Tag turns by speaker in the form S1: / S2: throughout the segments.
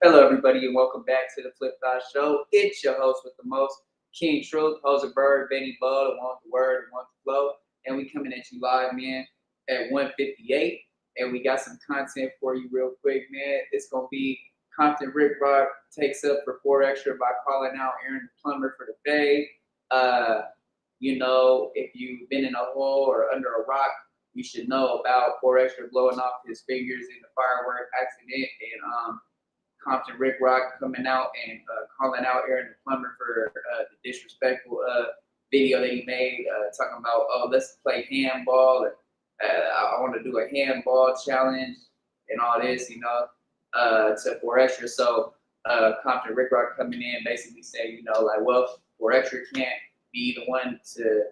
S1: Hello, everybody, and welcome back to the Flip Thought Show. It's your host with the most, King Truth, Hoser Bird, Benny Bull, the one with the word, the one with the flow. And we coming at you live, man, at 1:58. And we got some content for you real quick, man. It's going to be Compton Ricc Rocc takes up for 4extras by calling out Araon the Plumber for the fade. If you've been in a hole or under a rock, you should know about 4extras blowing off his fingers in the firework accident. And Compton Ricc Rocc coming out and calling out Araon the Plumber for the disrespectful video that he made, talking about, oh, let's play handball, and I want to do a handball challenge and all this, to 4extras. So Compton Ricc Rocc coming in basically saying, well, 4extras can't be the one to,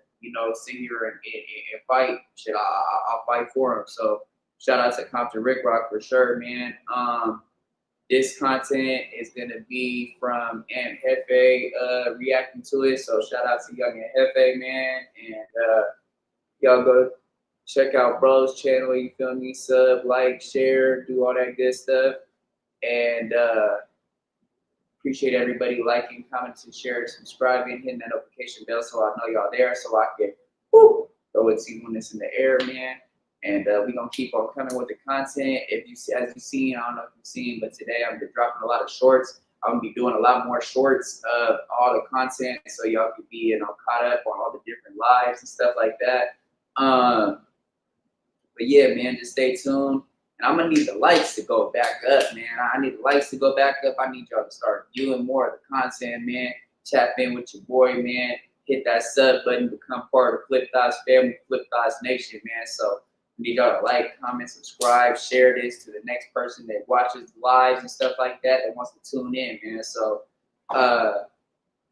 S1: sit here and fight. Shit, I'll fight for him. So shout out to Compton Ricc Rocc for sure, man. This content is going to be from Aunt Hefe reacting to it. So shout out to young Aunt Hefe, man. And y'all go check out bro's channel. You feel me? Sub, like, share, do all that good stuff. And appreciate everybody liking, commenting, sharing, subscribing, hitting that notification bell so I know y'all there, so I can go and see when it's in the air, man. And we're going to keep on coming with the content. If you see, as you've seen, I don't know if you've seen, but today I'm been dropping a lot of shorts. I'm going to be doing a lot more shorts of all the content so y'all can be, caught up on all the different lives and stuff like that. But yeah, man, just stay tuned. And I'm going to need the likes to go back up, man. I need the likes to go back up. I need y'all to start viewing more of the content, man. Tap in with your boy, man. Hit that sub button, become part of the Flip Thoughts family, Flip Thoughts Nation, man. So I need y'all to like, comment, subscribe, share this to the next person that watches the lives and stuff like that wants to tune in, man. So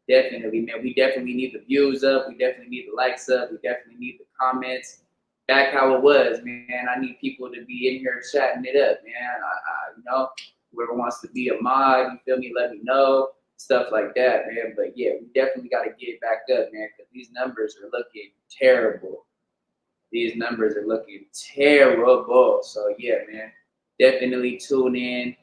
S1: definitely, man, we definitely need the views up. We definitely need the likes up. We definitely need the comments back how it was, man. I need people to be in here chatting it up, man. Whoever wants to be a mod, you feel me, let me know. Stuff like that, man. But yeah, we definitely got to get back up, man, because these numbers are looking terrible. These numbers are looking terrible. So yeah, man, definitely tune in.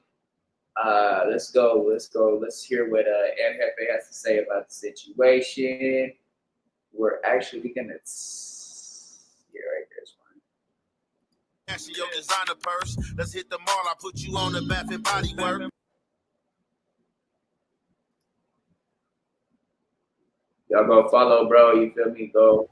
S1: Let's go. Let's hear what Aunt Hefe has to say about the situation. We're actually gonna right there's one.
S2: Your designer purse. Let's hit the mall. I put you on the Bath and Body Work.
S1: Y'all go follow, bro. You feel me? Go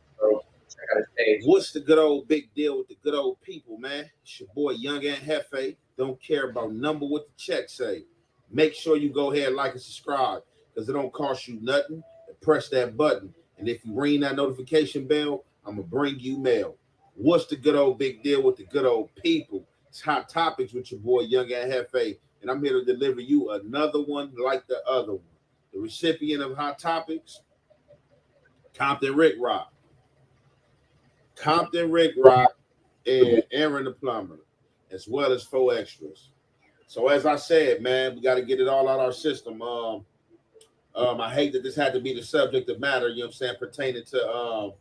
S1: check out his page.
S2: What's the good old big deal with the good old people, man? It's your boy Young Aunt Hefe. Don't care about number what the check say. Make sure you go ahead, like and subscribe, because it don't cost you nothing. Press that button. And if you ring that notification bell, I'm gonna bring you mail. What's the good old big deal with the good old people? It's Hot Topics with your boy Young Aunt Hefe, and I'm here to deliver you another one like the other one. The recipient of Hot Topics, Compton Ricc Rocc. Compton Ricc Rocc and Araon the Plumber, as well as 4extras. So as I said, man, we got to get it all out of our system. I hate that this had to be the subject of matter, you know what I'm saying, pertaining to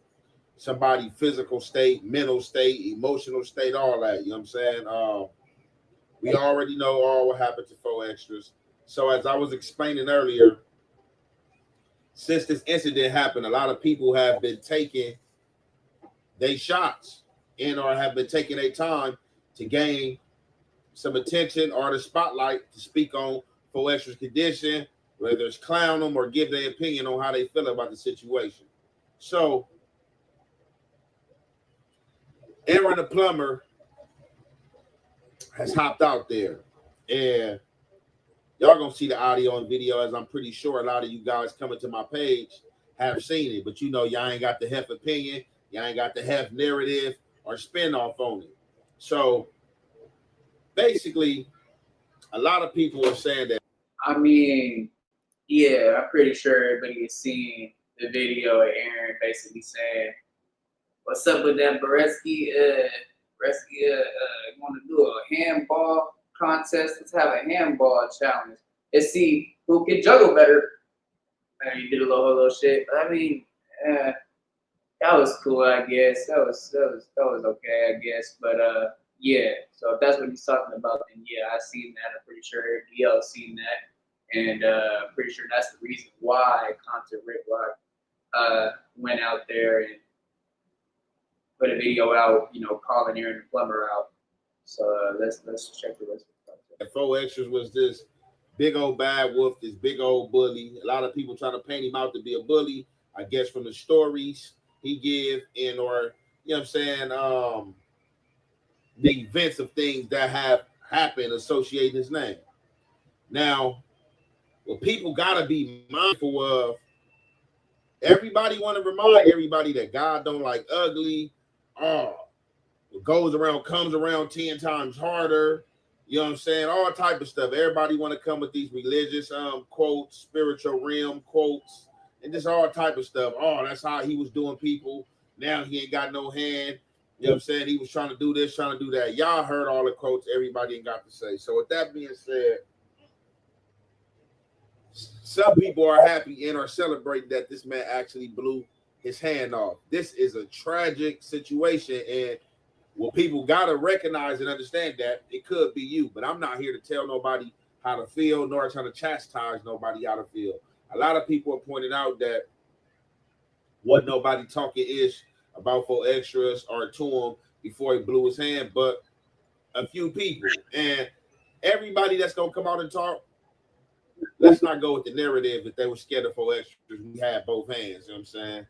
S2: somebody's physical state, mental state, emotional state, all that, you know what I'm saying? We already know all what happened to 4extras. So as I was explaining earlier, since this incident happened, a lot of people have been taking their shots or have been taking their time to gain some attention or the spotlight to speak on 4extras condition, whether it's clown them or give their opinion on how they feel about the situation. So Araon the Plumber has hopped out there, and y'all gonna see the audio and video, as I'm pretty sure a lot of you guys coming to my page have seen it, but y'all ain't got the Hef opinion, y'all ain't got the Hef narrative or spin off on it. So basically, a lot of people are saying that.
S1: I mean, yeah, I'm pretty sure everybody has seen the video of Araon basically saying, "What's up with that Bereski? Want to do a handball contest? Let's have a handball challenge. Let's see who can juggle better." And he did a little shit. I mean, that was cool, I guess. That was okay, I guess. But Yeah, so if that's what he's talking about, then yeah, I've seen that. I'm pretty sure DL's seen that, and I'm pretty sure that's the reason why Compton Ricc Rocc went out there and put a video out, you know, calling Aaron the Plumber out. So let's check the rest of the
S2: And 4extras was this big old bad wolf, this big old bully. A lot of people trying to paint him out to be a bully, I guess, from the stories he give and or you know what I'm saying, the events of things that have happened associating his name. Now, what people gotta be mindful of, everybody want to remind everybody that God don't like ugly. Oh, what goes around comes around 10 times harder. You know what I'm saying? All type of stuff. Everybody want to come with these religious quotes, spiritual realm quotes, and just all type of stuff. Oh, that's how he was doing people. Now he ain't got no hand. You know what I'm saying? He was trying to do this, trying to do that. Y'all heard all the quotes everybody ain't got to say. So with that being said, some people are happy and are celebrating that this man actually blew his hand off. This is a tragic situation, and well, people gotta recognize and understand that it could be you. But I'm not here to tell nobody how to feel, nor trying to chastise nobody how to feel. A lot of people have pointed out that wasn't nobody talking ish about 4extras or to him before he blew his hand, but a few people. And everybody that's gonna come out and talk, let's not go with the narrative that they were scared of 4extras. We had both hands, you know what I'm saying?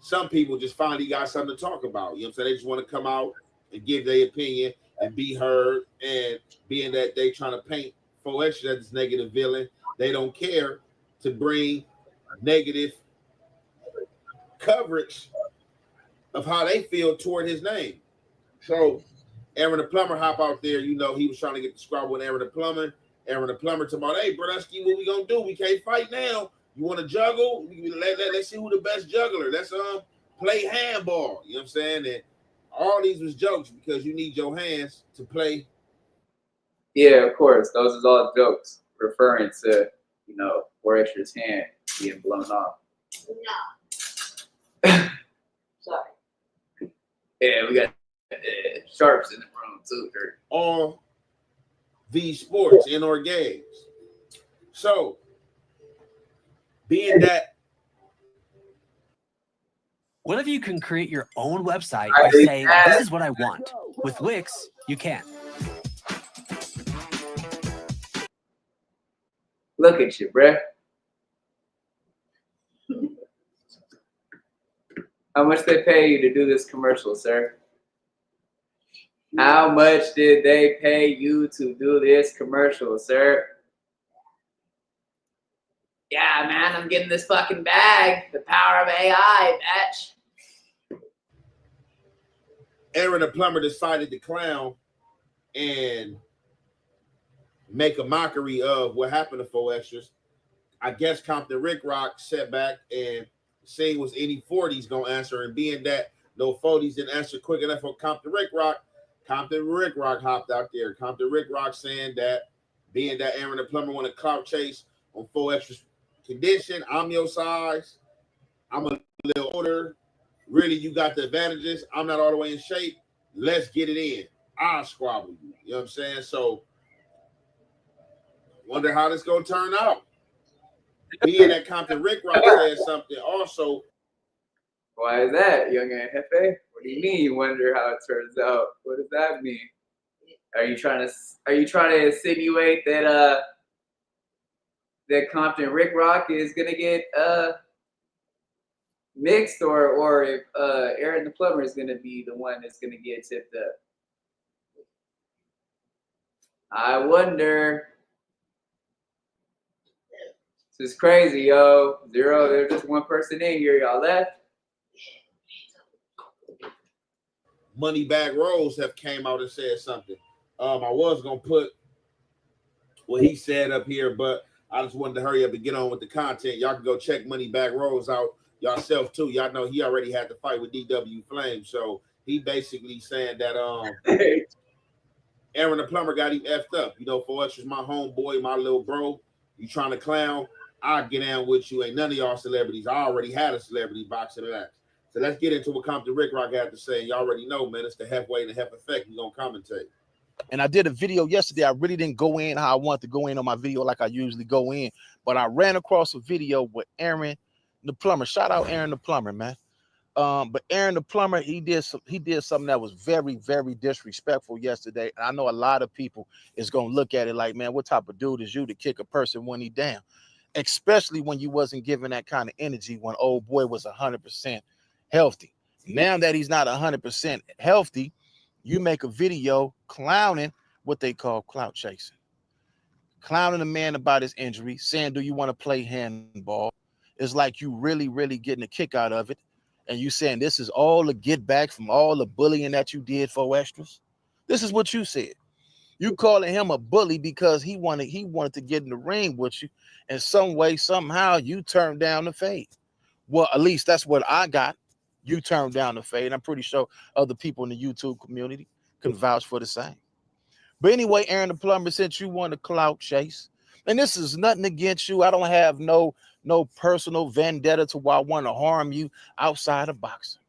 S2: Some people just finally got something to talk about. You know what I'm saying? They just want to come out and give their opinion and be heard. And being that they trying to paint 4extras as this negative villain, they don't care to bring negative coverage of how they feel toward his name. So Aaron the Plumber hop out there, you know, he was trying to get the squabble with Aaron the Plumber. Aaron the Plumber talking about, hey, Brodusky, what we gonna do? We can't fight now. You want to juggle? Let's see who the best juggler. Let's play handball. You know what I'm saying? And all these was jokes because you need your hands to play.
S1: Yeah, of course. Those is all jokes referring to, you know, 4extras hand being blown off.
S3: No. Sorry.
S1: Yeah, we got sharps in the room too, Kurt.
S2: All these sports in our games. So being that,
S4: what if you can create your own website and say, this is what I want? With Wix, you can.
S1: Look at you, bruh. How much they pay you to do this commercial, sir? How much did they pay you to do this commercial, sir? Yeah, man, I'm getting this fucking bag. The power of AI, bitch.
S2: Aaron the Plumber decided to clown and make a mockery of what happened to 4extras. I guess Compton Ricc Rocc sat back and seeing was any 40s gonna answer, and being that no 40s didn't answer quick enough for Compton Ricc Rocc, Compton Ricc Rocc hopped out there. Compton Ricc Rocc saying that being that Aaron the Plumber want to clout chase on 4extras condition, I'm your size, I'm a little older. Really, you got the advantages. I'm not all the way in shape. Let's get it in. I'll squabble you. You know what I'm saying? So, wonder how this gonna turn out. Being that Compton Ricc Rocc said something also.
S1: Why is that, young Jefe? What do you mean you wonder how it turns out? What does that mean? Are you trying to insinuate that that Compton Ricc Rocc is gonna get mixed, or if Aaron the Plumber is gonna be the one that's gonna get tipped up? I wonder. This is crazy, yo. Zero, there's just one person in here. Y'all left.
S2: Moneybag Rose have came out and said something. I was gonna put what he said up here, but I just wanted to hurry up and get on with the content. Y'all can go check Moneybag Rose out yourself too. Y'all know he already had to fight with DW Flame, so he basically saying that Aaron the Plumber got him effed up. You know, 4extras my homeboy, my little bro. You trying to clown? I'll get down with you. Ain't none of y'all celebrities. I already had a celebrity boxing match. So let's get into what Compton Ricc Rocc had to say. You already know, man, it's the halfway and the half effect. We're going to commentate.
S3: And I did a video yesterday. I really didn't go in how I want to go in on my video like I usually go in. But I ran across a video with Aaron the Plumber. Shout out Aaron the Plumber, man. But Aaron the Plumber, he did something that was very, very disrespectful yesterday. And I know a lot of people is going to look at it like, man, what type of dude is you to kick a person when he down? Especially when you wasn't giving that kind of energy when old boy was 100% healthy. Now that he's not 100% healthy, you make a video clowning what they call clout chasing. Clowning a man about his injury, saying, do you want to play handball? It's like you really, really getting a kick out of it. And you saying this is all the get back from all the bullying that you did for extras. This is what you said. You calling him a bully because he wanted to get in the ring with you. In some way, somehow, you turned down the fade. Well, at least that's what I got. You turned down the fade. I'm pretty sure other people in the YouTube community can vouch for the same. But anyway, Aaron the Plumber, since you want to clout chase, and this is nothing against you. I don't have no personal vendetta to why I want to harm you outside of boxing.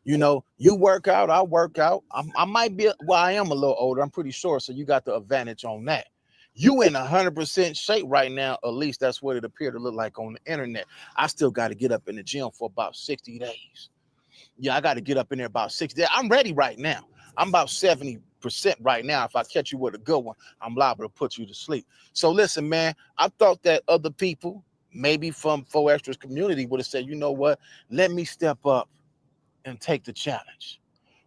S3: You know, you work out, I work out. I might be, well, I am a little older, I'm pretty sure. So you got the advantage on that. You in 100% shape right now. At least that's what it appeared to look like on the internet. I still got to get up in the gym for about 60 days. Yeah, I got to get up in there about 60 days. I'm ready right now. I'm about 70% right now. If I catch you with a good one, I'm liable to put you to sleep. So listen, man, I thought that other people, maybe from 4extras community, would have said, you know what, let me step up and take the challenge.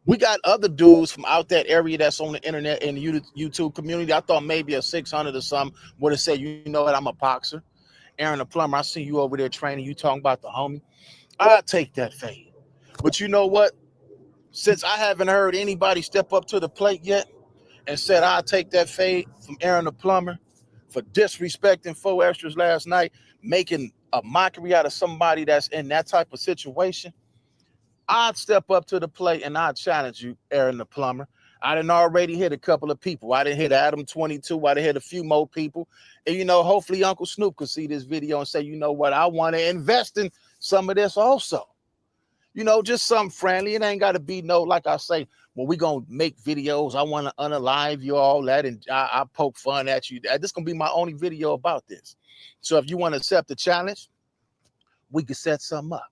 S3: We got other dudes from out that area that's on the internet and the YouTube community. I thought maybe a 600 or something would have said, you know what, I'm a boxer. Aaron the Plumber, I see you over there training. You talking about the homie. I'll take that fade. But you know what? Since I haven't heard anybody step up to the plate yet and said, I'll take that fade from Araon the Plumber for disrespecting 4extras last night, making a mockery out of somebody that's in that type of situation, I'd step up to the plate and I'd challenge you, Araon the Plumber. I done already hit a couple of people. I done hit Adam 22. I done hit a few more people. And, you know, hopefully Uncle Snoop could see this video and say, you know what, I want to invest in some of this also. You know, just something friendly. It ain't got to be no, like I say, well, we going to make videos. I want to unalive you, all that, and I poke fun at you. This is going to be my only video about this. So if you want to accept the challenge, we could set something up.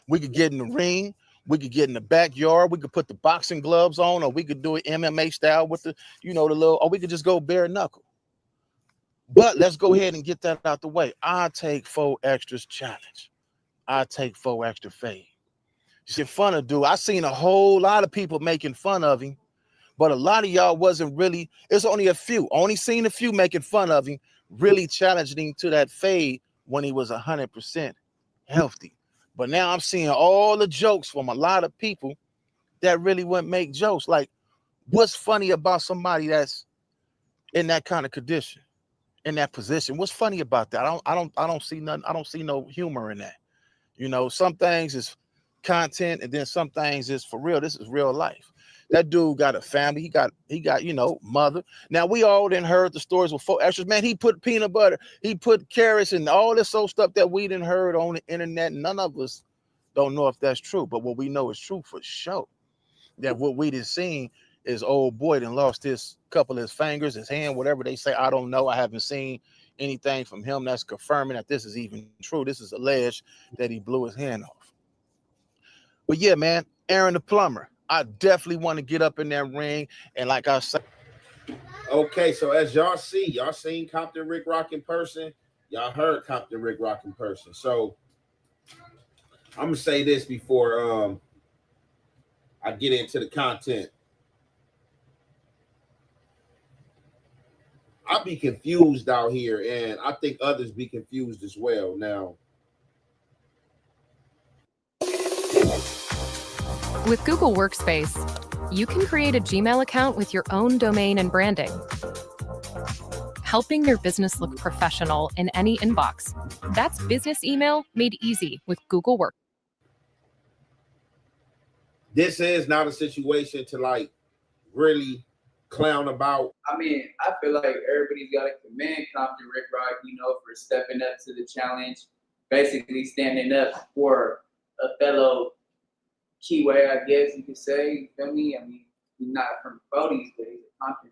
S3: We could get in the ring. We could get in the backyard. We could put the boxing gloves on, or we could do it MMA style with the, you know, the little, or we could just go bare knuckle. But let's go ahead and get that out the way. I take 4extras challenge. I take 4extra fade. Shit fun to do. I seen a whole lot of people making fun of him, but a lot of y'all wasn't really, it's only a few, only seen a few making fun of him, really challenging him to that fade when he was 100% healthy. But now I'm seeing all the jokes from a lot of people that really wouldn't make jokes. Like, what's funny about somebody that's in that kind of condition, in that position? What's funny about that? I don't see nothing. I don't see no humor in that. You know, some things is content, and then some things is for real. This is real life. That dude got a family. He got, you know, mother. Now we all done heard the stories with 4extras. Man, he put peanut butter, he put carrots, and all this old stuff that we done heard on the internet. None of us don't know if that's true, but what we know is true for sure. That what we done seen is old boy done lost his couple of his fingers, his hand, whatever they say. I don't know. I haven't seen anything from him that's confirming that this is even true. This is alleged that he blew his hand off. But yeah, man, Araon the Plumber, I definitely want to get up in that ring. And like I said,
S2: okay, so as y'all see, y'all seen Compton Ricc Rocc in person. Y'all heard Compton Ricc Rocc in person. So I'm gonna say this before I get into the content. I be confused out here, and I think others be confused as well. Now,
S5: with Google Workspace, you can create a Gmail account with your own domain and branding, helping your business look professional in any inbox. That's business email made easy with Google Workspace.
S2: this is not a situation to like really clown about.
S1: I mean, I feel like everybody's got to commend Compton Ricc Rocc, you know, for stepping up to the challenge, basically standing up for a fellow Keyway, I guess you could say. You feel me? I mean, he's not from Bodie's, but he's a Compton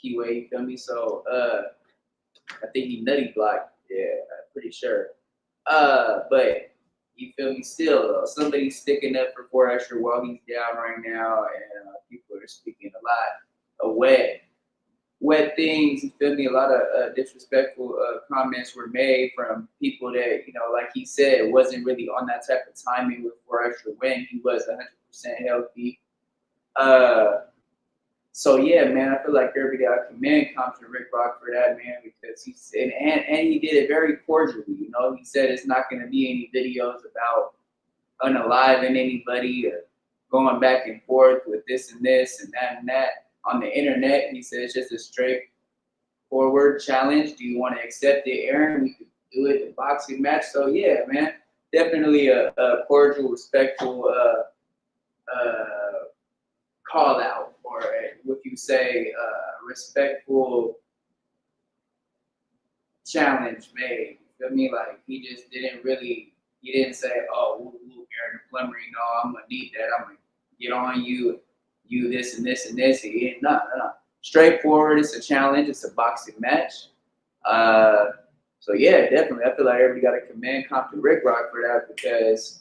S1: Keyway. You feel me? So I think he nutty blocked. Yeah, I'm pretty sure. But you feel me? Still, though, somebody's sticking up for 4extra while he's down right now, and people are speaking a lot of wet things. You feel me? A lot of disrespectful comments were made from people that, you know, like he said, wasn't really on that type of timing with 4extra when he was 100% healthy. So yeah, man, I feel like everybody got to commend Compton Ricc Rocc for that, man, because he said, and he did it very cordially. You know, he said it's not going to be any videos about unaliving anybody or going back and forth with this and this and that on the internet. He said it's just a straightforward challenge. Do you want to accept it, Aaron? We could do it in boxing match. So yeah, man, definitely a cordial, respectful call out, or what you say, respectful challenge made. You feel me? Like he just didn't really, he didn't say, oh, woo, Aaron the Plumber, you know, I'm gonna need that. I'm gonna get on you this and this and this. He didn't, no. Straightforward. It's a challenge. It's a boxing match. So yeah, definitely. I feel like everybody got to commend Compton Ricc Rocc for that, because,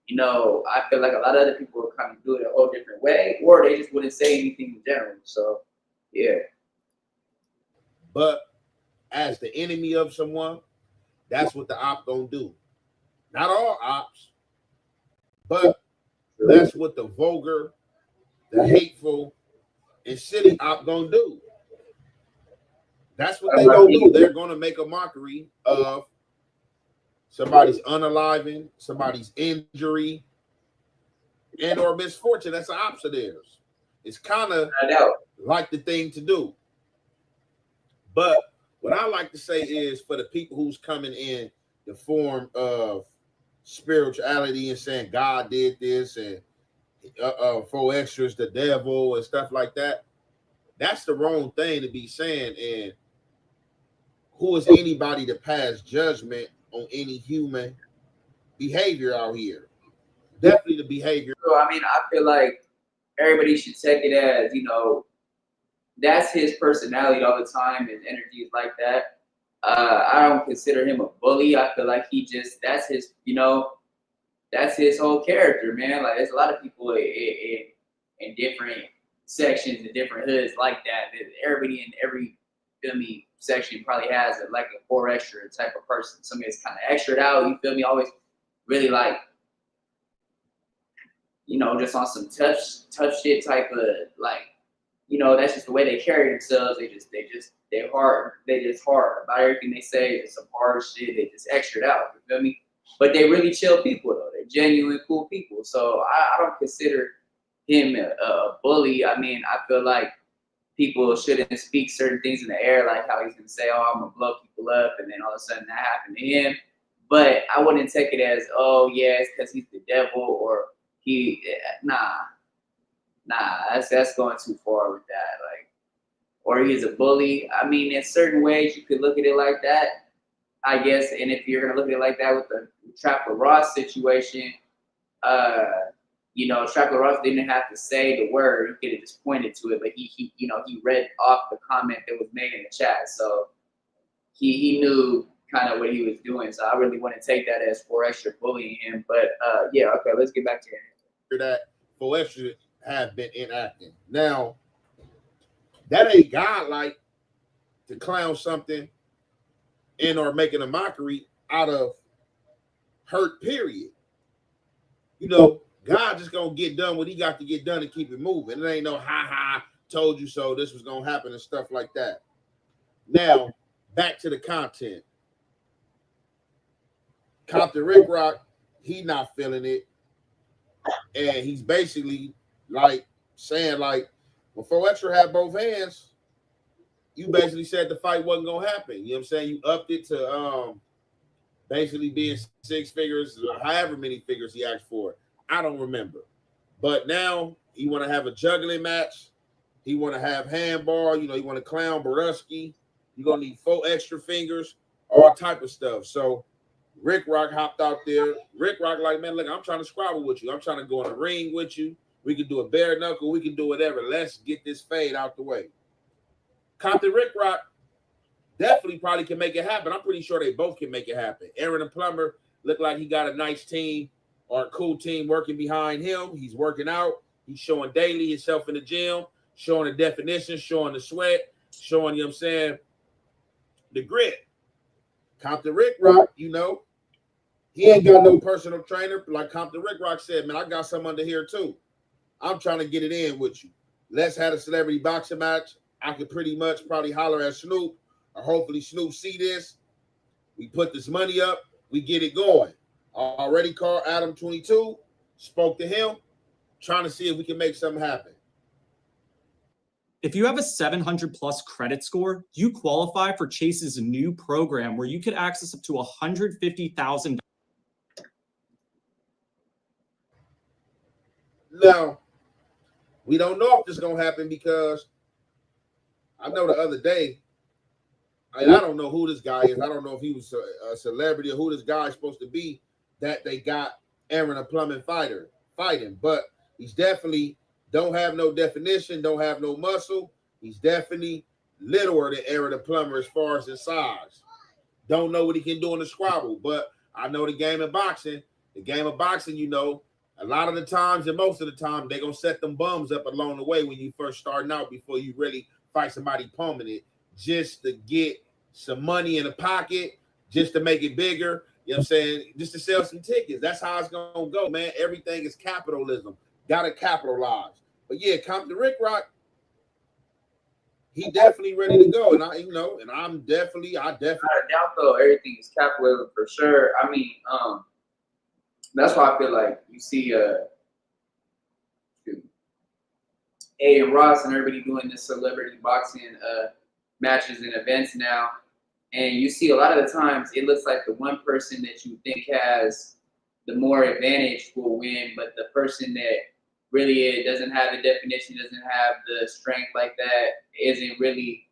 S1: you know, I feel like a lot of other people would kind of do it a whole different way, or they just wouldn't say anything in general. So, yeah.
S2: But as the enemy of someone, that's what the op gonna do. Not all ops, but that's what the vulgar, the hateful, and silly op gonna do. That's what they're gonna do. They're gonna make a mockery of somebody's unaliving, somebody's injury, and or misfortune. That's the ops of theirs. It's kind of like the thing to do. But what I like to say is, for the people who's coming in the form of spirituality and saying God did this and 4extras the devil and stuff like that, that's the wrong thing to be saying. And who is anybody to pass judgment on any human behavior out here? Definitely the behavior.
S1: So, I mean, I feel like everybody should take it as, you know, that's his personality all the time. His energy is like that. I don't consider him a bully. I feel like that's his, you know, that's his whole character, man. Like, there's a lot of people in different sections and different hoods like that. Everybody in every filmy section probably has like a 4extra type of person. Somebody that's kind of extra out, you feel me? Always really like, you know, just on some tough shit type of, like, you know, that's just the way they carry themselves. They're hard about everything they say. It's some hard shit. They just extra out. You feel me? But they really chill people though. They're genuine, cool people. So I don't consider him a bully. I mean, I feel like people shouldn't speak certain things in the air, like how he's gonna say, "Oh, I'm gonna blow people up," and then all of a sudden that happened to him. But I wouldn't take it as, "Oh yeah, it's because he's the devil," or nah, that's going too far with that. Like, or he's a bully. I mean, in certain ways you could look at it like that, I guess. And if you're gonna look at it like that with the Trapper Ross situation, you know, Trapper Ross didn't have to say the word; he could have just pointed to it. But he you know, he read off the comment that was made in the chat, so he knew kind of what he was doing. So I really wouldn't take that as 4extra bullying him. But yeah, okay, let's get back to it.
S2: That 4extra have been enacting. Now, that ain't godlike to clown something and or making a mockery out of hurt, period. You know, God just gonna get done what he got to get done and keep it moving. It ain't no ha, told you so, this was gonna happen and stuff like that. Now, back to the content. Compton Ricc Rocc, he not feeling it. And he's basically like saying, like, when 4extra had both hands, you basically said the fight wasn't gonna happen. You know what I'm saying? You upped it to basically being 6 figures, or however many figures he asked for. I don't remember. But now he want to have a juggling match. He want to have handball. You know, he want to clown Borusky. You're gonna need 4 extra fingers, all type of stuff. So Ricc Rocc hopped out there. Ricc Rocc like, man, look, I'm trying to squabble with you. I'm trying to go in the ring with you. We can do a bare knuckle. We can do whatever. Let's get this fade out the way. Compton Ricc Rocc definitely probably can make it happen. I'm pretty sure they both can make it happen. Aaron and Plumber look like he got a nice team or a cool team working behind him. He's working out. He's showing daily himself in the gym, showing the definition, showing the sweat, showing, you know what I'm saying, the grit. Compton Ricc Rocc, you know, he ain't got no personal trainer. Like Compton Ricc Rocc said, man, I got some under here too. I'm trying to get it in with you. Let's have a celebrity boxing match. I could pretty much probably holler at Snoop, or hopefully Snoop see this. We put this money up. We get it going. Already called Adam 22, spoke to him, trying to see if we can make something happen.
S6: If you have a 700 plus credit score, you qualify for Chase's new program where you could access up to $150,000.
S2: Now, we don't know if this is going to happen because I know the other day, I don't know who this guy is. I don't know if he was a celebrity or who this guy is supposed to be that they got Aaron a plumbing fighting, but he's definitely don't have no definition, don't have no muscle. He's definitely littler than Aaron the Plumber as far as his size. Don't know what he can do in the squabble, but I know the game of boxing. The game of boxing, you know, a lot of the times and most of the time, they're going to set them bums up along the way when you first starting out before you really fight somebody permanent just to get some money in the pocket, just to make it bigger, you know what I'm saying, just to sell some tickets. That's how it's going to go, man. Everything is capitalism. Got to capitalize. But yeah, Compton Ricc Rocc, he definitely ready to go. And I definitely.
S1: Not a doubt though, everything is capitalism for sure. I mean, that's why I feel like you see A and Ross and everybody doing this celebrity boxing matches and events now. And you see a lot of the times it looks like the one person that you think has the more advantage will win, but the person that really doesn't have the definition, doesn't have the strength like that, isn't really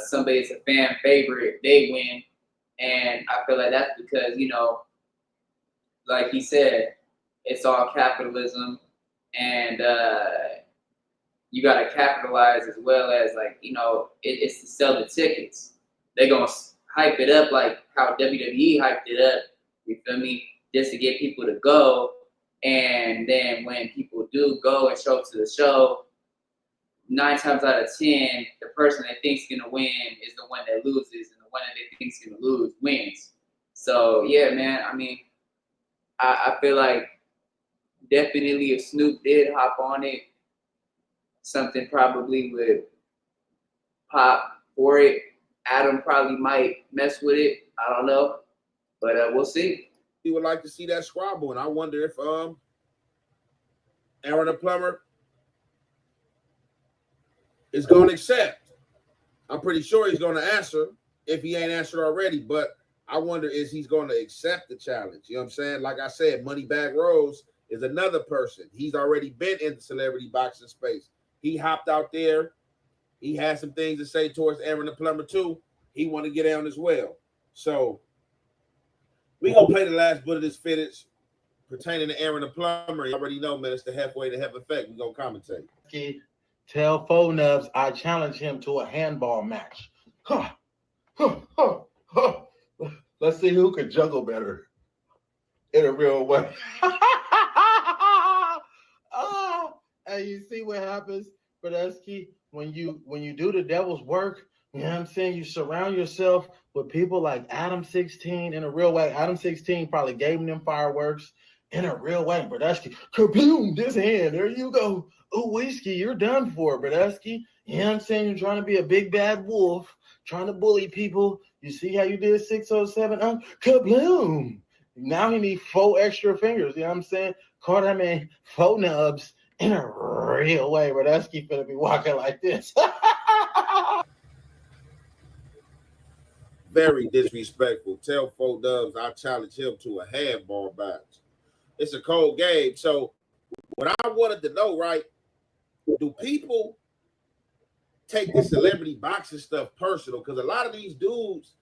S1: somebody that's a fan favorite, they win. And I feel like that's because, you know, like he said, it's all capitalism, and you got to capitalize as well as, like, you know, it's to sell the tickets. They're going to hype it up like how WWE hyped it up, you feel me, just to get people to go. And then when people do go and show up to the show, 9 times out of 10, the person they think's gonna win is the one that loses, and the one that they think's gonna lose wins. So yeah, man. I mean, I feel like definitely if Snoop did hop on it, something probably would pop for it. Adam probably might mess with it. I don't know, but we'll see.
S2: He would like to see that squabble, and I wonder if Aaron the Plumber is going to accept. I'm pretty sure he's going to answer if he ain't answered already, but I wonder if he's going to accept the challenge. You know what I'm saying? Like I said, Moneybag Rose is another person. He's already been in the celebrity boxing space. He hopped out there. He had some things to say towards Aaron the Plumber too. He want to get down as well. So we gonna play the last bit of this footage pertaining to Aaron the Plumber. You already know, man, it's the halfway to heaven effect. We gonna commentate.
S7: Tell Faux Nubs I challenge him to a handball match. Let's see who can juggle better in a real way. And you see what happens, Brodusky, when you do the devil's work. You know what I'm saying? You surround yourself with people like Adam 16 in a real way. Adam 16 probably gave him them fireworks in a real way. Brodusky, kaboom, this hand, there you go. Oh, Whiskey, you're done for, Brodusky. You know what I'm saying? You're trying to be a big bad wolf, trying to bully people. You see how you did 607? Kabloom. Now he need 4 extra fingers. You know what I'm saying? Call that man Faux Nubs in a real way. Brodusky finna be walking like this.
S2: Very disrespectful. Tell Faux Nubs I challenge him to a handball match. It's a cold game. So what I wanted to know, right, do people take the celebrity boxing stuff personal? Because a lot of these dudes,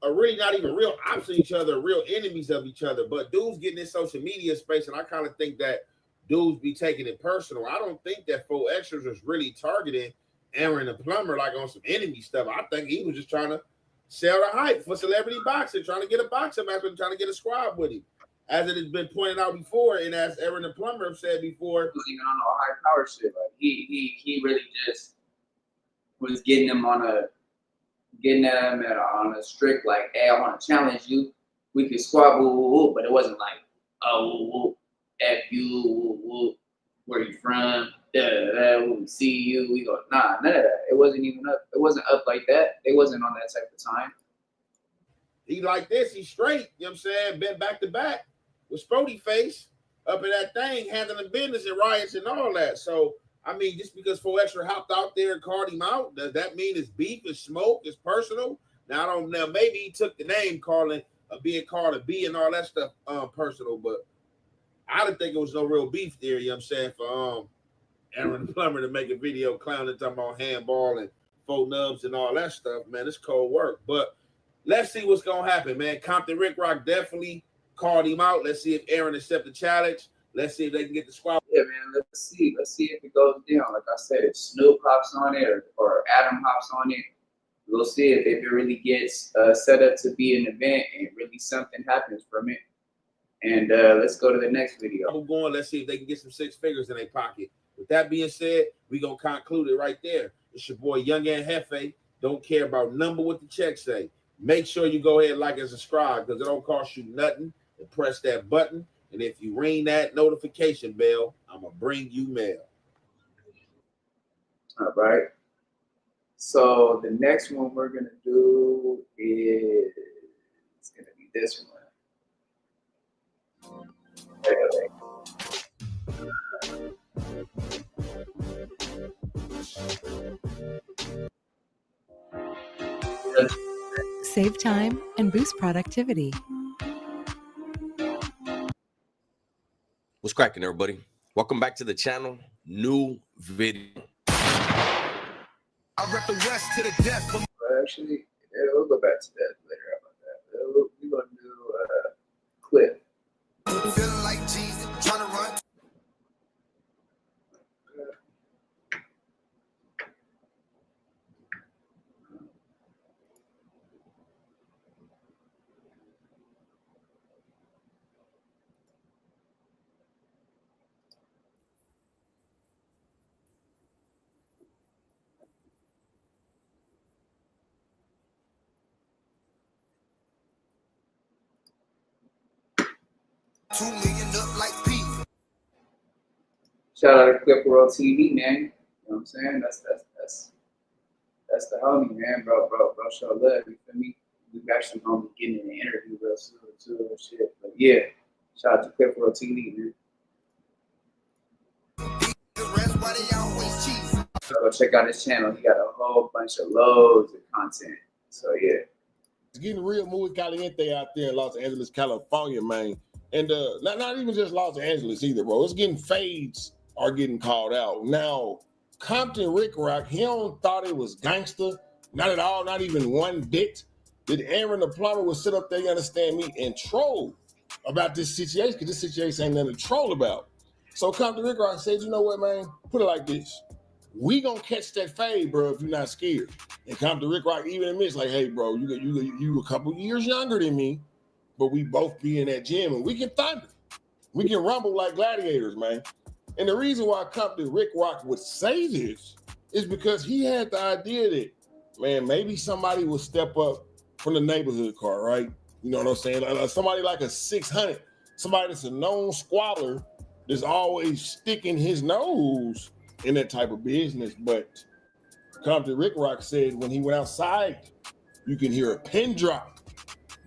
S2: are really not even real opposite of each other, real enemies of each other. But dudes getting in social media space, and I kind of think that dudes be taking it personal. I don't think that 4extras was really targeting Aaron the Plumber like on some enemy stuff. I think he was just trying to sell the hype for celebrity boxing, trying to get a boxing match with him, trying to get a squad with him. As it has been pointed out before, and as Aaron the Plumber said before,
S1: He wasn't even on no high power shit. Like he really just was getting them on a strict like, hey, I want to challenge you. We could squad woo, but it wasn't like, oh, woo, F you, woo, where you from? When we see you, we go, nah, none of that. It wasn't even up. It wasn't up like that. They wasn't on that type of time.
S2: he like this, he's straight, you know what I'm saying? Been back to back with Spody face up in that thing, handling business and riots and all that. So, I mean, just because 4extras hopped out there and called him out, does that mean it's beef, it's smoke, it's personal? Now, I don't know. Maybe he took the name calling, being called a B and all that stuff personal, but I didn't think it was no real beef there, you know what I'm saying, for Aaron the Plumber to make a video clowning, talking about handball and 4 nubs and all that stuff. Man, it's cold work. But let's see what's going to happen, man. Compton Ricc Rocc definitely called him out. Let's see if Aaron accepts the challenge. Let's see if they can get the squad.
S1: Yeah, man, let's see. Let's see if it goes down. Like I said, if Snoop hops on it or Adam hops on it, we'll see if it really gets set up to be an event and really something happens from it. And let's go to the next video.
S2: I'm going. Let's see if they can get some 6 figures in their pocket. With that being said, we're going to conclude it right there. It's your boy, Young and Hefe. Don't care about number what the check say. Make sure you go ahead and like and subscribe because it don't cost you nothing. And press that button. And if you ring that notification bell, I'm going to bring you mail.
S1: All right. So the next one we're going to do is going to be this one.
S8: Save time and boost productivity.
S9: What's cracking, everybody? Welcome back to the channel. New video.
S10: I rep the West to the death.
S1: Actually, we'll go back to that later. How about that? We're going to do a clip.
S10: Feeling like Jesus, trying to run. $2 million up like P.
S1: Shout out to Clip World TV, man. You know what I'm saying? That's the homie, man, bro. Show love. You feel me? We actually gonna be getting an interview real soon too and shit. But yeah, shout out to Clip World TV, man. So go check out his channel. He got a whole bunch of loads of content. So yeah.
S11: It's getting real muy caliente out there in Los Angeles, California, man. And not even just Los Angeles either, bro. It's getting fades are getting called out. Now, Compton Ricc Rocc, he don't thought it was gangster. Not at all, not even one bit. That Aaron the Plumber would sit up there, you understand me, and troll about this situation, because this situation ain't nothing to troll about. So Compton Ricc Rocc said, you know what, man? Put it like this. We gonna catch that fade, bro, if you're not scared. And Compton Ricc Rocc even admits, like, hey, bro, you a couple years younger than me, but we both be in that gym and we can thunder. We can rumble like gladiators, man. And the reason why Compton Ricc Rocc would say this is because he had the idea that, man, maybe somebody will step up from the neighborhood car, right? You know what I'm saying? Somebody like a 600, somebody that's a known squatter that's always sticking his nose in that type of business. But Compton Ricc Rocc said when he went outside, you can hear a pin drop.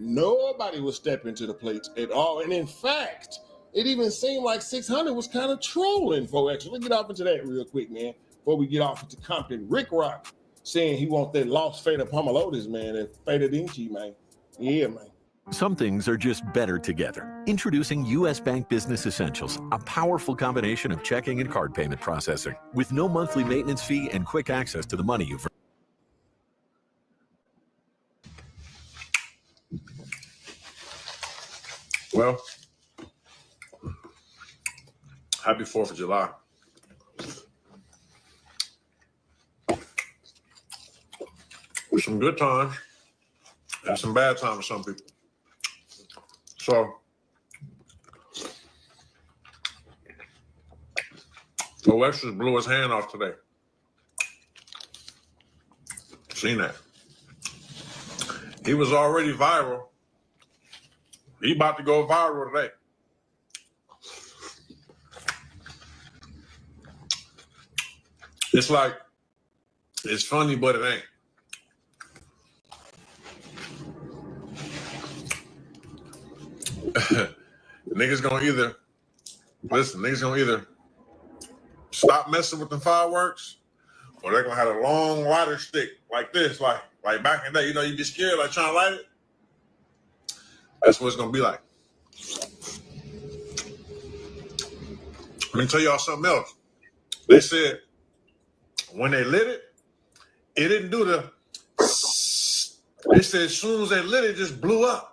S11: Nobody was stepping to the plates at all. And in fact, it even seemed like 600 was kind of trolling 4extras. Let's get off into that real quick, man, before we get off into Compton Ricc Rocc saying he wants that lost Feta Pomalotis, man, and Feta Dinci, man. Yeah, man.
S12: Some things are just better together. Introducing U.S. Bank Business Essentials, a powerful combination of checking and card payment processing with no monthly maintenance fee and quick access to the money you've
S13: Well, happy 4th of July. Some good times and some bad times for some people. So, 4extras blew his hand off today. Seen that. He was already viral. He about to go viral today. It's like, it's funny, but it ain't. Niggas gonna either stop messing with the fireworks, or they're gonna have a long lighter stick like this, like back in the day. You know, you be scared, like trying to light it. That's what it's gonna be like. Let me tell y'all something else. They said when they lit it, it didn't do the. They said as soon as they lit it, it just blew up.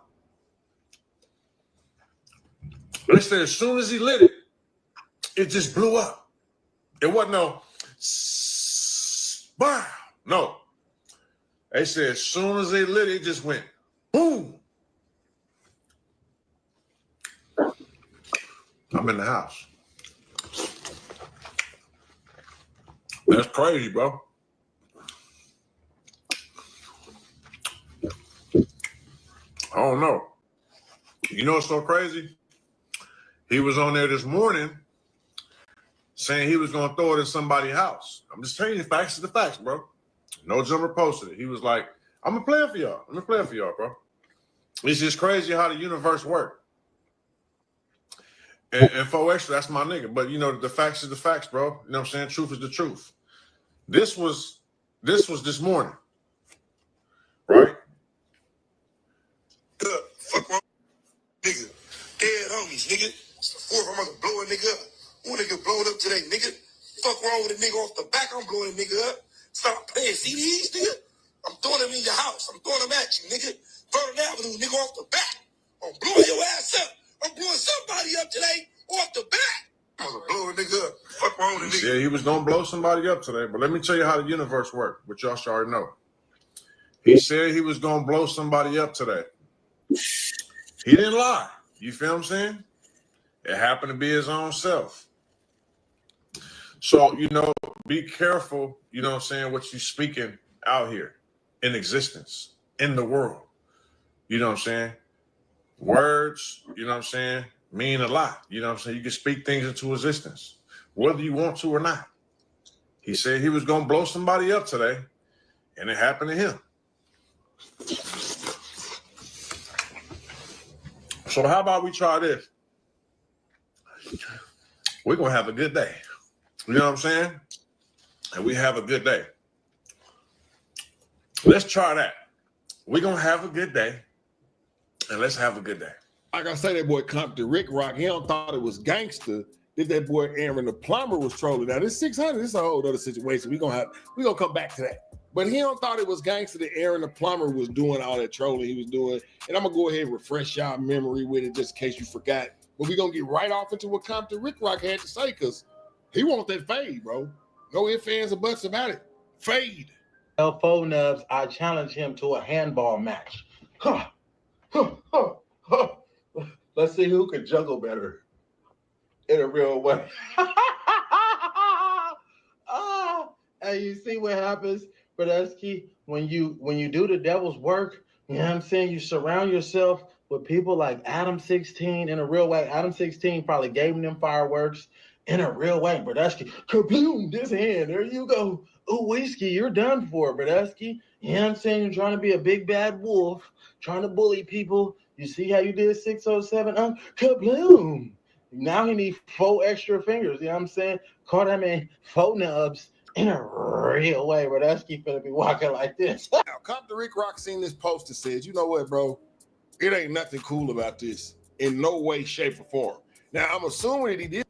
S13: They said as soon as he lit it, it just blew up. It wasn't no. Wow. No. They said as soon as they lit it, it just went boom. I'm in the house. That's crazy, bro. I don't know. You know what's so crazy? He was on there this morning saying he was going to throw it in somebody's house. I'm just telling you, the facts is the facts, bro. No Jumper posted it. He was like, I'm going to play it for y'all. I'm going to play it for y'all, bro. It's just crazy how the universe works. And 4extras, that's my nigga. But, you know, the facts is the facts, bro. You know what I'm saying? Truth is the truth. This was this morning, right?
S10: Fuck wrong, nigga. Dead homies, nigga. It's the 4th. I'm gonna blow a nigga up. One nigga blow it up today, nigga. Fuck wrong with a nigga off the back? I'm blowing a nigga up. Stop playing CDs, nigga. I'm throwing them in your house. I'm throwing them at you, nigga. Vernon Avenue, nigga, off the back. I'm blowing your ass up. I'm blowing somebody up today off the back. I'm gonna blow a nigga up. Fuck wrong with a nigga.
S13: Yeah, he was gonna blow somebody up today. But let me tell you how the universe works, which y'all should already know. He said he was gonna blow somebody up today. He didn't lie. You feel what I'm saying? It happened to be his own self. So, you know, be careful, you know what I'm saying, what you speaking out here in existence, in the world. You know what I'm saying? Words, you know what I'm saying, mean a lot. You know what I'm saying? You can speak things into existence, whether you want to or not. He said he was going to blow somebody up today, and it happened to him. So how about we try this? We're going to have a good day. You know what I'm saying? And we have a good day. Let's try that. We're going to have a good day, and let's have a good day.
S11: Like I say, that boy Compton Ricc Rocc, he don't thought it was gangster. That boy Araon the Plumber was trolling. Now this 600, this is a whole other situation. We're gonna come back to that. But he don't thought it was gangster that Araon the Plumber was doing all that trolling he was doing. And I'm gonna go ahead and refresh y'all memory with it just in case you forgot. But we're gonna get right off into what Compton Ricc Rocc had to say, because he wants that fade, bro. No ifs, ands, or buts about it. Fade.
S7: Fo Nubs, I challenge him to a handball match. Let's see who can juggle better in a real way. Hey, you see what happens, Brodusky, when you do the devil's work? You know what I'm saying? You surround yourself with people like Adam 16 in a real way. Adam 16 probably gave them fireworks in a real way. Brodusky, kabloom, this hand, there you go. Oh, whiskey, you're done for, Brodusky. You know what I'm saying? You're trying to be a big bad wolf, trying to bully people. You see how you did 607? Kabloom. Now he needs 4 extra fingers. You know what I'm saying? Call that man 4 nubs in a real way. Brodusky finna be walking like this.
S11: Now, Compton Ricc Rocc seen this post that says, you know what, bro? It ain't nothing cool about this in no way, shape, or form. Now, I'm assuming that he did.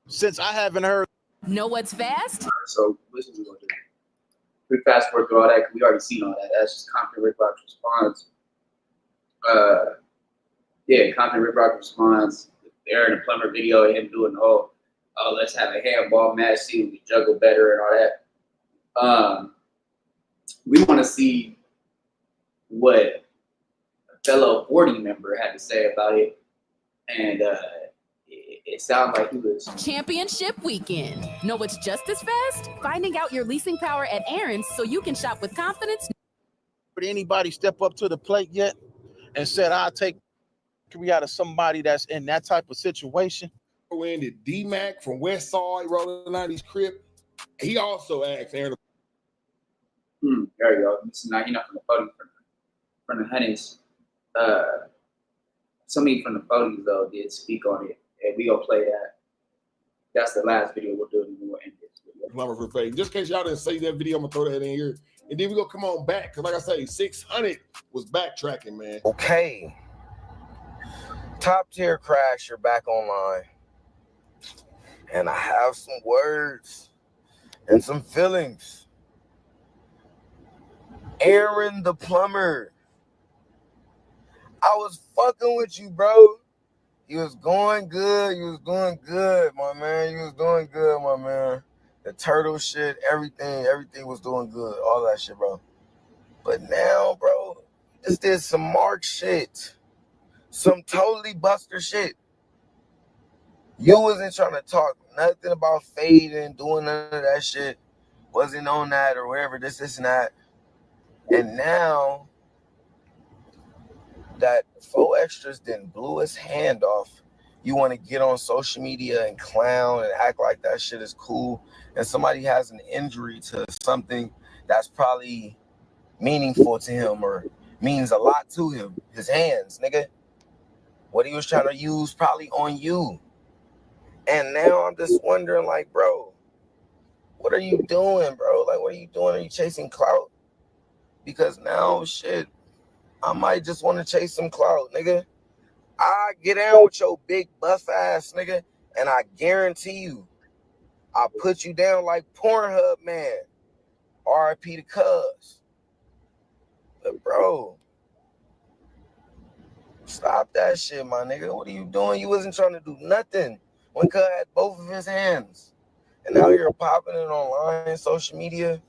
S3: Since I haven't heard.
S14: Know what's fast?
S1: So listen, we're gonna do. We fast forward through all that because we already seen all that. That's just Compton Ricc Rocc's response. Yeah, Compton Ricc Rocc responds. Aaron the Plumber video of him doing the whole, oh, let's have a handball match, see if we juggle better and all that. We want to see what a fellow 40 member had to say about it. And it sounded like he was
S14: Championship weekend. Know what's just as fast? Finding out your leasing power at Aaron's so you can shop with confidence.
S3: Did anybody step up to the plate yet and said, I'll take me out of somebody that's in that type of situation?
S11: When did D-Mac from West Side rolling out his crib, he also asked Aaron.
S1: There you go. This is not enough from the podium from the Honeys. Somebody from the podium though did speak on it, and we gonna play that. That's the last video we'll do, and we'll end this video.
S11: Plumber for fake. Just in case y'all didn't see that video, I'm gonna throw that in here, and then we gonna come on back because, like I say, 600 was backtracking, man.
S15: Okay, top tier crash, you're back online, and I have some words and some feelings. Aaron the Plumber, I was fucking with you, bro. You was going good. You was doing good, my man. You was doing good, my man. The turtle shit, everything was doing good. All that shit, bro. But now, bro, you just did some Mark shit. Some totally buster shit. You wasn't trying to talk nothing about fading, doing none of that shit. Wasn't on that or whatever, this and that. And now that 4extras then blew his hand off, you want to get on social media and clown and act like that shit is cool, and somebody has an injury to something that's probably meaningful to him or means a lot to him, his hands, nigga. What he was trying to use probably on you. And now I'm just wondering, like, bro, what are you doing, bro? Like, what are you doing? Are you chasing clout? Because now, shit, I might just want to chase some clout, nigga. I get down with your big buff ass, nigga, and I guarantee you, I'll put you down like Pornhub, man. RIP to Cuz. But, bro, stop that shit, my nigga. What are you doing? You wasn't trying to do nothing when Cuz had both of his hands. And now you're popping it online, social media.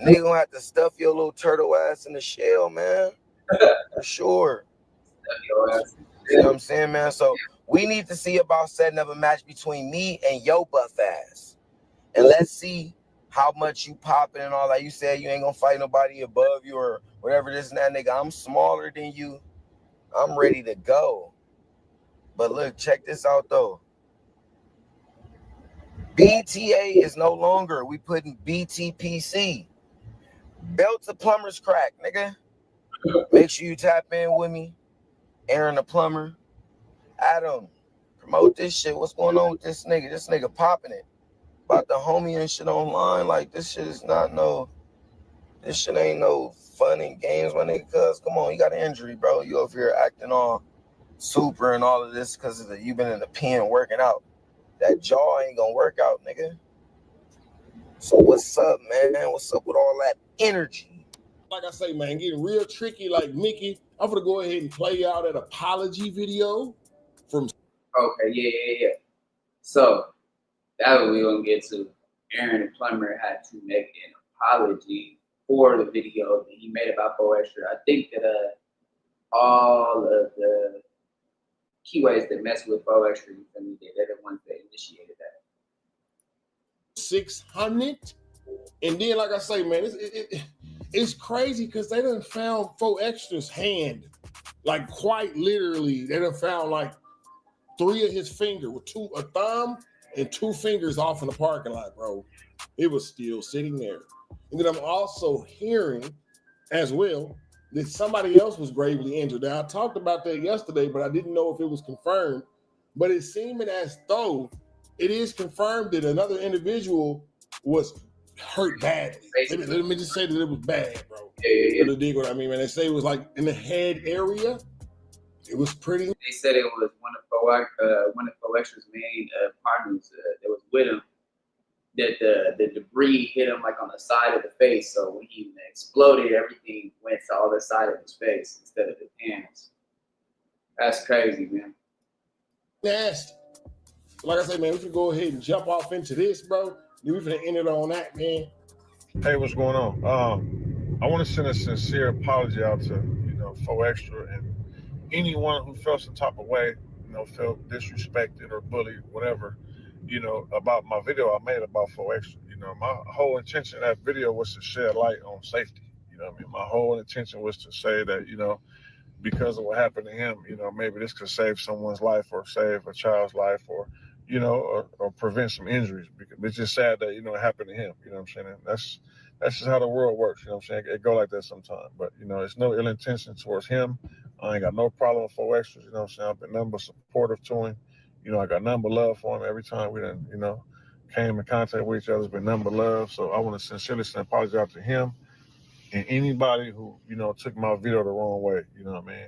S15: Nigga gonna have to stuff your little turtle ass in the shell, man. For sure. You know what I'm saying, man? So we need to see about setting up a match between me and your buff ass. And let's see how much you popping and all that. You said you ain't gonna fight nobody above you or whatever this and that, nigga. I'm smaller than you. I'm ready to go. But look, check this out though. BTA is no longer. We putting BTPC. Belt to Plumber's Crack, nigga. Make sure you tap in with me. Aaron the Plumber. Adam, promote this shit. What's going on with this nigga? This nigga popping it. About the homie and shit online. Like, this shit is not no, this shit ain't no fun and games, my nigga. Cuz, come on, you got an injury, bro. You over here acting all super and all of this because you been in the pen working out. That jaw ain't gonna work out, nigga. So what's up, man? What's up with all that energy?
S11: Like I say, man, getting real tricky like Mickey. I'm gonna go ahead and play out an apology video from.
S1: Okay, yeah. So that's what we're gonna get to. Aaron the Plumber had to make an apology for the video that he made about 4extras. I think that all of the keyways that mess with 4extras, I mean, they're the ones that initiated that.
S11: 600, and then like I say, man, it's crazy because they done found 4extras hand, like quite literally. They done found like 3 of his fingers, with a thumb and 2 fingers off in the parking lot, bro. It was still sitting there. And then I'm also hearing as well that somebody else was gravely injured. Now, I talked about that yesterday, but I didn't know if it was confirmed. But it's seeming as though it is confirmed that another individual was hurt badly. Let me just say that it was bad, bro.
S1: Yeah.
S11: You dig what I mean, man? They say it was like in the head area. It was pretty.
S1: They said it was one of 4extras' main partners that was with him. That the debris hit him like on the side of the face. So when he exploded, everything went to the other side of his face instead of his hands. That's crazy, man.
S11: Nasty. Like I say, man, we can go ahead and jump off into this, bro. Then we finna end it on that, man.
S13: Hey, what's going on? I want to send a sincere apology out to 4extra and anyone who felt some type of way, felt disrespected or bullied, whatever, about my video I made about 4extra. My whole intention of that video was to shed light on safety. My whole intention was to say that, because of what happened to him, maybe this could save someone's life or save a child's life or prevent some injuries. Because it's just sad that, it happened to him. You know what I'm saying? And that's just how the world works. You know what I'm saying? It go like that sometimes. But, it's no ill intention towards him. I ain't got no problem with 4extras. You know what I'm saying? I've been nothing but supportive to him. I got nothing but love for him every time we done, came in contact with each other. It's been nothing but love. So I want to sincerely apologize to him and anybody who, took my video the wrong way. You know what I mean?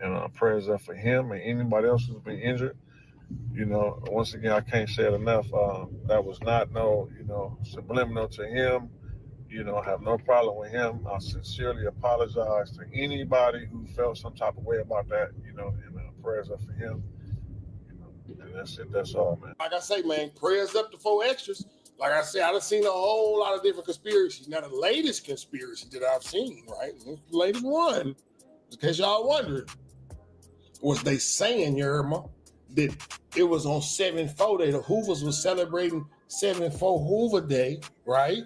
S13: And prayers up for him and anybody else who's been injured. Once again, I can't say it enough. That was not subliminal to him. I have no problem with him. I sincerely apologize to anybody who felt some type of way about that, and prayers up for him. And that's it. That's all, man.
S11: Like I say, man, prayers up to 4extras. Like I said, I've seen a whole lot of different conspiracies. Now, the latest conspiracy that I've seen, right, the latest one, in case y'all wondering, was they saying, Yerma, that it was on 7-4 day. The Hoovers was celebrating 7-4 Hoover Day, right?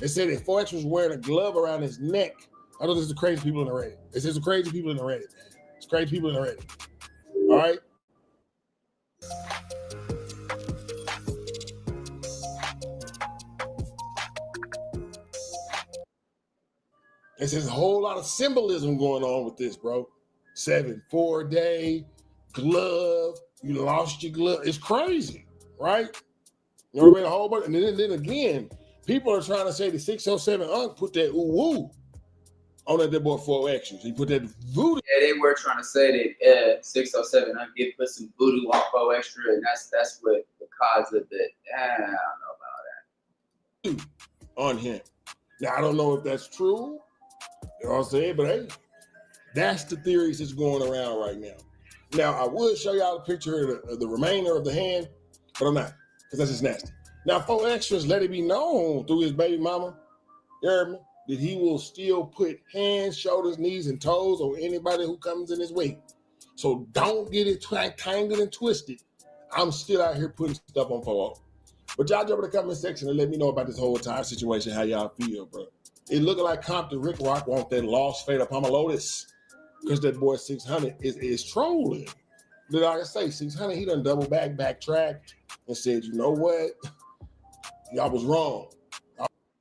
S11: They said that 4extras was wearing a glove around his neck. I know there's the crazy people in the Reddit. There's the crazy people in the Reddit, man. It's crazy people in the Reddit. All right? There's a whole lot of symbolism going on with this, bro. 7-4 day, glove, you lost your glove. It's crazy, right? You know what I mean? A whole bunch. And then again, people are trying to say the 607 Unc put that ooh-woo on that boy 4extras. He put that voodoo.
S1: Yeah, they were trying to say that 607 Unc did put some voodoo on 4extra, and that's what the cause of the I don't know about that.
S11: On him. Now, I don't know if that's true. You know what I'm saying? But hey, that's the theories that's going around right now. Now, I would show y'all a picture of the remainder of the hand, but I'm not, because that's just nasty. Now, 4extras let it be known through his baby mama, you heard me, that he will still put hands, shoulders, knees, and toes on anybody who comes in his way. So don't get it tangled and twisted. I'm still out here putting stuff on 4. But y'all jump in the comment section and let me know about this whole entire situation, how y'all feel, bro. It looking like Compton Ricc Rocc want that lost fate of Pomalotus because that boy 600 is trolling. But like I say, 600, he done double backtracked and said, you know what? Y'all was wrong.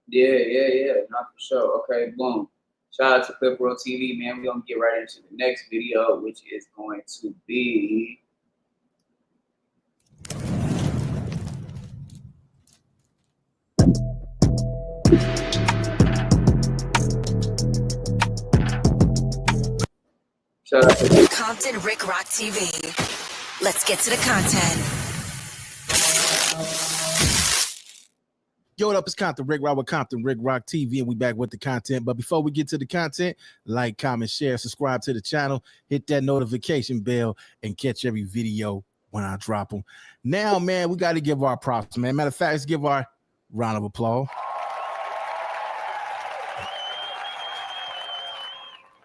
S1: Yeah, not for sure. Okay, boom. Shout out to Clip World TV, man. We're gonna get right into the next video, which is going to be
S16: Compton Ricc Rocc TV. Let's get to the content.
S3: Yo, what up? It's Compton Ricc Rocc with Compton Ricc Rocc TV, and we back with the content. But before we get to the content, like, comment, share, subscribe to the channel, hit that notification bell, and catch every video when I drop them. Now, man, we got to give our props, man. Matter of fact, let's give our round of applause.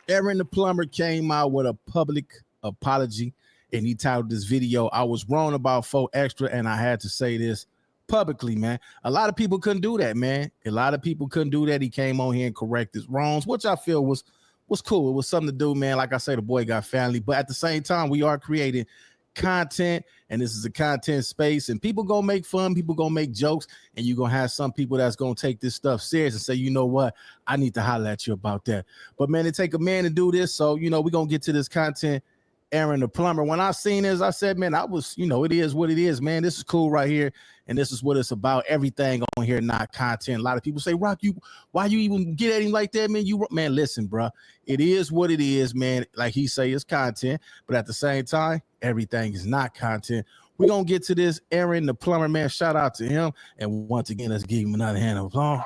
S3: Araon the Plumber came out with a public apology, and he titled this video, "I was wrong about 4extra, and I had to say this publicly," man. A lot of people couldn't do that, man. A lot of people couldn't do that. He came on here and corrected his wrongs, which I feel was cool. It was something to do, man. Like I say, the boy got family, but at the same time, we are creating content, and this is a content space, and people gonna make fun, people gonna make jokes, and you're gonna have some people that's gonna take this stuff serious and say, you know what, I need to holler at you about that. But man, it take a man to do this, so we're gonna get to this content. Araon the Plumber, when I seen this, I said, man, I was, it is what it is, man. This is cool right here, and this is what it's about. Everything on here, not content. A lot of people say, Rock, why you even get at him like that, man? Listen, bro, it is what it is, man. Like he say, it's content, but at the same time, everything is not content. We're gonna get to this. Araon the Plumber, man, shout out to him, and once again, let's give him another hand of applause.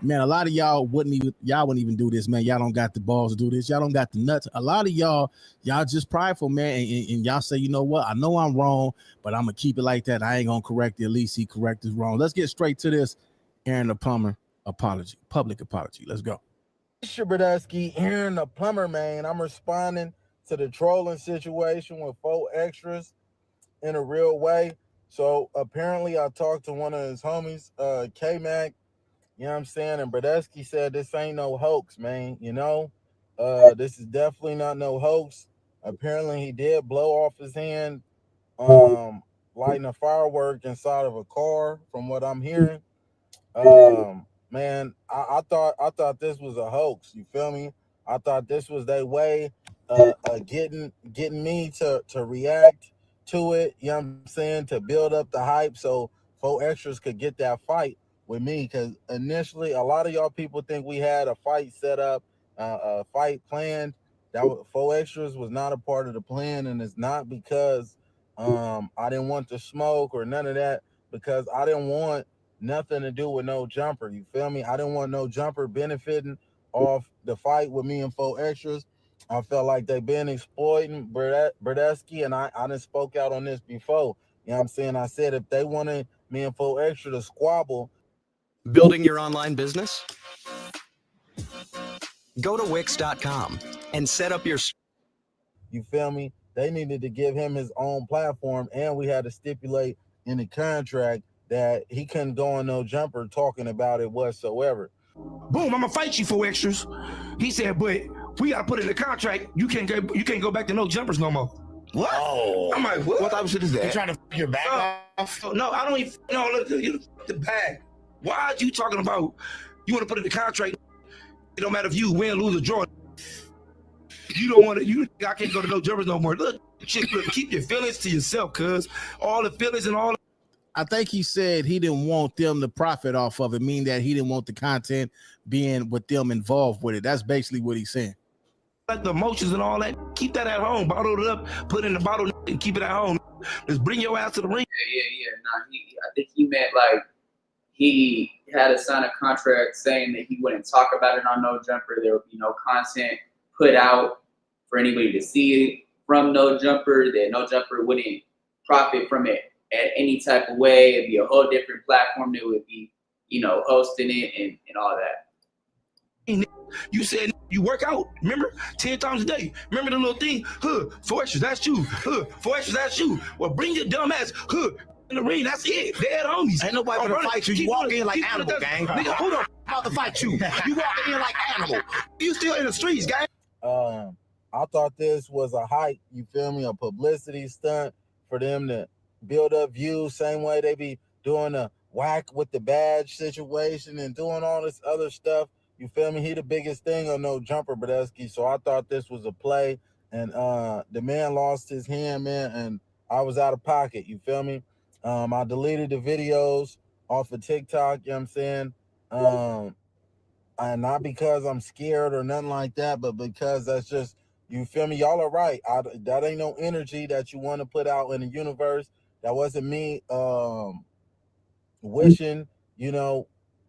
S3: Man, a lot of y'all wouldn't even do this, man. Y'all don't got the balls to do this. Y'all don't got the nuts. A lot of y'all just prideful, man, and y'all say, you know what? I know I'm wrong, but I'm gonna keep it like that. I ain't gonna correct it. At least he correct is wrong. Let's get straight to this. Aaron the Plumber apology, public apology. Let's go.
S7: Bradesky, Aaron the Plumber, man. I'm responding to the trolling situation with 4extras in a real way. So apparently I talked to one of his homies, K-Mac, you know what I'm saying? And Bradesky said this ain't no hoax, man. You know, this is definitely not no hoax. Apparently he did blow off his hand, lighting a firework inside of a car, from what I'm hearing. Man, I thought this was a hoax. You feel me? I thought this was their way getting me to react to it, you know what I'm saying, to build up the hype so 4extras could get that fight with me. Because initially a lot of y'all people think we had a fight set up, a fight planned. That 4extras was not a part of the plan, and it's not because I didn't want to smoke or none of that, because I didn't want nothing to do with no jumper. You feel me? I didn't want no jumper benefiting off the fight with me and 4extras. I felt like they been exploiting Bradesky, and I done spoke out on this before. You know what I'm saying? I said if they wanted me and 4extras to squabble.
S17: Building your online business? Go to Wix.com and set up your...
S7: You feel me? They needed to give him his own platform, and we had to stipulate in the contract that he couldn't go on no jumper talking about it whatsoever.
S18: Boom, I'm gonna fight you 4extras. He said, but we gotta put in the contract. You can't go back to no jumpers no more. What? Oh, I'm like, what type of shit is that?
S11: You trying to f your back off?
S18: No, I don't even. No, look, the bag. Why are you talking about? You want to put in the contract? It don't matter if you win, lose, or draw. You don't want to. I can't go to no jumpers no more. Look, shit, look, keep your feelings to yourself, cuz all the feelings and all.
S3: I think he said he didn't want them to profit off of it, meaning that he didn't want the content being with them involved with it. That's basically what he's saying.
S18: Like the emotions and all that, keep that at home. Bottle it up, put it in the bottle, and keep it at home. Just bring your ass to the ring.
S1: Yeah. Nah, I think he meant like he had to sign a contract saying that he wouldn't talk about it on No Jumper. There would be no content put out for anybody to see from No Jumper, that No Jumper wouldn't profit from it at any type of way. It'd be a whole different platform that would be, hosting it and all that.
S18: You said you work out, remember? 10 times a day. Remember the little thing? 4extras, that's you. 4extras, that's you. Well, bring your dumb ass in the ring, that's it. Dead homies.
S11: Ain't nobody gonna fight you. You walk in like animal, gang.
S18: Nigga, who the about to fight you? You walk in like animal. You still in the streets, gang.
S7: I thought this was a hype, you feel me, a publicity stunt for them to build up views, same way they be doing a whack with the badge situation and doing all this other stuff. You feel me? He the biggest thing on No Jumper, Bradesky. So I thought this was a play, and the man lost his hand, man, and I was out of pocket. You feel me? I deleted the videos off of TikTok, you know what I'm saying? And not because I'm scared or nothing like that, but because that's just, you feel me? Y'all are right. That ain't no energy that you want to put out in the universe. That wasn't me wishing,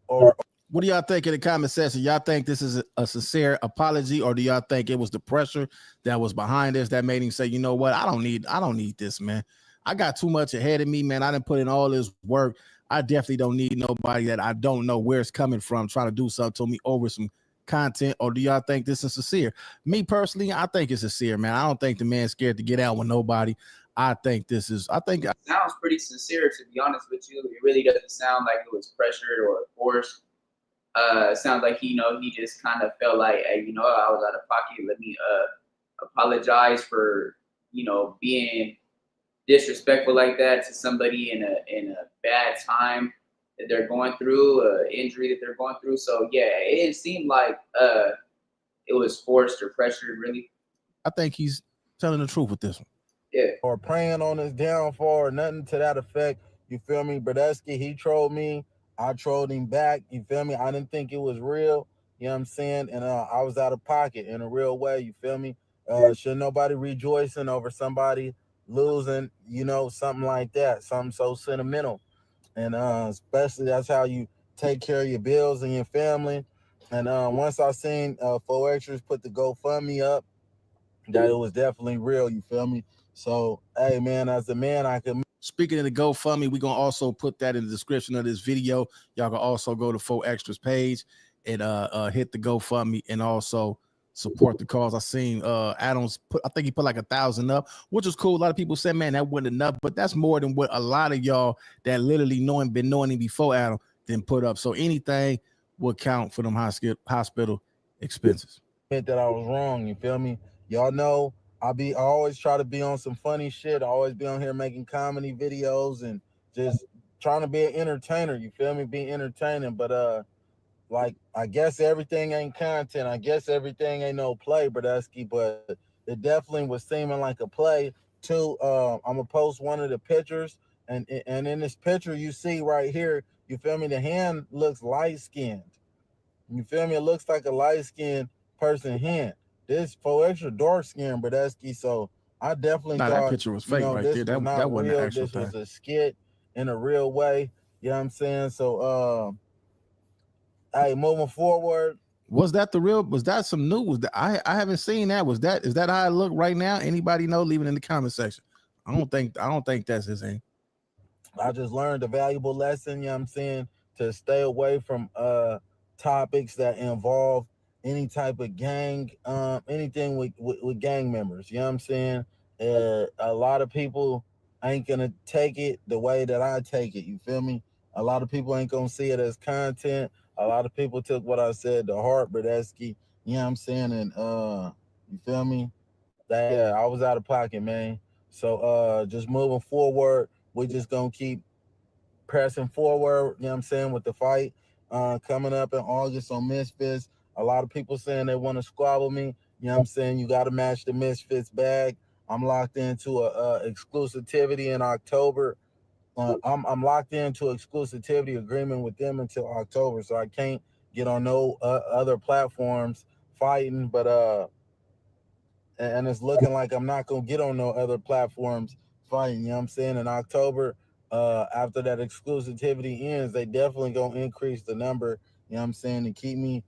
S7: or...
S3: What do y'all think in the comment section? Y'all think this is a sincere apology, or do y'all think it was the pressure that was behind this that made him say, you know what, I don't need this, man. I got too much ahead of me, man. I didn't put in all this work. I definitely don't need nobody that I don't know where it's coming from trying to do something to me over some content. Or do y'all think this is sincere? Me personally, I think it's sincere, man. I don't think the man's scared to get out with nobody. I think it
S1: sounds pretty sincere, to be honest with you. It really doesn't sound like it was pressured or forced. It sounds like he just kind of felt like, hey, I was out of pocket. Let me apologize for being disrespectful like that to somebody in a bad time that they're going through, injury that they're going through. So yeah, it didn't seem like it was forced or pressured, really.
S3: I think he's telling the truth with this one.
S1: Yeah.
S7: Or praying on his downfall or nothing to that effect. You feel me? Bradesky, he trolled me. I trolled him back. You feel me? I didn't think it was real. You know what I'm saying? And I was out of pocket in a real way. You feel me? Should nobody rejoicing over somebody losing, something like that, something so sentimental. And especially that's how you take care of your bills and your family. And once I seen 4extras put the GoFundMe up, that it was definitely real. You feel me? So, hey, man, as a man, I can.
S3: Speaking of the GoFundMe, we're going to also put that in the description of this video. Y'all can also go to 4extras page and hit the GoFundMe and also support the cause. I seen Adams put, I think he put like 1,000 up, which was cool. A lot of people said, man, that wasn't enough, but that's more than what a lot of y'all that literally been knowing him before Adam didn't put up. So anything will count for them hospital expenses.
S7: That I was wrong. You feel me? Y'all know I always try to be on some funny shit. I always be on here making comedy videos and just trying to be an entertainer. You feel me? Be entertaining, but like, I guess everything ain't content. I guess everything ain't no play, Brodusky, but it definitely was seeming like a play too. I'm gonna post one of the pictures, and in this picture you see right here, you feel me, the hand looks light-skinned. You feel me? It looks like a light-skinned person hand. This 4extra dark-skinned, Brodusky, so I definitely thought
S3: that picture was fake right there. That wasn't
S7: real.
S3: the actual
S7: This
S3: thing.
S7: was a skit in a real way. You know what I'm saying? So hey, moving forward.
S3: Was that the real? Was that some new? Was that I haven't seen that. Is that how it look right now? Anybody know? Leave it in the comment section. I don't think that's his name.
S7: I just learned a valuable lesson, you know what I'm saying, to stay away from topics that involve any type of gang, anything with gang members. You know what I'm saying? A lot of people ain't gonna take it the way that I take it. You feel me? A lot of people ain't gonna see it as content. A lot of people took what I said to heart, Brodusky. You know what I'm saying? And you feel me? Yeah, I was out of pocket, man. So just moving forward, we're just gonna keep pressing forward, you know what I'm saying, with the fight coming up in August on Misfits. A lot of people saying they want to squabble me. You know what I'm saying? You got to match the Misfits bag. I'm locked into a exclusivity in October. I'm locked into exclusivity agreement with them until October, so I can't get on no other platforms fighting. But and it's looking like I'm not gonna get on no other platforms fighting. You know what I'm saying? In October, after that exclusivity ends, they definitely gonna increase the number. You know what I'm saying, to keep me.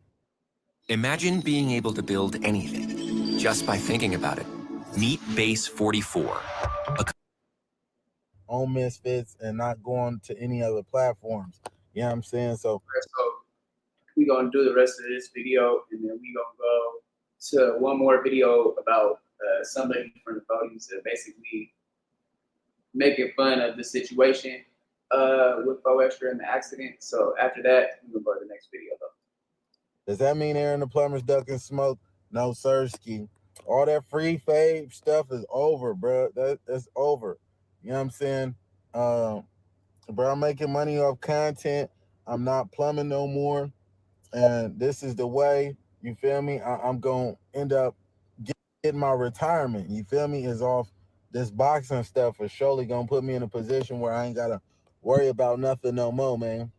S19: Imagine being able to build anything just by thinking about it. Meet Base 44.
S7: On Misfits and not going to any other platforms. You know what I'm saying? So
S1: we gonna do the rest of this video, and then we gonna go to one more video about somebody from the voting to basically making fun of the situation with 4extra and the accident. So after that, we're gonna go to the next video though.
S7: Does that mean Aaron the Plumber's ducking smoke? No, sirski. All that free fave stuff is over, bro. That's over. You know what I'm saying? Bro, I'm making money off content. I'm not plumbing no more. And this is the way, you feel me? I'm going to end up getting my retirement. You feel me? Is off this boxing stuff for surely going to put me in a position where I ain't got to worry about nothing no more, man.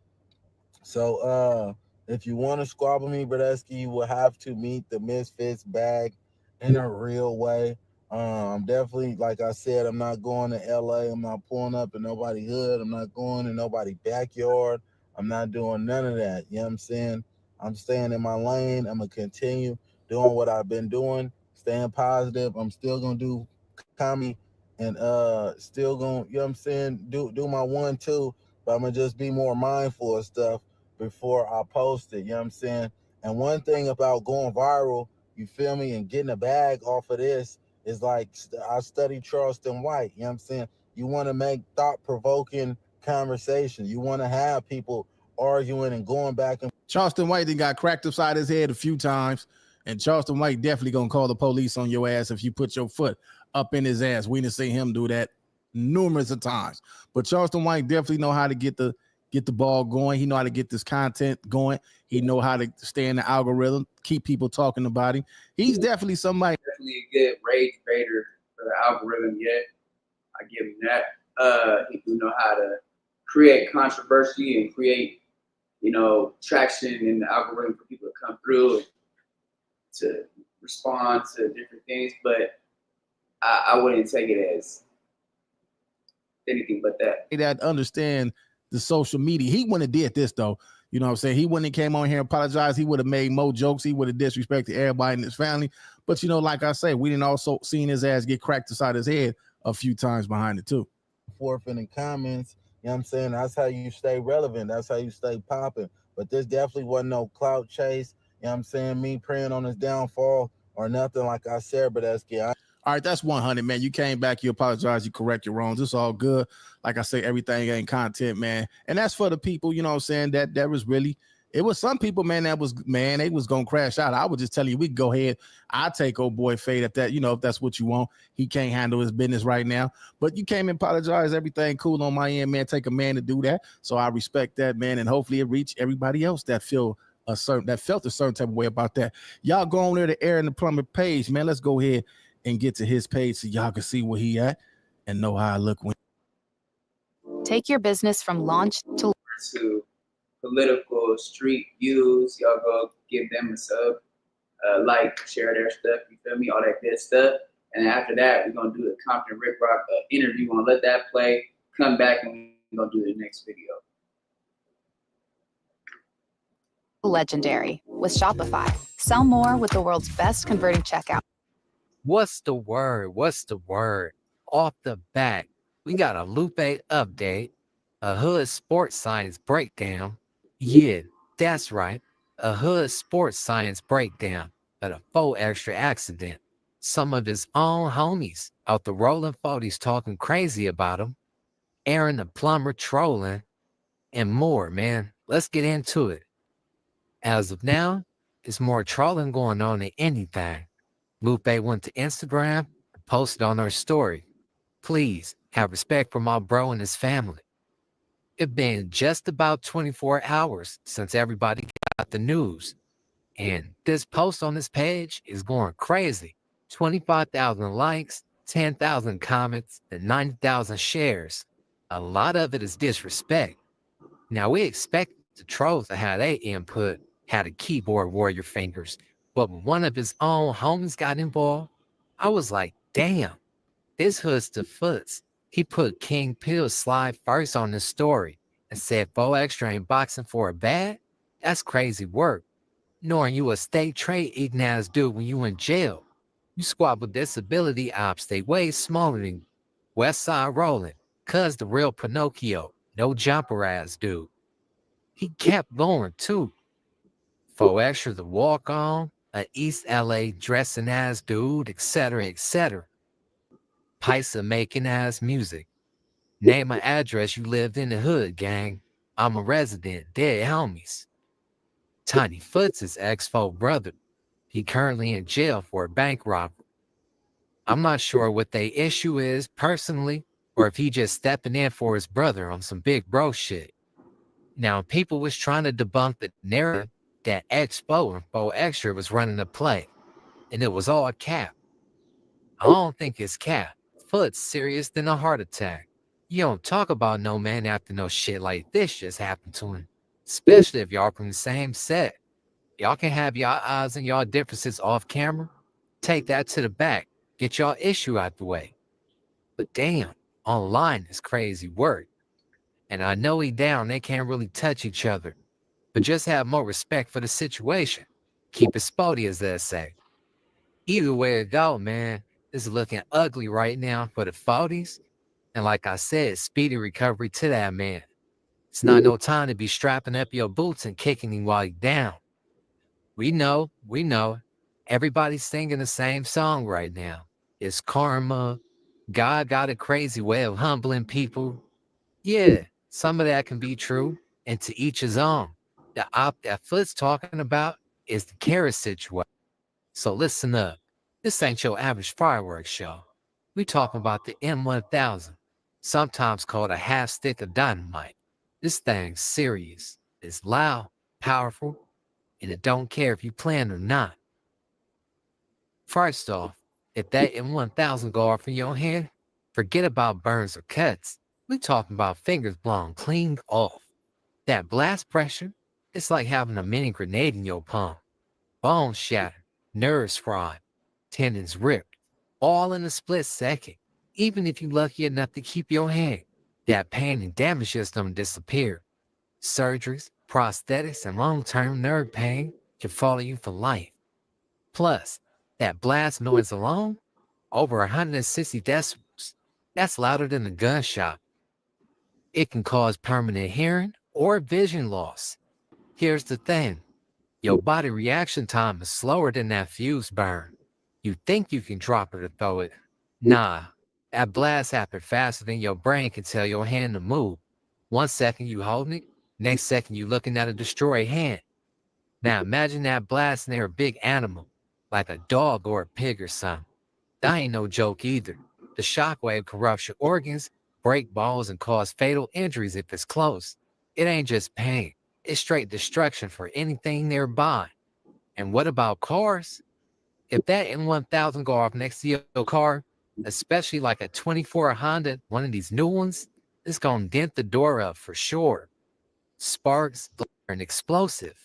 S7: So, if you want to squabble me, Brodusky, you will have to meet the Misfits bag in a real way. I'm definitely, like I said, I'm not going to LA. I'm not pulling up in nobody's hood. I'm not going in nobody's backyard. I'm not doing none of that. You know what I'm saying? I'm staying in my lane. I'm going to continue doing what I've been doing, staying positive. I'm still going to do comedy and still going, you know what I'm saying, do my 1-2, but I'm going to just be more mindful of stuff before I post it, you know what I'm saying? And one thing about going viral, you feel me, and getting a bag off of this is like, I studied Charleston White, you know what I'm saying? You want to make thought-provoking conversation. You want to have people arguing and going back and
S3: Charleston White then got cracked upside his head a few times, and Charleston White definitely gonna call the police on your ass if you put your foot up in his ass. We didn't see him do that numerous of times, but Charleston White definitely know how to get the ball going. He know how to get this content going. He know how to stay in the algorithm, keep people talking about him. He's definitely somebody.
S1: Definitely a good rage baiter for the algorithm. Yeah, I give him that. He do know how to create controversy and create, traction in the algorithm for people to come through and to respond to different things. But I wouldn't take it as anything but that.
S3: That understand the social media. He wouldn't have did this though. You know what I'm saying? He wouldn't have came on here and apologized. He would have made more jokes. He would have disrespected everybody in his family. But, you know, like I say, we didn't also seen his ass get cracked inside his head a few times behind it, too.
S7: Forth in the comments, you know what I'm saying? That's how you stay relevant. That's how you stay popping. But this definitely wasn't no clout chase. You know what I'm saying? Me praying on his downfall or nothing, like I said, but that's good.
S3: All right, that's 100, man. You came back, you apologize, you correct your wrongs. It's all good. Like I say, everything ain't content, man. And that's for the people, you know what I'm saying, that was really, it was some people, man, they was going to crash out. I would just tell you, we can go ahead. I'll take old boy Fade if that, you know, if that's what you want. He can't handle his business right now. But you came and apologize, everything cool on my end, man. Take a man to do that. So I respect that, man. And hopefully it reached everybody else that felt a certain type of way about that. Y'all go on there to Araon the Plumber page, man. Let's go ahead and get to his page so y'all can see where he at and know how I look when.
S5: Take your business from launch to
S1: political street views. Y'all go give them a sub, like, share their stuff. You feel me? All that good stuff. And after that, we're gonna do the Compton Ricc Rocc interview. We're gonna let that play. Come back and we're gonna do the next video.
S20: Legendary with Shopify. Sell more with the world's best converting checkout.
S21: What's the word? What's the word? Off the bat, we got a Lupe update, a Hood sports science breakdown. Yeah, that's right. A Hood sports science breakdown of a 4extra accident. Some of his own homies out the rolling 40s talking crazy about him. Araon the Plumber trolling, and more, man. Let's get into it. As of now, there's more trolling going on than anything. Lupe went to Instagram and posted on her story. Please have respect for my bro and his family. It's been just about 24 hours since everybody got the news. And this post on this page is going crazy. 25,000 likes, 10,000 comments, and 90,000 shares. A lot of it is disrespect. Now we expect the trolls to have their input, had a keyboard warrior fingers. But when one of his own homies got involved, I was like, damn, this hood's the foots. He put King Pill's slide first on his story and said 4extra ain't boxing for a bag? That's crazy work. Knowing you a state trade eating ass dude when you in jail. You squad with disability ops, they way smaller than you. West Side rolling, cuz the real Pinocchio, no jumper ass dude. He kept going too. 4extra the walk on, a East LA dressing ass dude, etc., etc. Paisa making ass music. Name an address you lived in the hood, gang. I'm a resident, dead homies. Tiny Foot's his ex-4 brother. He currently in jail for a bank robbery. I'm not sure what they issue is personally, or if he just stepping in for his brother on some big bro shit. Now, people was trying to debunk the narrative that ex-4 and 4extra was running a play, and it was all cap. I don't think it's cap. Foot's serious than a heart attack. You don't talk about no man after no shit like this just happened to him, especially if y'all from the same set. Y'all can have y'all odds and y'all differences off camera. Take that to the back. Get y'all issue out the way. But damn, online is crazy work. And I know he down, they can't really touch each other. But just have more respect for the situation. Keep it spotty, as they say. Either way it go, man, it's looking ugly right now for the 40s. And like I said, speedy recovery to that man. It's not no time to be strapping up your boots and kicking him while he's down. We know. Everybody's singing the same song right now. It's karma. God got a crazy way of humbling people. Yeah, some of that can be true, and to each his own. The op that Foot's talking about is the Kara situation. So listen up. This ain't your average fireworks show. We talking about the M1000, sometimes called a half stick of dynamite. This thing's serious. It's loud, powerful, and it don't care if you plan or not. First off, if that M1000 go off in your hand, forget about burns or cuts. We talking about fingers blown clean off. That blast pressure, it's like having a mini grenade in your palm. Bones shattered, nerves fried, tendons ripped, all in a split second. Even if you're lucky enough to keep your hand, that pain and damage just don't disappear. Surgeries, prosthetics, and long-term nerve pain can follow you for life. Plus, that blast noise alone, over 160 decibels, that's louder than a gunshot. It can cause permanent hearing or vision loss. Here's the thing. Your body reaction time is slower than that fuse burn. You think you can drop it or throw it. Nah, that blast happens faster than your brain can tell your hand to move. 1 second you holding it, next second you looking at a destroyed hand. Now imagine that blast near a big animal, like a dog or a pig or something. That ain't no joke either. The shockwave corrupts your organs, break bones, and cause fatal injuries if it's close. It ain't just pain. It's straight destruction for anything nearby. And what about cars? If that N1000 go off next to your car, especially like a 24 Honda, one of these new ones, it's gonna dent the door up for sure. Sparks, blare, and explosive.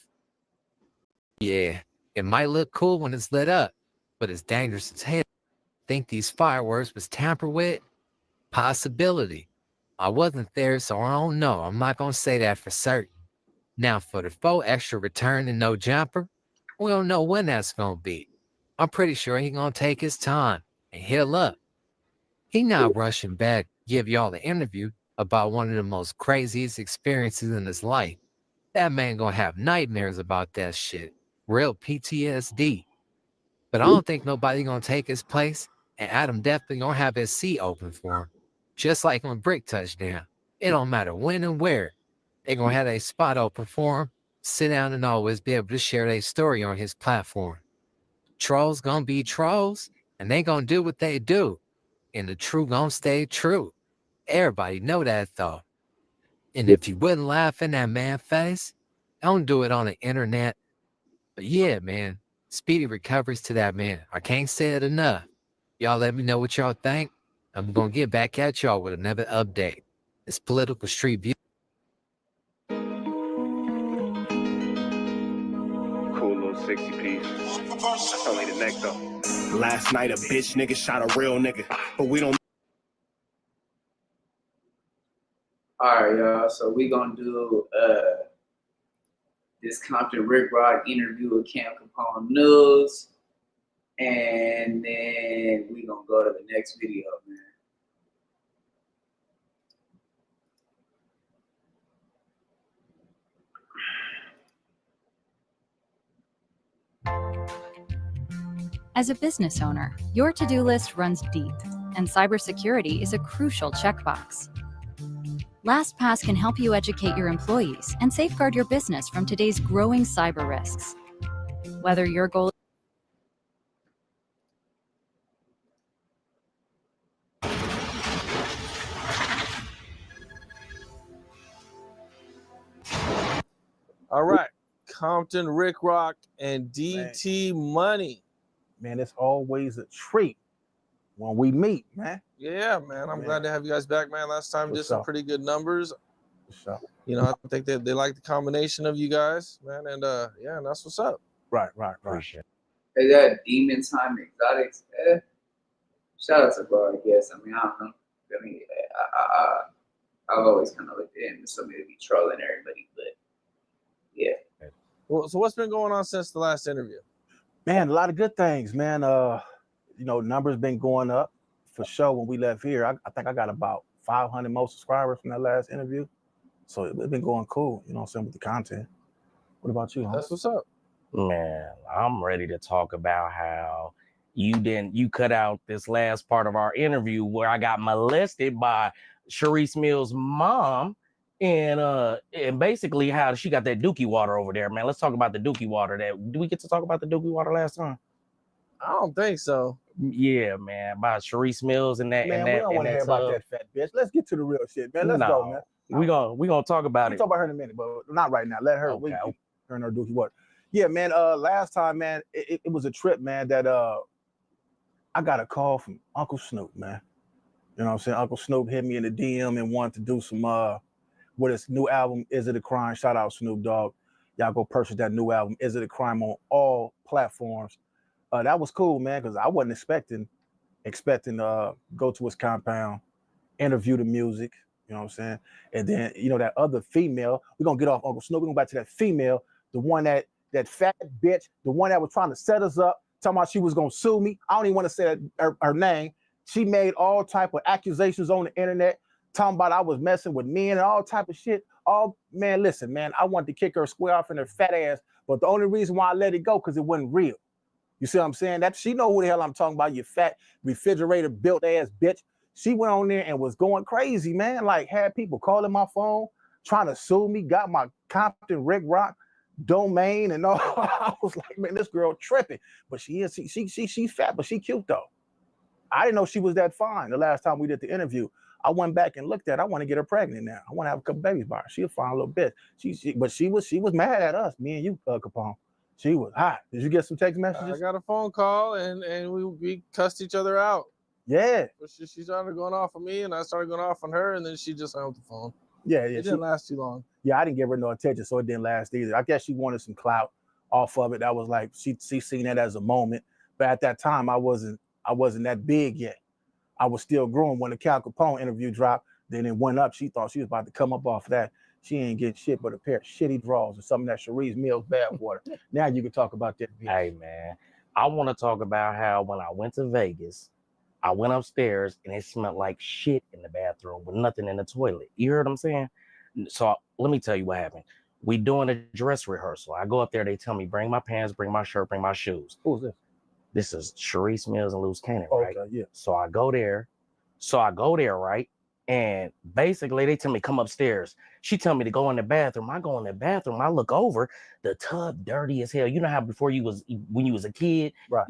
S21: Yeah, it might look cool when it's lit up, but it's dangerous as hell. Think these fireworks was tampered with? Possibility. I wasn't there, so I don't know. I'm not gonna say that for certain. Now, for the 4extra return and no jumper, we don't know when that's gonna be. I'm pretty sure he gonna take his time and heal up. He not rushing back to give y'all an interview about one of the most craziest experiences in his life. That man gonna have nightmares about that shit. Real PTSD. But I don't think nobody gonna take his place, and Adam definitely gonna have his seat open for him. Just like when Brick touched down. It don't matter when and where. They gonna have a spot open for him, sit down and always be able to share their story on his platform. Trolls gonna be trolls, and they gonna do what they do. And the true gonna stay true. Everybody know that though. And if you wouldn't laugh in that man face, don't do it on the internet. But yeah, man, speedy recoveries to that man. I can't say it enough. Y'all let me know what y'all think. I'm gonna get back at y'all with another update. It's Political Street View.
S4: Cool little 60 piece. That's only the neck though. Last night a bitch nigga shot a real nigga, but we don't.
S1: All right, y'all. So we gonna do this Compton Ricc Rocc interview with Cam Capone News, and then we gonna go to the next video, man.
S20: As a business owner, your to-do list runs deep, and cybersecurity is a crucial checkbox. LastPass can help you educate your employees and safeguard your business from today's growing cyber risks. Whether your goal
S22: All right, Compton Ricc Rocc and DT Money.
S3: Man, it's always a treat when we meet, man.
S22: Yeah, man. I'm glad to have you guys back, man. Last time did some pretty good numbers. You know, I think they like the combination of you guys, man. And yeah, and that's what's up.
S3: Right.
S1: Hey, that Demon Time Exotics. Shout out to bro, I guess. I mean, I don't know. I mean, I've always kind of looked at him as somebody to be trolling everybody, but yeah.
S22: Well, so what's been going on since the last interview?
S3: Man, a lot of good things, man. You know, numbers been going up for sure. When we left here, I think I got about 500 more subscribers from that last interview. So it's been going cool, you know what I'm saying, with the content. What about you,
S22: That's what's up.
S23: Man, I'm ready to talk about how you cut out this last part of our interview where I got molested by Sharice Mills' mom and basically how she got that dookie water over there, man. Let's talk about the dookie water. Did we get to talk about the dookie water last time?
S22: I don't think so.
S23: Yeah, man, by Sharice Mills and that.
S3: Man,
S23: and that,
S3: we don't want to hear about that fat bitch. Let's get to the real shit, man. Let's go, man.
S23: We gonna talk about
S3: We'll
S23: it.
S3: talk about her in a minute, but not right now. Let her.
S23: Okay.
S3: Her and her dookie water. Yeah, man. Last time, man, it was a trip, man. That I got a call from Uncle Snoop, man. You know what I'm saying? Uncle Snoop hit me in the DM and wanted to do some with his new album, Is It a Crime? Shout out Snoop Dogg. Y'all go purchase that new album, Is It a Crime, on all platforms. That was cool, man, because I wasn't expecting to go to his compound, interview the music, You know what I'm saying? And then, you know, that other female, we're gonna get off Uncle Snoop, we're going back to that female, the one that fat bitch, the one that was trying to set us up, talking about she was gonna sue me. I don't even want to say her name. She made all type of accusations on the internet, talking about I was messing with men and all type of shit. Man, listen, man, I wanted to kick her square off in her fat ass, but the only reason why I let it go, because it wasn't real. You see what I'm saying? That she know who the hell I'm talking about, you fat refrigerator built ass bitch. She went on there and was going crazy, man. Like, had people calling my phone, trying to sue me, got my Compton Ricc Rocc domain and all. I was like, man, this girl tripping. But she's fat, but she cute though. I didn't know she was that fine the last time we did the interview. I went back and looked at her. I want to get her pregnant now. I want to have a couple babies by her. She a fine little bitch. But she was mad at us, me and you, Capone. She was hot. Did you get some text messages?
S22: I got a phone call and we cussed each other out.
S3: Yeah.
S22: She started going off on me and I started going off on her and then she just hung up the phone.
S3: Yeah.
S22: It didn't last too long.
S3: Yeah, I didn't give her no attention, so it didn't last either. I guess she wanted some clout off of it. That was like she seen that as a moment. But at that time, I wasn't that big yet. I was still growing when the Cal Capone interview dropped. Then it went up. She thought she was about to come up off that. She ain't getting shit but a pair of shitty drawers or some of that Cherise Mills bad water. Now you can talk about that.
S23: Hey, man, I want to talk about how when I went to Vegas, I went upstairs and it smelled like shit in the bathroom with nothing in the toilet. You heard what I'm saying? So let me tell you what happened. We doing a dress rehearsal. I go up there. They tell me, bring my pants, bring my shirt, bring my shoes.
S3: Who's this?
S23: This is Cherise Mills and Loose Cannon, right?
S3: Okay, yeah.
S23: So I go there, right? And basically they tell me, come upstairs. She tell me to go in the bathroom. I go in the bathroom. I look over, the tub dirty as hell. You know how before when you was a kid,
S3: right?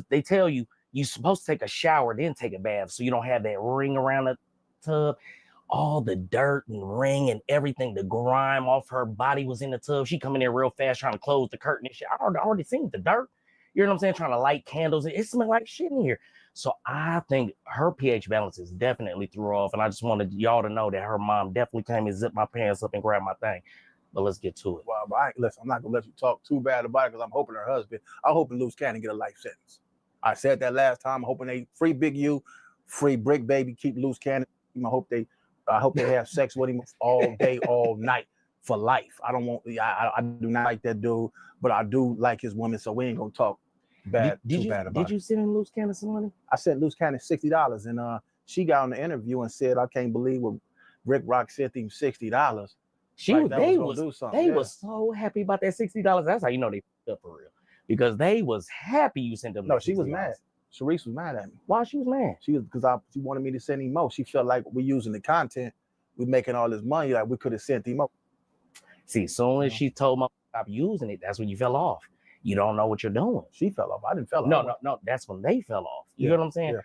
S23: They tell you you're supposed to take a shower, then take a bath, so you don't have that ring around the tub. All the dirt and ring and everything, the grime off her body was in the tub. She come in there real fast trying to close the curtain and shit. I already seen the dirt. You know what I'm saying? Trying to light candles. It smelled like shit in here. So I think her pH balance is definitely threw off. And I just wanted y'all to know that her mom definitely came and zipped my pants up and grabbed my thing. But let's get to it.
S3: Well, listen, I'm not going to let you talk too bad about it because I'm hoping her husband, I'm hoping Loose Cannon get a life sentence. I said that last time. I'm hoping they free Big U, free Brick Baby, keep Loose Cannon. I hope they have sex with him all day, all night for life. I do not like that dude, but I do like his woman, so we ain't gonna talk bad about it.
S23: Did you send him Loose Cannon some money?
S3: I sent Loose Cannon $60, and she got on the interview and said, "I can't believe what Ricc Rocc sent him $60."
S23: They was so happy about that $60. That's how you know they fucked up for real, because they was happy you sent them.
S3: No, she was mad. Cherise was mad at me.
S23: Why she was mad?
S3: She wanted me to send him more. She felt like we're using the content, we're making all this money, like we could have sent him more.
S23: See, as soon as she told me to stop using it, that's when you fell off. You don't know what you're doing.
S3: She fell off. I didn't fell off.
S23: No. That's when they fell off. You know what I'm saying?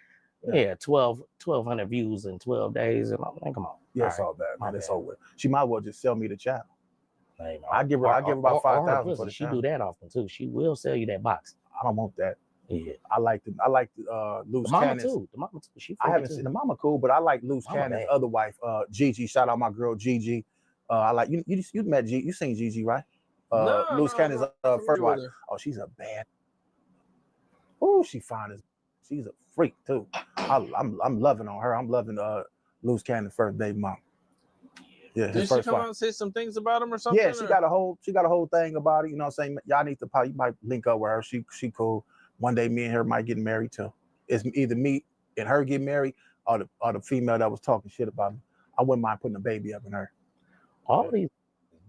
S23: Yeah. 1,200 views in 12 days, and I'm like, come on.
S3: Yeah, it's all bad, man. It's over. She might well just sell me the channel. I give her about 5,000 for the
S23: she
S3: channel.
S23: do that often too. She will sell you that box.
S3: I don't want that.
S23: Yeah,
S3: I like Loose Cannon.
S23: The mama too.
S3: I haven't seen the mama cool, but I like Loose Cannon's other wife, Gigi. Shout out my girl Gigi. I like you met Gigi. You seen Gigi, right? Loose Cannon's first wife. Oh, she's a bad. Oh, she fine as. She's a freak too. I'm loving on her. I'm loving Loose Cannon's first baby mom. Yeah,
S22: did she come out and say some things about him or something?
S3: Yeah, she got a whole thing about it. You know what I'm saying? Y'all need to probably, you might link up with her. She cool. One day me and her might get married too. It's either me and her get married or the female that was talking shit about me. I wouldn't mind putting a baby up in her.
S23: All these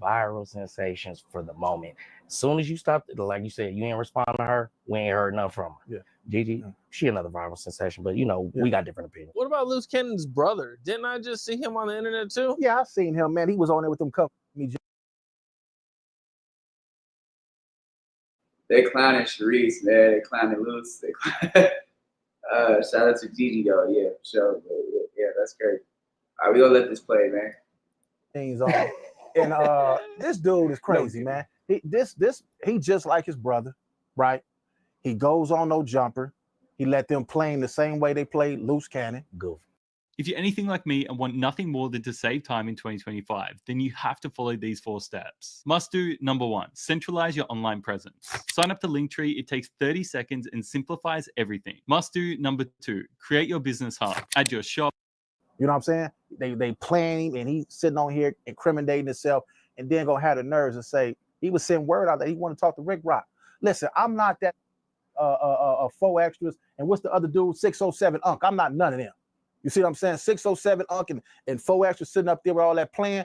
S23: viral sensations for the moment. As soon as you stop, like you said, you ain't respond to her, we ain't heard nothing from her.
S3: Yeah.
S23: Gigi, she another viral sensation, but we got different opinions.
S22: What about Loose Cannon's brother? Didn't I just see him on the internet too?
S3: Yeah, I seen him, man. He was on there with them
S1: They clowning Cherise, man. They clowning Loose. Shout out to Gigi though, yeah, for sure. Yeah, that's great. All right, we gonna let this play, man.
S3: Things on. And this dude is crazy, man. He just like his brother, right? He goes on no jumper. He let them play him the same way they played Loose Cannon.
S23: Go.
S2: If you're anything like me and want nothing more than to save time in 2025, then you have to follow these 4 steps. Must do number 1, centralize your online presence. Sign up to Linktree. It takes 30 seconds and simplifies everything. Must do number 2, create your business hub. Add your shop.
S3: You know what I'm saying? They playing him and he's sitting on here incriminating himself and then gonna have the nerves to say he was sending word out that he want to talk to Ricc Rocc. Listen, I'm not that 4extras and what's the other dude? 607 Unc. I'm not none of them. You see what I'm saying? 607 Unc and 4extras sitting up there with all that playing.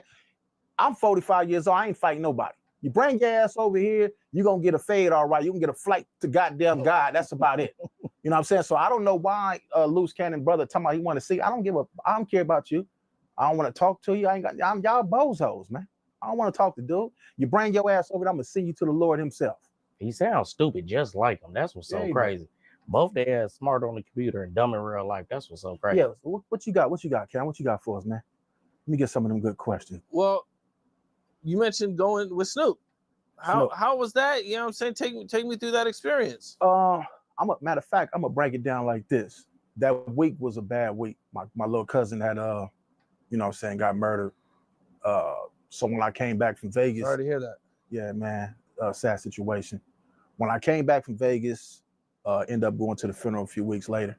S3: I'm 45 years old. I ain't fighting nobody. You bring your ass over here, you're going to get a fade all right. You can get a flight to goddamn God. That's about it. You know what I'm saying? So I don't know why Loose Cannon brother talking about he want to see. I don't care about you. I don't want to talk to you. I'm y'all bozos, man. I don't want to talk to dude. You bring your ass over, I'm going to send you to the Lord himself.
S23: He sounds stupid just like him. That's what's so crazy. Both they ass smart on the computer and dumb in real life. That's what's so crazy.
S3: Yeah, what you got? What you got, Cam? What you got for us, man? Let me get some of them good questions.
S22: Well, you mentioned going with Snoop. How was that? You know what I'm saying? Take me through that experience.
S3: Matter of fact, I'm gonna break it down like this. That week was a bad week. My little cousin had you know what I'm saying, got murdered. So when I came back from Vegas.
S22: Sorry to hear that.
S3: Yeah, man. Sad situation. When I came back from Vegas, ended up going to the funeral a few weeks later.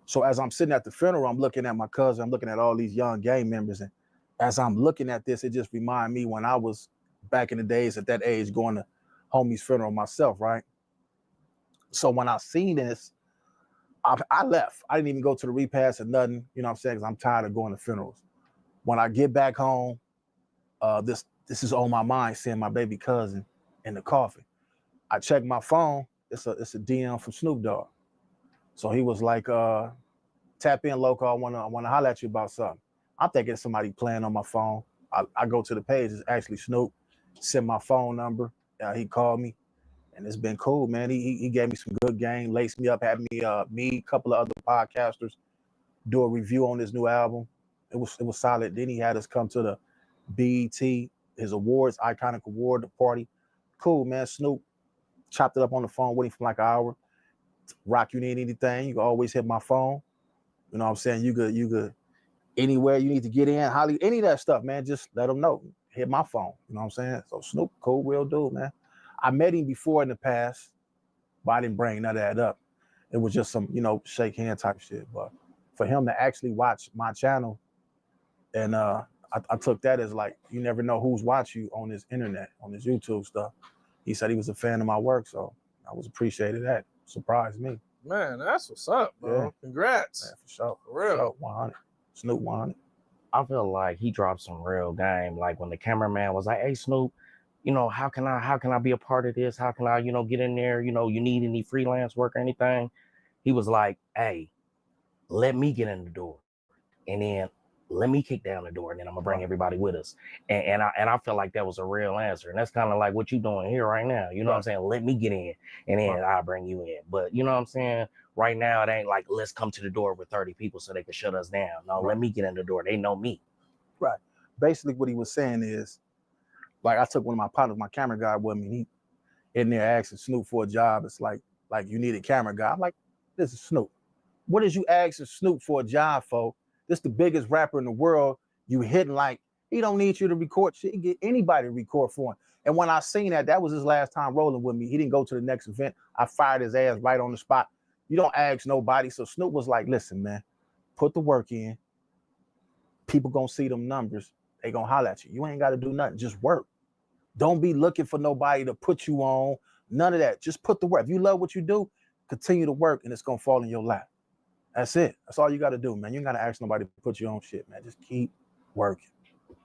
S3: So as I'm sitting at the funeral, I'm looking at my cousin, I'm looking at all these young gang members. And as I'm looking at this, it just reminded me when I was back in the days at that age going to homie's funeral myself, right? So when I seen this, I left. I didn't even go to the repast or nothing, you know what I'm saying? Because I'm tired of going to funerals. When I get back home, this is on my mind, seeing my baby cousin in the coffin. I check my phone, it's a DM from Snoop Dogg. So he was like, tap in, loco, I wanna holler at you about something. I'm thinking somebody playing on my phone. I go to the page, it's actually Snoop, send my phone number, he called me, and it's been cool, man. He gave me some good game, laced me up, had me a couple of other podcasters do a review on this new album. It was solid. Then he had us come to the BET, his awards, iconic award party. Cool, man. Snoop chopped it up on the phone with him for like an hour. Rock, you need anything, you can always hit my phone. You know what I'm saying? You could anywhere you need to get in, Holly, any of that stuff, man, just let them know. Hit my phone. You know what I'm saying? So Snoop, cool, real dude, man. I met him before in the past, but I didn't bring none of that up. It was just some, shake hand type shit. But for him to actually watch my channel, and I took that as like, you never know who's watching you on this internet, on this YouTube stuff. He said he was a fan of my work, so I was appreciated that. Surprised me.
S22: Man, that's what's up, bro.
S3: Yeah.
S22: Congrats.
S3: Yeah, for sure.
S22: For real.
S3: For sure. 100. Snoop 100.
S23: I feel like he dropped some real game. Like when the cameraman was like, "Hey Snoop, how can I be a part of this? How can I, get in there? You need any freelance work or anything?" He was like, "Hey, let me get in the door, and then let me kick down the door, and then I'm gonna bring everybody with us." And I feel like that was a real answer, and that's kind of like what you doing here right now. You know what I'm saying? Let me get in, and then I'll bring you in. But you know what I'm saying? Right now, it ain't like let's come to the door with 30 people so they can shut us down. No, let me get in the door. They know me.
S3: Right. Basically, what he was saying is, like, I took one of my partners, my camera guy with me. He in there asking Snoop for a job. It's like you need a camera guy. I'm like, this is Snoop. What is you asking Snoop for a job for? This the biggest rapper in the world. You hitting like, he don't need you to record shit. He get anybody to record for him. And when I seen that was his last time rolling with me. He didn't go to the next event. I fired his ass right on the spot. You don't ask nobody. So Snoop was like, listen, man, put the work in. People gonna see them numbers. They gonna holler at you. You ain't gotta do nothing. Just work. Don't be looking for nobody to put you on. None of that. Just put the work. If you love what you do, continue to work and it's gonna fall in your lap. That's it. That's all you gotta do, man. You ain't gotta ask nobody to put you on shit, man. Just keep working.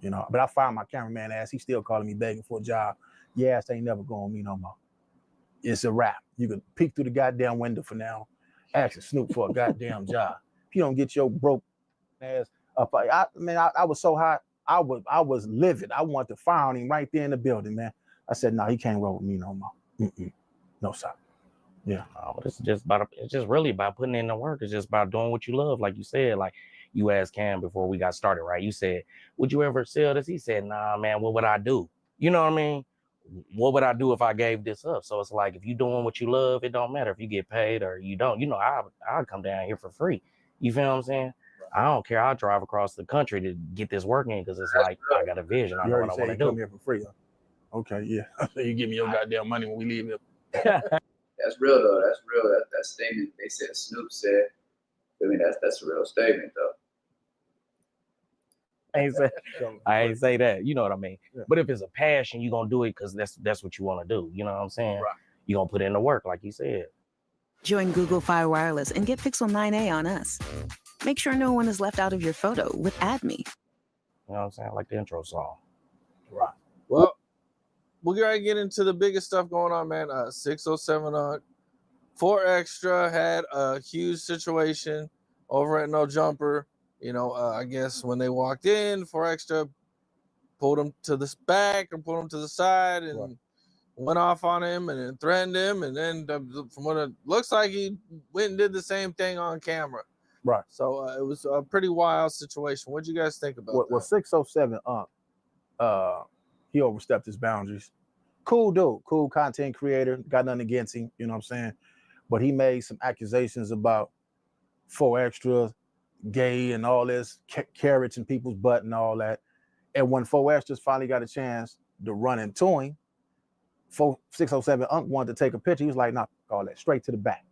S3: But I fired my cameraman ass. He still calling me begging for a job. Your ass ain't never going with me no more. It's a wrap. You can peek through the goddamn window for now. Asking Snoop for a goddamn job. If you don't get your broke ass up, I was so hot. I was livid. I wanted to fire on him right there in the building, man. I said, no, he can't roll with me no more. No, sir. Yeah.
S23: But it's just really about putting in the work. It's just about doing what you love. Like you said, like you asked Cam before we got started, right? You said, would you ever sell this? He said, nah, man, what would I do? You know what I mean? What would I do if I gave this up? So it's like, if you're doing what you love, it don't matter if you get paid or you don't. I'll come down here for free. You feel what I'm saying? I don't care. I'll drive across the country to get this work in because it's like, I got a vision. I know what I want to do.
S3: Come here for free, huh? Okay, yeah. You give me your goddamn money when we leave here.
S1: That's real though. That's real. That statement they said Snoop said. I mean, that's a real statement though.
S23: I ain't say that. You know what I mean? Yeah. But if it's a passion, you're gonna do it because that's what you want to do. You know what I'm saying? Right. You're gonna put in the work, like you said.
S6: Join Google Fire Wireless and get Pixel 9a on us. Make sure no one is left out of your photo with Add Me.
S23: You know what I'm saying? Like the intro song.
S22: Right. Well, we're going to get into the biggest stuff going on, man. 607 on 4extra had a huge situation over at No Jumper. You know, I guess when they walked in, 4extra pulled him to the back or pulled him to the side and went off on him and then threatened him. And then from what it looks like, he went and did the same thing on camera.
S3: Right.
S22: So it was a pretty wild situation. What do you guys think about that?
S3: Well, 607 he overstepped his boundaries. Cool dude, cool content creator, got nothing against him, you know what I'm saying? But he made some accusations about 4extra, gay and all this, carrots in people's butt and all that. And when 4extras finally got a chance to run into him, 607 wanted to take a picture. He was like, nah, all that, straight to the back.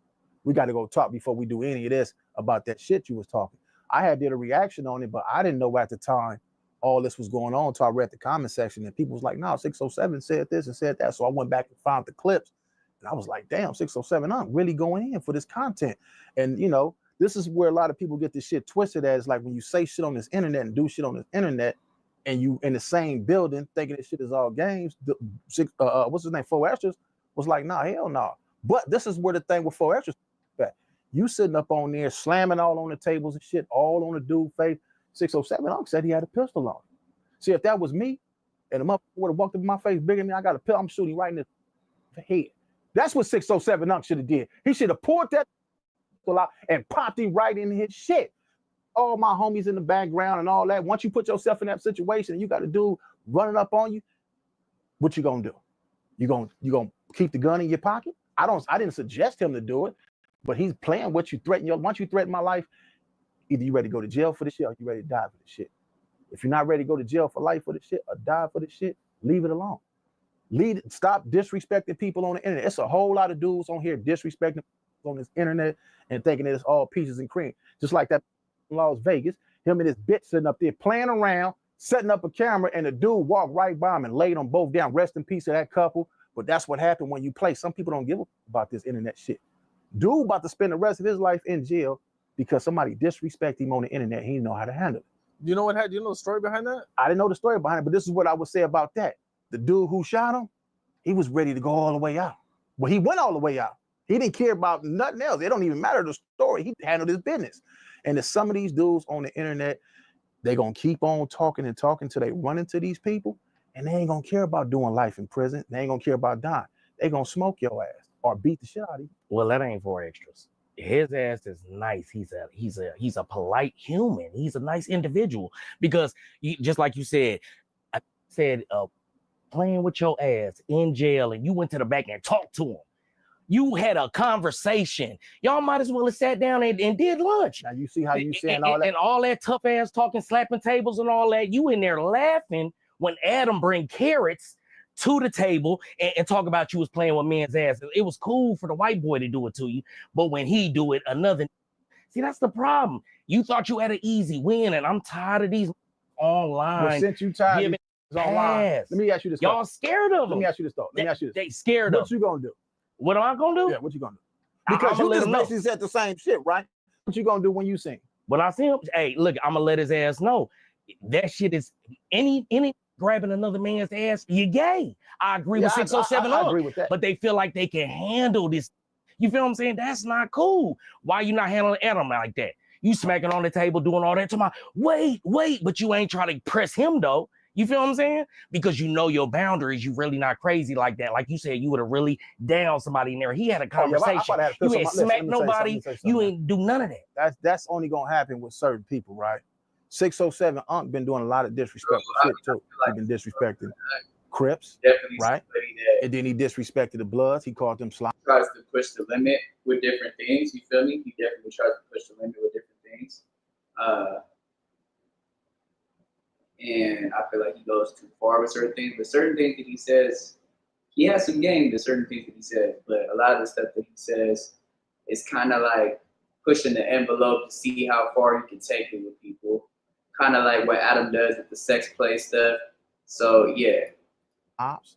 S3: We got to go talk before we do any of this about that shit you was talking. I had did a reaction on it, but I didn't know at the time all this was going on until I read the comment section and people was like, no, 607 said this and said that. So I went back and found the clips and I was like, damn, 607 really going in for this content. And you know, this is where a lot of people get this shit twisted as like when you say shit on this internet and do shit on this internet and you in the same building thinking this shit is all games, what's his name, 4extras was like, nah, hell no. But this is where the thing with 4extras, you sitting up on there slamming all on the tables and shit, all on the dude face. 607 said he had a pistol on him. See, if that was me and the motherfucker would have walked up in my face bigger than me, I got a pistol, I'm shooting right in the head. That's what 607 should have did. He should have pulled that pistol out and popped him right in his shit. All my homies in the background and all that. Once you put yourself in that situation and you got a dude running up on you, what you gonna do? You gonna keep the gun in your pocket? I didn't suggest him to do it, but he's playing what you threaten. Once you threaten my life, either you ready to go to jail for this shit or you ready to die for this shit. If you're not ready to go to jail for life for this shit or die for this shit, leave it alone. Stop disrespecting people on the internet. It's a whole lot of dudes on here disrespecting on this internet and thinking that it's all peaches and cream. Just like that in Las Vegas, him and his bitch sitting up there playing around, setting up a camera, and the dude walked right by him and laid them both down. Rest in peace to that couple. But that's what happened when you play. Some people don't give a about this internet shit. Dude about to spend the rest of his life in jail because somebody disrespected him on the internet. He didn't know how to handle it.
S22: You know what happened? You know the story behind that?
S3: I didn't know the story behind it, but this is what I would say about that. The dude who shot him, he was ready to go all the way out. Well, he went all the way out. He didn't care about nothing else. It don't even matter the story. He handled his business. And there's some of these dudes on the internet, they're going to keep on talking and talking till they run into these people, and they ain't going to care about doing life in prison. They ain't going to care about dying. They going to smoke your ass or beat the shit out of you.
S23: Well, that ain't 4extras. His ass is nice. He's a polite human. He's a nice individual because just like you said, I said playing with your ass in jail and you went to the back and talked to him. You had a conversation. Y'all might as well have sat down and did lunch.
S3: Now you see how you saying all that?
S23: And all that tough ass talking, slapping tables and all that. You in there laughing when Adam bring carrots to the table and talk about you was playing with men's ass. It was cool for the white boy to do it to you, but when he do it, see, that's the problem. You thought you had an easy win, and I'm tired of these online.
S3: Well, since you tired of these online, let me ask you this.
S23: Y'all scared of them.
S3: Let me ask you this though.
S23: They scared of.
S3: What you gonna do?
S23: What am I gonna do?
S3: Yeah, what you gonna do? Because you just basically said the same shit, right? What you gonna do when you see him?
S23: When I see him, hey, look, I'm gonna let his ass know. That shit is any grabbing another man's ass, you gay. I agree with 607
S3: I agree with that.
S23: But they feel like they can handle this. You feel what I'm saying? That's not cool. Why you not handling Adam like that? You smacking on the table, doing all that to my wait, but you ain't trying to press him though. You feel what I'm saying? Because you know your boundaries. You really not crazy like that. Like you said, you would have really downed somebody in there. He had a conversation. You ain't smack nobody. You ain't do none of that.
S3: That's only gonna happen with certain people, right? 607 been doing a lot of disrespectful shit too. He been disrespecting Crips, right? And then he disrespected the Bloods. He called them slime.
S1: Tries to push the limit with different things. You feel me? He definitely tries to push the limit with different things. And I feel like he goes too far with certain things. But certain things that he says, he has some game to certain things that he says. But a lot of the stuff that he says is kind of like pushing the envelope to see how far he can take it with people. kind of like what Adam does with the sex play stuff. So yeah.
S3: Ops,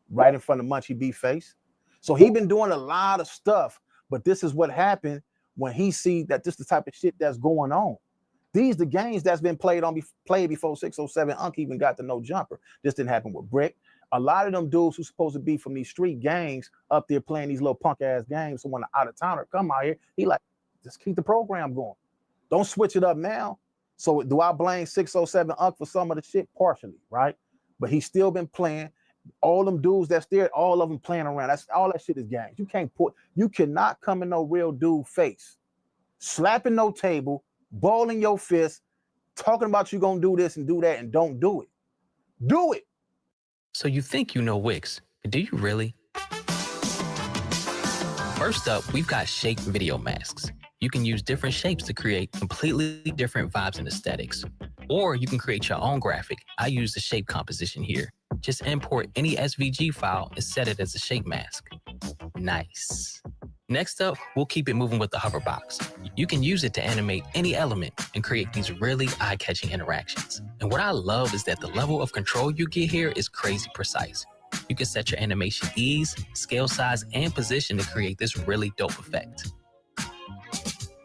S3: right in front of Munchie B face. So he been doing a lot of stuff, but this is what happened when he see that this is the type of shit that's going on. These the games that's been played before 607 Unc even got to No Jumper. This didn't happen with Brick. A lot of them dudes who's supposed to be from these street gangs up there playing these little punk ass games. So when the out of towner come out here, he like, just keep the program going. Don't switch it up now. So do I blame 607 Unc for some of the shit? Partially, right? But he's still been playing. All them dudes that's there, all of them playing around. That's all that shit is games. You cannot come in no real dude face, slapping no table, balling your fist, talking about you gonna do this and do that and don't do it. Do it.
S8: So you think you know Wix, but do you really? First up, we've got shape video masks. You can use different shapes to create completely different vibes and aesthetics. Or you can create your own graphic. I use the shape composition here. Just import any SVG file and set it as a shape mask. Nice. Next up, we'll keep it moving with the hoverbox. You can use it to animate any element and create these really eye-catching interactions. And what I love is that the level of control you get here is crazy precise. You can set your animation ease, scale size, and position to create this really dope effect.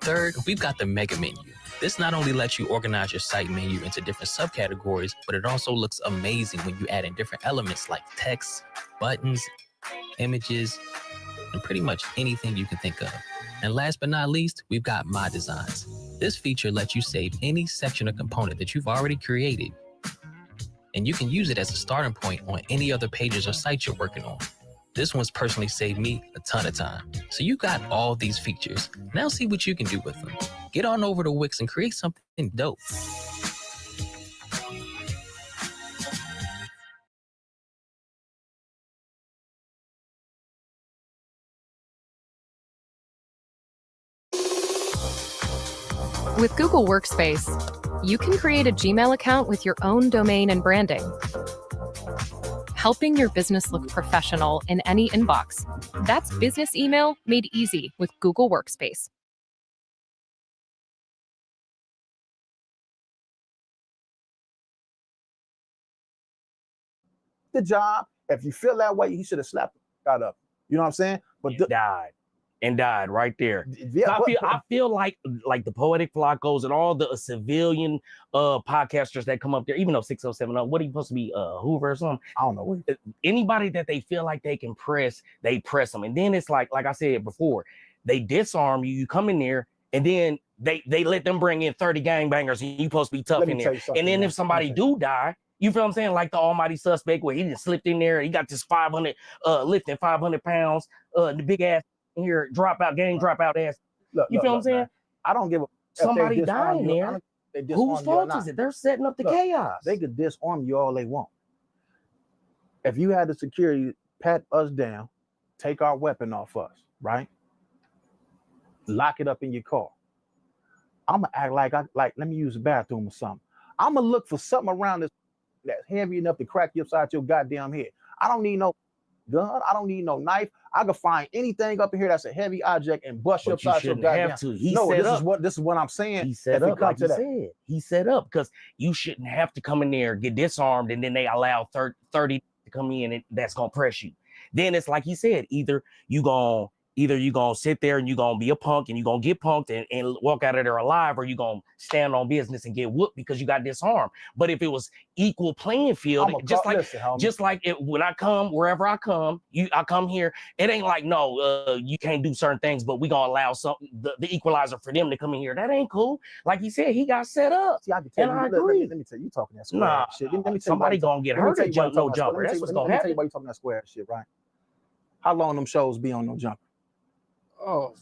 S8: Third, we've got the mega menu. This not only lets you organize your site menu into different subcategories, but it also looks amazing when you add in different elements like text, buttons, images, and pretty much anything you can think of. And last but not least, we've got My Designs. This feature lets you save any section or component that you've already created, and you can use it as a starting point on any other pages or sites you're working on. This one's personally saved me a ton of time. So you got all these features. Now see what you can do with them. Get on over to Wix and create something dope.
S5: With Google Workspace, you can create a Gmail account with your own domain and branding, helping your business look professional in any inbox. That's business email made easy with Google Workspace.
S3: The job. If you feel that way, he should have slapped the out up. You know what I'm saying? But
S23: died right there.
S3: Yeah,
S23: So I feel like the Poetic Flacos and all the civilian podcasters that come up there, even though 607 what are you supposed to be, Hoover or something?
S3: I don't know.
S23: Anybody that they feel like they can press, they press them. And then it's like I said before, they disarm you, you come in there, and then they let them bring in 30 gangbangers and you supposed to be tough in there. And then if somebody do die, you feel what I'm saying? Like the almighty suspect where he just slipped in there, he got this 500, lifting 500 pounds, the big ass here, dropout ass. You feel what I'm saying?
S3: Man, I don't give a
S23: somebody dying there. Whose fault is it? They're setting up the chaos.
S3: They could disarm you all they want. If you had the security pat us down, take our weapon off us, right? Lock it up in your car. I'm gonna act like let me use the bathroom or something. I'm gonna look for something around this that's heavy enough to crack you upside your goddamn head. I don't need no gun. I don't need no knife. I can find anything up in here that's a heavy object and bust you upside your goddamn.
S23: Have to.
S3: This is what I'm saying.
S23: He set up like you said. He set up because you shouldn't have to come in there, get disarmed, and then they allow 30 to come in and that's gonna press you. Then it's like he said, either you gonna sit there and you gonna be a punk and you gonna get punked and walk out of there alive, or you gonna stand on business and get whooped because you got disarmed. But if it was equal playing field, just like when I come, wherever I come here, it ain't like, no, you can't do certain things, but we gonna allow the equalizer for them to come in here. That ain't cool. Like he said, he got set up.
S3: See, I agree. Let me tell you, talking that square shit. Let me tell
S23: somebody gonna get hurt at No Jumper. That's what's gonna happen. Let me tell you why
S3: you talking that square shit, right? How long them shows be on No Jumper?
S22: Oh,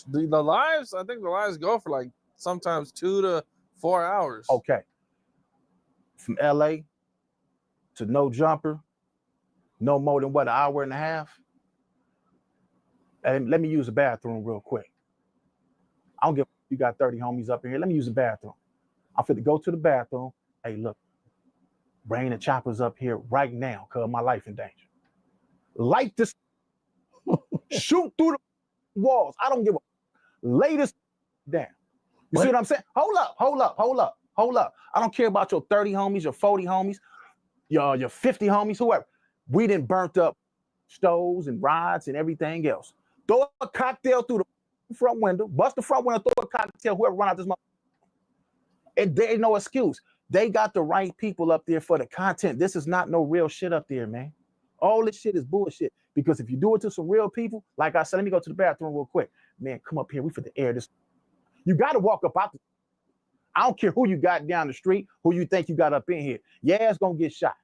S22: the lives, I think the lives go for like sometimes 2 to 4 hours.
S3: Okay. From LA to No Jumper, no more than what, an hour and a half? And let me use the bathroom real quick. I don't give you got 30 homies up in here. Let me use the bathroom. I'm fit to go to the bathroom. Hey, look, bring the choppers up here right now, cause my life in danger. Light this, shoot through the walls. I don't give a latest down. You see what I'm saying? Hold up. Hold up. I don't care about your 30 homies, your 40 homies, your 50 homies, whoever. We done burnt up stoves and rods and everything else. Throw a cocktail through the front window, bust the front window, throw a cocktail, whoever run out this month. And there ain't no excuse. They got the right people up there for the content. This is not no real shit up there, man. All this shit is bullshit. Because if you do it to some real people, like I said, let me go to the bathroom real quick. Man, come up here. We for the air this. You got to walk up out the. I don't care who you got down the street, who you think you got up in here. Your ass gonna get shot.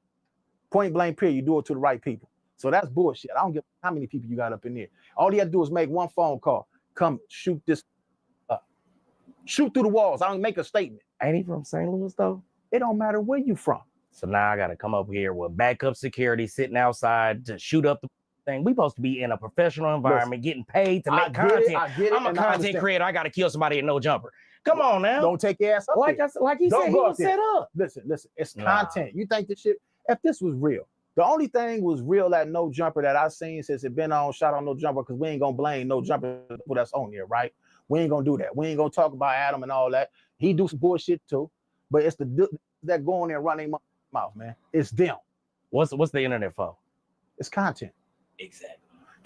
S3: Point blank period. You do it to the right people. So that's bullshit. I don't give how many people you got up in there. All you have to do is make one phone call. Come shoot this up. Shoot through the walls. I don't make a statement.
S23: Ain't he from St. Louis though?
S3: It don't matter where you from.
S23: So now I gotta come up here with backup security sitting outside to shoot up the thing. We supposed to be in a professional environment, getting paid to make content. I'm a content creator. I gotta kill somebody in no jumper. Come on now.
S3: Don't take your ass up
S23: like
S3: there.
S23: Like he said, he was set up.
S3: Listen. It's content. You think this shit, if this was real, the only thing was real at No Jumper that I seen since it been on shot on No Jumper, because we ain't gonna blame No Jumper for people that's on here, right? We ain't gonna do that. We ain't gonna talk about Adam and all that. He do some bullshit too, but it's the that go on there and run their mouth, man. It's them.
S23: What's the internet for?
S3: It's content.
S23: Exactly.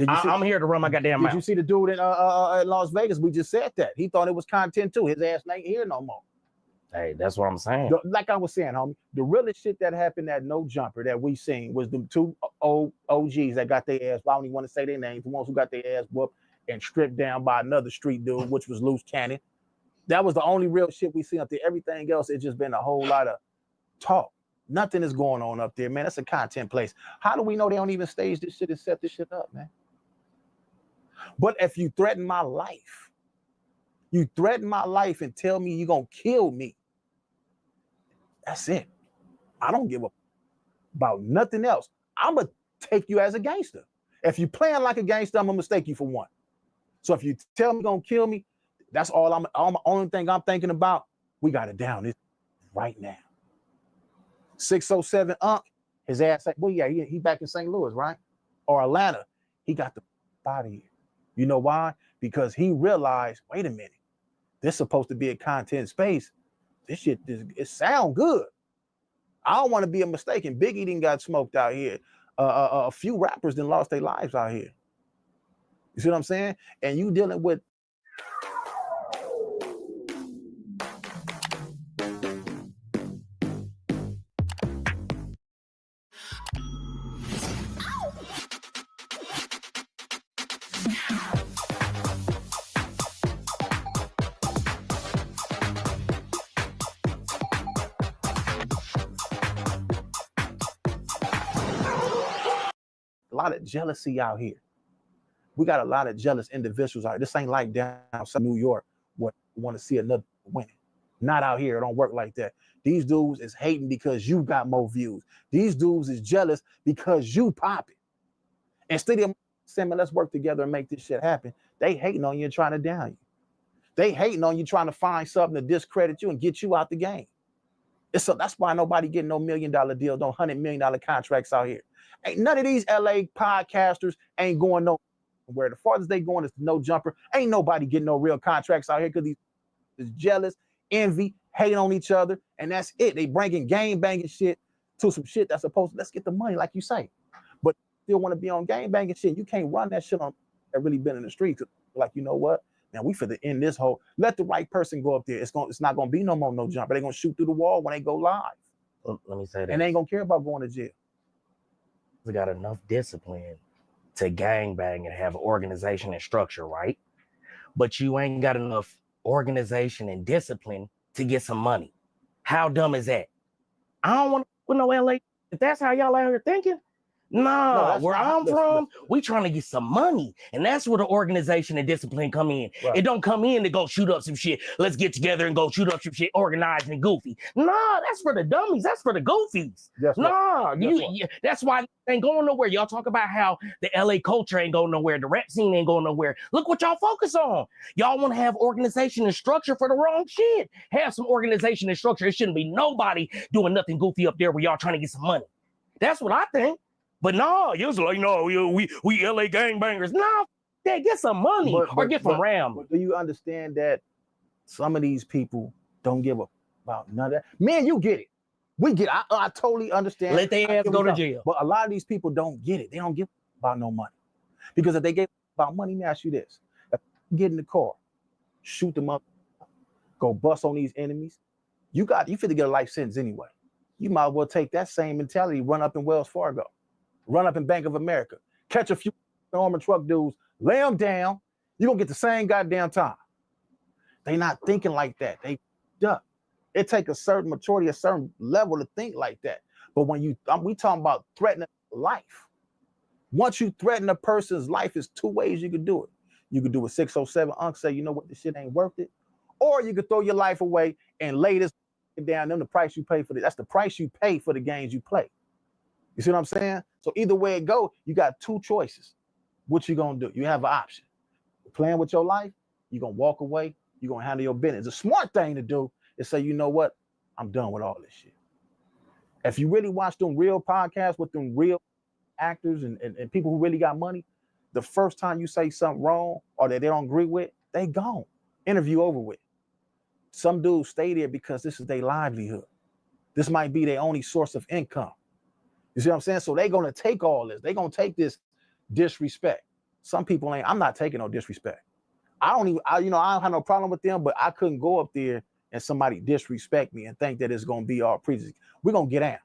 S23: I'm here to run my goddamn mouth.
S3: Did you see the dude in Las Vegas? We just said that. He thought it was content too. His ass ain't here no more.
S23: Hey, that's what I'm saying.
S3: Like I was saying, homie, the realest shit that happened at No Jumper that we seen was the two old OGs that got their ass, I don't even want to say their names, the ones who got their ass whooped and stripped down by another street dude, which was Loose Cannon. That was the only real shit we seen up there. Everything else, it's just been a whole lot of talk. Nothing is going on up there, man. That's a content place. How do we know they don't even stage this shit and set this shit up, man? But if you threaten my life, and tell me you're going to kill me, that's it. I don't give a about nothing else. I'm going to take you as a gangster. If you playing like a gangster, I'm going to mistake you for one. So if you tell me you're going to kill me, that's all the only thing I'm thinking about. We got to down this right now. 607 Unc, his ass, well, yeah, he back in St. Louis, right? Or Atlanta. He got the out of here. You know why? Because he realized, wait a minute, this is supposed to be a content space. This shit, it sound good. I don't want to be a mistaken. Biggie didn't got smoked out here. A few rappers done lost their lives out here. You see what I'm saying? And you dealing with a lot of jealousy out here. We got a lot of jealous individuals out here. This ain't like down south New York what want to see another winning. Not out here. It don't work like that. These dudes is hating because you got more views. These dudes is jealous because you popping. Instead of saying, let's work together and make this shit happen, they hating on you and trying to down you. They hating on you, trying to find something to discredit you and get you out the game. So that's why nobody getting no $1 million deal, no $100 million contracts out here. Ain't none of these LA podcasters ain't going nowhere. The farthest they going is to No Jumper. Ain't nobody getting no real contracts out here because these is jealous, envy, hating on each other, and that's it. They bringing game banging shit to some shit that's supposed to let's get the money, like you say. But still want to be on game banging shit. You can't run that shit on that really been in the streets. Like, you know what? Now we finna end this whole. Let the right person go up there. It's not gonna be no more No Jumper. They're gonna shoot through the wall when they go live.
S23: Let me say that.
S3: And they ain't gonna care about going to jail.
S23: We got enough discipline to gangbang and have organization and structure, right? But you ain't got enough organization and discipline to get some money. How dumb is that? I don't want to put no LA. If that's how y'all out here thinking, no, where I'm from, we trying to get some money. And that's where the organization and discipline come in. Right. It don't come in to go shoot up some shit. Let's get together and go shoot up some shit organized and goofy. Nah, that's for the dummies. That's for the goofies. That's why it ain't going nowhere. Y'all talk about how the LA culture ain't going nowhere. The rap scene ain't going nowhere. Look what y'all focus on. Y'all want to have organization and structure for the wrong shit. Have some organization and structure. It shouldn't be nobody doing nothing goofy up there where y'all trying to get some money. That's what I think. But no, usually like, no, we LA gangbangers. No, they get some money or get from Ram.
S3: But do you understand that some of these people don't give a about none of that. Man, you get it. We get it. I totally understand.
S23: Let their ass go to jail.
S3: But a lot of these people don't get it. They don't give about no money. Because if they get about money, let me ask you this. If you get in the car, shoot them up, go bust on these enemies, you fit to get a life sentence anyway. You might as well take that same mentality, run up in Wells Fargo, run up in Bank of America, catch a few armored truck dudes, lay them down, you're going to get the same goddamn time. They not thinking like that. They duck. It takes a certain maturity, a certain level to think like that. But when we talking about threatening life. Once you threaten a person's life, there's two ways you could do it. You could do a 607 Unc, say, you know what, this shit ain't worth it. Or you could throw your life away and lay this down. Then the price you pay for it. That's the price you pay for the games you play. You see what I'm saying? So either way it go, you got two choices. What you gonna do? You have an option. Playing with your life, you're gonna walk away, you're gonna handle your business. The smart thing to do is say, you know what? I'm done with all this shit. If you really watch them real podcasts with them real actors and people who really got money, the first time you say something wrong or that they don't agree with, they gone. Interview over with. Some dudes stay there because this is their livelihood. This might be their only source of income. You see what I'm saying? So they're gonna take all this. They're gonna take this disrespect. Some people ain't. I'm not taking no disrespect. I don't have no problem with them, but I couldn't go up there and somebody disrespect me and think that it's gonna be all prejudice. We're gonna get down.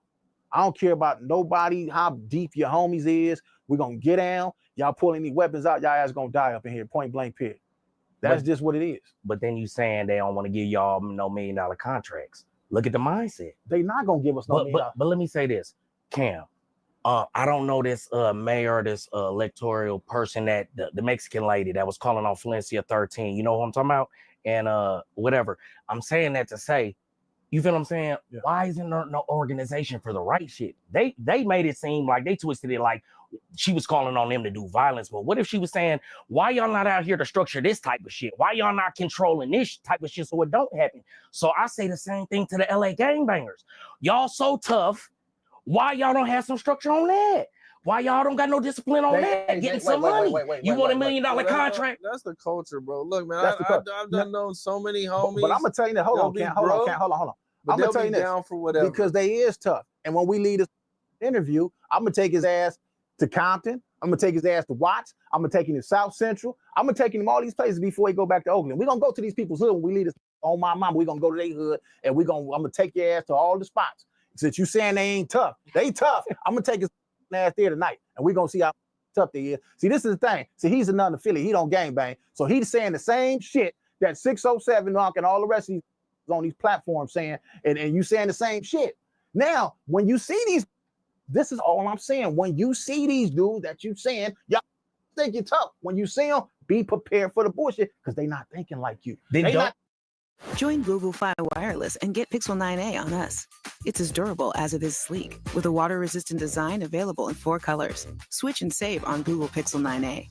S3: I don't care about nobody, how deep your homies is. We're gonna get down. Y'all pull any weapons out, y'all ass gonna die up in here, point blank period. That's just what it is.
S23: But then you saying they don't want to give y'all no $1 million contracts. Look at the mindset.
S3: They not gonna give us no $1 million.
S23: But let me say this, Cam. I don't know this mayor, this electoral person, that the Mexican lady that was calling on Valencia 13. You know who I'm talking about? And whatever. I'm saying that to say, you feel what I'm saying? Yeah. Why isn't there no organization for the right shit? They made it seem like they twisted it like she was calling on them to do violence. But what if she was saying, why y'all not out here to structure this type of shit? Why y'all not controlling this type of shit so it don't happen? So I say the same thing to the LA gangbangers. Y'all so tough. Why y'all don't have some structure on that? Why y'all don't got no discipline on that? Getting some money. You want $1 million contract?
S22: That's the culture, bro. Look, man, I've done known so many homies.
S3: But I'm gonna tell you that. Hold on. I'm gonna tell you this
S22: down for whatever.
S3: Because they is tough. And when we leave this interview, I'm gonna take his ass to Compton. I'm gonna take his ass to Watts. I'm gonna take him to South Central. I'm gonna take him all these places before he go back to Oakland. We're gonna go to these people's hood when we leave this on my mama. We're gonna go to their hood and I'm gonna take your ass to all the spots. Since you saying they ain't tough, they tough. I'm gonna take his ass there tonight, and we're gonna see how tough they is. See, this is the thing. See, he's another Philly. He don't gangbang, so he's saying the same shit that 607 Knock and all the rest of these on these platforms saying, and you saying the same shit. Now, when you see these, this is all I'm saying. When you see these dudes that you saying, y'all think you're tough. When you see them, be prepared for the bullshit because they not thinking like you. They not.
S6: Join Google Fi Wireless and get Pixel 9a on us. It's as durable as it is sleek, with a water-resistant design available in 4 colors. Switch and save on Google Pixel 9a.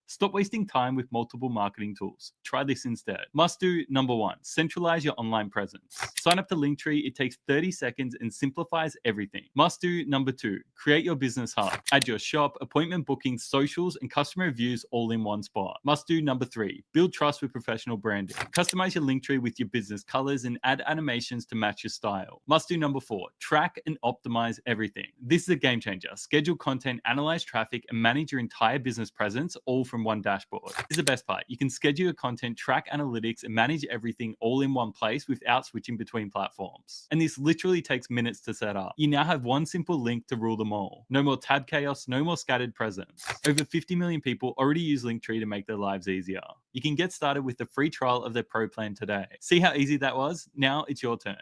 S2: Stop wasting time with multiple marketing tools. Try this instead. Must do number 1, centralize your online presence. Sign up to Linktree. It takes 30 seconds and simplifies everything. Must do number 2, create your business hub. Add your shop, appointment booking, socials, and customer reviews all in one spot. Must do number 3, build trust with professional branding. Customize your Linktree with your business colors and add animations to match your style. Must do number 4, track and optimize everything. This is a game changer. Schedule content, analyze traffic, and manage your entire business presence all from one dashboard. This is the best part. You can schedule your content, track analytics, and manage everything all in one place without switching between platforms. And this literally takes minutes to set up. You now have one simple link to rule them all. No more tab chaos, no more scattered presence. Over 50 million people already use Linktree to make their lives easier. You can get started with the free trial of their pro plan today. See how easy that was? Now it's your turn.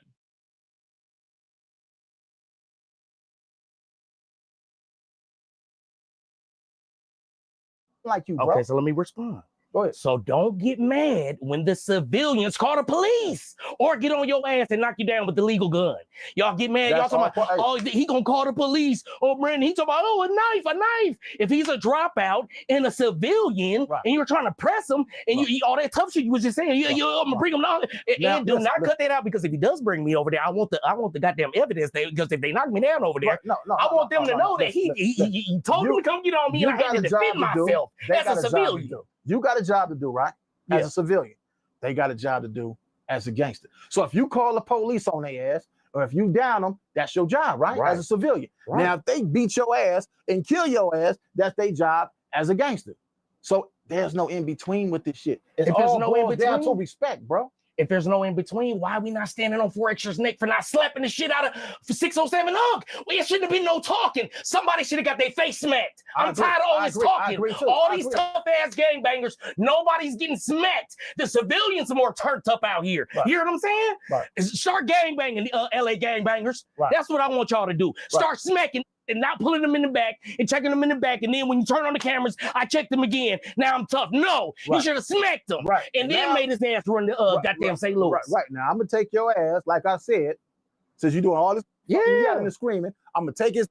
S3: Like you, bro.
S23: Okay, so let me respond.
S3: Go ahead.
S23: So don't get mad when the civilians call the police or get on your ass and knock you down with the legal gun. Y'all get mad. Y'all talking about, oh, he gonna call the police. Oh, Brandon, he talking about, oh, a knife. If he's a dropout and a civilian and you're trying to press him and you all that tough shit you was just saying, I'm gonna bring him down. And do not cut that out, because if he does bring me over there, I want the goddamn evidence there, because if they knock me down over there, I want them to know that he totally come get on me and I had to defend myself as a civilian.
S3: You got a job to do, right? As a civilian. They got a job to do as a gangster. So if you call the police on their ass, or if you down them, that's your job, right? As a civilian.
S23: Right.
S3: Now, if they beat your ass and kill your ass, that's their job as a gangster. So there's no in between with this shit. It's
S23: If there's
S3: all
S23: no in
S3: boils down to
S23: between,
S3: respect, bro.
S23: If there's no in between, why are we not standing on 4extras neck for not slapping the shit out of 607 Unk? Well, there shouldn't have been no talking. Somebody should have got their face smacked. I'm tired of all this talking. All these tough ass gangbangers, nobody's getting smacked. The civilians are more turned up out here.
S3: Right.
S23: You hear what I'm saying?
S3: Right.
S23: Start gangbanging, LA gangbangers.
S3: Right.
S23: That's what I want y'all to do. Start smacking and not pulling them in the back and checking them in the back. And then when you turn on the cameras, I check them again. Now I'm tough. No, you should have smacked them.
S3: Right.
S23: And then
S3: Now-
S23: made his ass run the goddamn St. Louis.
S3: Right. Now I'm gonna take your ass, like I said, since you're doing all this yelling and screaming, I'm gonna take his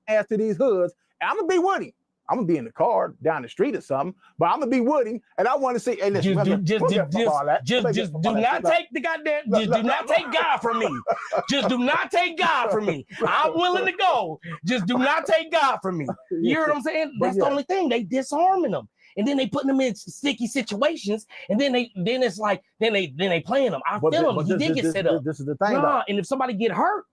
S3: ass to these hoods, and I'm gonna be with him. I'm gonna be in the car down the street or something, but I'm gonna be with him, and I want to see. Hey, listen,
S23: Just do not take the goddamn. Just do not take God from me. Just do not take God from me. I'm willing to go. Just do not take God from me. You hear what I'm saying? That's the only thing. They disarming them, and then they putting them in sticky situations, and then they playing them. I feel them. He did get set up.
S3: This is the thing.
S23: Nah, and if somebody get hurt.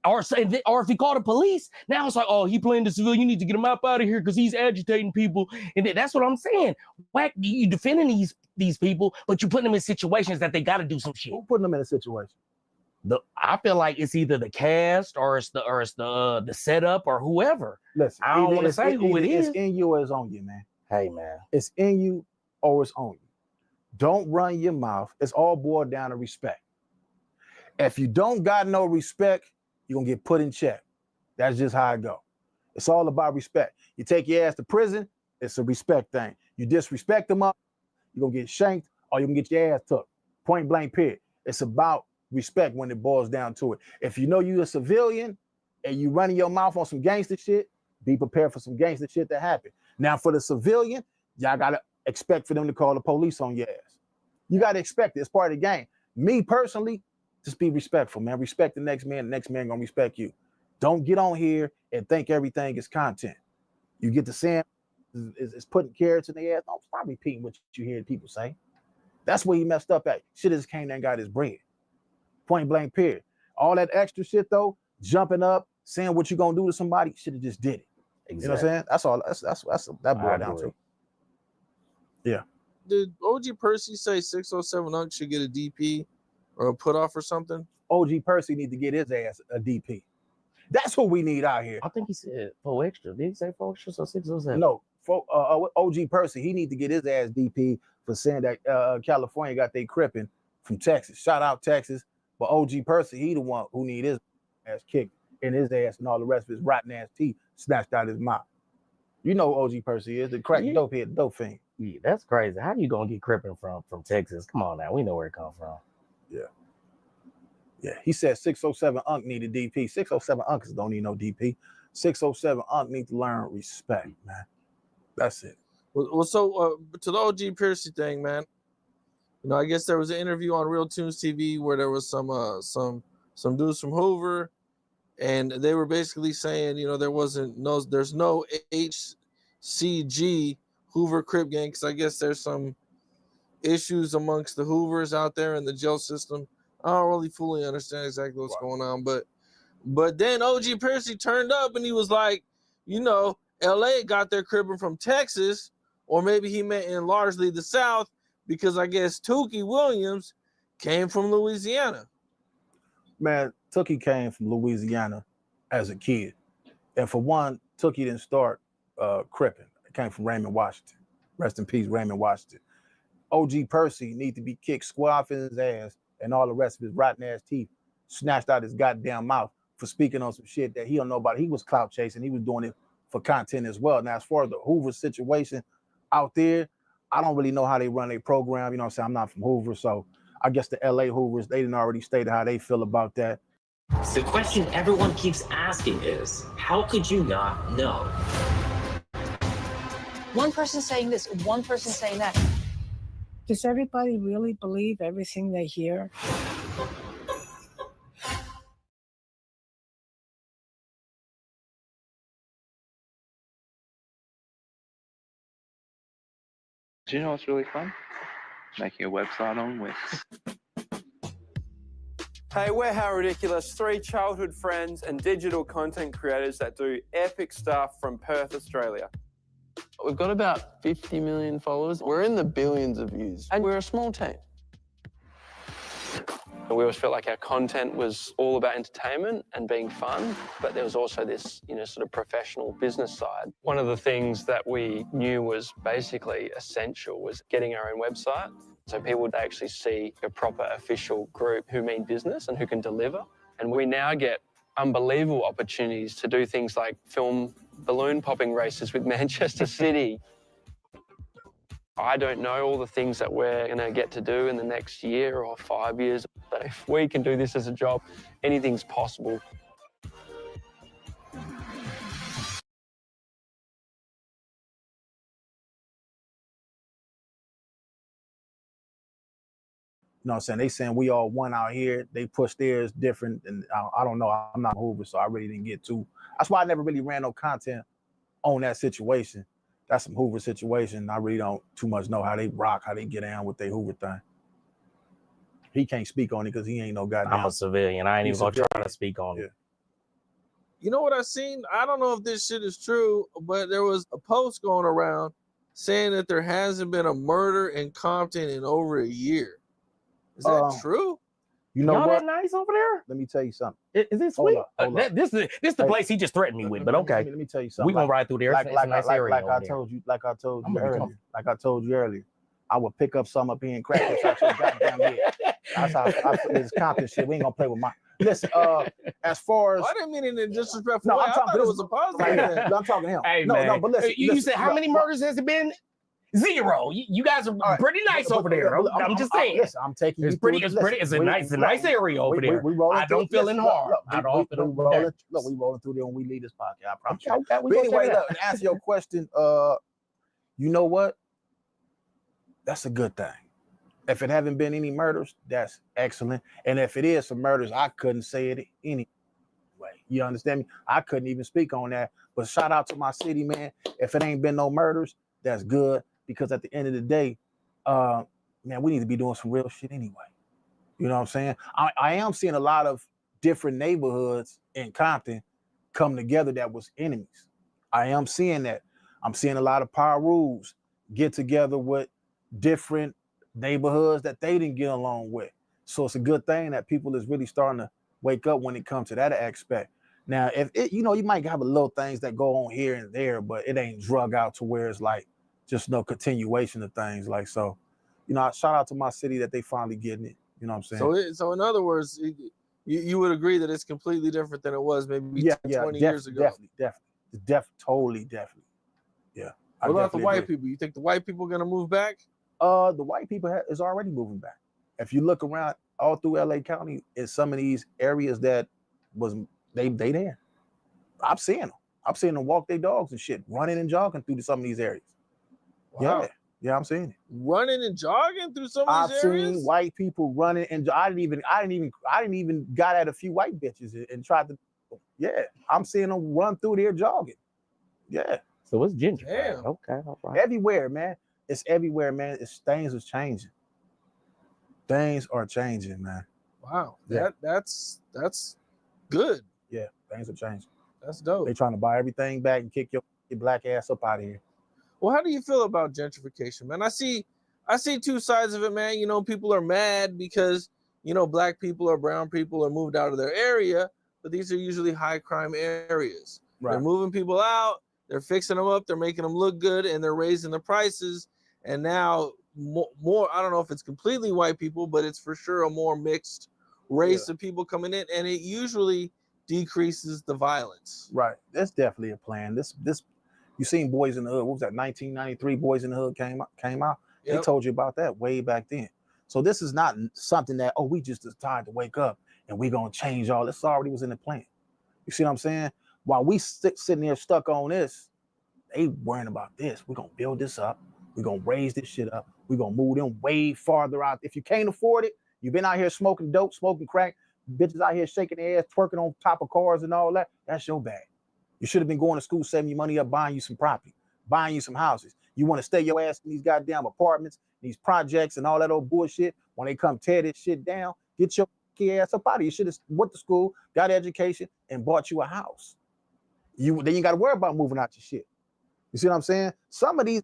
S23: Or if he called the police, now it's like, oh, he playing the civilian. You need to get him out of here because he's agitating people. And that's what I'm saying. Whack, you defending these people, but you putting them in situations that they got to do some shit.
S3: Who putting them in a situation?
S23: I feel like it's either the cast or it's the setup or whoever.
S3: Listen,
S23: I don't want to say who it is.
S3: It's in you or it's on you, man.
S23: Hey, man.
S3: It's in you or it's on you. Don't run your mouth. It's all boiled down to respect. If you don't got no respect, you're gonna get put in check. That's just how it go. It's all about respect. You take your ass to prison, it's a respect thing. You disrespect them up, you're gonna get shanked or you're gonna get your ass took. Point blank period. It's about respect when it boils down to it. If you know you're a civilian and you running your mouth on some gangster shit, be prepared for some gangster shit to happen. Now for the civilian, y'all gotta expect for them to call the police on your ass. You gotta expect it. It's part of the game. Me personally, just be respectful, man. Respect the next man gonna respect you. Don't get on here and think everything is content. You get to saying is putting carrots in their ass. Don't stop repeating what you hear people say. That's where he messed up at. Should have just came there and got his bread. Point blank period. All that extra shit though, jumping up, saying what you gonna do to somebody, should have just did it. Exactly. You know what I'm saying? That's all. That's that boiled down to. Yeah.
S22: Did OG Percy say 607 Unk should get a DP? Or a put off or something?
S3: OG Percy need to get his ass a DP. That's what we need out here.
S23: I think he said 4extras. Did he say 4extras or 607?
S3: No, OG Percy, he need to get his ass DP for saying that California got they cripping from Texas. Shout out Texas. But OG Percy, he the one who need his ass kicked in his ass and all the rest of his rotten ass teeth snatched out his mouth. You know who OG Percy is, the crack dope head, dope fiend.
S23: Yeah, that's crazy. How you gonna get cripping from Texas? Come on now, we know where it come from.
S3: Yeah, he said 607 Unk need a DP. 607 Unks don't need no DP. 607 Unk need to learn respect, man. That's it.
S22: Well, so to the OG Percy thing, man. You know, I guess there was an interview on Real Tunes TV where there was some dudes from Hoover, and they were basically saying, you know, there's no HCG Hoover Crip gang because I guess there's some issues amongst the Hoovers out there in the jail system. I don't really fully understand exactly what's going on, but then OG Percy turned up and he was like, you know, LA got their cribbing from Texas, or maybe he meant in largely the South, because I guess Tookie Williams came from Louisiana.
S3: Man, Tookie came from Louisiana as a kid. And for one, Tookie didn't start cripping. It came from Raymond Washington. Rest in peace, Raymond Washington. OG Percy need to be kicked square off in his ass and all the rest of his rotten ass teeth snatched out his goddamn mouth for speaking on some shit that he don't know about. He was clout chasing. He was doing it for content as well. Now, as far as the Hoover situation out there, I don't really know how they run their program. You know what I'm saying? I'm not from Hoover, so I guess the LA Hoovers, they didn't already state how they feel about that.
S9: The question everyone keeps asking is, how could you not know?
S10: One person saying this, one person saying that. Does everybody really believe everything they hear?
S12: Do you know what's really fun? Making a website on Wix. Hey, we're How Ridiculous, 3 childhood friends and digital content creators that do epic stuff from Perth, Australia.
S14: We've got about 50 million followers. We're in the billions of views, and we're a small team. We always felt like our content was all about entertainment and being fun, but there was also this, sort of professional business side. One of the things that we knew was basically essential was getting our own website, so people would actually see a proper official group who mean business and who can deliver. And we now get unbelievable opportunities to do things like film balloon popping races with Manchester City. I don't know all the things that we're going to get to do in the next year or 5 years, but if we can do this as a job, anything's possible.
S3: You know what I'm saying? They saying we all one out here. They push theirs different. And I don't know. I'm not Hoover, so I really didn't get too. That's why I never really ran no content on that situation. That's some Hoover situation. I really don't too much know how they rock, how they get down with their Hoover thing. He can't speak on it because he ain't no goddamn.
S23: I'm a civilian. I ain't even gonna try to speak on it.
S22: You know what I seen? I don't know if this shit is true, but there was a post going around saying that there hasn't been a murder in Compton in over a year. Is that true?
S3: You know
S23: Y'all
S3: what?
S23: that nice over there?
S3: Let me tell you something.
S23: Is it sweet? This is the place he just threatened me with, but okay.
S3: Let me tell you something.
S23: We gonna ride through there. It's a nice area over there.
S3: Like I told you earlier, I would pick up some up here and crack this out your goddamn head. That's how this Compton shit. We ain't gonna play with my. Listen, as far as
S22: I didn't mean it in a disrespectful way. I thought it was a positive thing.
S3: I'm talking to him.
S23: Hey,
S3: no,
S23: man.
S3: no, but listen.
S23: You said how many murders has it been? 0. You guys are pretty nice over there. I'm just saying.
S3: Listen, I'm taking you.
S23: It's a nice area over there. I don't feel in hard. I don't feel in hard.
S3: Look, we rolling through there when we leave this podcast. I promise you.
S23: Okay,
S3: But anyway, look, to answer your question, you know what? That's a good thing. If it haven't been any murders, that's excellent. And if it is some murders, I couldn't say it anyway. You understand me? I couldn't even speak on that. But shout out to my city, man. If it ain't been no murders, that's good. Because at the end of the day, man, we need to be doing some real shit anyway. You know what I'm saying? I am seeing a lot of different neighborhoods in Compton come together that was enemies. I am seeing that. I'm seeing a lot of power rules get together with different neighborhoods that they didn't get along with. So it's a good thing that people is really starting to wake up when it comes to that aspect. Now, if it, you might have a little things that go on here and there, but it ain't drug out to where it's like just no continuation of things. Like, so, shout out to my city that they finally getting it. You know what I'm saying?
S22: So in other words, you would agree that it's completely different than it was maybe 20 years ago.
S3: Definitely. Yeah.
S22: What about the white people? You think the white people are gonna move back?
S3: The white people is already moving back. If you look around all through LA County, in some of these areas that was they there. I'm seeing them walk their dogs and shit, running and jogging through some of these areas.
S22: Wow.
S3: Yeah, I'm seeing it.
S22: Running and jogging through some of these areas.
S3: I've seen white people running, and I didn't even got at a few white bitches and tried to. Yeah, I'm seeing them run through there jogging. Yeah.
S23: So it's ginger.
S22: Damn.
S23: Okay, all right.
S3: Everywhere, man. It's everywhere, man. Things is changing. Things are changing, man.
S22: Wow.
S3: Yeah.
S22: That's good.
S3: Yeah, things are changing.
S22: That's dope.
S3: They trying to buy everything back and kick your black ass up out of here.
S22: Well, how do you feel about gentrification, man? I see two sides of it, man. People are mad because, black people or brown people are moved out of their area, but these are usually high crime areas.
S3: Right.
S22: They're moving people out, they're fixing them up, they're making them look good, and they're raising the prices. And now more, I don't know if it's completely white people, but it's for sure a more mixed race of people coming in, and it usually decreases the violence.
S3: Right. That's definitely a plan. This you seen Boys in the Hood. What was that? 1993 Boys in the Hood came out.
S22: Yep.
S3: They told you about that way back then. So this is not something that, we just decided to wake up and we're going to change all this. Already was in the plan. You see what I'm saying? While we sitting there stuck on this, they worrying about this. We're going to build this up. We're going to raise this shit up. We're going to move them way farther out. If you can't afford it, you've been out here smoking dope, smoking crack, bitches out here shaking their ass, twerking on top of cars and all that. That's your bag. You should have been going to school, saving your money up, buying you some property, buying you some houses. You want to stay your ass in these goddamn apartments, these projects and all that old bullshit. When they come tear this shit down, get your your ass up out of here. You should have went to school, got an education, and bought you a house. Then you got to worry about moving out your shit. You see what I'm saying? Some of these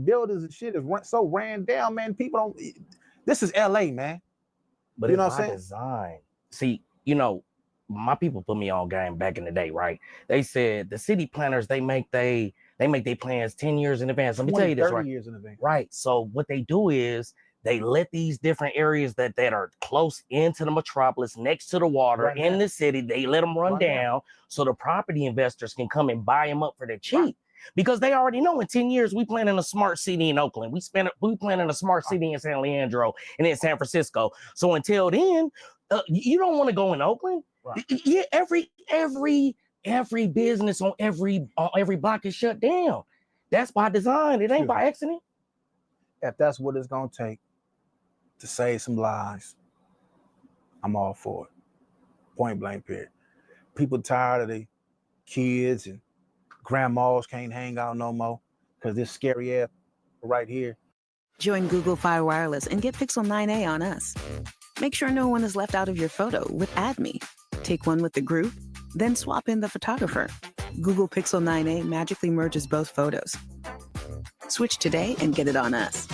S3: buildings and shit is so ran down, man. People don't. This is LA, man.
S23: But
S3: you
S23: it's
S3: know what
S23: by
S3: I'm saying?
S23: design. See, my people put me on game back in the day, right? They said the city planners, they make their plans 10 years in advance. Let me tell you this,
S3: 30
S23: right?
S3: years in advance.
S23: Right. So what they do is they let these different areas that are close into the metropolis, next to the water,
S3: Run
S23: in
S3: down.
S23: the city, they let them run
S3: Run down.
S23: down so the property investors can come and buy them up for the cheap. Because they already know in 10 years we planning a smart city in Oakland. We planning a smart city in San Leandro and in San Francisco. So until then, you don't want to go in Oakland.
S3: Right.
S23: Yeah, every business on every block is shut down. That's by design. It ain't by accident.
S3: If that's what it's gonna take to save some lives, I'm all for it. Point blank period. People tired of the kids and grandmas can't hang out no more because this scary ass right here.
S6: Join Google Fi Wireless and get Pixel 9a on us. Make sure no one is left out of your photo with Add Me. Take one with the group, then swap in the photographer. Google Pixel 9a magically merges both photos. Switch today and get it on us.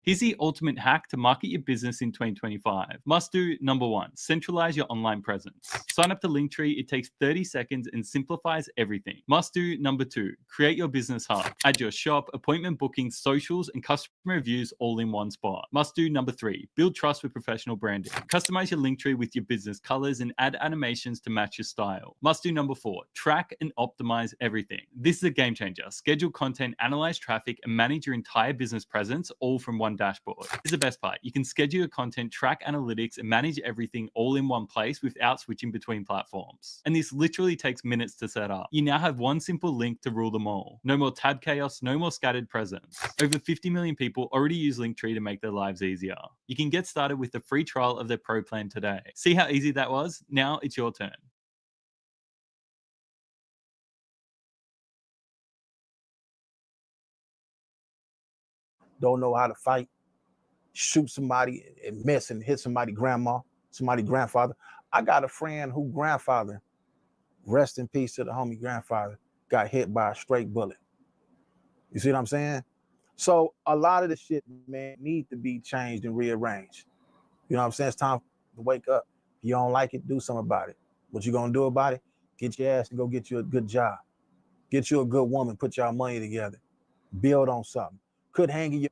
S2: Here's the ultimate hack to market your business in 2025. Must do number 1, centralize your online presence. Sign up to Linktree, it takes 30 seconds and simplifies everything. Must do number 2, create your business hub. Add your shop, appointment bookings, socials, and customer reviews all in one spot. Must do number 3, build trust with professional branding. Customize your Linktree with your business colors and add animations to match your style. Must do number 4, track and optimize everything. This is a game changer. Schedule content, analyze traffic, and manage your entire business presence all from one dashboard. This is the best part. You can schedule your content, track analytics, and manage everything all in one place without switching between platforms. And this literally takes minutes to set up. You now have one simple link to rule them all. No more tab chaos, no more scattered presence. Over 50 million people already use Linktree to make their lives easier. You can get started with the free trial of their pro plan today. See how easy that was? Now it's your turn.
S3: Don't know how to fight, shoot somebody and miss and hit somebody grandma, somebody grandfather. I got a friend who grandfather, rest in peace to the homie grandfather, got hit by a straight bullet. You see what I'm saying? So a lot of the shit, man, need to be changed and rearranged. You know what I'm saying? It's time to wake up. If you don't like it, do something about it. What you gonna do about it? Get your ass and go get you a good job. Get you a good woman, put y'all money together. Build on something. Could hang your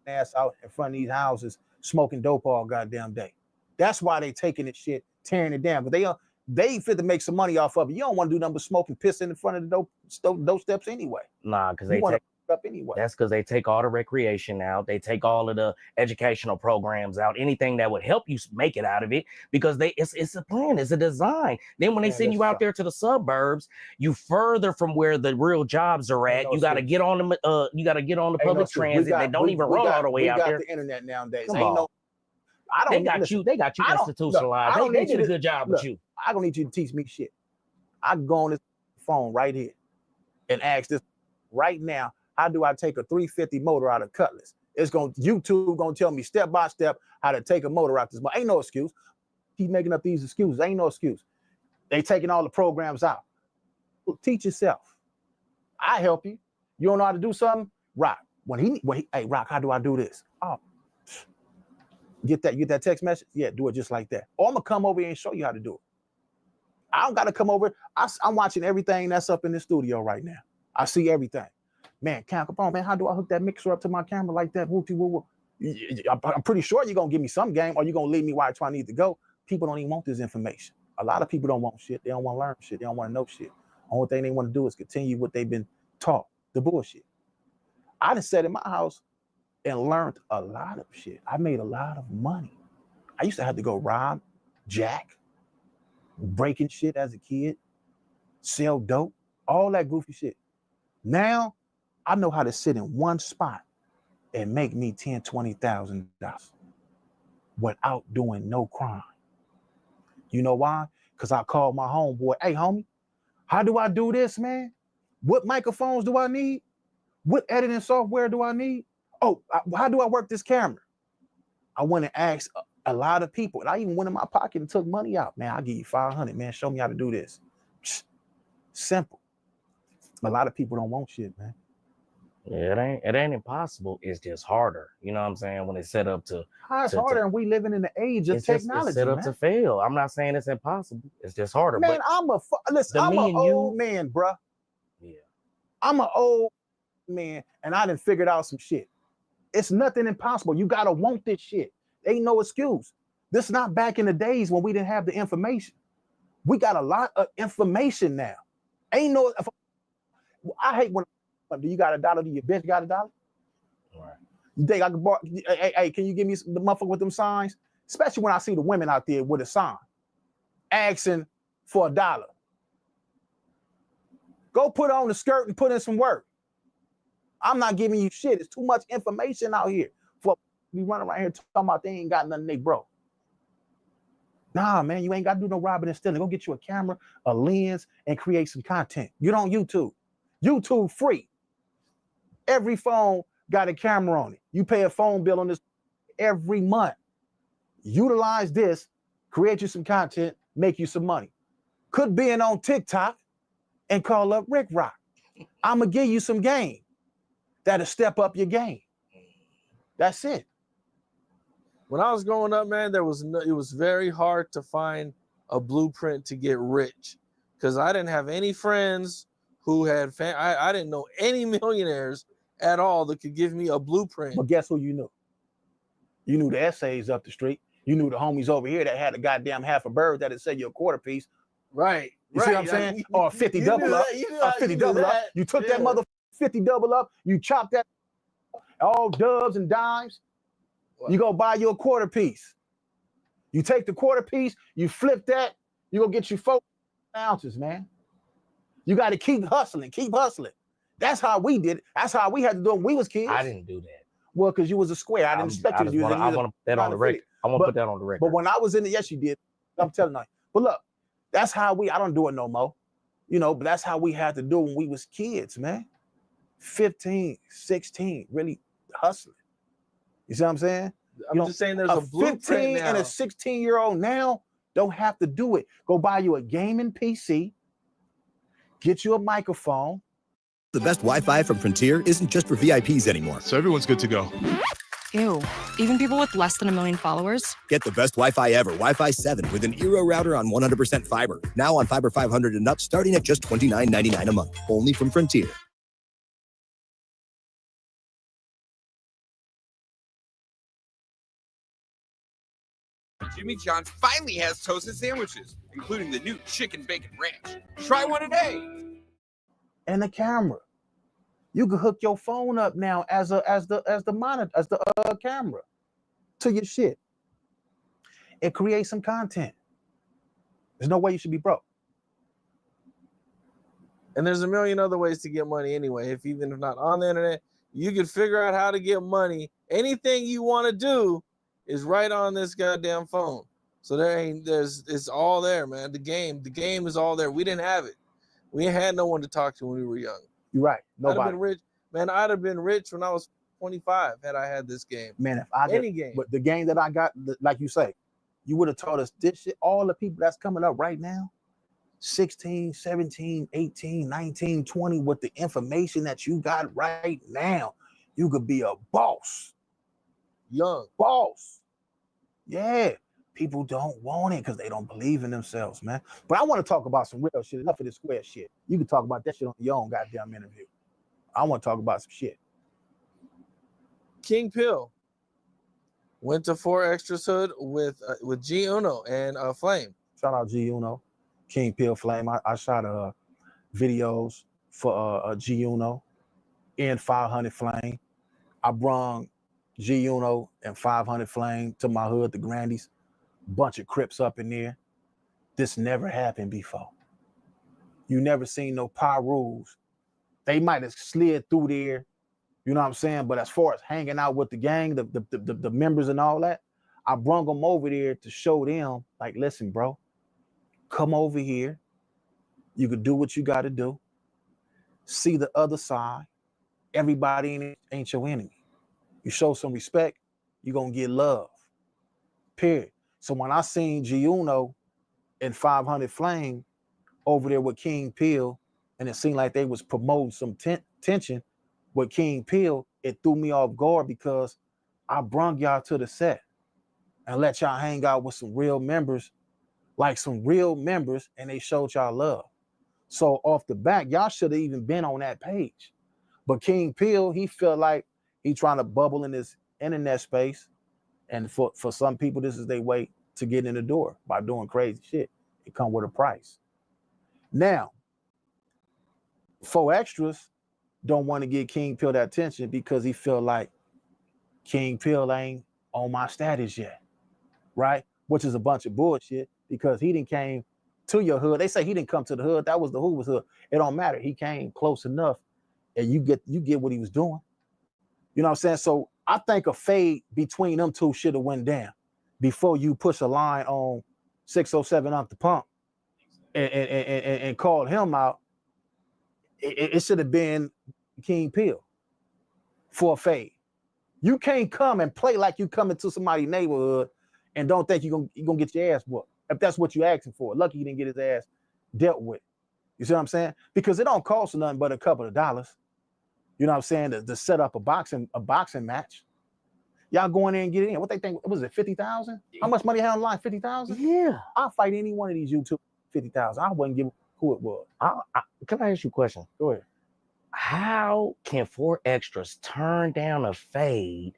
S3: ass out in front of these houses smoking dope all goddamn day. That's why they taking it shit, tearing it down. But they fit to make some money off of it. You don't want to do nothing but smoke and piss in front of the dope steps anyway.
S23: Nah, because
S3: You
S23: they
S3: wanna
S23: take
S3: up anyway.
S23: That's because they take all the recreation out. They take all of the educational programs out. Anything that would help you make it out of it, because it's a plan, it's a design. Then when they send you out there to the suburbs, you further from where the real jobs are at. You got to get on the public transit. They don't even run all the way out there.
S3: We got the internet nowadays.
S23: Come on. They got you institutionalized. They did a good job with you.
S3: I don't need you to teach me shit. I can go on this phone right here and ask this right now. How do I take a 350 motor out of Cutlass? YouTube gonna tell me step by step how to take a motor out this. But ain't no excuse. Keep making up these excuses. Ain't no excuse. They taking all the programs out. Teach yourself. I help you. You don't know how to do something? Rock. Hey, Rock, how do I do this? Oh, get that text message? Yeah, do it just like that. Or I'm gonna come over here and show you how to do it. I don't gotta come over. I'm watching everything that's up in the studio right now. I see everything. Man, Capone, man, how do I hook that mixer up to my camera like that? I'm pretty sure you're going to give me some game, or you're going to leave me where I need to go. People don't even want this information. A lot of people don't want shit. They don't want to learn shit. They don't want to know shit. Only thing they want to do is continue what they've been taught, the bullshit. I done sat in my house and learned a lot of shit. I made a lot of money. I used to have to go rob, jack, breaking shit as a kid, sell dope, all that goofy shit. Now, I know how to sit in one spot and make me $10,000, $20,000 without doing no crime. You know why? Because I called my homeboy, hey, homie, how do I do this, man? What microphones do I need? What editing software do I need? Oh, how do I work this camera? I went and asked a lot of people, and I even went in my pocket and took money out. Man, I'll give you 500, man. Show me how to do this. Simple. A lot of people don't want shit, man.
S23: Yeah, it ain't impossible. It's just harder. You know what I'm saying? When it's set up to
S3: How it's harder, and we living in the age of technology,
S23: it's set up
S3: man.
S23: to fail. I'm not saying it's impossible. It's just harder.
S3: Man,
S23: but
S3: I'm an old man, bruh.
S23: Yeah.
S3: I'm an old man, and I done figured out some shit. It's nothing impossible. You gotta want this shit. Ain't no excuse. This is not back in the days when we didn't have the information. We got a lot of information now. Ain't no. I hate when. Do you got a dollar? Do your bitch got a dollar?
S23: Right.
S3: You think I can borrow? Hey, can you give me the motherfucker with them signs? Especially when I see the women out there with a sign, asking for $1. Go put on the skirt and put in some work. I'm not giving you shit. It's too much information out here for me running around here talking about they ain't got nothing they broke. Nah, man, you ain't got to do no robbing and stealing. Go get you a camera, a lens, and create some content. Get on YouTube. YouTube free. Every phone got a camera on it. You pay a phone bill on this every month. Utilize this, create you some content, make you some money. Could be on TikTok and call up Ricc Rocc. I'm going to give you some game that'll step up your game. That's it.
S22: When I was growing up, man, it was very hard to find a blueprint to get rich because I didn't have any friends who had I didn't know any millionaires at all that could give me a blueprint.
S3: But guess who you knew? You knew the essays up the street. You knew the homies over here that had a goddamn half a bird that'd sell you a quarter piece.
S22: Right.
S3: You see what I'm saying? Or a 50 double up. A 50 double up. You took that mother 50 double up. You chopped that all dubs and dimes. What? You go buy you a quarter piece. You take the quarter piece, you flip that, you go get you 4 ounces, man. You got to keep hustling, keep hustling. That's how we did it. That's how we had to do it when we was kids.
S23: I didn't do that.
S3: Well, because you was a square. I didn't expect you to do that.
S23: I want to put that on the record. I want to put that on the record.
S3: But when I was in it, yes, you did. I'm telling you. But look, that's how I don't do it no more. You know, but that's how we had to do it when we was kids, man. 15, 16, really hustling. You see what I'm saying?
S22: I'm just saying there's a blueprint
S3: 15
S22: now.
S3: and a 16-year-old now don't have to do it. Go buy you a gaming PC, get you a microphone.
S13: The best Wi-Fi from Frontier isn't just for VIPs anymore. So everyone's good to go.
S15: Ew, even people with less than 1 million followers?
S13: Get the best Wi-Fi ever, Wi-Fi 7 with an Eero router on 100% fiber. Now on Fiber 500 and up, starting at just $29.99 a month. Only from Frontier.
S16: Jimmy John's finally has toasted sandwiches, including the new chicken bacon ranch. Try one today.
S3: And the camera. You can hook your phone up now as the monitor, as the camera to your shit. And create some content. There's no way you should be broke.
S22: And there's a million other ways to get money anyway. Even if not on the internet, you can figure out how to get money. Anything you want to do is right on this goddamn phone. So it's all there, man. The game is all there. We didn't have it. We had no one to talk to when we were young.
S3: You're right. Nobody.
S22: I'd have been rich. Man, I'd have been rich when I was 25 had I had this game.
S3: Man, if I
S22: any game.
S3: But the game that I got, like you say, you would have taught us this shit. All the people that's coming up right now, 16, 17, 18, 19, 20, with the information that you got right now, you could be a boss.
S22: Young.
S3: Boss. Yeah. People don't want it because they don't believe in themselves, man. But I want to talk about some real shit. Enough of this square shit. You can talk about that shit on your own goddamn interview. I want to talk about some shit.
S22: King Pill went to 4extras hood with G Uno and Flame.
S3: Shout out G Uno, King Pill, Flame. I shot videos for G Uno and 500 Flame. I brung G Uno and 500 Flame to my hood, the Grandies. Bunch of Crips up in there. This never happened before. You never seen no power rules. They might have slid through there, you know what I'm saying? But as far as hanging out with the gang, the members and all that, I brung them over there to show them, like, listen, bro, come over here. You could do what you got to do. see the other side. Everybody ain't your enemy. You show some respect, you're gonna get love. Period. So when I seen G Uno and 500 Flame over there with King Peel, and it seemed like they was promoting some tension with King Peel, it threw me off guard because I brung y'all to the set and let y'all hang out with some real members, and they showed y'all love. So off the back, y'all should have even been on that page. But King Peel, he felt like he trying to bubble in this internet space. And for some people, this is their way to get in the door by doing crazy shit. It come with a price. Now, 4extras don't want to give King Peel that attention because he feel like King Peel ain't on my status yet, right? Which is a bunch of bullshit because he didn't came to your hood. They say he didn't come to the hood. That was the Hoover's hood. It don't matter. He came close enough, and you get what he was doing. You know what I'm saying? So I think a fade between them two should have went down before you push a line on 607 up the pump and called him out. It should have been King Peel for a fade. You can't come and play like you come into somebody's neighborhood and don't think you're gonna get your ass whooped. If that's what you're asking for. Lucky he didn't get his ass dealt with. You see what I'm saying? Because it don't cost nothing but a couple of dollars. You know what I'm saying? To set up a boxing match. Y'all go in there and get it in. What they think? Was it 50,000? How much money had on the line? 50,000?
S23: Yeah.
S3: I'll fight any one of these YouTube 50,000. I wouldn't give who it was.
S23: Can I ask you a question?
S3: Go ahead.
S23: How can 4extras turn down a fade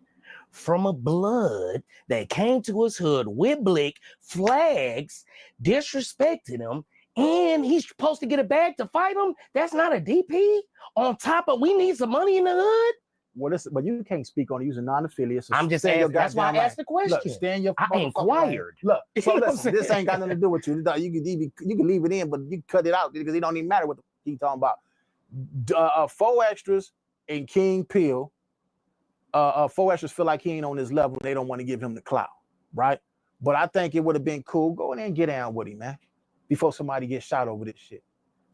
S23: from a blood that came to his hood with blick, flags, disrespected him, and he's supposed to get a bag to fight him? That's not a DP? On top of we need some money in the hood?
S3: Well, but you can't speak on it using non-affiliates. So
S23: I'm just asking. That's why I asked the question.
S3: Look, stand your
S23: I inquired.
S3: Look, so listen, this ain't got nothing to do with you. You can leave it in, but you cut it out because it don't even matter what he's talking about. 4extras and King Peel. 4extras feel like he ain't on his level. They don't want to give him the clout, right? But I think it would have been cool. Go in there and get down with him, man, before somebody gets shot over this shit.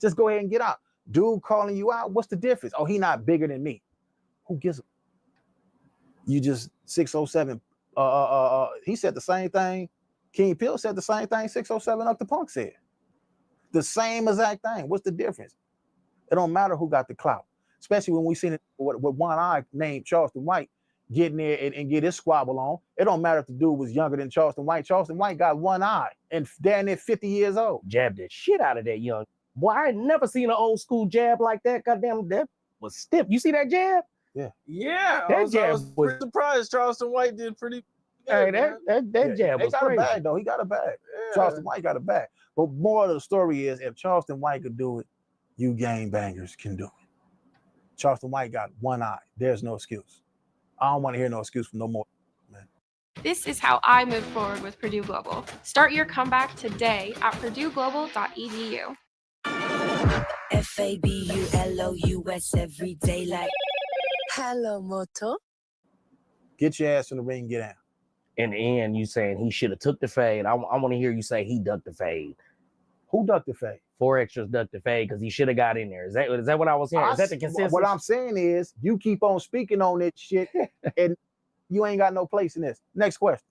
S3: Just go ahead and get out. Dude calling you out, what's the difference? Oh, he not bigger than me. Who gives a? You just 607. He said the same thing. King Peel said the same thing 607 up the punk said. The same exact thing. What's the difference? It don't matter who got the clout, especially when we seen it with one eye named Charleston White getting there and get his squabble on. It don't matter if the dude was younger than Charleston White. Charleston White got one eye and damn near 50 years old.
S23: Jabbed the shit out of that young boy. I ain't never seen an old school jab like that. Goddamn, that was stiff. You see that jab?
S3: Yeah.
S23: That
S22: I
S23: jab
S22: was pretty surprised Charleston White did pretty good.
S23: Hey, that jab was
S3: He got
S23: crazy.
S3: a bag though. He got a bag.
S22: Yeah.
S3: Charleston White got a bag. But more of the story is, if Charleston White could do it, you gangbangers can do it. Charleston White got one eye. There's no excuse. I don't want to hear no excuse from no more.
S11: This is how I move forward with Purdue Global. Start your comeback today at purdueglobal.edu.
S17: FABULOUS every day like hello moto.
S3: Get your ass in the ring and get out.
S23: In the end, you saying he should have took the fade. I want to hear you say he ducked the fade.
S3: Who ducked the fade?
S23: 4extras ducked the fade because he should have got in there. Is that what I was hearing? Is that the consensus?
S3: What I'm saying is, you keep on speaking on this shit, and you ain't got no place in this. Next question.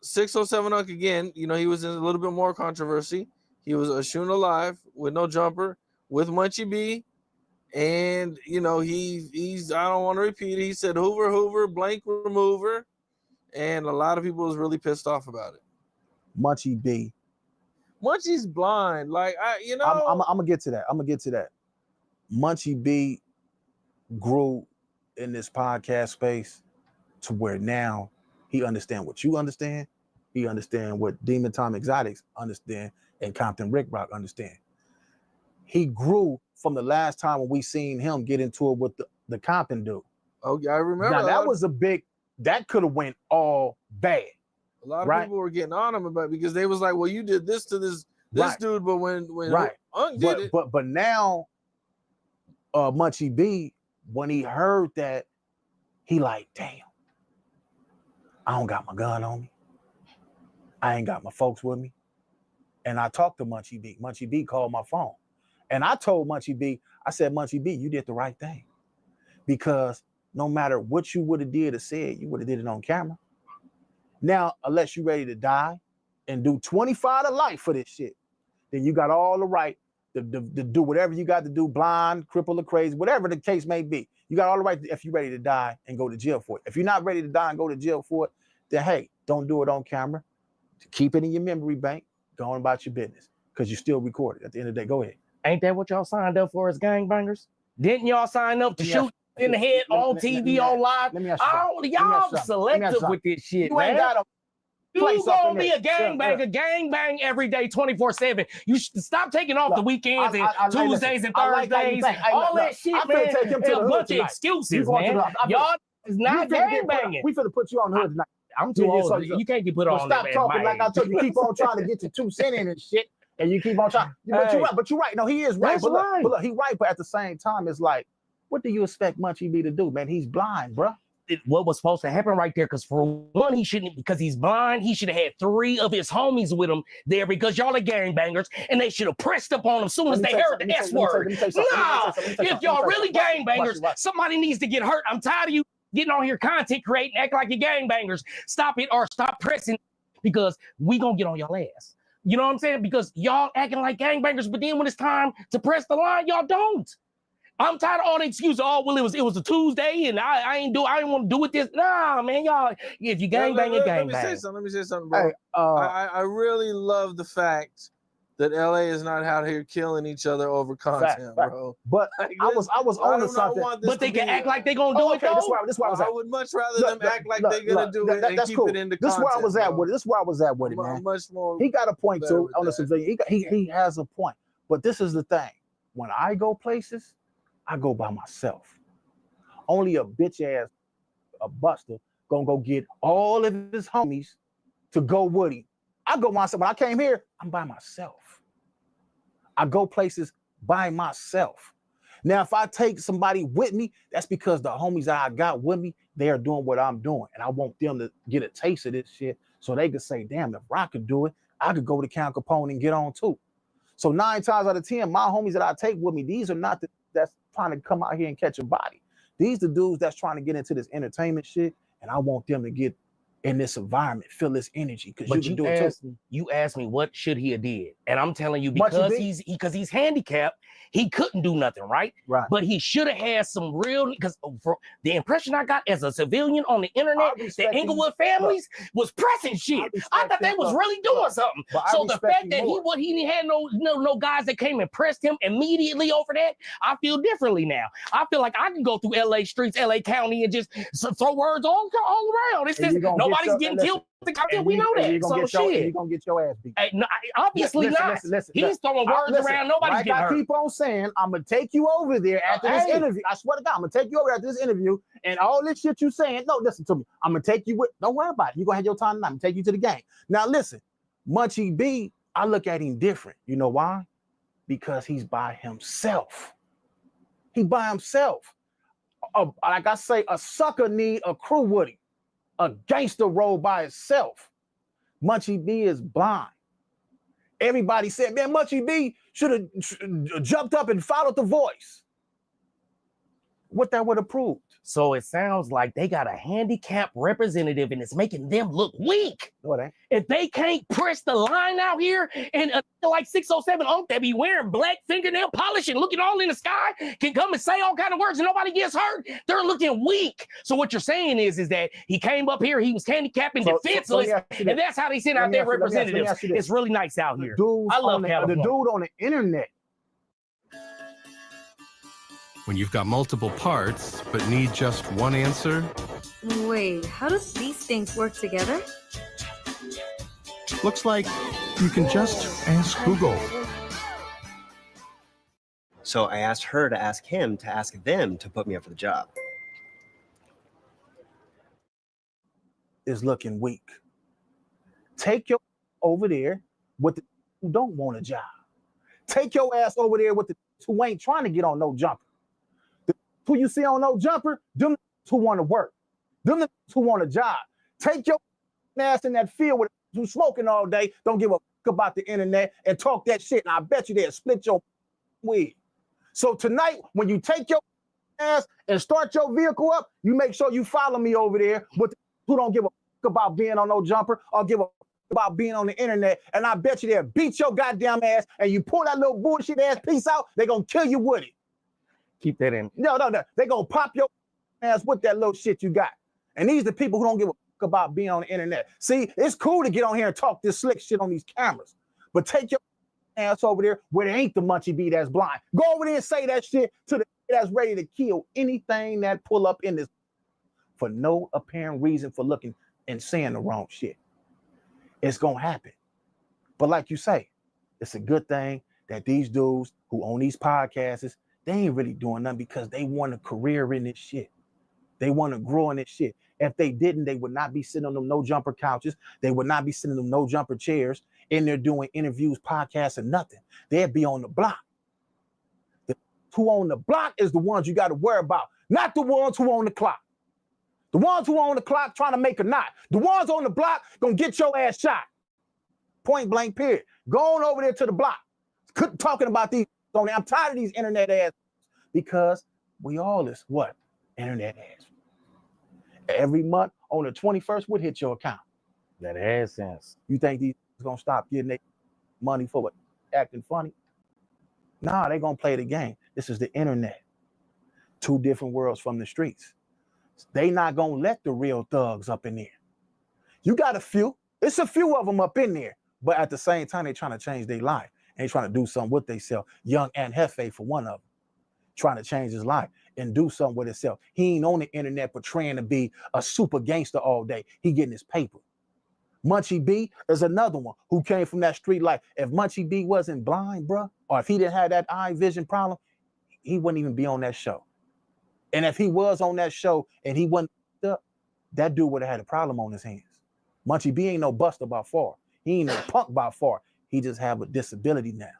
S22: 607 Unc again. You know, he was in a little bit more controversy. He was a shooting alive with no jumper with Munchie B. And, you know, he's I don't want to repeat it. He said Hoover, blank remover. And a lot of people was really pissed off about it.
S3: Munchie B.
S22: Munchie's blind. Like,
S3: I'm gonna get to that. Munchie B grew in this podcast space to where now he understand what you understand. He understand what Demon Time Exotics understand and Compton Ricc Rocc understand. He grew from the last time when we seen him get into it with the Compton dude.
S22: Oh, yeah, I remember.
S3: Now that was that could have went all bad.
S22: A lot of people were getting on him about it because they was like, well, you did this to this dude, but when Unc did it.
S3: But now Munchie B, when he heard that, he like, damn, I don't got my gun on me. I ain't got my folks with me. And I talked to Munchie B. Munchie B called my phone. And I told Munchie B, I said, Munchie B, you did the right thing. Because no matter what you would have did or said, you would have did it on camera. Now, unless you're ready to die and do 25 to life for this shit, then you got all the right to do whatever you got to do, blind, crippled, or crazy, whatever the case may be. You got all the right if you're ready to die and go to jail for it. If you're not ready to die and go to jail for it, then hey, don't do it on camera. Keep it in your memory bank. Go on about your business because you still recorded. At the end of the day, go ahead.
S23: Ain't that what y'all signed up for as gangbangers? Didn't y'all sign up to shoot in the head on TV, on live?
S3: Let me ask you
S23: Y'all selective with this shit,
S3: you ain't
S23: man.
S3: got a
S23: You
S3: place up
S23: gonna
S3: in
S23: be
S3: there.
S23: a gangbanger, gangbang every day, 24/7. You should stop taking off the weekends and Tuesdays and Thursdays. All that shit,
S3: I'm
S23: man.
S3: finna take him to
S23: and
S3: the
S23: a
S3: hood
S23: bunch of
S3: tonight.
S23: excuses,
S3: going to
S23: man.
S3: the-
S23: Y'all is not gangbanging.
S3: We finna put you on the hood tonight.
S23: I'm too old. You can't get put
S3: Well,
S23: on.
S3: stop
S23: at
S3: talking
S23: my
S3: like I
S23: age.
S3: told you. Keep on trying to get your 2 cents in and shit, and you keep on trying. But you're right. But you're right. No, he is right.
S23: That's
S3: But look,
S23: right.
S3: but look, he right. But at the same time, it's like, what do you expect Munchie B to do, man? He's blind, bro.
S23: What was supposed to happen right there? Because for one, he shouldn't, because he's blind. He should have had 3 of his homies with him there because y'all are gangbangers, and they should have pressed up on him as soon as they heard the S word. Nah, if y'all really gangbangers, somebody needs to get hurt. I'm tired of you getting on here, content creating, act like you're gangbangers. Stop it or stop pressing, because we gonna get on y'all ass. You know what I'm saying? Because y'all acting like gangbangers, but then when it's time to press the line, y'all don't. I'm tired of all the excuses. Oh, well, it was a Tuesday, and I didn't want to do it this. Nah, man, y'all. If you gangbang, you gangbang.
S22: Let me say something, bro. I really love the fact that LA is not out here killing each other over content, bro.
S3: But I was on to something.
S23: But they can act like they gonna do it though.
S3: This is where I was at.
S22: I would much rather them act like they're gonna do it and
S3: that's
S22: keep
S3: cool.
S22: it in the
S3: This is
S22: content.
S3: where I was at
S22: bro.
S3: with it. This is where I was at with it, man.
S22: Much more.
S3: He got a point
S22: better
S3: too
S22: with
S3: on the
S22: that.
S3: civilian. He has a point. But this is the thing. When I go places, I go by myself. Only a bitch ass, a buster, gonna go get all of his homies to go with him. I go myself. When I came here, I'm by myself. I go places by myself. Now, if I take somebody with me, that's because the homies that I got with me, they are doing what I'm doing. And I want them to get a taste of this shit so they could say, damn, if Rock could do it, I could go to Count Capone and get on too. So 9 times out of 10, my homies that I take with me, these are not that's trying to come out here and catch a body. These the dudes that's trying to get into this entertainment shit, and I want them to get in this environment, feel this energy, because you can do it too.
S23: You asked me what should he have did, and I'm telling you,
S3: What you
S23: because
S3: did?
S23: he's handicapped, he couldn't do nothing, right?
S3: Right.
S23: But he should have had some real, because the impression I got as a civilian on the internet, the Inglewood families was pressing shit. I thought they was really doing something. So the fact that he had no guys that came and pressed him immediately over that, I feel differently now. I feel like I can go through LA streets, LA County, and just throw words all around. It's just nobody's getting killed. We know that. So shit.
S3: You're gonna get your ass beat.
S23: Hey, no, obviously not. He's throwing words around. Nobody's getting hurt.
S3: I keep on saying, I'm gonna take you over there after this interview. I swear to God, I'm gonna take you over after this interview, and all this shit you saying. No, listen to me. I'm gonna take you with. Don't worry about it. You're gonna have your time tonight. I'm gonna take you to the game. Now listen, Munchie B, I look at him different. You know why? Because he's by himself. He by himself. Like I say, a sucker need a crew with him. A gangster roll by itself. Munchie B is blind. Everybody said, man, Munchie B should have jumped up and followed the voice. What that would have proved.
S23: So it sounds like they got a handicapped representative and it's making them look weak.
S3: No, it ain't.
S23: If they can't press the line out here and like 607 that be wearing black fingernail polish and looking all in the sky can come and say all kind of words and nobody gets hurt, they're looking weak. So what you're saying is that he came up here, he was handicapped and defenseless, and that's how they send out their representatives. It's really nice out here. I love California.
S3: The dude on the internet.
S7: When you've got multiple parts, but need just one answer?
S18: Wait, how do these things work together?
S7: Looks like you can just ask Google.
S19: So I asked her to ask him to ask them to put me up for the job.
S3: Is looking weak. Take your over there with the who don't want a job. Take your ass over there with the who ain't trying to get on no jumper. Who you see on no jumper, them who want to work, them who want a job. Take your ass in that field with who's smoking all day, don't give a fuck about the internet and talk that shit. And I bet you they'll split your with. So tonight, when you take your ass and start your vehicle up, you make sure you follow me over there with who don't give a fuck about being on no jumper or give a fuck about being on the internet. And I bet you they'll beat your goddamn ass and you pull that little bullshit ass piece out, they're gonna kill you with it.
S23: Keep that in.
S3: No. They're gonna pop your ass with that little shit you got. And these are the people who don't give a fuck about being on the internet. See, it's cool to get on here and talk this slick shit on these cameras, but take your ass over there where there ain't the munchie bee that's blind. Go over there and say that shit to the that's ready to kill anything that pull up in this for no apparent reason for looking and saying the wrong shit. It's gonna happen. But like you say, it's a good thing that these dudes who own these podcasts, they ain't really doing nothing because they want a career in this shit. They want to grow in this shit. If they didn't, they would not be sitting on them no jumper couches. They would not be sitting on them no jumper chairs in there doing interviews, podcasts, and nothing. They'd be on the block. The who on the block is the ones you got to worry about, not the ones who on the clock. The ones who on the clock trying to make a knot. The ones on the block gonna get your ass shot. Point blank, period. Go on over there to the block. Talking about these. I'm tired of these internet ass because we all is what? Internet ass. Every month on the 21st, what hit your account?
S23: That has sense.
S3: You think these gonna stop getting their money for what? Acting funny? Nah, they gonna play the game. This is the internet. Two different worlds from the streets. They not gonna let the real thugs up in there. You got a few. It's a few of them up in there, but at the same time, they trying to change their life. And they trying to do something with themselves. Young and Hefe for one of them, trying to change his life and do something with himself. He ain't on the internet portraying to be a super gangster all day. He getting his paper. Munchie B is another one who came from that street life. If Munchie B wasn't blind, bruh, or if he didn't have that eye vision problem, he wouldn't even be on that show. And if he was on that show and he wasn't up, that dude would have had a problem on his hands. Munchie B ain't no buster by far. He ain't no punk by far. He just have a disability now.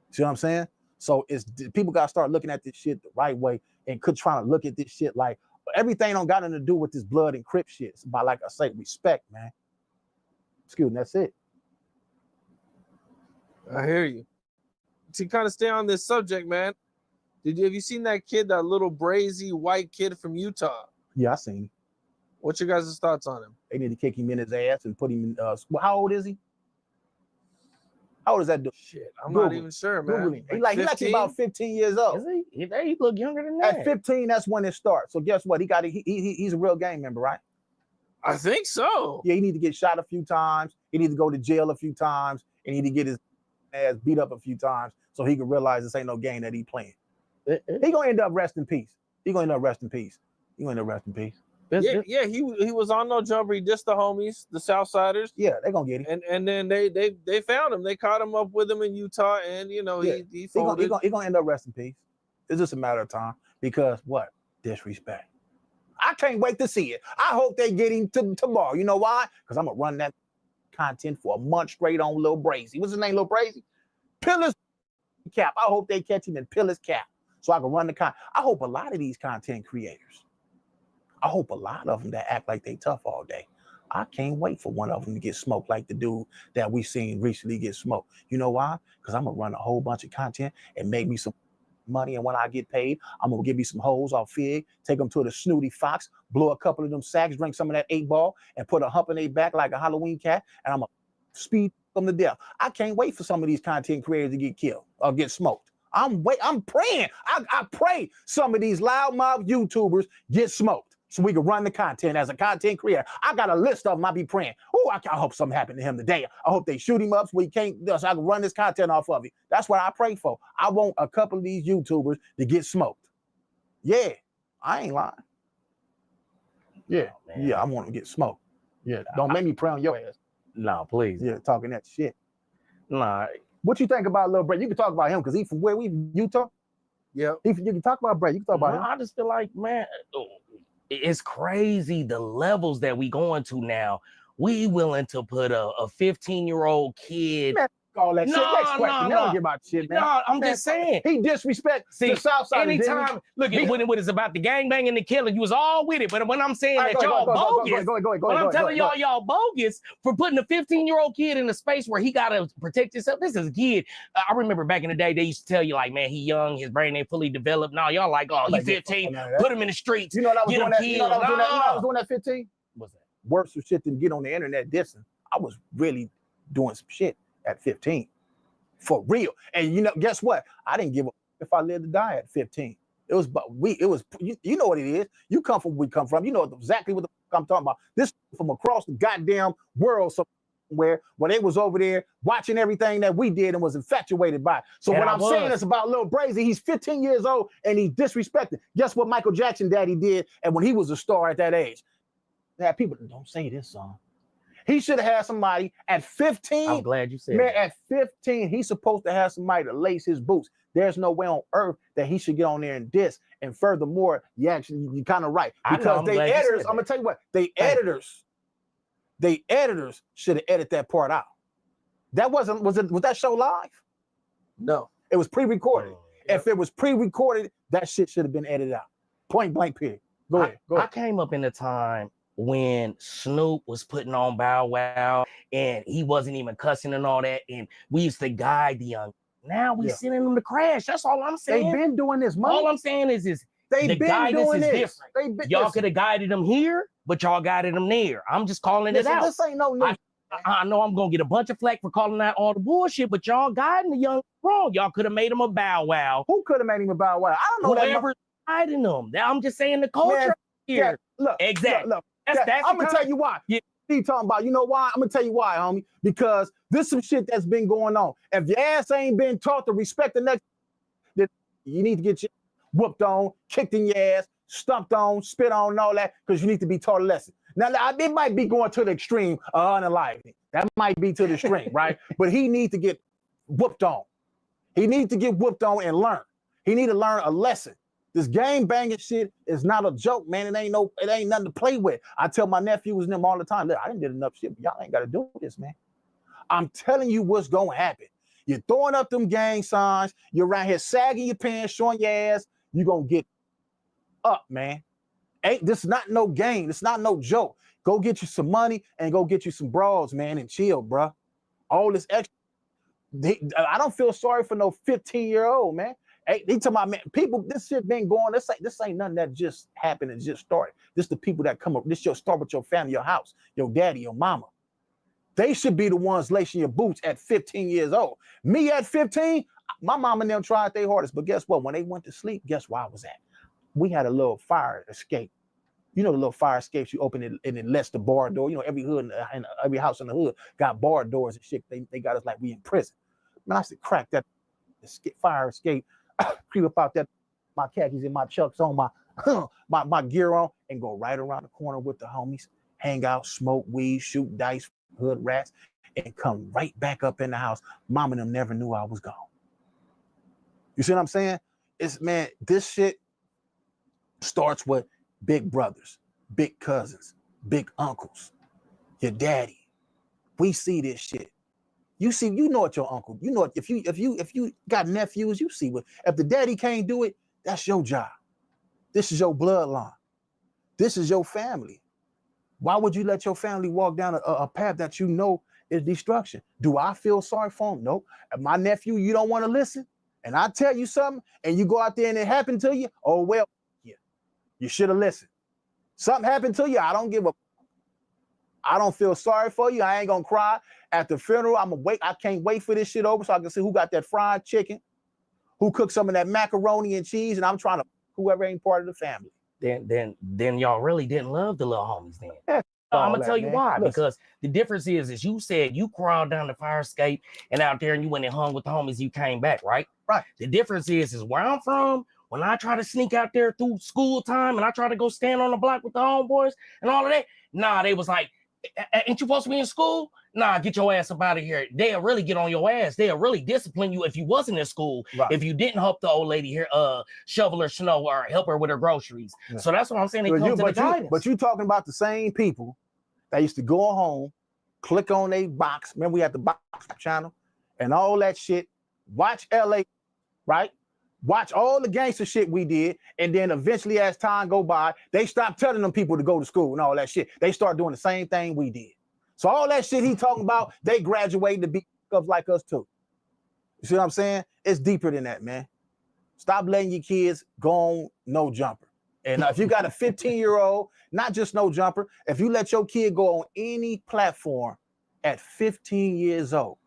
S3: See what I'm saying? So it's people gotta start looking at this shit the right way and could try to look at this shit like everything don't got nothing to do with this blood and Crip shit. It's about, like I say, respect, man. Excuse me, that's it.
S22: I hear you. To kind of stay on this subject, man, have you seen that kid, that little brazy white kid from Utah?
S3: Yeah, I seen him.
S22: What's your guys' thoughts on him?
S3: They need to kick him in his ass and put him in. How old is he? How old is that dude?
S22: Shit, I'm not even sure, man.
S3: He like about 15 years old.
S23: Is he? He look younger than that.
S3: At 15, that's when it starts. So guess what? He's a real gang member, right?
S22: I think so.
S3: Yeah, he need to get shot a few times. He need to go to jail a few times, and he need to get his ass beat up a few times so he can realize this ain't no game that he playing. He gonna end up rest in peace. He gonna end up rest in peace. He gonna end up rest in peace.
S22: Yeah, he was on no jumper. He dissed the homies, the Southsiders.
S3: Yeah, they gonna get him.
S22: And then they found him. They caught him up with him in Utah, and he folded.
S3: He gonna end up rest in peace. It's just a matter of time because what? Disrespect. I can't wait to see it. I hope they get him tomorrow. You know why? Because I'm gonna run that content for a month straight on Lil Brazy. What's his name, Lil Brazy? Pill his cap. I hope they catch him and pill his cap so I can run the content. I hope a lot of these content creators, I hope a lot of them that act like they tough all day. I can't wait for one of them to get smoked like the dude that we seen recently get smoked. You know why? Because I'm gonna run a whole bunch of content and make me some money, and when I get paid, I'm gonna give me some hoes off Fig, take them to the Snooty Fox, blow a couple of them sacks, drink some of that 8-ball, and put a hump in their back like a Halloween cat, and I'm gonna speed them to death. I can't wait for some of these content creators to get killed or get smoked. I'm praying. I pray some of these loudmouth YouTubers get smoked so we can run the content as a content creator. I got a list of them. I be praying. Oh, I hope something happened to him today. I hope they shoot him up so so I can run this content off of it. That's what I pray for. I want a couple of these YouTubers to get smoked. Yeah, I ain't lying. Yeah, I want to get smoked. Yeah, don't make me pray on your ass.
S23: Nah, please.
S3: Yeah, talking that shit.
S23: Nah.
S3: What you think about Lil Bray? You can talk about him because he from where we Utah.
S22: Yeah.
S3: You can talk about Bray. You can talk about him.
S23: I just feel like, man, it's crazy the levels that we going to now. We willing to put a 15-year-old kid
S3: all that shit. Next question. They don't give about shit, man.
S23: No, I'm just saying.
S3: He disrespect the South Side.
S23: Anytime, look, when it was about the gangbanging and the killing, you was all with it. But when I'm saying that y'all bogus, when I'm telling y'all bogus for putting a 15-year-old kid in a space where he got to protect himself. This is a kid. I remember back in the day, they used to tell you, like, man, he young, his brain ain't fully developed. No, y'all like, oh, he's 15, put him in the streets,
S3: you know what I was
S23: get him killed.
S3: You know what I was doing at 15?
S23: What's that?
S3: Worse shit than get on the internet dissing. I was really doing some shit at 15. For real. And you know, guess what? I didn't give a if I lived to die at 15. It was you know what it is. You come from where we come from. You know exactly what the fuck I'm talking about. This from across the goddamn world somewhere where they was over there watching everything that we did and was infatuated by. So what I'm saying is about Lil Brazy. He's 15 years old and he's disrespected. Guess what Michael Jackson daddy did and when he was a star at that age? That people don't say this song. He should have had somebody at 15.
S23: I'm glad you said
S3: man,
S23: that.
S3: at 15, he's supposed to have somebody to lace his boots. There's no way on earth that he should get on there and diss. And furthermore, you're kind of right. Because they editors, I'm gonna tell you what, they editors should have edited that part out. That was that show live?
S22: No.
S3: It was pre-recorded. If it was pre-recorded, that shit should have been edited out. Point blank period. Go ahead.
S23: I came up in a time when Snoop was putting on Bow Wow and he wasn't even cussing and all that, and we used to guide the young. Now we sending them to crash. That's all I'm saying.
S3: They've been doing this, man.
S23: All I'm saying is
S3: they've
S23: the
S3: been
S23: guidance
S3: doing
S23: is
S3: this.
S23: different. Y'all could have guided them here, but y'all guided them there. I'm just calling it out.
S3: This ain't no new.
S23: I know I'm gonna get a bunch of flack for calling out all the bullshit, but y'all guiding the young wrong. Y'all could have made him a Bow Wow.
S3: Who could have made him a Bow Wow? I don't know.
S23: Whoever guiding them. I'm just saying the culture here.
S3: Look,
S23: exactly.
S3: Look,
S23: That's
S3: I'm gonna tell you why.
S23: Yeah.
S3: He talking about, you know why? I'm gonna tell you why, homie. Because this some shit that's been going on. If your ass ain't been taught to respect the next, then you need to get your whooped on, kicked in your ass, stumped on, spit on, and all that, because you need to be taught a lesson. Now, it might be going to the extreme of unenlightened. That might be to the extreme, right? But he needs to get whooped on. He needs to get whooped on and learn. He need to learn a lesson. This game banging shit is not a joke, man. It ain't nothing to play with. I tell my nephews and them all the time, look, I didn't did enough shit, but y'all ain't got to do this, man. I'm telling you what's gonna happen. You're throwing up them gang signs. You're around here sagging your pants, showing your ass. You're gonna get up, man. This is not no game. It's not no joke. Go get you some money and go get you some bras, man, and chill, bro. All this extra. I don't feel sorry for no 15-year-old, man. Hey, they talking about, man, people, this shit been going, this ain't nothing that just happened and just started. This the people that come up, this your start with your family, your house, your daddy, your mama. They should be the ones lacing your boots at 15 years old. Me at 15, my mama and them tried their hardest, but guess what? When they went to sleep, guess where I was at? We had a little fire escape. You know the little fire escapes, you open it and it lets the bar door. You know, every hood and every house in the hood got bar doors and shit. They got us like we in prison. Man, I said, crack that fire escape, creep up out that, my khakis and my chucks on, my gear on, and go right around the corner with the homies, hang out, smoke weed, shoot dice, hood rats, and come right back up in the house. Mom and them never knew I was gone. You see what I'm saying? Man, this shit starts with big brothers, big cousins, big uncles, your daddy. We see this shit. You see, you know what your uncle, you know, if you got nephews, you see what, if the daddy can't do it, that's your job. This is your bloodline. This is your family. Why would you let your family walk down a path that you know is destruction? Do I feel sorry for him? Nope. If my nephew, you don't want to listen, and I tell you something, and you go out there and it happened to you, oh, well, yeah, you should have listened. Something happened to you, I don't give a, I don't feel sorry for you. I ain't gonna cry at the funeral. I'm gonna wait. I can't wait for this shit over so I can see who got that fried chicken, who cooked some of that macaroni and cheese, and I'm trying to whoever ain't part of the family.
S23: Then y'all really didn't love the little homies then.
S3: Yeah,
S23: I'm gonna tell you why.
S3: Listen.
S23: Because the difference is you said you crawled down the fire escape and out there and you went and hung with the homies. You came back, right?
S3: Right.
S23: The difference is where I'm from. When I try to sneak out there through school time and I try to go stand on the block with the homeboys and all of that, nah, they was like, ain't you supposed to be in school? Nah, get your ass up out of here. They'll really get on your ass. They'll really discipline you if you wasn't in school. Right. If you didn't help the old lady here, shovel her snow or help her with her groceries. Yeah. So that's what I'm saying. It comes to the guidance.
S3: But you talking about the same people that used to go home, click on a box. Remember we had the box channel, and all that shit. Watch LA, right? Watch all the gangster shit we did, and then eventually, as time go by, they stop telling them people to go to school and all that shit. They start doing the same thing we did. So all that shit he talking about, they graduated to be stuff like us too. You see what I'm saying? It's deeper than that, man. Stop letting your kids go on no jumper. And if you got a 15-year-old, not just no jumper, if you let your kid go on any platform at 15 years old,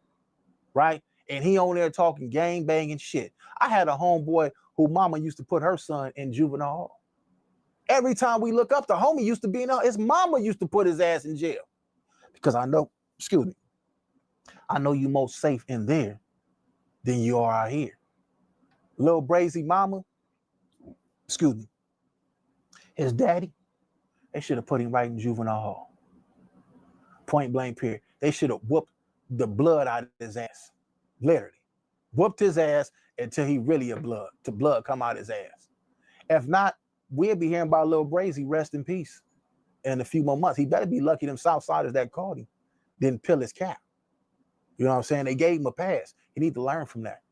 S3: right? And he on there talking gang banging shit. I had a homeboy who mama used to put her son in juvenile hall. Every time we look up, the homie used to be in his mama used to put his ass in jail. Because I know, excuse me, I know you more safe in there than you are out here. Little Brazy mama, excuse me, his daddy, they should have put him right in juvenile hall. Point blank period. They should have whooped the blood out of his ass. Literally. Whooped his ass until he really the blood come out his ass. If not, we'll be hearing about little Brazy, rest in peace, in a few more months. He better be lucky them Southsiders that caught him didn't peel his cap. You know what I'm saying? They gave him a pass. He need to learn from that.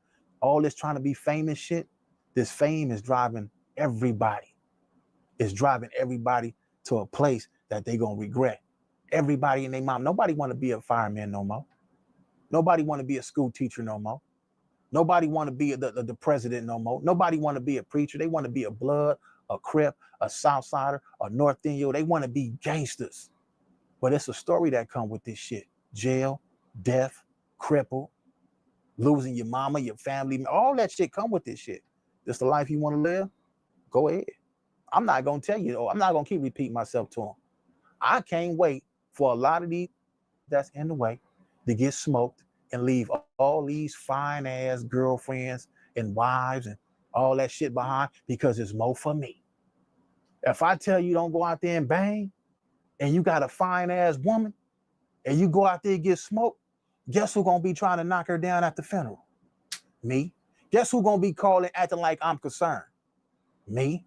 S3: All this trying to be famous shit, this fame is driving everybody. It's driving everybody to a place that they gonna regret. Everybody and their mom. Nobody want to be a fireman no more. Nobody want to be a school teacher no more. Nobody want to be the president no more. Nobody want to be a preacher. They want to be a blood, a Crip, a Southsider, a North Indian. They want to be gangsters. But it's a story that come with this shit. Jail, death, cripple, losing your mama, your family, all that shit come with this shit. This the life you want to live? Go ahead. I'm not going to tell you, I'm not going to keep repeating myself to them. I can't wait for a lot of these that's in the way to get smoked and leave all these fine ass girlfriends and wives and all that shit behind because it's more for me. If I tell you don't go out there and bang and you got a fine ass woman and you go out there and get smoked, guess who's gonna be trying to knock her down at the funeral? Me. Guess who's gonna be calling, acting like I'm concerned? Me.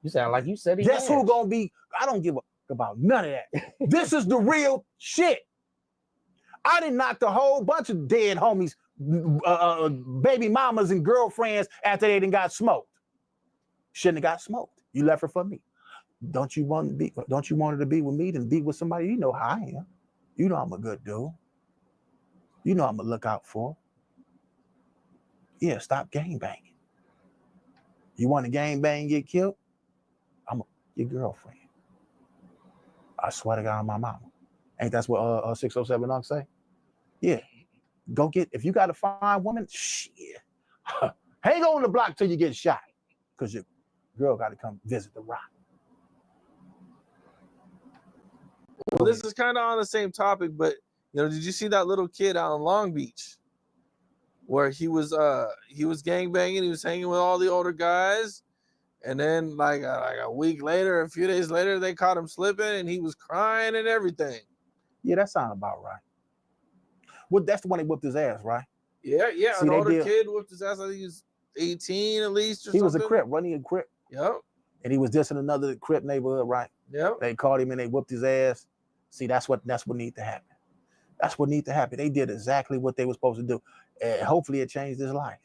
S23: You sound like you said he
S3: Guess who gonna be, I don't give a about none of that. This is the real shit. I done knocked a whole bunch of dead homies, baby mamas and girlfriends after they done got smoked. Shouldn't have got smoked. You left her for me. Don't you want her to be with me than be with somebody? You know how I am. You know I'm a good dude. You know I'm gonna look out for. Yeah, stop gang banging. You want to gang bang and get killed? I'm your girlfriend. I swear to God on my mama. Ain't that's what 607 Unc say? Yeah. Go get, if you got a fine woman, shit. Hang on the block till you get shot. Because your girl got to come visit the rock.
S22: Well, this is kind of on the same topic, but did you see that little kid out in Long Beach where he was gangbanging, he was hanging with all the older guys, and then like a week later, a few days later, they caught him slipping and he was crying and everything.
S3: Yeah, that sounds about right. Well, that's the one that whipped his ass, right?
S22: Yeah.
S3: See,
S22: an older kid whipped his ass. I think he was 18 at least or
S3: he
S22: something.
S3: was a Crip, running a Crip.
S22: Yep.
S3: And he was just in another Crip neighborhood, right?
S22: Yep.
S3: They caught him and they whipped his ass. See, that's what needs to happen. That's what needs to happen. They did exactly what they were supposed to do. And hopefully it changed his life.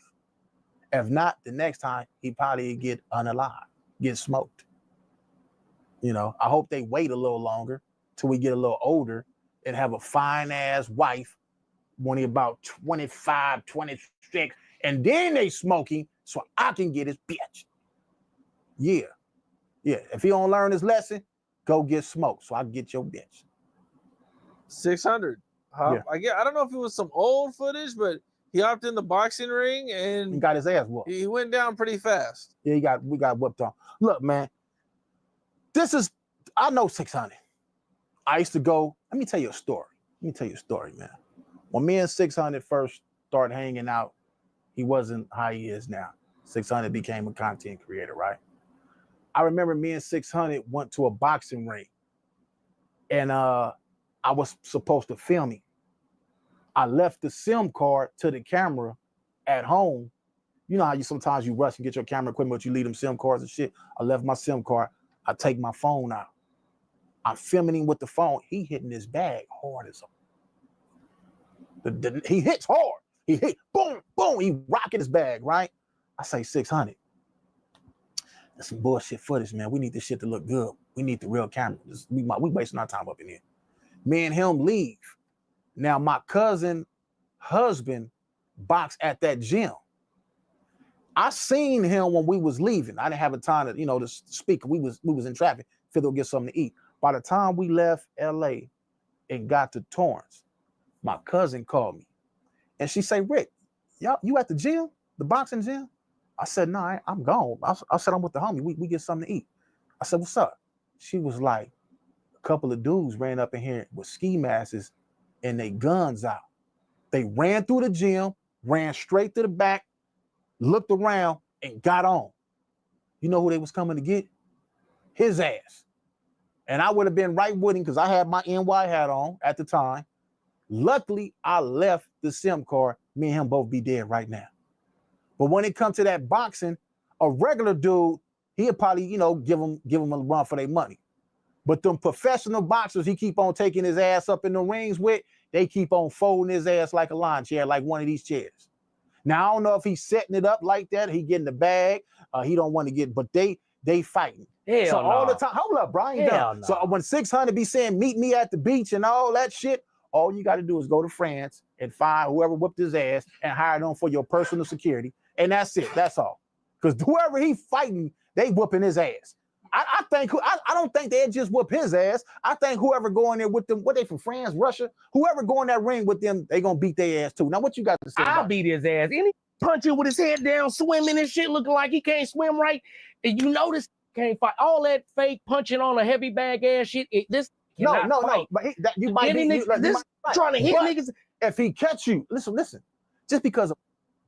S3: If not, the next time he probably get unalive, get smoked. I hope they wait a little longer till we get a little older and have a fine ass wife when he about 25, 26, and then they smoking so I can get his bitch. Yeah. If he don't learn his lesson, go get smoked so I can get your bitch.
S22: 600.
S3: Yeah.
S22: I don't know if it was some old footage, but he hopped in the boxing ring and
S3: he got his ass whooped.
S22: He went down pretty fast.
S3: Yeah, we got whooped on. Look, man, I know 600. I used to go, let me tell you a story, man. When me and 600 first started hanging out, he wasn't how he is now. 600 became a content creator, right? I remember me and 600 went to a boxing ring and I was supposed to film him. I left the SIM card to the camera at home. You know how sometimes you rush and get your camera equipment, but you leave them SIM cards and shit. I left my SIM card. I take my phone out. I'm filming him with the phone. He hitting his bag hard as he hits hard. He hit, boom, boom. He rocking his bag, right? I say 600. That's some bullshit footage, man. We need this shit to look good. We need the real camera. We wasting our time up in here. Me and him leave. Now my cousin husband boxed at that gym. I seen him when we was leaving. I didn't have a time to, to speak. We was in traffic. Fiddle get something to eat. By the time we left LA and got to Torrance, my cousin called me. And she say, Rick, you at the gym? The boxing gym? I said, no, I'm gone. I said, I'm with the homie. We get something to eat. I said, what's up? She was like, a couple of dudes ran up in here with ski masks and they guns out. They ran through the gym, ran straight to the back, looked around, and got on. You know who they was coming to get? His ass. And I would have been right with him because I had my NY hat on at the time. Luckily, I left the SIM card. Me and him both be dead right now. But when it comes to that boxing, a regular dude, he'll probably, give them a run for their money. But them professional boxers, he keep on taking his ass up in the rings with, they keep on folding his ass like a lawn chair, like one of these chairs. Now, I don't know if he's setting it up like that. He getting the bag. He don't want to get, but they fighting.
S23: Hell
S3: so
S23: no.
S3: all the time, hold up, Brian.
S23: Hell no.
S3: So when 600 be saying, meet me at the beach and all that shit, all you got to do is go to France and find whoever whipped his ass and hire them for your personal security. And that's it. That's all. Because whoever he fighting, they whooping his ass. I don't think they'd just whoop his ass. I think whoever go in there with them, what they from France, Russia, whoever go in that ring with them, they gonna beat their ass too. Now what you got to say?
S23: I'll beat his ass. Any punching with his head down, swimming and shit, looking like he can't swim right. And you notice can't fight. All that fake punching on a heavy bag ass shit. This cannot fight.
S3: But you might be
S23: trying to hit niggas.
S3: If he catch you, listen. Just because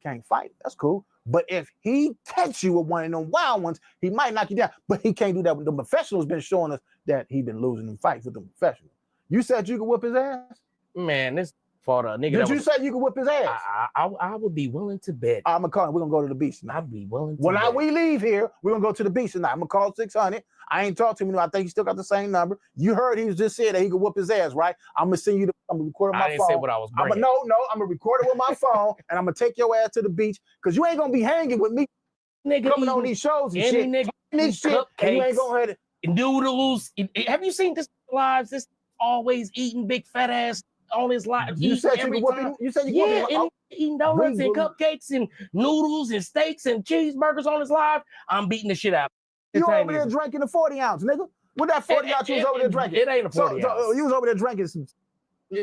S3: can't fight, that's cool. But if he catch you with one of them wild ones, he might knock you down. But he can't do that. The professional's been showing us that he been losing in fights with the professional. You said you could whip his ass?
S23: Man, this for the nigga.
S3: Did you say you could whip his ass?
S23: I would be willing to bet.
S3: I'm gonna call him. We're gonna go to the beach tonight.
S23: I'd be willing to
S3: when
S23: bet.
S3: we leave here, we're gonna go to the beach tonight. I'm gonna call 600. I ain't talked to him. I think he still got the same number. You heard he was just said that he could whoop his ass, right? I'm gonna send you I'm gonna record on my phone.
S23: I didn't say what I was bringing.
S3: No, I'm gonna record it with my phone and I'm gonna take your ass to the beach because you ain't gonna be hanging with me.
S23: Nigga,
S3: coming on these shows and
S23: any
S3: shit.
S23: Nigga,
S3: this shit, and you ain't gonna have it.
S23: Noodles. Have you seen this lives? This always eating big fat ass on his life.
S3: You said you could whoop him. You said you could whoop him.
S23: And eating donuts and cupcakes and noodles and steaks and cheeseburgers on his live. I'm beating the shit out.
S3: You over there drinking a 40 ounce, nigga. What that 40 ounce you was over there drinking?
S23: It ain't a 40 ounce.
S3: So you was over there drinking some.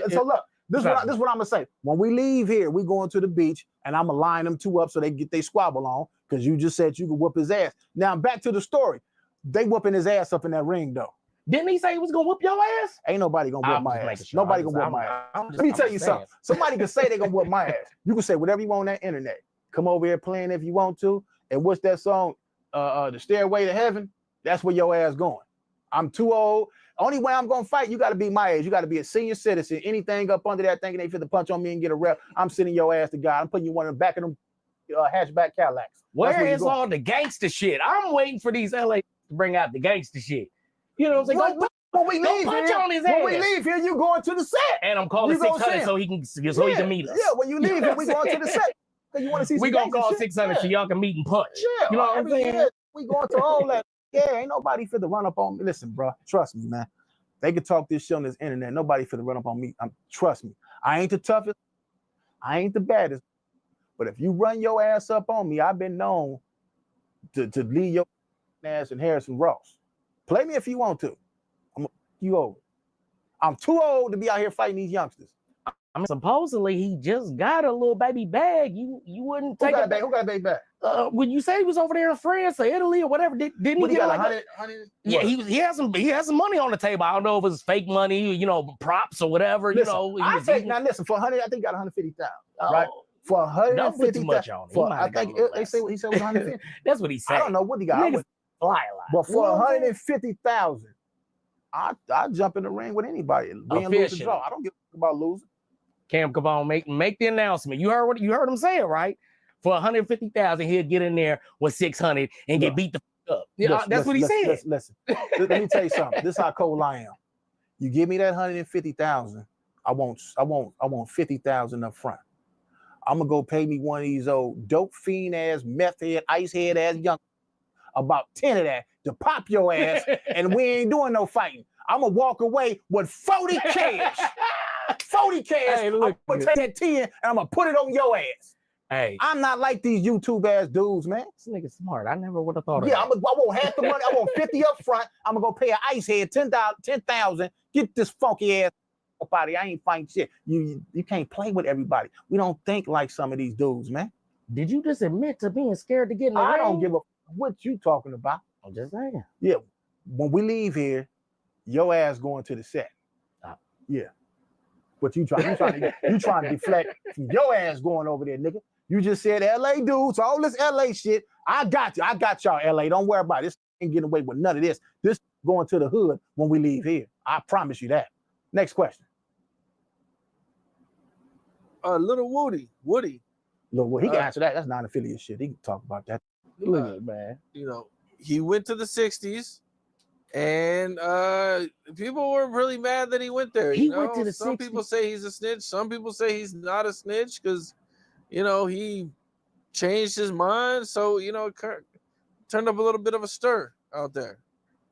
S3: So look, this is what I'm gonna say. When we leave here, we going to the beach, and I'm gonna line them two up so they get they squabble on. Because you just said you could whoop his ass. Now back to the story. They whooping his ass up in that ring though.
S23: Didn't he say he was gonna whoop your ass?
S3: Ain't nobody gonna whoop my ass.
S23: Sure.
S3: Nobody gonna whoop my ass. Let me tell you something. Somebody can say they gonna whoop my ass. You can say whatever you want on that internet. Come over here playing if you want to. And what's that song? The Stairway to Heaven. That's where your ass going. I'm too old. Only way I'm gonna fight, you gotta be my age. You gotta be a senior citizen. Anything up under that thinking they fit to punch on me and get a rep, I'm sending your ass to God. I'm putting you one in the back of them hatchback Cadillacs.
S23: Where is all the gangster shit? I'm waiting for these LA to bring out the gangster shit. You know what I'm saying?
S3: When we leave here,
S23: on his ass.
S3: When we leave here, you going to the set.
S23: And I'm calling 600 so he can meet us.
S3: Yeah, when you leave here, we going to the set. You want to see?
S23: We gonna call 600 so y'all can meet and punch.
S3: Yeah,
S23: you know what I'm saying?
S3: Yeah, we going to all that. Yeah, ain't nobody fit to run up on me. Listen, bro, trust me, man. They can talk this shit on this internet. Nobody fit to run up on me. Trust me. I ain't the toughest. I ain't the baddest. But if you run your ass up on me, I've been known to leave your ass in Harrison Ross. Play me if you want to. I'm you over. I'm too old to be out here fighting these youngsters.
S23: I mean, supposedly he just got a little baby bag. You wouldn't take it.
S3: Who got a baby bag?
S23: When you say he was over there in France or Italy or whatever, didn't he get like
S3: 100?
S23: Yeah, he has some money on the table. I don't know if it's fake money, props or whatever.
S3: Listen, listen, for 100, I think he got 150,000. Right? For 150,000.
S23: Don't put too much on it.
S3: I think they say he said it was 150.
S23: That's what he said.
S3: I don't know what he got.
S23: Fly a lot.
S3: But for 150,000, I jump in the ring with anybody. Win, lose, or draw. I don't give a about losing.
S23: Cam Cabone, make the announcement. You heard him say it, right? For 150,000, he'll get in there with 600 and get beat the fuck up. That's what he said.
S3: Listen. Let me tell you something. This is how cold I am. You give me that 150,000, I want 50,000 up front. I'm gonna go pay me one of these old dope fiend ass, meth head, ice head ass young, about 10 of that to pop your ass, and we ain't doing no fighting. I'm gonna walk away with 40 cash. 40 cash.
S23: Hey,
S3: I'm
S23: look,
S3: gonna take that 10 and I'm gonna put it on your ass.
S23: Hey,
S3: I'm not like these YouTube ass dudes, man.
S23: This nigga smart. I never would have thought of
S3: Yeah,
S23: that.
S3: I want half the money. I want 50 up front. I'm gonna go pay an ice head 10,000. Get this funky ass up out of here. I ain't fighting shit. You can't play with everybody. We don't think like some of these dudes, man.
S23: Did you just admit to being scared to get in the ring?
S3: I don't give a what you talking about.
S23: I'm just saying.
S3: Yeah, when we leave here, your ass going to the set. Yeah. But you trying to deflect from your ass going over there, nigga. You just said LA dudes, all this LA shit. I got you. I got y'all, LA. Don't worry about it. This ain't getting away with none of this. This going to the hood when we leave here. I promise you that. Next question.
S22: Little Woody.
S3: Look, well, he can answer that. That's non-affiliate shit. He can talk about that.
S22: Look at man. You know, he went to the 60s, and people were really mad that he went there.
S23: He
S22: you know?
S23: went to the
S22: Some
S23: 60s.
S22: people say he's a snitch. Some people say he's not a snitch because, you know, he changed his mind. So, you know, it turned up a little bit of a stir out there.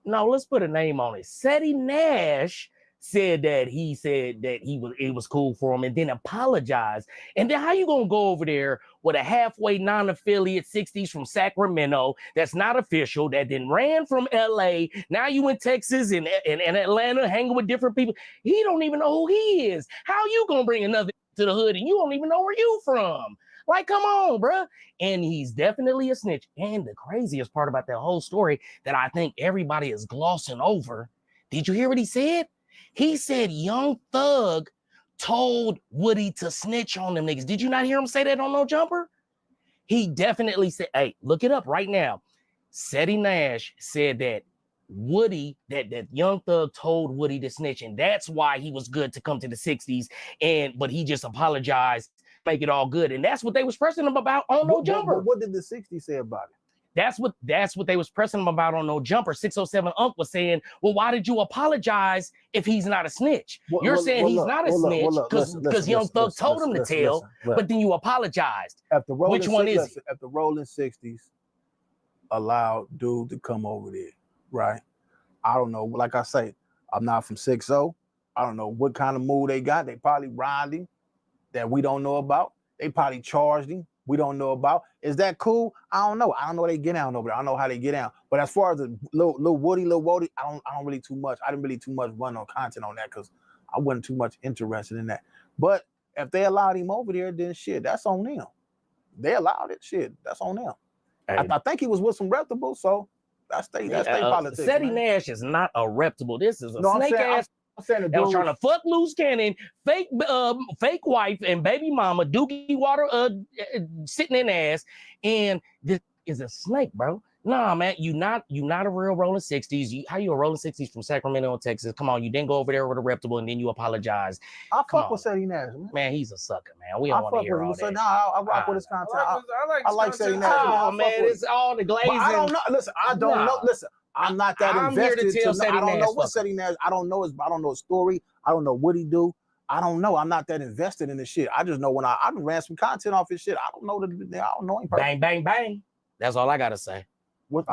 S23: No, let's put a name on it. Seti Nash said that it was cool for him and then apologized. And then how you gonna go over there with a halfway non-affiliate 60s from Sacramento that's not official, that then ran from LA? Now you in Texas and Atlanta hanging with different people. He don't even know who he is. How you gonna bring another to the hood and you don't even know where you from? Like, come on, bruh. And he's definitely a snitch. And the craziest part about that whole story that I think everybody is glossing over, did you hear what he said? He said Young Thug told Woody to snitch on them niggas. Did you not hear him say that on No Jumper? He definitely said, hey, look it up right now. Seti Nash said that Woody, that Young Thug told Woody to snitch, and that's why he was good to come to the 60s. But he just apologized, make it all good. And that's what they was pressing him about on No Jumper.
S3: But what did the 60s say about it?
S23: That's what they was pressing him about on No Jumper. 607 Unc was saying, well, why did you apologize if he's not a snitch? You're saying he's not a snitch because Young Thug told him to tell, but then you apologized. Which one is it?
S3: If the Rolling 60s allowed dude to come over there, right? I don't know. Like I say, I'm not from 6-0. I don't know what kind of mood they got. They probably robbed him that we don't know about. They probably charged him. We don't know about. Is that cool? I don't know. I don't know how they get down over there. I don't know how they get down. But as far as the little Woody, I don't really too much. I didn't really too much run on content on that because I wasn't too much interested in that. But if they allowed him over there, then shit, that's on them. They allowed it, shit, that's on them. Hey. I think he was with some reputables, so that's they politics.
S23: Seti Nash is not a reputable. This is a snake ass. That was trying to fuck loose cannon, fake wife and baby mama, dookie water sitting in ass, and this is a snake, bro. Nah, man, you not a real Rolling 60s. How you a Rolling 60s from Sacramento, Texas? Come on, you didn't go over there with a reputable and then you apologize.
S3: I fuck with Seti Nash, man.
S23: Man, he's a sucker, man. We don't want to hear all that.
S3: No, I rock with his content. I like Seti Nash.
S23: Oh man, it's all the glazing.
S3: I don't know. Listen, I don't know. Listen. I'm not that invested.
S23: Here to tell Seti
S3: I don't
S23: Nash
S3: know what Seti Nash. I don't know his story. I don't know what he do. I don't know. I'm not that invested in this shit. I just know when I ran some content off his shit. I don't know him.
S23: Bang, bang, bang. That's all I gotta say.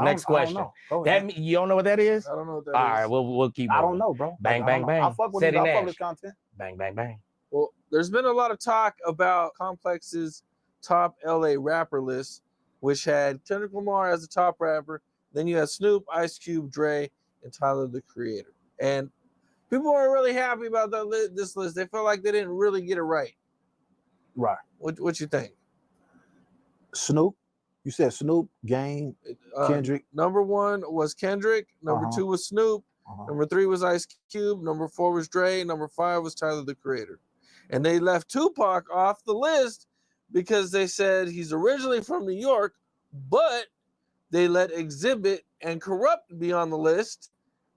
S23: Next question. You don't know what that is?
S22: I don't know what that is.
S23: All right, we'll keep moving.
S3: I don't know, bro.
S23: Bang, bang, bang.
S3: I fuck with
S23: Seti
S3: his
S23: Nash.
S3: content.
S23: Bang, bang, bang.
S22: Well, there's been a lot of talk about Complex's top LA rapper list, which had Kendrick Lamar as the top rapper. Then you had Snoop, Ice Cube, Dre, and Tyler, the Creator. And people weren't really happy about this list. They felt like they didn't really get it right.
S3: Right.
S22: What you think?
S3: Snoop. You said Snoop, Game, Kendrick.
S22: Number 1 was Kendrick. Number 2 was Snoop. Number 3 was Ice Cube. Number 4 was Dre. Number 5 was Tyler, the Creator. And they left Tupac off the list because they said he's originally from New York, but they let Exhibit and Corrupt be on the list.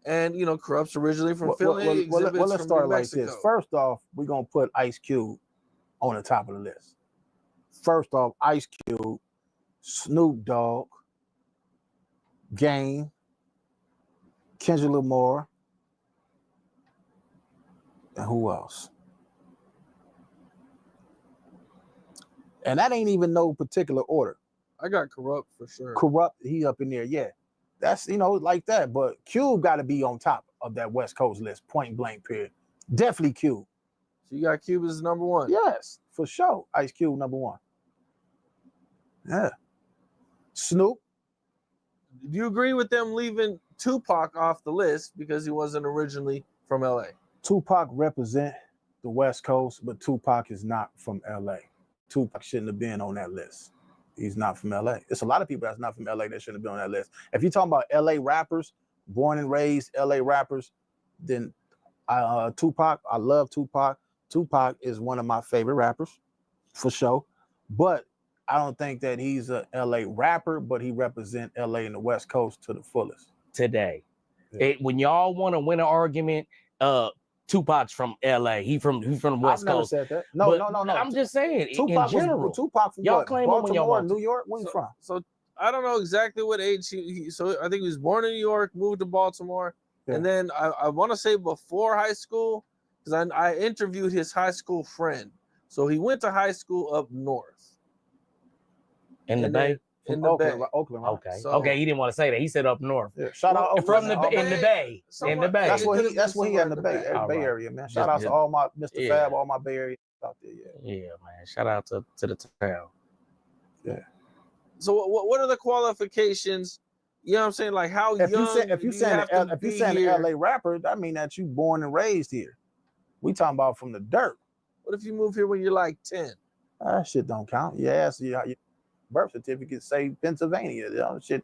S22: And, you know, Corrupt's originally from Philly.
S3: Let's start like this. First off, we're going to put Ice Cube on the top of the list. First off, Ice Cube, Snoop Dogg, Game, Kendrick Lamar, and who else? And that ain't even no particular order.
S22: I got Corrupt for sure.
S3: Corrupt, he up in there, yeah. That's, you know, like that. But Cube got to be on top of that West Coast list, point blank, period. Definitely Cube.
S22: So you got Cube as number one?
S3: Yes, for sure. Ice Cube number one. Yeah. Snoop.
S22: Do you agree with them leaving Tupac off the list because he wasn't originally from LA?
S3: Tupac represent the West Coast, but Tupac is not from LA. Tupac shouldn't have been on that list. He's not from LA. There's a lot of people that's not from LA that shouldn't have been on that list. If you're talking about LA rappers, born and raised LA rappers, then Tupac, I love Tupac. Tupac is one of my favorite rappers, for sure. But I don't think that he's a LA rapper, but he represents LA and the West Coast to the fullest.
S23: Today. When y'all want to win an argument, Tupac's from LA. He's from the West Coast.
S3: I've never said that. No.
S23: I'm just saying,
S3: Tupac
S23: in general.
S3: Tupac from
S23: y'all
S3: what?
S23: claim him when y'all
S3: Baltimore,
S23: want
S3: New York? Where you from?
S22: So I don't know exactly what age so I think he was born in New York, moved to Baltimore. Yeah. And then I want to say before high school, because I interviewed his high school friend. So he went to high school up north.
S23: In the Bay?
S22: In the Bay.
S3: Oakland.
S23: Okay. Okay, he didn't want to say that. He said up north.
S3: Yeah. Shout out
S23: from in the Bay. In the Bay.
S3: That's where he in the Bay Area, man. Shout out to all my Mr. Fab, all my Bay Area out there.
S23: Yeah, man. Shout out to the town.
S3: Yeah.
S22: So what are the qualifications? You know what I'm saying? Like how young
S3: if you saying an LA rapper, that mean that you born and raised here. We talking about from the dirt.
S22: What if you move here when you're like 10?
S3: That shit don't count. Yes, your birth certificate say Pennsylvania. You know, shit.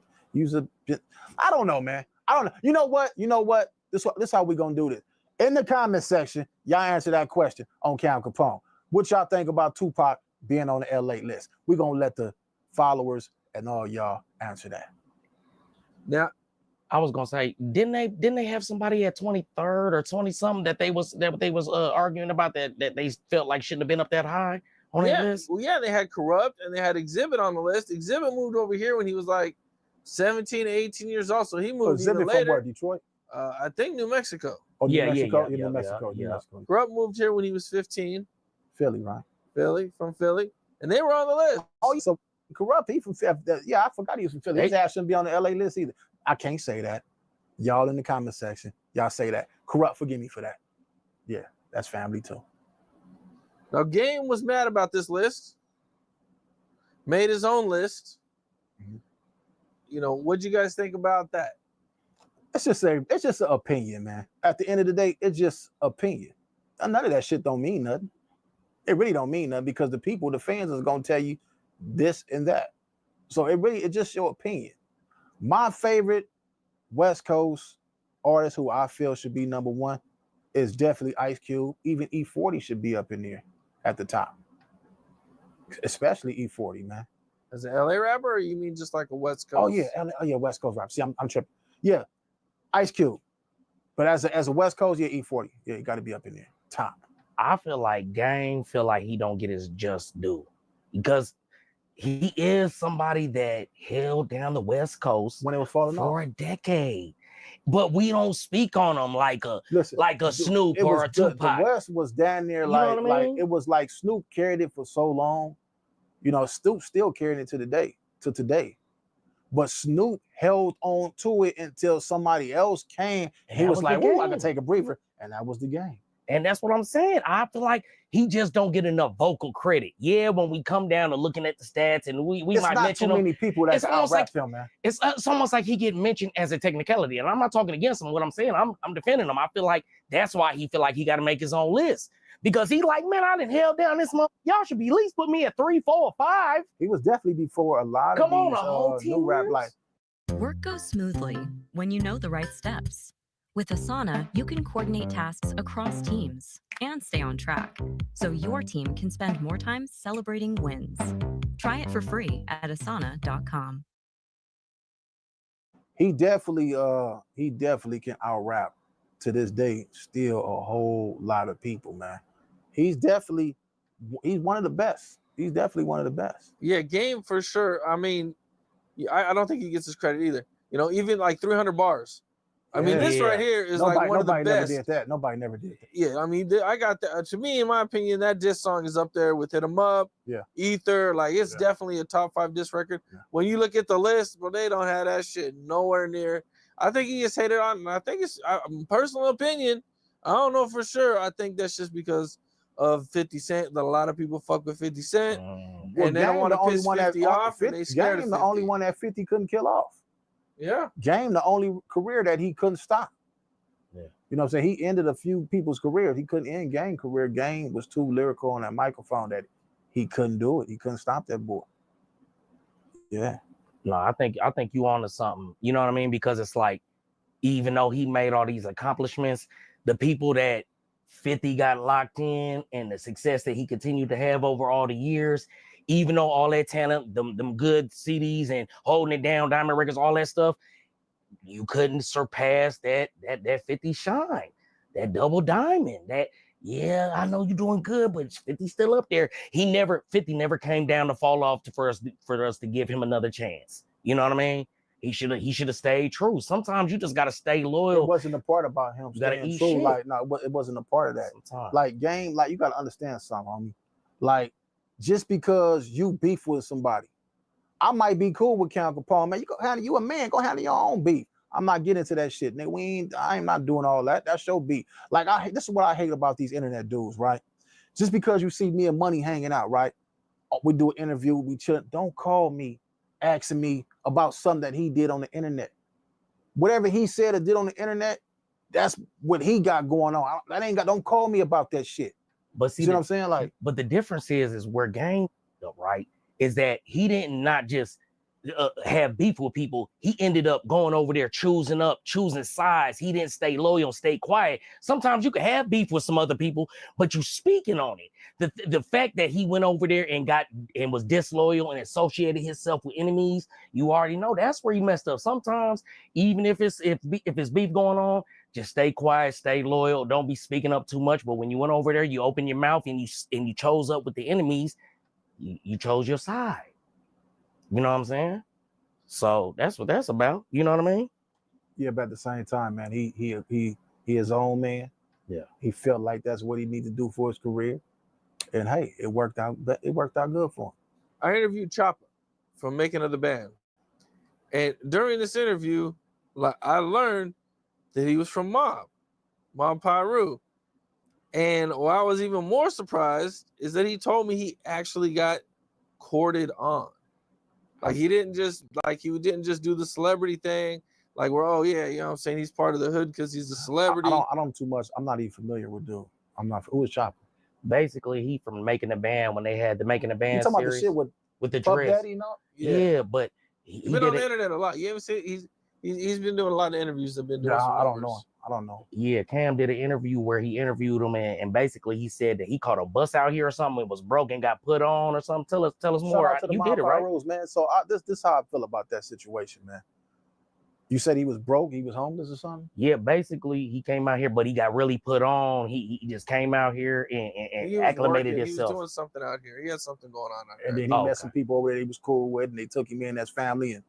S3: I don't know, man. I don't know. You know what? This how we gonna do this. In the comment section, y'all answer that question on Cam Capone. What y'all think about Tupac being on the LA list? We're gonna let the followers and all y'all answer that.
S22: Now,
S23: I was gonna say, didn't they have somebody at 23rd or 20 something that they was arguing about that they felt like shouldn't have been up that high on that list?
S22: Well, yeah, they had Corrupt and they had Exhibit on the list. Exhibit moved over here when he was like 17, 18 years old, so he moved even later.
S3: From where, Detroit?
S22: I think New Mexico.
S3: Oh, New Mexico.
S22: New Mexico. Corrupt moved here when he was 15.
S3: Philly, right?
S22: From Philly, and they were on the list.
S3: Oh, so Corrupt, he from Philly. Yeah, I forgot he was from Philly. His ass shouldn't be on the LA list either. I can't say that. Y'all in the comment section, y'all say that. Corrupt, forgive me for that. Yeah, that's family too.
S22: Now, Game was mad about this list. Made his own list. Mm-hmm. You know, what'd you guys think about that?
S3: It's just an opinion, man. At the end of the day, it's just opinion. None of that shit don't mean nothing. It really don't mean nothing because the people, the fans, is gonna tell you this and that. So it's just your opinion. My favorite West Coast artist who I feel should be number one is definitely Ice Cube. Even E40 should be up in there at the top. Especially E40, man.
S22: As an LA rapper, or you mean just like a West Coast?
S3: Oh yeah, West Coast rapper. See, I'm tripping. Yeah, Ice Cube. But as a West Coast, yeah, E40. Yeah, you got to be up in there. Top.
S23: I feel like Game feel like he don't get his just due because he is somebody that held down the West Coast
S3: when it was falling
S23: for a decade. But we don't speak on him like a Snoop or a Tupac.
S3: The West was down there like it was like Snoop carried it for so long. You know, Snoop still carrying it to today. But Snoop held on to it until somebody else came. And he was like, "Oh, I can take a breather," and that was the game.
S23: And that's what I'm saying. I feel like he just don't get enough vocal credit. Yeah, when we come down to looking at the stats and we might mention him.
S3: It's not too many people that out-rap him, man.
S23: It's almost like he get mentioned as a technicality. And I'm not talking against him. What I'm saying, I'm defending him. I feel like that's why he feel like he got to make his own list. Because he like, man, I done held down this month. Y'all should be at least put me at 3, 4, or 5.
S3: He was definitely before a lot of these new rap like.
S4: Work goes smoothly when you know the right steps. With Asana, you can coordinate tasks across teams and stay on track, so your team can spend more time celebrating wins. Try it for free at asana.com.
S3: He definitely can out-rap to this day still a whole lot of people, man. He's one of the best. He's definitely one of the best.
S22: Yeah, Game for sure. I mean, I don't think he gets his credit either. You know, even like 300 bars. I mean, this right here is like one of the best.
S3: Nobody never did that. Nobody never did that.
S22: Yeah, I mean, I got that. To me, in my opinion, that diss song is up there with Hit 'Em Up, Ether. Like, it's definitely a top 5 diss record. When you look at the list, but they don't have that shit nowhere near. I think he gets hated on, and I think it's personal opinion. I don't know for sure. I think that's just because of 50 Cent. That a lot of people fuck with 50 Cent, and they don't want to piss 50 off. And they scared of 50.
S3: The only one that 50 couldn't kill off.
S22: Yeah.
S3: Game, the only career that he couldn't stop.
S23: Yeah.
S3: You know what I'm saying? He ended a few people's careers. He couldn't end Game career. Game was too lyrical on that microphone that he couldn't do it. He couldn't stop that boy. Yeah.
S23: No, I think you onto something. You know what I mean? Because it's like, even though he made all these accomplishments, the people that 50 got locked in and the success that he continued to have over all the years, even though all that talent, them good CDs and holding it down, Diamond Records, all that stuff, you couldn't surpass that 50 shine, that double diamond, that, yeah, I know you're doing good, but 50's still up there. 50 never came down to fall off for us to give him another chance. You know what I mean? He should have stayed true. Sometimes you just gotta stay loyal.
S3: It wasn't a part about him staying true. Like, no, it wasn't a part of that.
S23: Sometimes.
S3: Like, Game, like, you gotta understand something, homie. Like, just because you beef with somebody, I might be cool with Count Capone, man. You a man, go handle your own beef. I'm not getting into that shit. Nigga, I am not doing all that. That's your beef. Like, this is what I hate about these internet dudes, right? Just because you see me and Money hanging out, right? We do an interview, we chill. Don't call me asking me about something that he did on the internet. Whatever he said or did on the internet, that's what he got going on. Don't call me about that shit.
S23: But see,
S3: you know what I'm saying? Like,
S23: but the difference is where Game, right, is that he didn't not just have beef with people. He ended up going over there choosing sides. He didn't stay loyal, stay quiet. Sometimes you can have beef with some other people, but you speaking on it. The fact that he went over there and was disloyal and associated himself with enemies, you already know that's where he messed up. Sometimes, even if it's beef going on, just stay quiet, stay loyal. Don't be speaking up too much. But when you went over there, you opened your mouth and you chose up with the enemies. You chose your side. You know what I'm saying? So that's what that's about. You know what I mean?
S3: Yeah, but at the same time, man, he his own man.
S23: Yeah.
S3: He felt like that's what he needed to do for his career. And hey, it worked out good for him.
S22: I interviewed Chopper from Making of the Band. And during this interview, like, I learned that he was from Mob Piru. And what I was even more surprised is that he told me he actually got courted on. Like, he didn't just do the celebrity thing. Like, we're, oh yeah, you know what I'm saying? He's part of the hood because he's a celebrity.
S3: I don't too much. I'm not even familiar with dude. Who is Chopper?
S23: Basically, he from Making the Band when they had the Making the Band
S3: talking
S23: series
S3: about the shit
S23: with the
S3: Puff
S23: dress.
S3: Daddy, no?
S23: Yeah, but
S22: he's been on the internet a lot. You ever see he's been doing a lot of interviews that have been doing.
S3: I don't know.
S23: Yeah, Cam did an interview where he interviewed him and basically he said that he caught a bus out here or something. It was broken, got put on or something. Tell us more. You did it right,
S3: rules, man. So this is how I feel about that situation, man. You said he was broke, he was homeless or something?
S23: Yeah, basically he came out here, but he got really put on. He just came out here and acclimated himself.
S22: He was doing something out here. He had something going on out here.
S3: And then he met some people over there he was cool with, and they took him in as family. And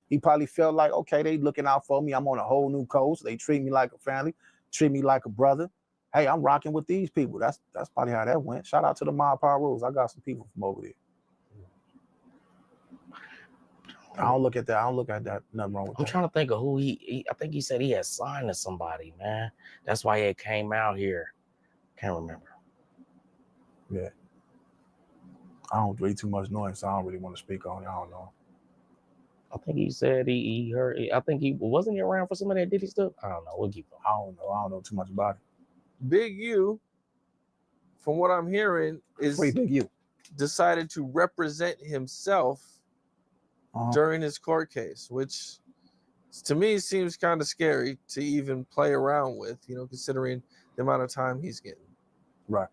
S3: he probably felt like, okay, they looking out for me. I'm on a whole new coast. They treat me like a family, treat me like a brother. Hey, I'm rocking with these people. That's probably how that went. Shout out to the Mob Power Rules. I got some people from over there. I don't look at that. Nothing wrong with that.
S23: I'm trying to think of who I think he said he had signed to somebody, man. That's why he came out here. Can't remember.
S3: Yeah. I don't read too much noise, so I don't really want to speak on it. I don't know.
S23: I think he said he heard. I think he wasn't around for some of that Diddy stuff. I don't know. We'll keep going.
S3: I don't know too much about it.
S22: Big U, from what I'm hearing, is
S3: Big U
S22: decided to represent himself during his court case, which to me seems kind of scary to even play around with, you know, considering the amount of time he's getting.
S3: Right.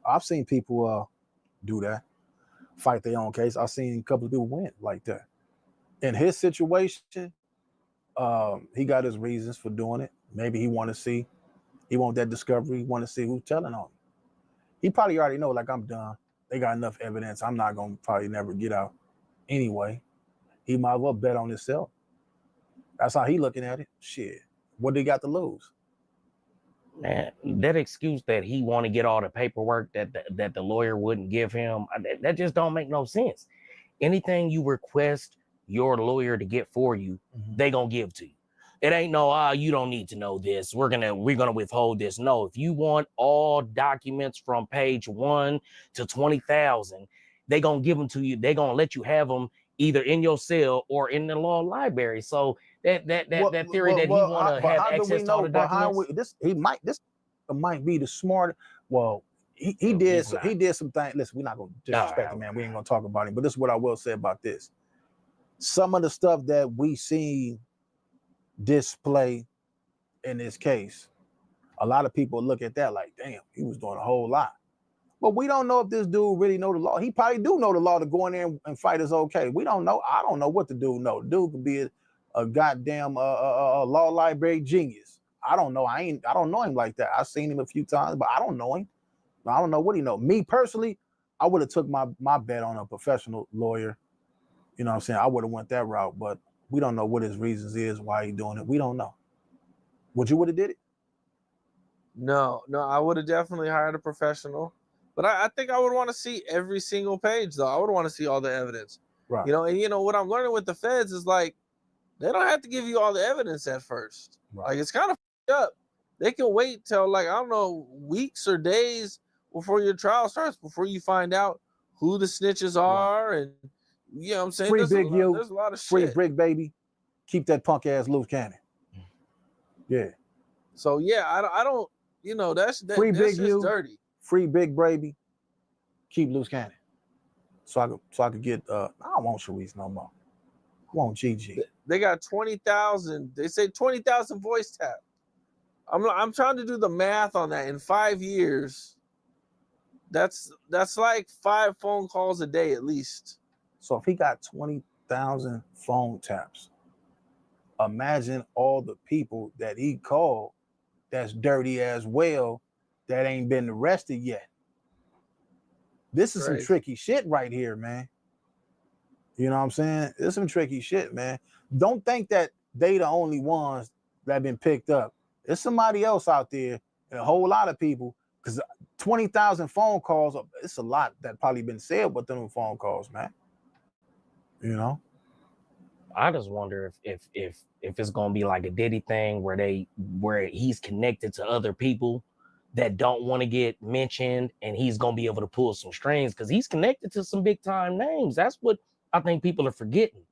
S3: I've seen people do that, fight their own case. I've seen a couple of people win like that. In his situation, he got his reasons for doing it. Maybe he want that discovery. He want to see who's telling on him. He probably already know, like, I'm done. They got enough evidence. I'm not going to probably never get out anyway. He might as well bet on himself. That's how he looking at it. Shit. What do he got to lose?
S23: Man, that excuse that he want to get all the paperwork that the lawyer wouldn't give him, that just don't make no sense. Anything you request your lawyer to get for you, they gonna give to you. It ain't no, you don't need to know this. We're gonna withhold this. No, if you want all documents from page 1 to 20,000, they gonna give them to you. They gonna let you have them either in your cell or in the law library. So that theory that he want to have access to all the documents.
S3: This might be the smart. Well, he did some things. Listen, we're not gonna disrespect him, man. We ain't gonna talk about him. But this is what I will say about this. Some of the stuff that we see display in this case, a lot of people look at that like, damn, he was doing a whole lot. But we don't know if this dude really know the law. He probably do know the law to go in there and fight is okay. We don't know. I don't know what the dude know. The dude could be a goddamn law library genius. I don't know. I don't know him like that. I've seen him a few times, but I don't know him. I don't know what he know. Me personally, I would have took my bet on a professional lawyer. You know what I'm saying? I would have went that route, but we don't know what his reasons is, why he doing it. We don't know. Would you would have did it?
S22: No, I would have definitely hired a professional. But I think I would want to see every single page, though. I would want to see all the evidence.
S3: Right.
S22: And what I'm learning with the feds is like, they don't have to give you all the evidence at first.
S3: Right.
S22: Like, it's kind of up. They can wait till, like, I don't know, weeks or days before your trial starts, before you find out who the snitches are. And, you know what I'm saying?
S3: Free Big U.
S22: There's a lot of
S3: Free
S22: shit.
S3: Brick Baby. Keep that punk ass loose cannon. Yeah.
S22: So, yeah, I don't, that's
S3: Free Big
S22: just
S3: U.
S22: dirty.
S3: Free Big Baby. Keep loose cannon. So I could get I don't want Sharice no more. I want Gigi.
S22: They got 20,000. They say 20,000 voice tap. I'm trying to do the math on that. In 5 years, that's like 5 phone calls a day at least.
S3: So if he got 20,000 phone taps, imagine all the people that he called that's dirty as well that ain't been arrested yet. This is some tricky shit right here, man. You know what I'm saying? This is some tricky shit, man. Don't think that they the only ones that have been picked up. There's somebody else out there and a whole lot of people, because 20,000 phone calls, it's a lot that probably been said with them phone calls, man. You know?
S23: I just wonder if it's gonna be like a Diddy thing where he's connected to other people that don't want to get mentioned, and he's gonna be able to pull some strings because he's connected to some big time names. That's what I think people are forgetting.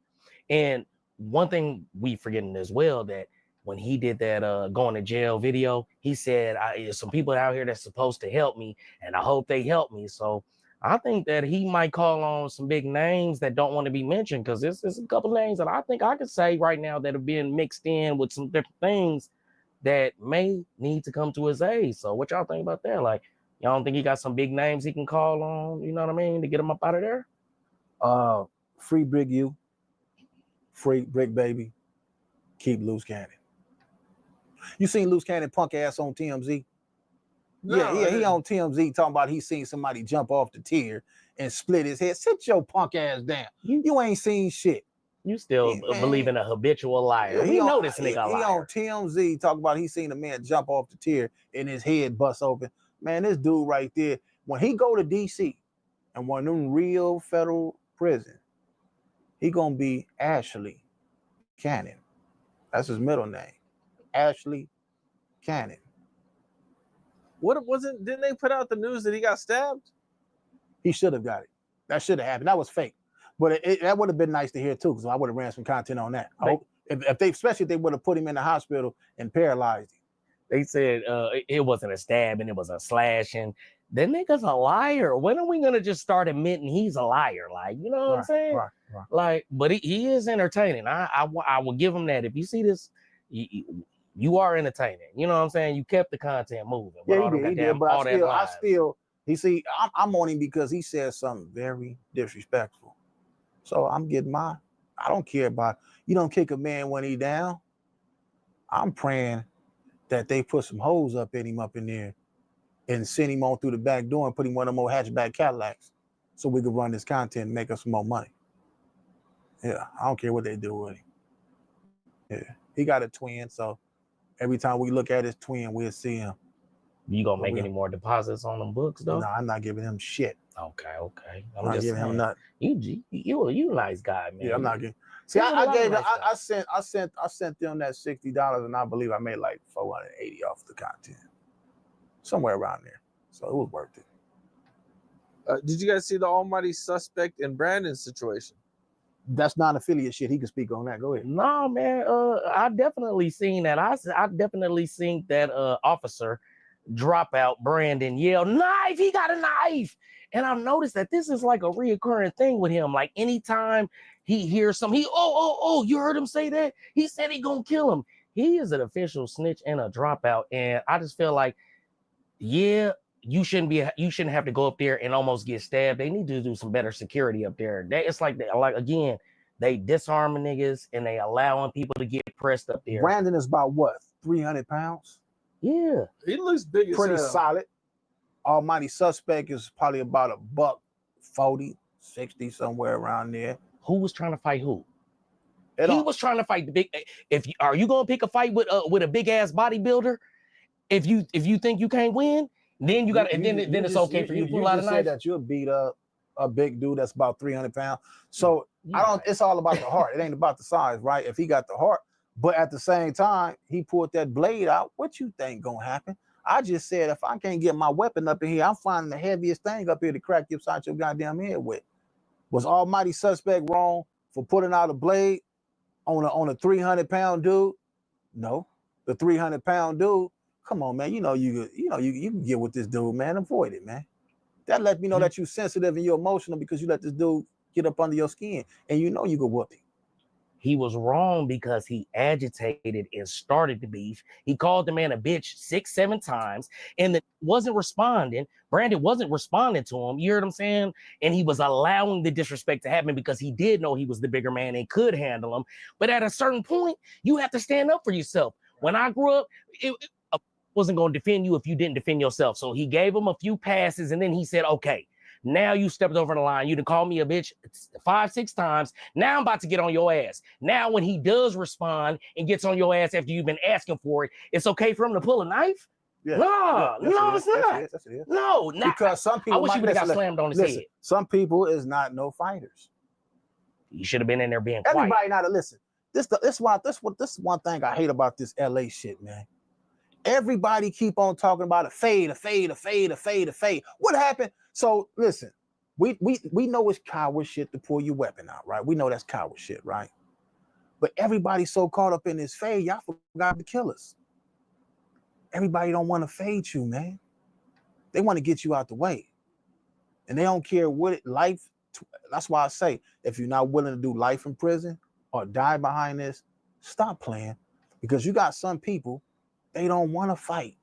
S23: And one thing we forgetting as well, that when he did that going to jail video, he said, there's some people out here that's supposed to help me, and I hope they help me. So I think that he might call on some big names that don't want to be mentioned, because there's a couple names that I think I could say right now that are being mixed in with some different things that may need to come to his aid. So what y'all think about that? Like, y'all don't think he got some big names he can call on, you know what I mean, to get him up out of there?
S3: Free Big U. Free Brick Baby. Keep loose cannon. You seen loose cannon punk ass on TMZ?
S22: No,
S3: he on TMZ talking about he seen somebody jump off the tier and split his head. Sit your punk ass down. You ain't seen shit.
S23: You still believe in a habitual liar. We know this nigga a liar.
S3: He on TMZ talking about he seen a man jump off the tier and his head bust open. Man, this dude right there, when he go to DC and one of them real federal prison, he gonna be Ashley Cannon. That's his middle name. Ashley Cannon.
S22: Didn't they put out the news that he got stabbed?
S3: He should have got it. That should have happened. That was fake. But that would have been nice to hear too, because I would have ran some content on that. I hope especially if they would have put him in the hospital and paralyzed him.
S23: They said it wasn't a stabbing, it was a slashing. The nigga's a liar. When are we gonna just start admitting he's a liar? Like, you know what I'm saying?
S3: Right.
S23: Like, but he is entertaining. I will give him that. If you see this, you are entertaining. You know what I'm saying? You kept the content moving.
S3: Yeah, he did. But I still, I'm on him because he said something very disrespectful. So I'm getting mine. I don't care about, you don't kick a man when he down. I'm praying that they put some hoes up in him up in there and send him on through the back door and put him one of them old hatchback Cadillacs so we can run this content and make us some more money. Yeah, I don't care what they do with him. Yeah, he got a twin, so Every time we look at his twin, we'll see him.
S23: You gonna make any more deposits on them books though?
S3: No, I'm not giving him shit.
S23: Okay.
S3: I'm not giving him nothing.
S23: You a nice guy, man.
S3: Yeah, I'm not giving. See, I sent them that $60, and I believe I made like $480 off the content, somewhere around there. So it was worth it.
S22: Did you guys see the almighty suspect in Brandon's situation?
S3: That's non-affiliate shit. He can speak on that. Go ahead.
S23: No, man. I definitely seen that. I definitely seen that officer drop out Brandon, yell, "Knife! He got a knife!" And I've noticed that this is like a reoccurring thing with him. Like anytime he hears something, you heard him say that? He said he gonna kill him. He is an official snitch and a dropout. And I just feel like, yeah, you shouldn't have to go up there and almost get stabbed. They need to do some better security up there. It's like again, they disarming niggas and they allowing people to get pressed up there.
S3: Brandon is about what, 300 pounds?
S23: Yeah.
S22: He looks big as hell.
S3: Pretty solid. Almighty suspect is probably about $140, 60, somewhere around there.
S23: Who was trying to fight who? He was trying to fight the big. Are you gonna pick a fight with a big ass bodybuilder? If you think you can't win, then you got and then it's okay for you to pull out a knife.
S3: Said that you'll beat up a big dude that's about 300 pounds. So it's all about the heart. It ain't about the size, right? If he got the heart, but at the same time, he pulled that blade out. What you think gonna happen? I just said, if I can't get my weapon up in here, I'm finding the heaviest thing up here to crack you upside your goddamn head with. Was almighty suspect wrong for putting out a blade on a 300-pound dude? No. The 300-pound dude, come on, man. You can get with this dude, man. Avoid it, man. That let me know that you're sensitive and you're emotional because you let this dude get up under your skin and you know you could whoop him.
S23: He was wrong because he agitated and started the beef. He called the man a bitch 6-7 times and wasn't responding. Brandon wasn't responding to him. You heard what I'm saying? And he was allowing the disrespect to happen because he did know he was the bigger man and could handle him. But at a certain point, you have to stand up for yourself. When I grew up, I wasn't going to defend you if you didn't defend yourself. So he gave him a few passes and then he said, okay, now you stepped over the line. You done called me a bitch 5-6 times. Now I'm about to get on your ass. Now when he does respond and gets on your ass after you've been asking for it, it's okay for him to pull a knife?
S3: Yeah.
S23: No, it's not.
S3: Yes, it is.
S23: No, not.
S3: Because some people
S23: I wish he would have got slammed on his head.
S3: Some people is not no fighters.
S23: You should have been in there being quiet.
S3: Everybody not to listen. This one thing I hate about this LA shit, man. Everybody keep on talking about a fade. What happened? So listen, we know it's coward shit to pull your weapon out, right? We know that's coward shit, right? But everybody's so caught up in this fade, y'all forgot to kill us. Everybody don't want to fade you, man. They want to get you out the way. And they don't care what life. That's why I say, if you're not willing to do life in prison or die behind this, stop playing. Because you got some people, they don't want to fight.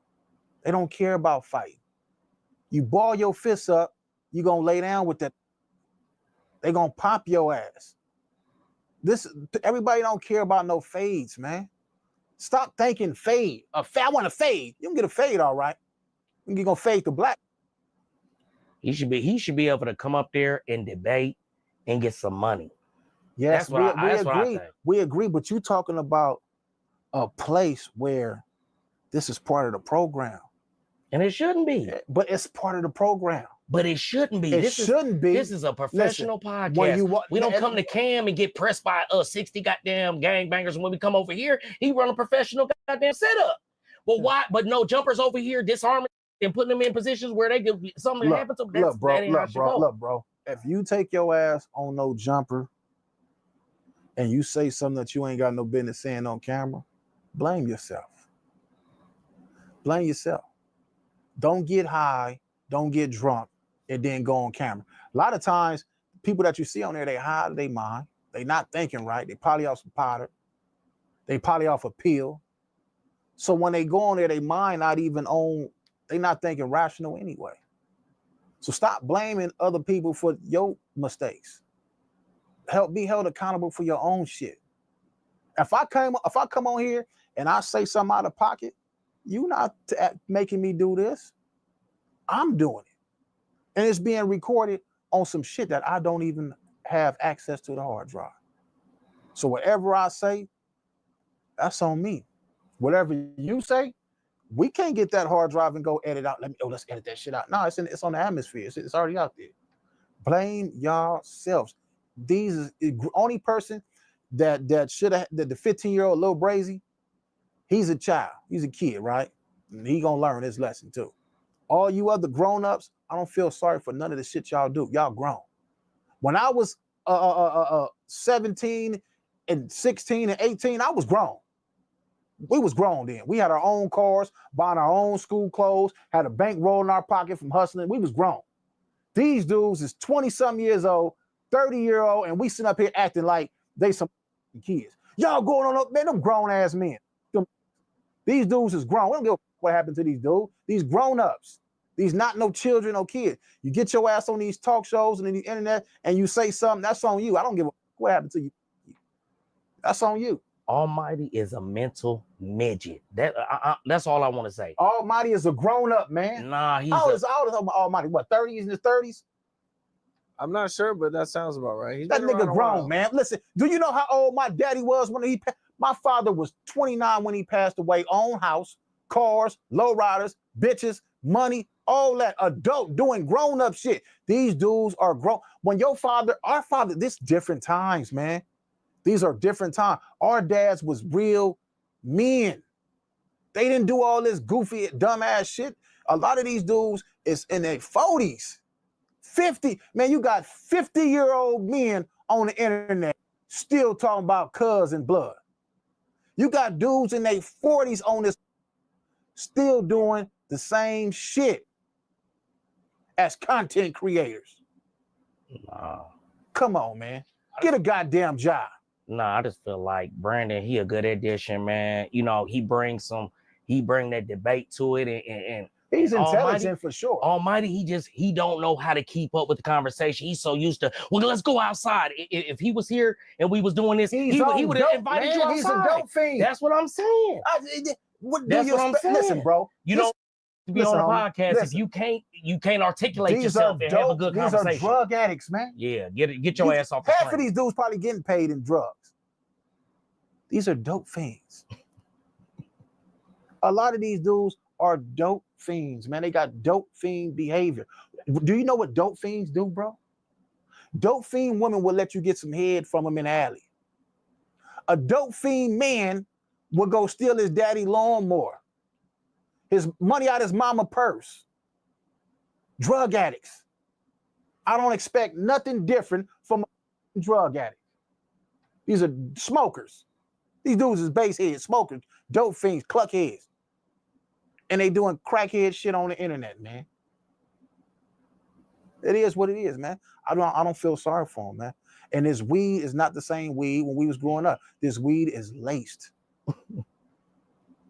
S3: They don't care about fighting. You ball your fists up, you're going to lay down with that. They're going to pop your ass. Everybody don't care about no fades, man. Stop thinking fade. I want to fade. You can get a fade, all right. You're going to fade to black.
S23: He should be able to come up there and debate and get some money.
S3: Yes,
S23: we agree.
S3: We agree, but you're talking about a place where this is part of the program.
S23: And it shouldn't be.
S3: But it's part of the program.
S23: But it shouldn't be.
S3: This
S23: is a professional podcast. We don't come to Cam and get pressed by 60 goddamn gangbangers. And when we come over here, he run a professional goddamn setup. Well, why? But no jumpers over here disarming and putting them in positions where they could something happens to them.
S3: Look, bro. If you take your ass on no jumper and you say something that you ain't got no business saying on camera, blame yourself. Blame yourself. Don't get high, don't get drunk, and then go on camera. A lot of times, people that you see on there, they high out of their mind. They not thinking right. They probably off some powder. They probably off a pill. So when they go on there, they mind not even on, they not thinking rational anyway. So stop blaming other people for your mistakes. Be held accountable for your own shit. If I come on here and I say something out of pocket, you not making me do this. I'm doing it. And it's being recorded on some shit that I don't even have access to the hard drive. So whatever I say, that's on me. Whatever you say, we can't get that hard drive and go edit out. Let's edit that shit out. No, it's on the atmosphere. It's already out there. Blame yourselves. These is the only person that should have the 15-year-old Lil Brazy. He's a child. He's a kid, right? And he gonna learn his lesson too. All you other grown-ups, I don't feel sorry for none of the shit y'all do. Y'all grown. When I was 17 and 16 and 18, I was grown. We was grown then. We had our own cars, buying our own school clothes, had a bankroll in our pocket from hustling. We was grown. These dudes is 20-something years old, 30-year-old, and we sitting up here acting like they some kids. Y'all going on up, man, them grown-ass men. These dudes is grown. We don't give a what happened to these dudes. These grown-ups. These not no children, no kids. You get your ass on these talk shows and the internet and you say something, that's on you. I don't give a what happened to you. That's on you.
S23: Almighty is a mental midget. That's all I want to say.
S3: Almighty is a grown-up, man.
S23: Nah, he's
S3: how old is Almighty? What, 30s in his 30s?
S22: I'm not sure, but that sounds about right. He's
S3: that nigga grown, man. Listen, do you know how old my daddy was when he passed? My father was 29 when he passed away. Own house, cars, lowriders, bitches, money, all that. Adult doing grown-up shit. These dudes are grown. When your father, our father, this different times, man. These are different times. Our dads was real men. They didn't do all this goofy, dumbass shit. A lot of these dudes is in their 40s, 50. Man, you got 50-year-old men on the internet still talking about cuz and blood. You got dudes in their 40s on this still doing the same shit as content creators.
S23: Nah.
S3: Come on, man. Get a goddamn job.
S23: Nah, I just feel like Brandon, he a good addition, man. You know, he bring that debate to it and
S3: he's intelligent
S23: Almighty,
S3: for sure.
S23: Almighty, he don't know how to keep up with the conversation. He's so used to, well, let's go outside. If he was here and we was doing this, he would have invited you outside.
S3: He's a dope fiend.
S23: That's what I'm saying.
S3: That's what I'm saying. Listen, bro.
S23: You don't be on a podcast if you can't articulate yourself and have a good conversation.
S3: These are drug addicts, man.
S23: Yeah, get your ass off the
S3: half of these dudes probably getting paid in drugs. These are dope fiends. A lot of these dudes are dope fiends, man. They got dope fiend behavior. Do you know what dope fiends do, bro? Dope fiend women will let you get some head from them in the alley. A dope fiend man will go steal his daddy lawnmower, his money out his mama purse. Drug addicts. I don't expect nothing different from a drug addict. These are smokers. These dudes is baseheads, smokers, dope fiends, cluckheads. And they doing crackhead shit on the internet, man. It is what it is, man. I don't feel sorry for them, man. And this weed is not the same weed when we was growing up. This weed is laced.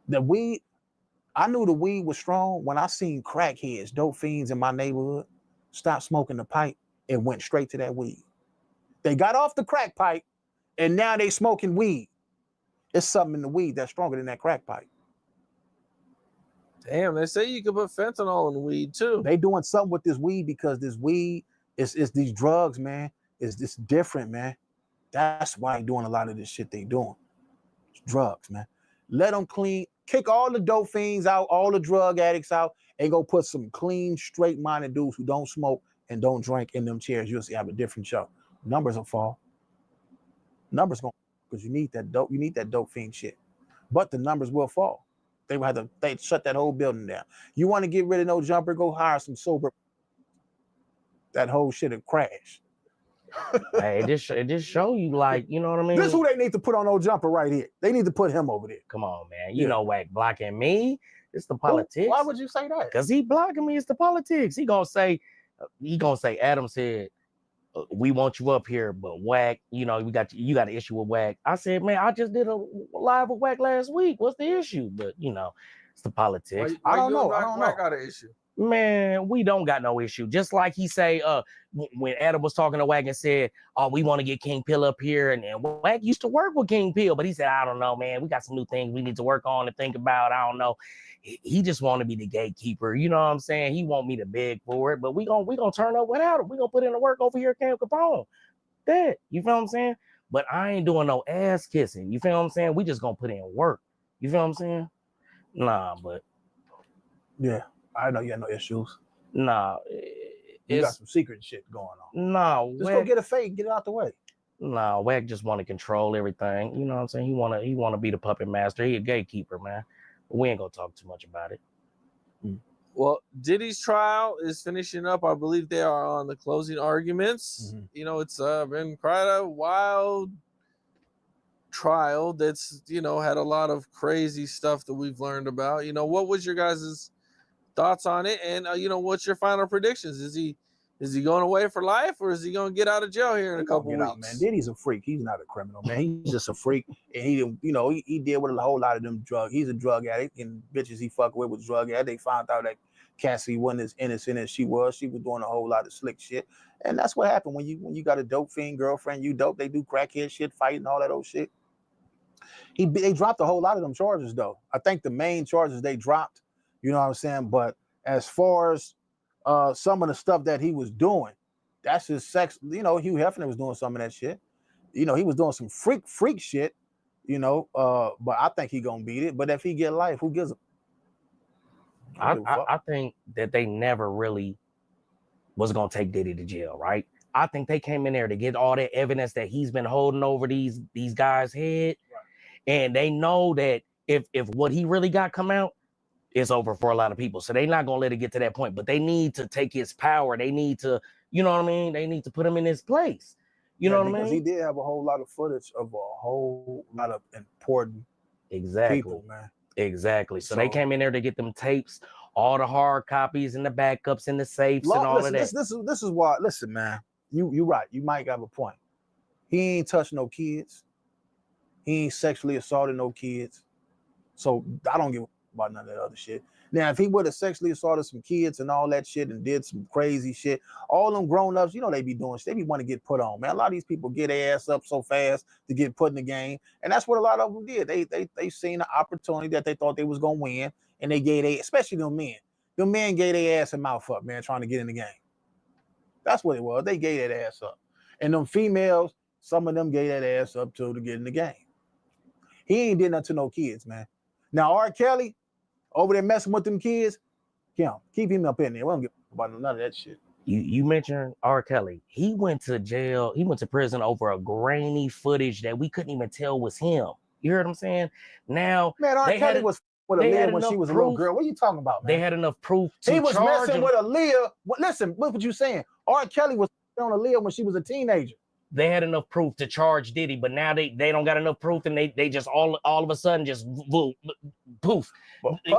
S3: The weed, I knew the weed was strong when I seen crackheads, dope fiends in my neighborhood stop smoking the pipe and went straight to that weed. They got off the crack pipe and now they smoking weed. It's something in the weed that's stronger than that crack pipe.
S22: Damn, they say you can put fentanyl in weed too.
S3: They doing something with this weed because this weed is these drugs, man. It's different, man. That's why they doing a lot of this shit they doing. It's drugs, man. Let them clean, kick all the dope fiends out, all the drug addicts out, and go put some clean, straight-minded dudes who don't smoke and don't drink in them chairs. You'll see have a different show. Numbers will fall. Numbers going because you need that dope fiend shit. But the numbers will fall. They shut that whole building down. You want to get rid of no jumper, go hire some sober. That whole shit will crash.
S23: Hey, it just show you, like, you know what I mean?
S3: This is who they need to put on no jumper right here. They need to put him over there.
S23: Come on, man. You know Wack blocking me. It's the politics.
S3: Why would you say that?
S23: Because he blocking me. It's the politics. He gonna say, Adam said, we want you up here, but Wack, you know, you got an issue with Wack. I said, man, I just did a live with Wack last week. What's the issue? But you know, it's the politics.
S22: I don't know. Wack got an issue.
S23: Man, we don't got no issue. Just like he say, when Adam was talking to Wack and said, oh, we want to get King Pill up here. And Wack used to work with King Pill, but he said, I don't know, man. We got some new things we need to work on and think about. I don't know. He just want to be the gatekeeper. You know what I'm saying? He want me to beg for it, but we gonna turn up without him. We gonna put in the work over here at Camp Capone. That, you feel what I'm saying? But I ain't doing no ass kissing. You feel what I'm saying? We just gonna put in work. You feel what I'm saying? Nah, but
S3: Yeah, I know you had no issues.
S23: nah,
S3: You got
S23: it's
S3: some secret shit going on.
S23: nah.
S3: Just go get a fake, get it out the way.
S23: Nah, Wack just want to control everything. You know what I'm saying? He wanna be the puppet master. He a gatekeeper, man. But we ain't gonna talk too much about it.
S22: Well, Diddy's trial is finishing up. I believe they are on the closing arguments.
S3: Mhm.
S22: You know, it's been quite a wild trial that's, you know, had a lot of crazy stuff that we've learned about. You know, what was your guys' thoughts on it? And, you know, what's your final predictions? Is he going away for life, or is he going to get out of jail here in a couple
S3: Get
S22: weeks?
S3: out, man. Diddy's a freak. He's not a criminal, man. He's just a freak. And he, you know, he deal with a whole lot of them drugs. He's a drug addict, and bitches he fuck with was drug addict. They found out that Cassie wasn't as innocent as she was. She was doing a whole lot of slick shit. And that's what happened when you got a dope fiend girlfriend, you dope, they do crackhead shit, fighting, all that old shit. They dropped a whole lot of them charges, though. I think the main charges they dropped, you know what I'm saying? But as far as some of the stuff that he was doing, that's his sex. You know, Hugh Hefner was doing some of that shit. You know, he was doing some freak shit, you know, but I think he gonna beat it. But if he get life, who gives a
S23: I think that they never really was gonna take Diddy to jail, right? I think they came in there to get all that evidence that he's been holding over these guys' head, and they know that if what he really got come out, it's over for a lot of people. So they're not gonna let it get to that point. But they need to take his power. They need to, you know what I mean? They need to put him in his place. You know what I mean?
S3: Because he did have a whole lot of footage of a whole lot of important people, man.
S23: Exactly. So they came in there to get them tapes, all the hard copies and the backups and the safes and all of that.
S3: This is why. Listen, man. You right. You might have a point. He ain't touched no kids. He ain't sexually assaulted no kids. So I don't give a about none of that other shit. Now, if he would have sexually assaulted some kids and all that shit and did some crazy shit, all them grown-ups, you know, they be doing shit. They be want to get put on, man. A lot of these people get their ass up so fast to get put in the game. And that's what a lot of them did. They seen an opportunity that they thought they was going to win, and they gave especially them men. Them men gave their ass and mouth up, man, trying to get in the game. That's what it was. They gave that ass up. And them females, some of them gave that ass up too to get in the game. He ain't did nothing to no kids, man. Now, R. Kelly, over there messing with them kids, keep him up in there. We don't give about none of that shit.
S23: You mentioned R. Kelly. He went to jail. He went to prison over a grainy footage that we couldn't even tell was him. You heard what I'm saying? Now,
S3: man, R. Kelly was with Aaliyah when she was a little girl. What are you talking about, man?
S23: They had enough proof to
S3: he was
S23: charge
S3: messing
S23: him.
S3: with Aaliyah. Listen, what you saying? R. Kelly was on Aaliyah when she was a teenager.
S23: They had enough proof to charge Diddy, but now they don't got enough proof, and they just all of a sudden just poof.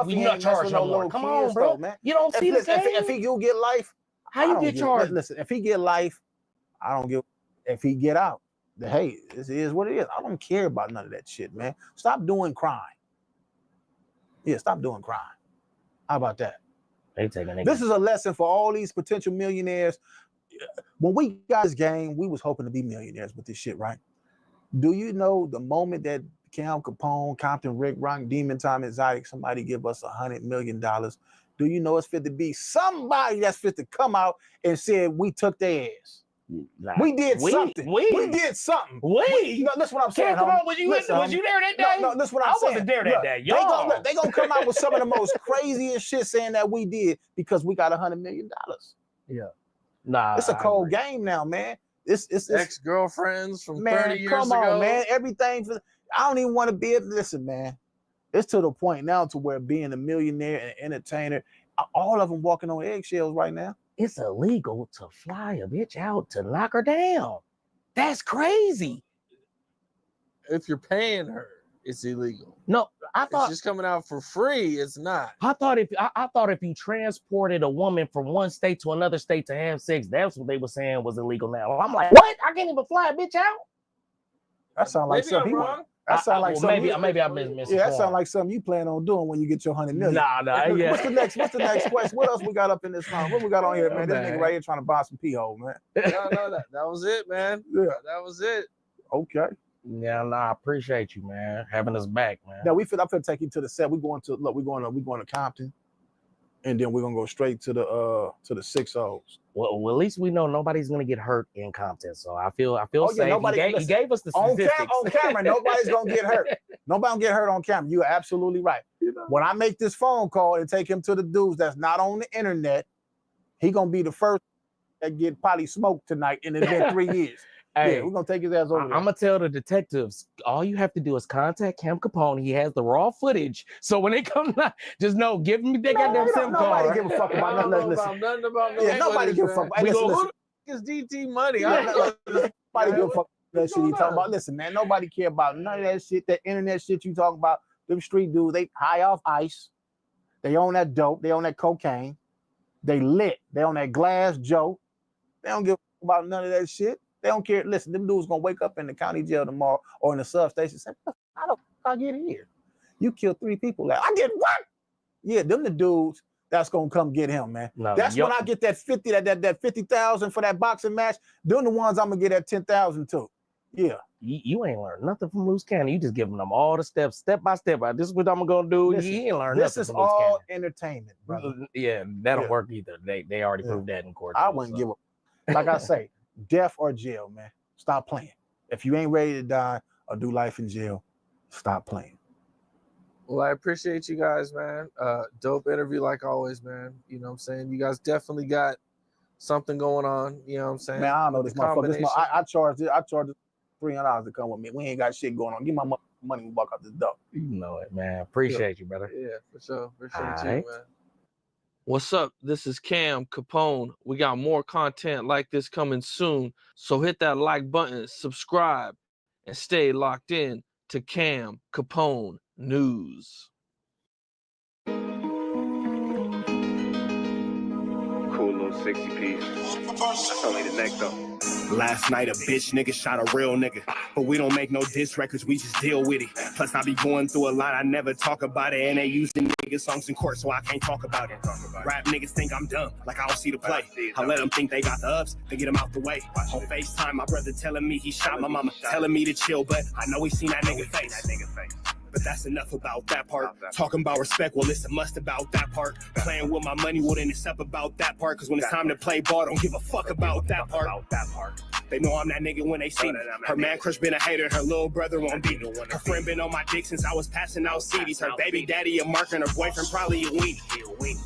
S23: We not charged no more. Come on, bro,
S3: though, man.
S23: You don't see the game?
S3: If he get life,
S23: how you get charged?
S3: Listen, if he get life, I don't give. If he get out, hey, this is what it is. I don't care about none of that shit, man. Stop doing crime. Yeah, stop doing crime. How about that? This is a lesson for all these potential millionaires. When we got this game, we was hoping to be millionaires with this shit, right? Do you know the moment that Cam Capone, Compton Ricc Rocc, Demon Time Exotic, somebody give us $100 million, do you know it's fit to be somebody that's fit to come out and say we took their ass? We did something. We did something.
S23: No,
S3: that's what I'm saying.
S23: Come on, was you there that day?
S3: No, that's what I'm saying.
S23: I wasn't there that day.
S3: They gonna come out with some of the most craziest shit saying that we did because we got $100 million.
S23: Yeah. Nah,
S3: it's a cold game now, man. It's
S22: ex-girlfriends from 30 years
S3: come
S22: ago.
S3: on, man. Everything. I don't even want to be. Listen, man. It's to the point now to where being a millionaire and an entertainer, all of them walking on eggshells right now.
S23: It's illegal to fly a bitch out to knock her down. That's crazy.
S22: If you're paying her, it's illegal.
S23: No, I thought
S22: it's just coming out for free. It's not.
S23: I thought if you transported a woman from one state to another state to have sex, that's what they were saying was illegal now. I'm like, what? I can't even fly a bitch out?
S3: That sounds like something. That sounds like something.
S23: Maybe I missed.
S3: Yeah, that sounds like something you plan on doing when you get your $100 million.
S23: Nah. Yeah.
S3: What's the next question? What else we got up in this round? What we got on here, man? This nigga right here trying to buy some pee-hole, man.
S22: No, that was it, man.
S3: Yeah,
S22: that was it.
S3: Okay.
S23: Yeah, I appreciate you, man, having us back, man.
S3: Now I'm finna take you to the set. We're going to Compton, and then we're gonna go straight to the 6-0s.
S23: Well, at least we know nobody's gonna get hurt in Compton, so I feel
S3: Oh,
S23: safe.
S3: Yeah,
S23: he gave us the statistics.
S3: On camera, nobody's gonna get hurt. Nobody gonna get hurt on camera. You're absolutely right. When I make this phone call and take him to the dudes that's not on the internet, he gonna be the first that get probably smoked tonight, and it's been 3 years.
S23: Hey,
S3: yeah, we're gonna take his ass over
S23: I'm
S3: there.
S23: gonna tell the detectives, all you have to do is contact Cam Capone. He has the raw footage. So when they come, just know, give me that goddamn SIM card.
S3: Nobody give a fuck about nothing. Listen.
S22: Nothing about no
S3: Yeah, nobody give a fuck. Hey, listen,
S22: who is DT money?
S3: Nobody give a fuck that shit you talking about. Listen, man, nobody care about none of that shit, that internet shit you talking about. Them street dudes, they high off ice. They own that dope. They own that cocaine. They lit. They on that glass Joe. They don't give a fuck about none of that shit. They don't care. Listen, them dudes gonna wake up in the county jail tomorrow or in the substation and say, how the fuck I get here? You killed 3 people. I get what? Yeah, them the dudes that's gonna come get him, man.
S23: No,
S3: that's when I get that 50, that 50,000 for that boxing match. Them the ones I'm gonna get that 10,000 to. Yeah.
S23: You ain't learned nothing from Loose Cannon. You just giving them all the steps, step by step. This is what I'm gonna do.
S3: Listen,
S23: you ain't learned
S3: this
S23: nothing
S3: is
S23: from Loose
S3: all
S23: Cannon.
S3: entertainment, brother.
S23: Yeah, that don't work either. They already proved that in court.
S3: I wouldn't give up. Like I say, death or jail, man. Stop playing. If you ain't ready to die or do life in jail, stop playing.
S22: Well, I appreciate you guys, man. Dope interview like always, man. You know what I'm saying? You guys definitely got something going on. You know what I'm saying?
S3: Man, I don't know this motherfucker.
S22: combination.
S3: I charged $300 to come with me. We ain't got shit going on. Give my money when we walk out this door.
S23: You know it, man. Appreciate you, brother.
S22: Yeah, for sure. Appreciate
S23: All
S22: you,
S23: right.
S22: man. What's up? This is Cam Capone. We got more content like this coming soon. So hit that like button, subscribe, and stay locked in to Cam Capone News.
S1: Cool little 60 piece. That's only the neck though.
S20: Last night a bitch nigga shot a real nigga, but we don't make no diss records, we just deal with it. Plus I be going through a lot, I never talk about it, and they using nigga songs in court, so I can't talk about it. Rap niggas think I'm dumb, like I don't see the play. I let them think they got the ups, they get them out the way. On FaceTime, my brother telling me he shot my mama, telling me to chill, but I know he seen that nigga face. But that's enough about that part. Talking about respect, well, it's a must about that part. Playing with my money, well, then it's up about that part. Cause when it's time to play ball, don't give a fuck about that part. They know I'm that nigga when they see me. Her man crush been a hater, her little brother won't beat me. Her friend been on my dick since I was passing out CDs. Her baby daddy a mark and her boyfriend probably a weenie.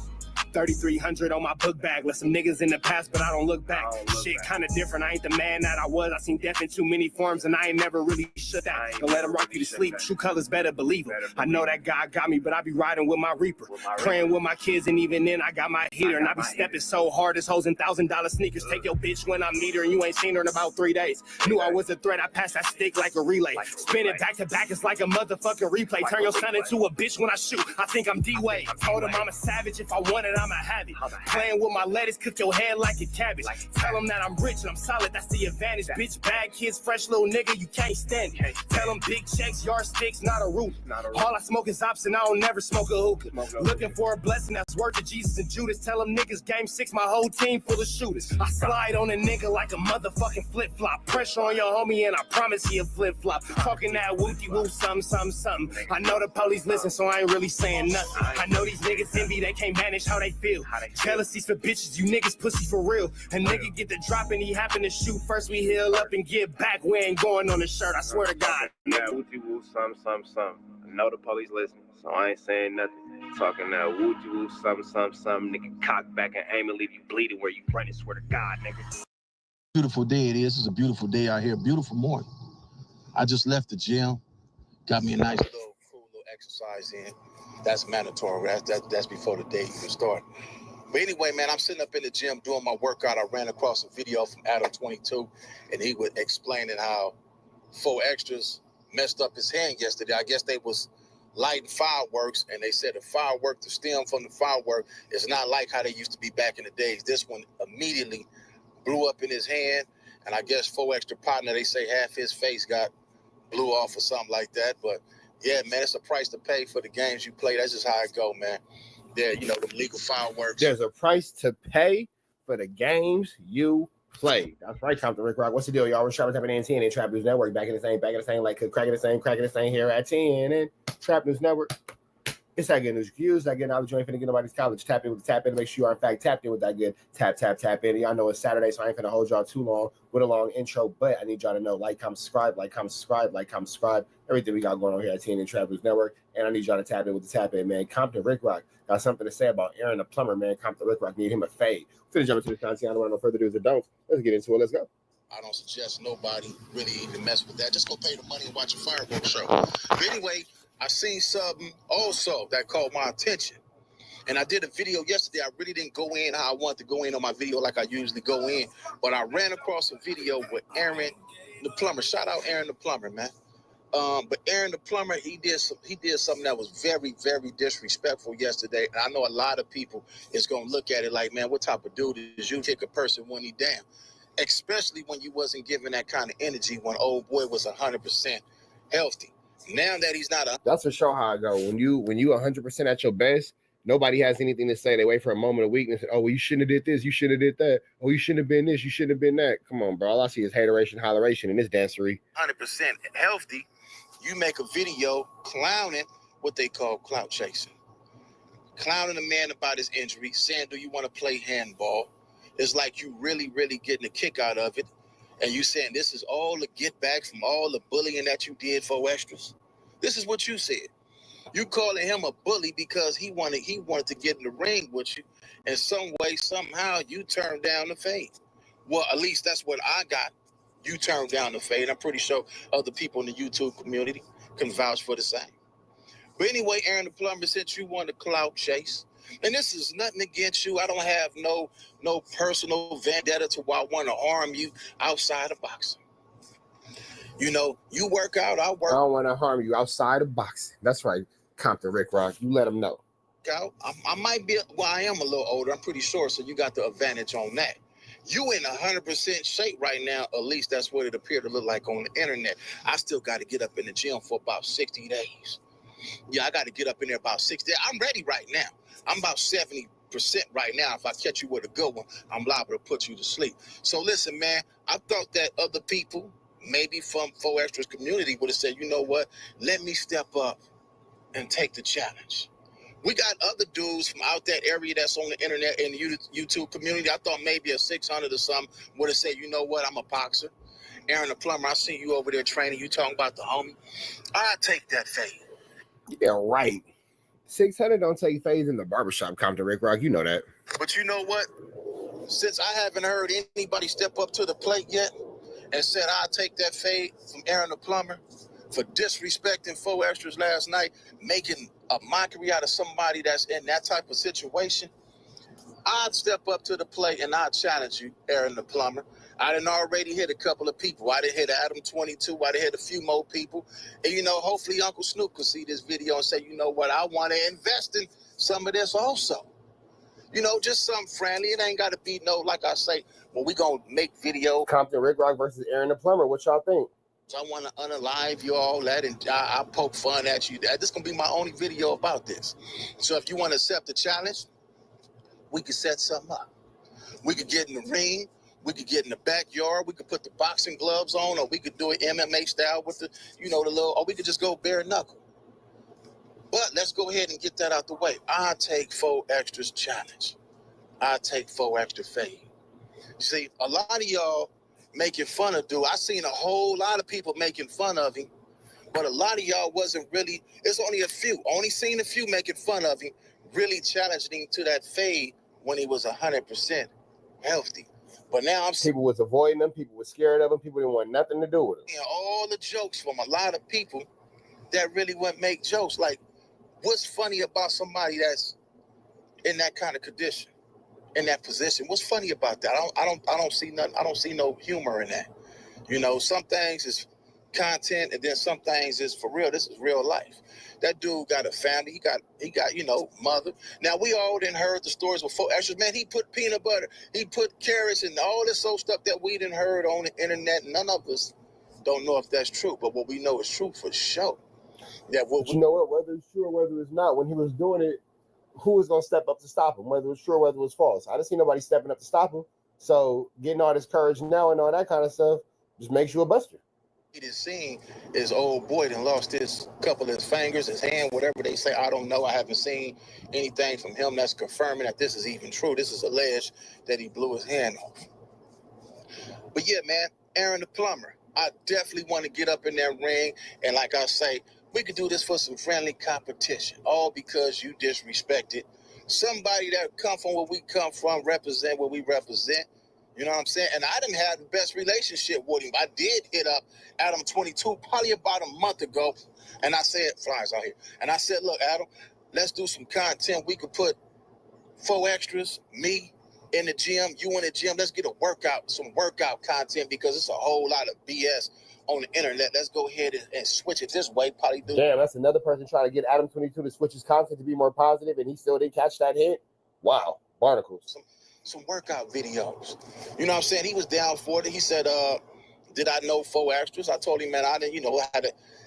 S20: 3,300 on my book bag. Let some niggas in the past, but I don't look back. Shit kinda different. I ain't the man that I was. I seen death in too many forms, and I ain't never really shook that. Don't let him rock you to sleep. True colors better believe him. I know that God got me, but I be riding with my Reaper. Praying with my kids, and even then I got my heater. And I be stepping so hard, this hoes in $1,000 sneakers. Take your bitch when I meet her, and you ain't seen her in about 3 days. Knew I was a threat, I passed that stick like a relay. Spin it back to back, it's like a motherfucking replay. Turn your son into a bitch when I shoot. I think I'm D-Wade. Told him I'm a savage, if I want it, I'ma have it. Playing with my lettuce, cook your head like a cabbage. Tell them that I'm rich and I'm solid, that's the advantage. Bitch, bad kids, fresh little nigga, you can't stand it. Tell them big checks, yardsticks, not a roof. All I smoke is ops and I don't never smoke a hookah. Looking for a blessing that's worth it, Jesus and Judas. Tell them niggas, game 6, my whole team full of shooters. I slide on a nigga like a motherfucking flip-flop. Pressure on your homie and I promise he a flip-flop. Talking that wooty-woo, something. I know the police listen, so I ain't really saying nothing. I know these niggas envy, they can't manage how they feel. Jealousy's for bitches, you niggas pussy for real. A nigga get the drop and he happen to shoot. First we heal up and get back. We ain't going on the shirt, I swear to God.
S1: That woo-woo, something. I know the police listening, so I ain't saying nothing. Talking that woo-woo, something. Nigga, cock back and aim and leave you bleeding where you running. Swear to God, nigga.
S21: Beautiful day it is. It's a beautiful day out here. Beautiful morning. I just left the gym. Got me a nice cool little exercise in. That's mandatory. That's before the day even start. But anyway, man, I'm sitting up in the gym doing my workout. I ran across a video from Adam 22, and he was explaining how 4extras messed up his hand yesterday. I guess they was lighting fireworks, and they said the firework, the stem from the firework, is not like how they used to be back in the days. This one immediately blew up in his hand, and I guess 4extra partner, they say half his face got blew off or something like that. But yeah, man, it's a price to pay for the games you play. That's just how it go, man. Yeah, you know, the legal fireworks.
S24: There's a price to pay for the games you play. That's right, Compton Ricc Rocc. What's the deal, y'all? We're Sharp tapping in 10 and Trap News Network. Back in the same, like cracking the same here at 10 and Trap News Network. It's that good news. Use that good knowledge. You ain't finna get nobody's college. Tap in with the tap in to make sure you are in fact tapped in with that good tap in. Y'all know it's Saturday, so I ain't finna hold y'all too long with a long intro, but I need y'all to know like, comment, subscribe, everything we got going on here at TNN Travelers Network. And I need y'all to tap in with the tap in, man. Compton Ricc Rocc got something to say about Araon the Plumber, man. Compton Ricc Rocc need him a fade. Finna jump into the content. I don't want no further do's or don'ts. Let's get into it. Let's go.
S21: I don't suggest nobody really even mess with that. Just go pay the money and watch a fireworks show. But anyway, I seen something also that caught my attention. And I did a video yesterday. I really didn't go in how I wanted to go in on my video like I usually go in. But I ran across a video with Araon the Plumber. Shout out Araon the Plumber, man. But Araon the Plumber, he did something that was very, very disrespectful yesterday. And I know a lot of people is going to look at it like, man, what type of dude is you? Kick a person when he down. Especially when you wasn't giving that kind of energy when old boy was 100% healthy. Now that he's not
S24: that's for sure how I go. When you 100% at your best, nobody has anything to say. They wait for a moment of weakness. Oh, well, you shouldn't have did this. You should have did that. Oh, you shouldn't have been this. You shouldn't have been that. Come on, bro. All I see is hateration, holleration in this dancery.
S21: 100% healthy, you make a video clowning what they call clout chasing. Clowning a man about his injury, saying, do you want to play handball? It's like you really, really getting a kick out of it. And you saying this is all the get back from all the bullying that you did for extras. This is what you said. You calling him a bully because he wanted to get in the ring with you. And some way, somehow, you turned down the fade. Well, at least that's what I got. You turned down the fade. I'm pretty sure other people in the YouTube community can vouch for the same. But anyway, Araon the Plumber, since you want to clout chase, and this is nothing against you. I don't have no personal vendetta to why I want to harm you outside of boxing. You know, you work out, I work.
S24: I don't want to harm you outside of boxing. That's right, Compton Ricc Rocc. You let them know.
S21: I might be, well, I am a little older, I'm pretty sure, so you got the advantage on that. You in 100% shape right now, at least that's what it appeared to look like on the internet. I still got to get up in the gym for about 60 days. Yeah, I got to get up in there about 60 days. I'm ready right now. I'm about 70% right now. If I catch you with a good one, I'm liable to put you to sleep. So listen, man, I thought that other people, maybe from 4extras community, would have said, you know what, let me step up and take the challenge. We got other dudes from out that area that's on the internet and the YouTube community. I thought maybe a 600 or something would have said, you know what, I'm a boxer. Araon the Plumber, I see you over there training. You talking about the homie. I'll take that fade.
S24: Yeah, right. 600 don't take fades in the barbershop, Compton Ricc Rocc. You know that.
S21: But you know what? Since I haven't heard anybody step up to the plate yet and said, I'll take that fade from Araon the Plumber for disrespecting 4extras last night, making a mockery out of somebody that's in that type of situation, I'd step up to the plate and I'd challenge you, Araon the Plumber. I done already hit a couple of people. I done hit Adam 22. I done hit a few more people. And, you know, hopefully Uncle Snoop could see this video and say, you know what, I want to invest in some of this also. You know, just something friendly. It ain't got to be no, like I say, well, we going to make video.
S24: Compton Ricc Rocc versus Araon the Plumber. What y'all think?
S21: So I want to unalive you all that, and I poke fun at you. This is going to be my only video about this. So if you want to accept the challenge, we could set something up. We could get in the ring. We could get in the backyard. We could put the boxing gloves on, or we could do it MMA style with the, you know, the little, or we could just go bare knuckle. But let's go ahead and get that out the way. I'll take 4extras challenge. I'll take 4extra fade. See, a lot of y'all making fun of dude. I seen a whole lot of people making fun of him, but a lot of y'all wasn't really, it's only a few, only seen a few making fun of him, really challenging him to that fade when he was 100% healthy. But now I'm seeing
S24: people was avoiding him, people was scared of him, people didn't want nothing to do with him.
S21: All the jokes from a lot of people that really wouldn't make jokes. Like, what's funny about somebody that's in that kind of condition, in that position? What's funny about that? I don't see nothing. I don't see no humor in that. You know, some things is content, and then some things is for real. This is real life. That dude got a family. He got, you know, mother. Now, we all done heard the stories with 4extras. Man, he put peanut butter. He put carrots and all this old stuff that we done heard on the internet. None of us don't know if that's true, but what we know is true for sure.
S24: But you know what? Whether it's true or whether it's not, when he was doing it, who was going to step up to stop him? Whether it was true or whether it was false. I didn't see nobody stepping up to stop him. So getting all this courage now and all that kind of stuff just makes you a buster.
S21: He didn't seen his old boy done lost his couple of his fingers, his hand, whatever they say. I don't know. I haven't seen anything from him that's confirming that this is even true. This is alleged that he blew his hand off. But yeah, man, Aaron the Plumber, I definitely want to get up in that ring. And like I say, we could do this for some friendly competition, all because you disrespected somebody that come from where we come from, represent what we represent. You know what I'm saying? And I didn't have the best relationship with him. I did hit up Adam 22 probably about a month ago. And I said, flies out here. And I said, look, Adam, let's do some content. We could put 4extras, me in the gym, you in the gym. Let's get a workout, some workout content, because it's a whole lot of BS on the internet. Let's go ahead and switch it this way. Probably do.
S24: Damn, that's another person trying to get Adam 22 to switch his content to be more positive, and he still didn't catch that hit. Wow, barnacles.
S21: Some workout videos. You know what I'm saying? He was down for it. He said, did I know 4extras? I told him, man, I didn't,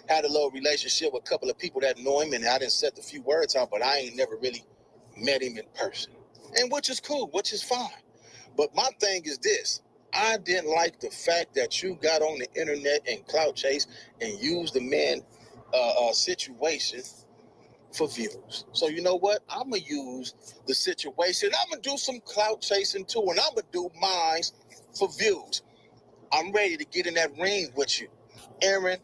S21: had a little relationship with a couple of people that know him, and I didn't set the few words out, but I ain't never really met him in person. And which is cool, which is fine. But my thing is this. I didn't like the fact that you got on the internet and clout chase and used the man situation for views. So you know what? I'm going to use the situation. I'm going to do some clout chasing too, and I'm going to do mine for views. I'm ready to get in that ring with you. Aaron.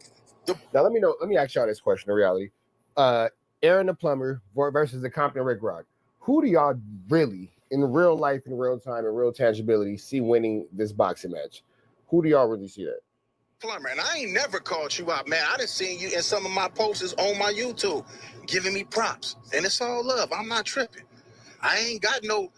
S24: Now let me ask y'all this question in reality. Aaron the Plumber versus the Compton Ricc Rocc. Who do y'all really, in real life, in real time, in real tangibility, see winning this boxing match? Who do y'all really see that?
S21: Plumber, and I ain't never called you out, man. I done seen you in some of my posts on my YouTube giving me props, and it's all love. I'm not tripping. I ain't got no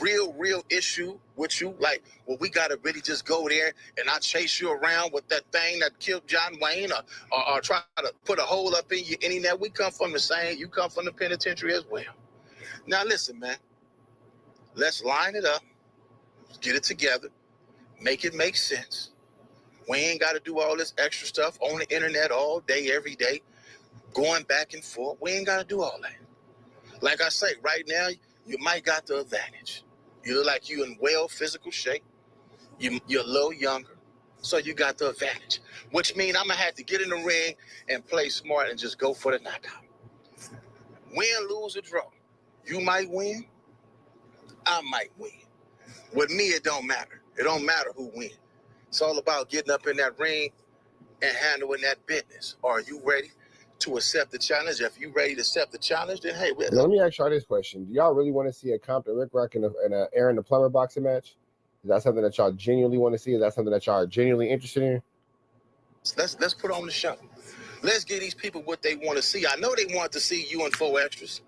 S21: real issue with you. Like, well, we gotta really just go there and I chase you around with that thing that killed John Wayne, or try to put a hole up in your internet. We come from the same. You come from the penitentiary as well. Now listen, man. Let's line it up, get it together, make it make sense. We ain't got to do all this extra stuff on the internet all day, every day, going back and forth. We ain't got to do all that. Like I say, right now, you might got the advantage. You look like you in well physical shape. You're a little younger, so you got the advantage. Which means I'm going to have to get in the ring and play smart and just go for the knockout. Win, lose, or draw. You might win. I might win. With me, it don't matter. It don't matter who wins. It's all about getting up in that ring and handling that business. Are you ready to accept the challenge? If you ready to accept the challenge, then hey,
S24: let me ask y'all this question. Do y'all really want to see a Compton Ricc Rocc and a Aaron the Plumber boxing match? Is that something that y'all genuinely want to see? Is that something that y'all are genuinely interested in?
S21: Let's put on the show. Let's give these people what they want to see. I know they want to see you and 4extras.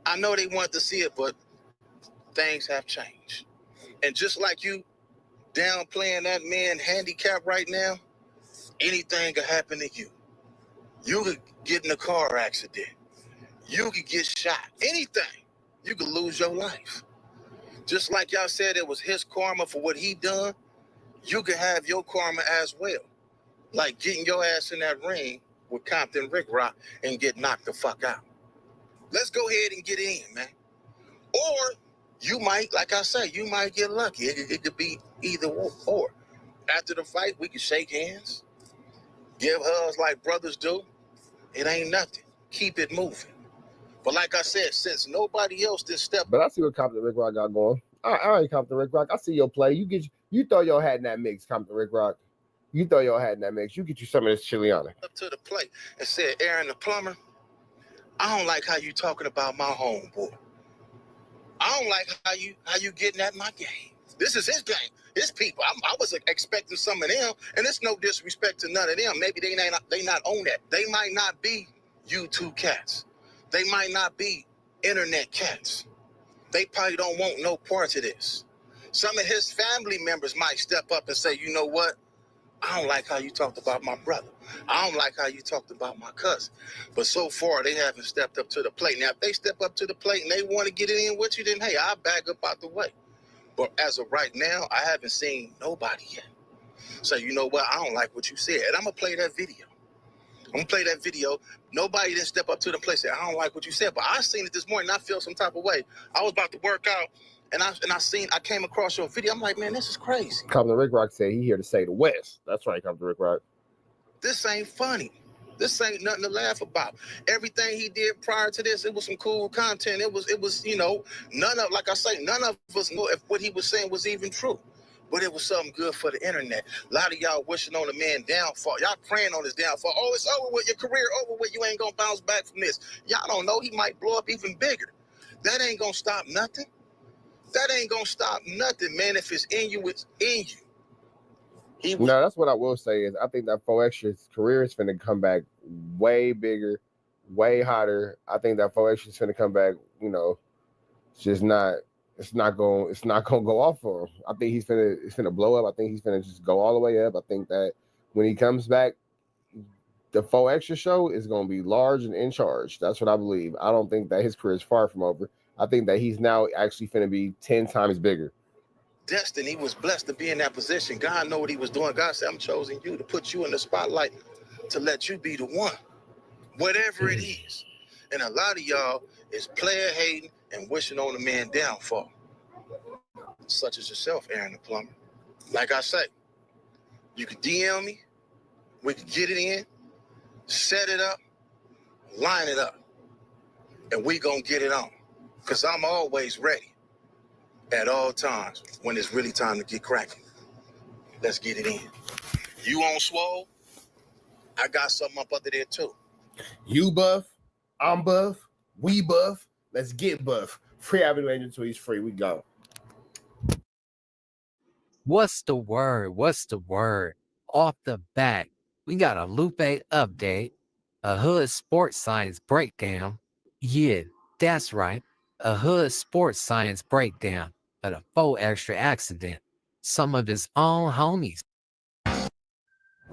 S21: I know they want to see it, but things have changed. And just like you downplaying that man handicap right now, anything could happen to you. You could get in a car accident. You could get shot. Anything. You could lose your life. Just like y'all said it was his karma for what he done, you could have your karma as well. Like getting your ass in that ring with Compton Ricc Rocc and get knocked the fuck out. Let's go ahead and get in, man. Or you might, like I say, you might get lucky. It could be either or. After the fight, we can shake hands, give hugs like brothers do. It ain't nothing. Keep it moving. But like I said, since nobody else did step.
S24: But I see what Compton Ricc Rocc got going. All right, Compton Ricc Rocc. I see your play. You throw your hat in that mix, Compton Ricc Rocc. You throw your hat in that mix. You get you some of this Chiliana.
S21: Up to the plate and said, Aaron the Plumber, I don't like how you talking about my homeboy. I don't like how you getting at my game. This is his game. His people. I was expecting some of them, and it's no disrespect to none of them. Maybe they not on that. They might not be YouTube cats. They might not be internet cats. They probably don't want no part of this. Some of his family members might step up and say, you know what? I don't like how you talked about my brother. I don't like how you talked about my cousin. But so far, they haven't stepped up to the plate. Now, if they step up to the plate and they want to get it in with you, then, hey, I'll back up out the way. But as of right now, I haven't seen nobody yet. So, you know what? I don't like what you said. And I'm going to play that video. I'm going to play that video. Nobody didn't step up to the plate and say, I don't like what you said. But I seen it this morning, and I feel some type of way. I was about to work out, and I came across your video. I'm like, man, this is crazy.
S24: Compton Ricc Rocc said he here to say the West. That's right, Compton Ricc Rocc.
S21: This ain't funny. This ain't nothing to laugh about. Everything he did prior to this, it was some cool content. It was, you know, none of us know if what he was saying was even true. But it was something good for the internet. A lot of y'all wishing on a man downfall. Y'all praying on his downfall. Oh, it's over with, your career over with. You ain't gonna bounce back from this. Y'all don't know, he might blow up even bigger. That ain't gonna stop nothing. That ain't gonna stop nothing, man. If it's in you, it's in you.
S24: No, that's what I will say is I think that 4extras career is finna come back way bigger, way hotter. I think that 4extras is finna come back, you know, it's not gonna go off for him. I think it's finna blow up. I think he's finna just go all the way up. I think that when he comes back, the 4extras show is gonna be large and in charge. That's what I believe. I don't think that his career is far from over. I think that he's now actually finna be 10 times bigger.
S21: Destined, he was blessed to be in that position. God know what he was doing. God said, I'm choosing you to put you in the spotlight, to let you be the one, whatever it is. And a lot of y'all is player hating and wishing on a man downfall, such as yourself, Aaron the Plumber. Like I say, you can DM me, we can get it in, set it up, line it up, and we gonna get it on. Because I'm always ready at all times when it's really time to get cracking. Let's get it in. You on swole? I got something up under there too.
S24: You buff, I'm buff, we buff. Let's get buff. Free Avenue Angel tweets free. We go.
S5: What's the word? What's the word? Off the bat, we got a Lupe update, a Hood Sports Science breakdown. Yeah, that's right, a Hood Sports Science breakdown of a 4extra accident. Some of his own homies.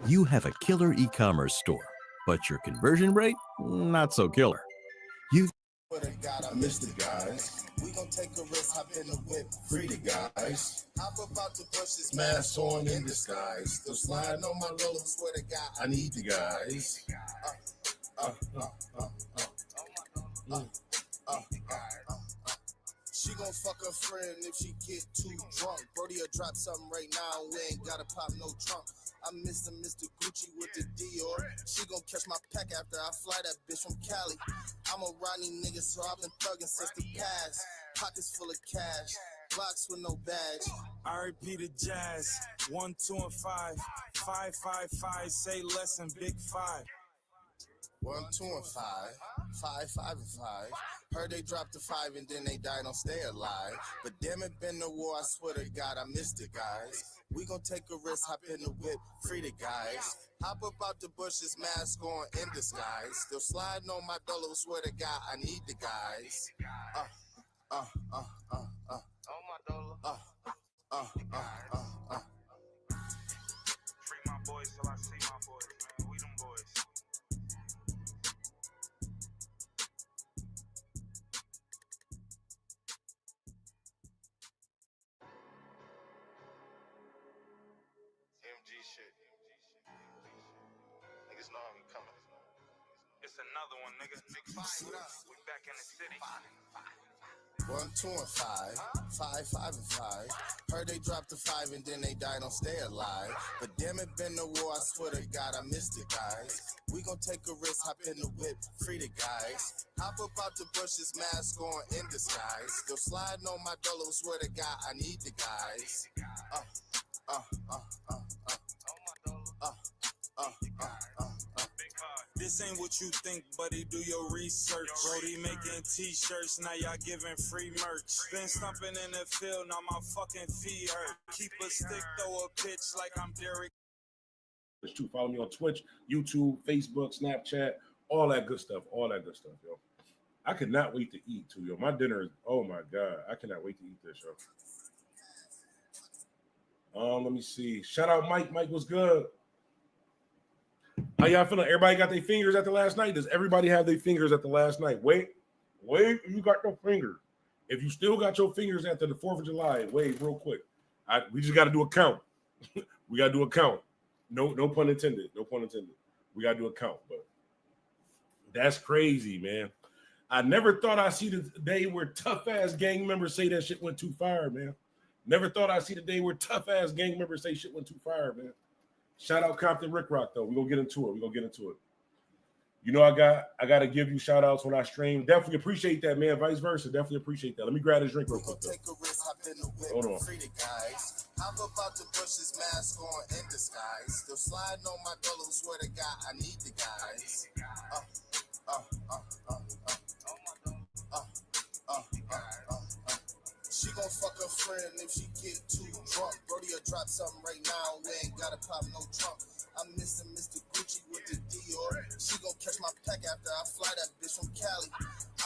S8: You have a killer e-commerce store, but your conversion rate, not so killer. You
S9: I miss the guys. We gon' take a risk, hop in the whip, free the guys. Hop about the bushes, mask on in disguise. Still sliding on my low, swear to God, I need the guys. She gon' fuck her friend if she get too drunk. Brody'll drop something right now, we ain't gotta pop no trunk. I miss Mr. Gucci with the Dior. She gon' catch my pack after I fly that bitch from Cali. I'm a Rodney nigga, so I've been thuggin' since the past. Pockets full of cash, blocks with no badge.
S10: R.I.P. to Jazz, 1, 2, and 5. 5, 5, 5, say less than big 5.
S9: 1, 2, and 5. 5, 5, and 5. Heard they dropped the 5 and then they died, don't stay alive. But damn it, been the war, I swear to God, I miss the guys. We gon' take a risk, hop in the whip, free the guys. Hop up out the bushes, mask on in disguise. Still sliding on my dolo, swear to God, I need the guys.
S10: Free my boys till I see my boys, man. We them boys.
S9: MG shit. Niggas know I'm coming.
S10: It's another one, nigga. Big 5, what up? We back in the city.
S9: 1, 2, and 5. 5, 5, and 5. Heard they dropped the 5 and then they died, don't stay alive. But damn it, been the war, I swear to God, I miss the guys. We gon' take a risk, hop in the whip, free the guys. Hop up out the bushes, mask on in disguise. Still sliding on my dolo, swear to God, I need the guys.
S10: This ain't what you think, buddy, do your research. Brody making t-shirts, now y'all giving free merch. Been stumping in the field, now my fucking feet hurt. Keep a stick, throw a pitch like I'm Derek.
S25: Follow me on Twitch, YouTube, Facebook, Snapchat, all that good stuff, yo. I could not wait to eat, too, yo. My dinner is, oh my God, I cannot wait to eat this, yo. Let me see. Shout out Mike. Mike was good. How y'all feeling? Everybody got their fingers at the last night? Does everybody have their fingers at the last night? Wait, you got your fingers. If you still got your fingers after the 4th of July, wait real quick. We just got to do a count. We got to do a count. No pun intended. No pun intended. We got to do a count. But that's crazy, man. I never thought I'd see the day where tough-ass gang members say that shit went too far, man. Never thought I'd see the day where tough-ass gang members say shit went too far, man. Shout out Compton Ricc Rocc though. We're gonna get into it. You know, I gotta give you shout outs when I stream. Definitely appreciate that, man. Vice versa. Definitely appreciate that. Let me grab this drink real quick. Hold on.
S9: Hop about the bushes, mask on in disguise. Still sliding on my dolo, swear to God, I need the guys. She gon' fuck her friend if she get too drunk. Brody'll drop something right now, we ain't gotta pop no trunk. I'm missing Mr. Gucci with the Dior. She gon' catch my pack after I fly that bitch from Cali.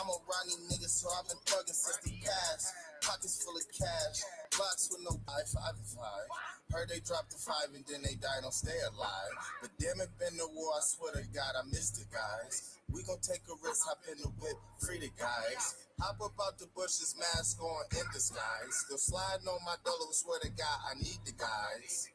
S9: I'm a Ronnie nigga, so I've been thugging since the past. Pockets full of cash, blocks with no 5 and 5. Heard they dropped the 5 and then they died, don't stay alive. But damn it, been the war, I swear to God, I miss the guys. We gon' take a risk, hop in the whip, free the guys. Hop up out the bushes, mask on in disguise. Still sliding on my dolo, swear to God, I need the guys.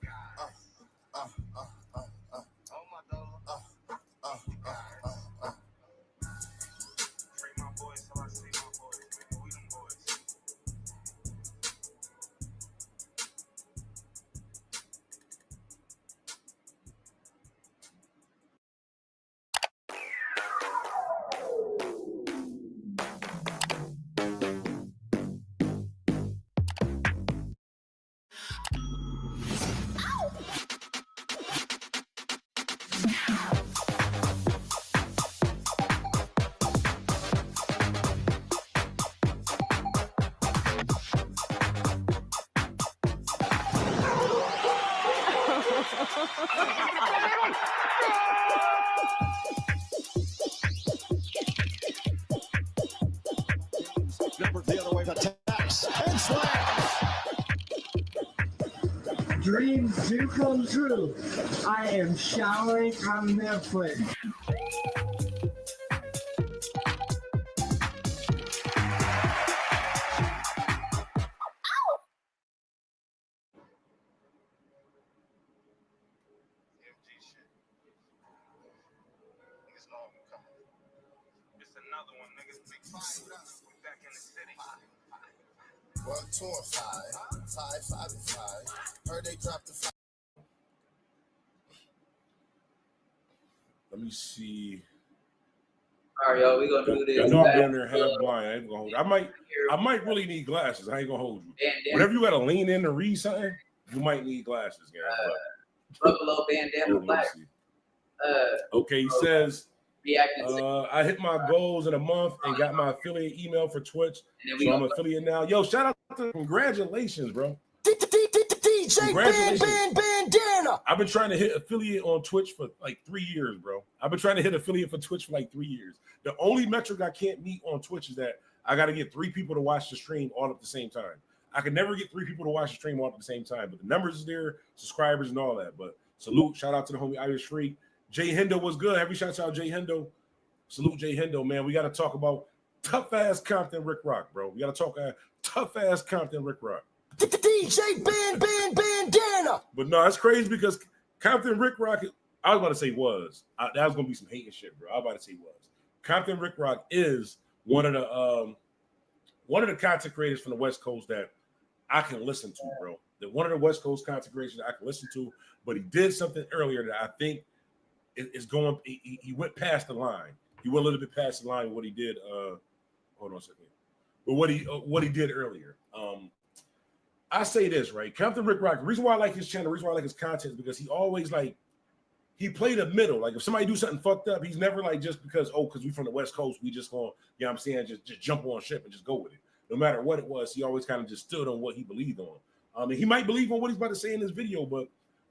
S2: The other way, attacks and slams.
S6: Dreams do come true. I am showering on Netflix.
S9: One, 2, and 5. 5 and 5. Heard they dropped the 5.
S25: Let me see.
S12: All right, y'all, we gonna do this.
S25: I know I'm down there half blind. I ain't gonna hold you. I might really need glasses. I ain't gonna hold you. Whenever you gotta lean in to read something, you might need glasses, guys.
S12: Buffalo bandana black.
S25: Okay, he says I hit my goals in a month and got my affiliate email for Twitch. So I'm affiliate now. Yo, shout out to congratulations, bro.
S2: DJ Bandana.
S25: I've been trying to hit affiliate on Twitch for like 3 years, bro. I've been trying to hit affiliate for Twitch for like 3 years. The only metric I can't meet on Twitch is that I got to get 3 people to watch the stream all at the same time. I can never get 3 people to watch the stream all at the same time, but the numbers is there, subscribers and all that. But salute, shout out to the homie Irish Freak. Jay Hendo was good. Heavy shout out Jay Hendo. Salute Jay Hendo, man. We got to talk about tough ass Compton Ricc Rocc, bro. We got to talk tough ass Compton Ricc Rocc.
S2: DJ Bandana.
S25: But no, it's crazy because Compton Ricc Rocc, I was about to say was. That was gonna be some hating shit, bro. I was about to say was. Compton Ricc Rocc is one of the content creators from the West Coast that I can listen to, bro. That one of the West Coast content creators I can listen to, but he did something earlier that I think is going. He went past the line. He went a little bit past the line with what he did. Hold on a second. But what he did earlier. I say this, right? Compton Ricc Rocc, the reason why I like his channel, the reason why I like his content is because he always he played a middle. Like if somebody do something fucked up, he's never like just because we from the West Coast, we just going, you know what I'm saying, just jump on ship and just go with it. No matter what it was, he always kind of just stood on what he believed on. And he might believe on what he's about to say in this video, but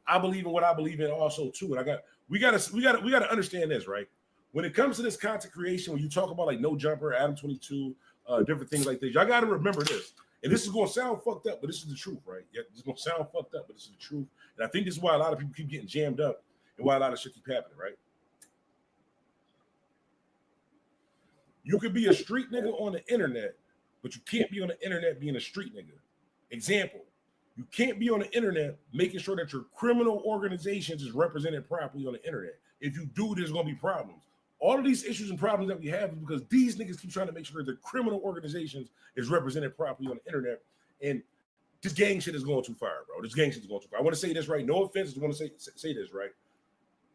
S25: I believe in what I believe in also too. And we gotta understand this, right? When it comes to this content creation, when you talk about like No Jumper, Adam 22, different things like this, y'all gotta remember this. And this is going to sound fucked up, but this is the truth, right? Yeah, it's going to sound fucked up, but this is the truth. And I think this is why a lot of people keep getting jammed up and why a lot of shit keep happening, right? You could be a street nigga on the internet, but you can't be on the internet being a street nigga. Example, you can't be on the internet making sure that your criminal organizations is represented properly on the internet. If you do, there's going to be problems. All of these issues and problems that we have is because these niggas keep trying to make sure that the criminal organizations is represented properly on the internet. And this gang shit is going too far, bro. This gang shit is going too far. I want to say this right. No offense, I just want to say this right.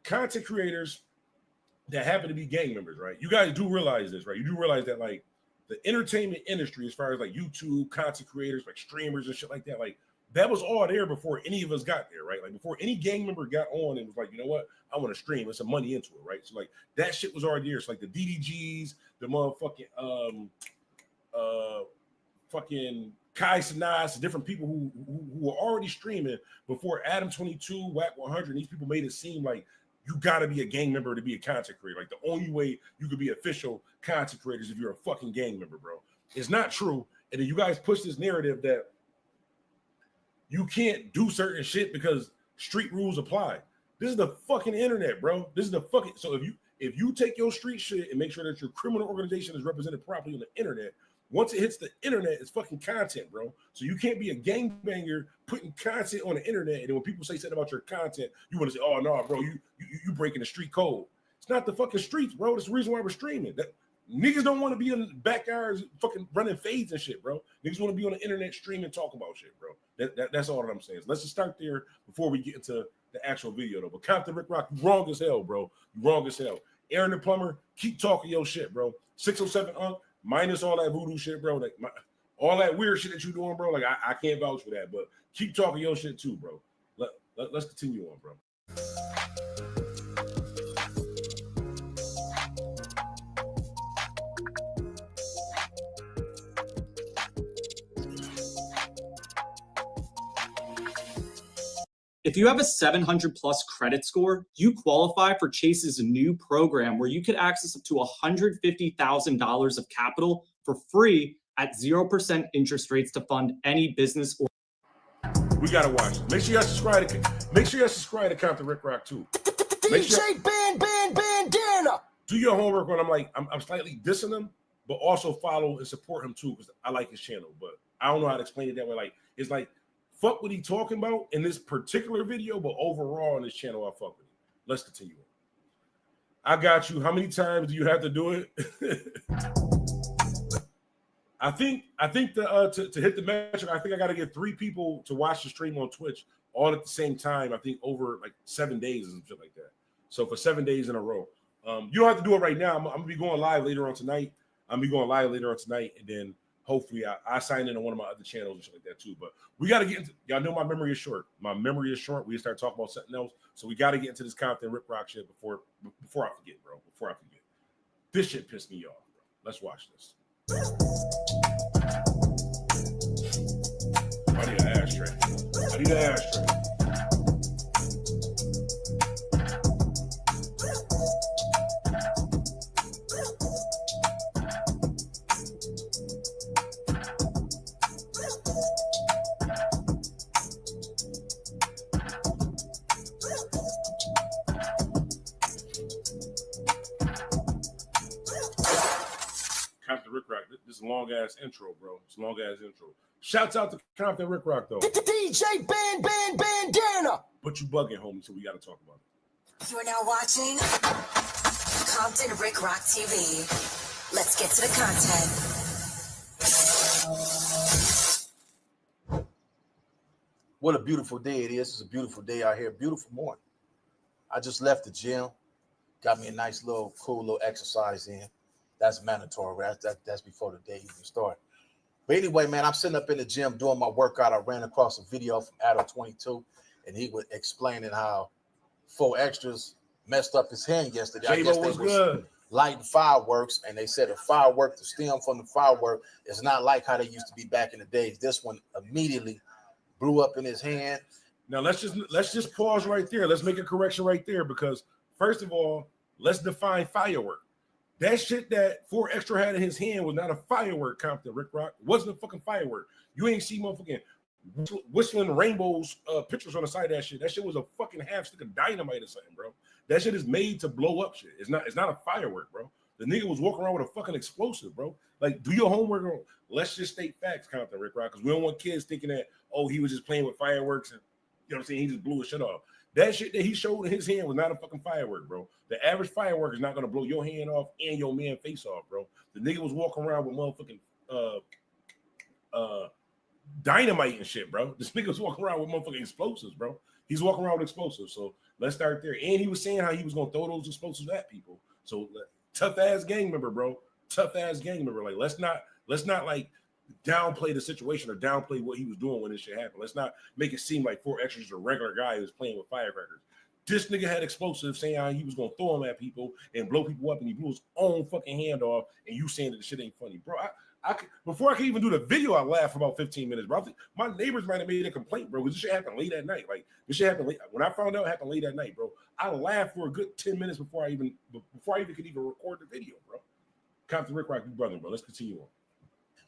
S25: Content creators that happen to be gang members, right? You guys do realize this, right? You do realize that like the entertainment industry, as far as like YouTube content creators, like streamers and shit like that, like that was all there before any of us got there, right? Like before any gang member got on and was like, you know what, I want to stream, let's some money into it, right? So like that shit was already there. So like the DDGs, the motherfucking fucking Kai Sinais, different people who were already streaming before Adam 22, Whack 100. These people made it seem like you got to be a gang member to be a content creator. Like the only way you could be official content creators if you're a fucking gang member, bro. It's not true. And then you guys push this narrative that you can't do certain shit because street rules apply. This is the fucking internet, bro. This is the fucking. So if you take your street shit and make sure that your criminal organization is represented properly on the internet, once it hits the internet, it's fucking content, bro. So you can't be a gangbanger putting content on the internet, and then when people say something about your content, you want to say, "Oh no, bro, you breaking the street code." It's not the fucking streets, bro. That's the reason why we're streaming. That niggas don't want to be in the backyards fucking running fades and shit, bro. Niggas want to be on the internet streaming, talking about shit, bro. That's all that I'm saying. So let's just start there before we get into the actual video, though. But Compton Ricc Rocc, you wrong as hell, bro. You wrong as hell. Araon the Plumber, keep talking your shit, bro. 607 minus all that voodoo shit, bro. Like all that weird shit that you doing, bro. Like I can't vouch for that, but keep talking your shit too, bro. Let's continue on, bro.
S11: If you have a 700 plus credit score, you qualify for Chase's new program where you could access up to $150,000 of capital for free at 0% interest rates to fund any business or.
S25: We gotta watch it. Make sure you subscribe to Compton Ricc Rocc too.
S2: DJ Bandana.
S25: Do your homework when I'm slightly dissing him, but also follow and support him too because I like his channel. But I don't know how to explain it that way. Like it's like. Fuck what he talking about in this particular video, but overall on this channel, I fuck with him. Let's continue on. I got you. How many times do you have to do it? I think to hit the metric, I think I got to get 3 people to watch the stream on Twitch all at the same time. I think over like 7 days and shit like that. So for 7 days in a row, you don't have to do it right now. I'm gonna be going live later on tonight. And then. Hopefully, I sign in on one of my other channels and shit like that too. But we got to get into. Y'all know my memory is short. We start talking about something else, so we got to get into this Compton Ricc Rocc shit before I forget, bro. Before I forget, this shit pissed me off, bro. Let's watch this. I need an ashtray. This is a long ass intro, bro. It's a long ass intro. Shouts out to Compton Ricc Rocc though.
S2: DJ Bandana.
S25: But you bugging, homie, so we got to talk about it.
S17: You are now watching Compton Ricc Rocc TV. Let's get to the content.
S3: What a beautiful day it is. It's a beautiful day out here. Beautiful morning. I just left the gym. Got me a nice little cool little exercise in. That's mandatory. That's before the day even started. But anyway, man, I'm sitting up in the gym doing my workout. I ran across a video from Adam 22, and he was explaining how 4extras messed up his hand yesterday. I guess they was lighting fireworks, and they said a firework, the stem from the firework is not like how they used to be back in the days. This one immediately blew up in his hand.
S25: Now let's just pause right there. Let's make a correction right there because first of all, let's define firework. That shit that 4extras had in his hand was not a firework, Compton Ricc Rocc. It wasn't a fucking firework. You ain't see motherfucking whistling rainbows pictures on the side of that shit. That shit was a fucking half stick of dynamite or something, bro. That shit is made to blow up shit. It's not a firework, bro. The nigga was walking around with a fucking explosive, bro. Like, do your homework. Let's just state facts, Compton Ricc Rocc, because we don't want kids thinking that, oh, he was just playing with fireworks and, you know what I'm saying, he just blew his shit off. That shit that he showed in his hand was not a fucking firework, bro. The average firework is not going to blow your hand off and your man face off, bro. The nigga was walking around with motherfucking dynamite and shit, bro. This nigga's walking around with motherfucking explosives, bro. He's walking around with explosives. So let's start there. And he was saying how he was gonna throw those explosives at people. So tough ass gang member, bro. Tough ass gang member. Like let's not like downplay the situation or downplay what he was doing when this shit happened. Let's not make it seem like 4extras is a regular guy who's playing with firecrackers. This nigga had explosives saying how he was gonna throw them at people and blow people up, and he blew his own fucking hand off. And you saying that the shit ain't funny, bro? Before I could even do the video, I laughed for about 15 minutes, bro. I think my neighbors might have made a complaint, bro, because this shit happened late at night. Like this shit happened late. When I found out it happened late at night, bro, I laughed for a good 10 minutes before I even could even record the video, bro. Compton Ricc Rocc, brother, bro. Let's continue on.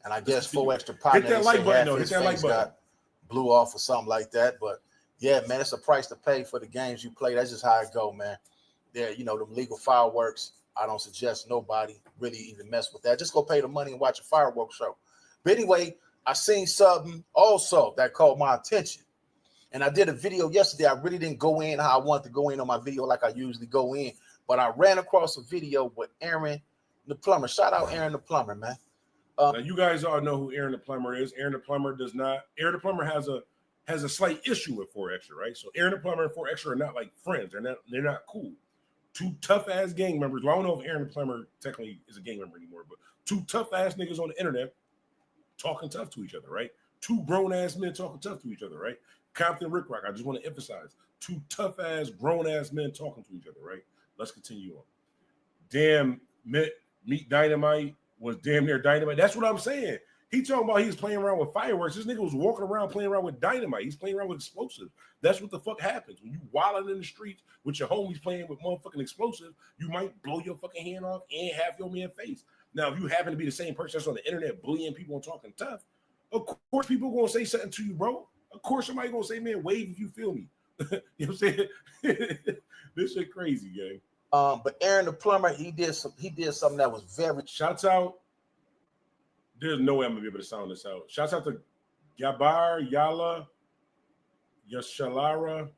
S3: And I guess 4extra partner.
S25: Hit that like button, though. Hit that like button.
S3: Blew off or something like that, but yeah, man, it's a price to pay for the games you play. That's just how it go, man. There, you know, them legal fireworks. I don't suggest nobody really even mess with that. Just go pay the money and watch a fireworks show. But anyway, I seen something also that caught my attention. And I did a video yesterday. I really didn't go in how I wanted to go in on my video like I usually go in. But I ran across a video with Araon the Plumber. Shout out Araon the Plumber, man.
S25: Now you guys all know who Araon the Plumber is. Araon the Plumber does not. Araon the Plumber has a slight issue with 4extras, right? So Araon the Plumber and 4extras are not like friends. They're not cool. Two tough ass gang members. Well, I don't know if Araon the Plumber technically is a gang member anymore, but two tough ass niggas on the internet talking tough to each other, right? Two grown ass men talking tough to each other, right? Compton Ricc Rocc. I just want to emphasize two tough ass grown ass men talking to each other, right? Let's continue on. Damn, Meat Dynamite was damn near dynamite. That's what I'm saying. He talking about he was playing around with fireworks. This nigga was walking around playing around with dynamite. He's playing around with explosives. That's what the fuck happens. When you wilding in the streets with your homies playing with motherfucking explosives, you might blow your fucking hand off and have your man face. Now, if you happen to be the same person that's on the internet bullying people and talking tough, of course people are gonna say something to you, bro. Of course somebody gonna say, man, wave if you feel me. You know what I'm saying? This shit crazy, gang.
S3: But Araon the Plumber, he did something that was very.
S25: Shouts out. There's no way I'm gonna be able to sound this out. Shouts out to Gabar, Yala, Yashalara,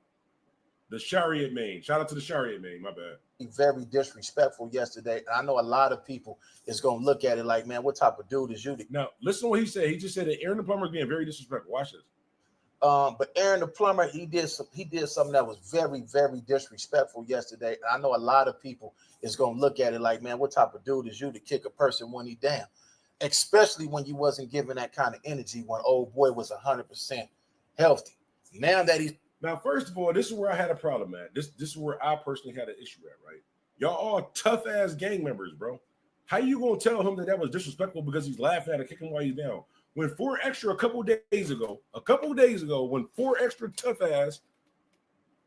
S25: the Shariat main. Shout out to the Shariat main. My bad.
S3: Very disrespectful yesterday. And I know a lot of people is gonna look at it like, man, what type of dude is you?
S25: Now, listen to what he said. He just said that Araon the Plumber is being very disrespectful. Watch this.
S3: But Araon the Plumber, he did something that was very, very disrespectful yesterday. And I know a lot of people is gonna look at it like, man, what type of dude is you to kick a person when he down? Especially when you wasn't giving that kind of energy when old boy was 100% healthy. Now,
S25: first of all, this is where I had a problem at. This is where I personally had an issue at, right? Y'all all tough ass gang members, bro. How you gonna tell him that was disrespectful because he's laughing at it, kicking while he's down? When 4extras a couple of days ago, when 4extras tough ass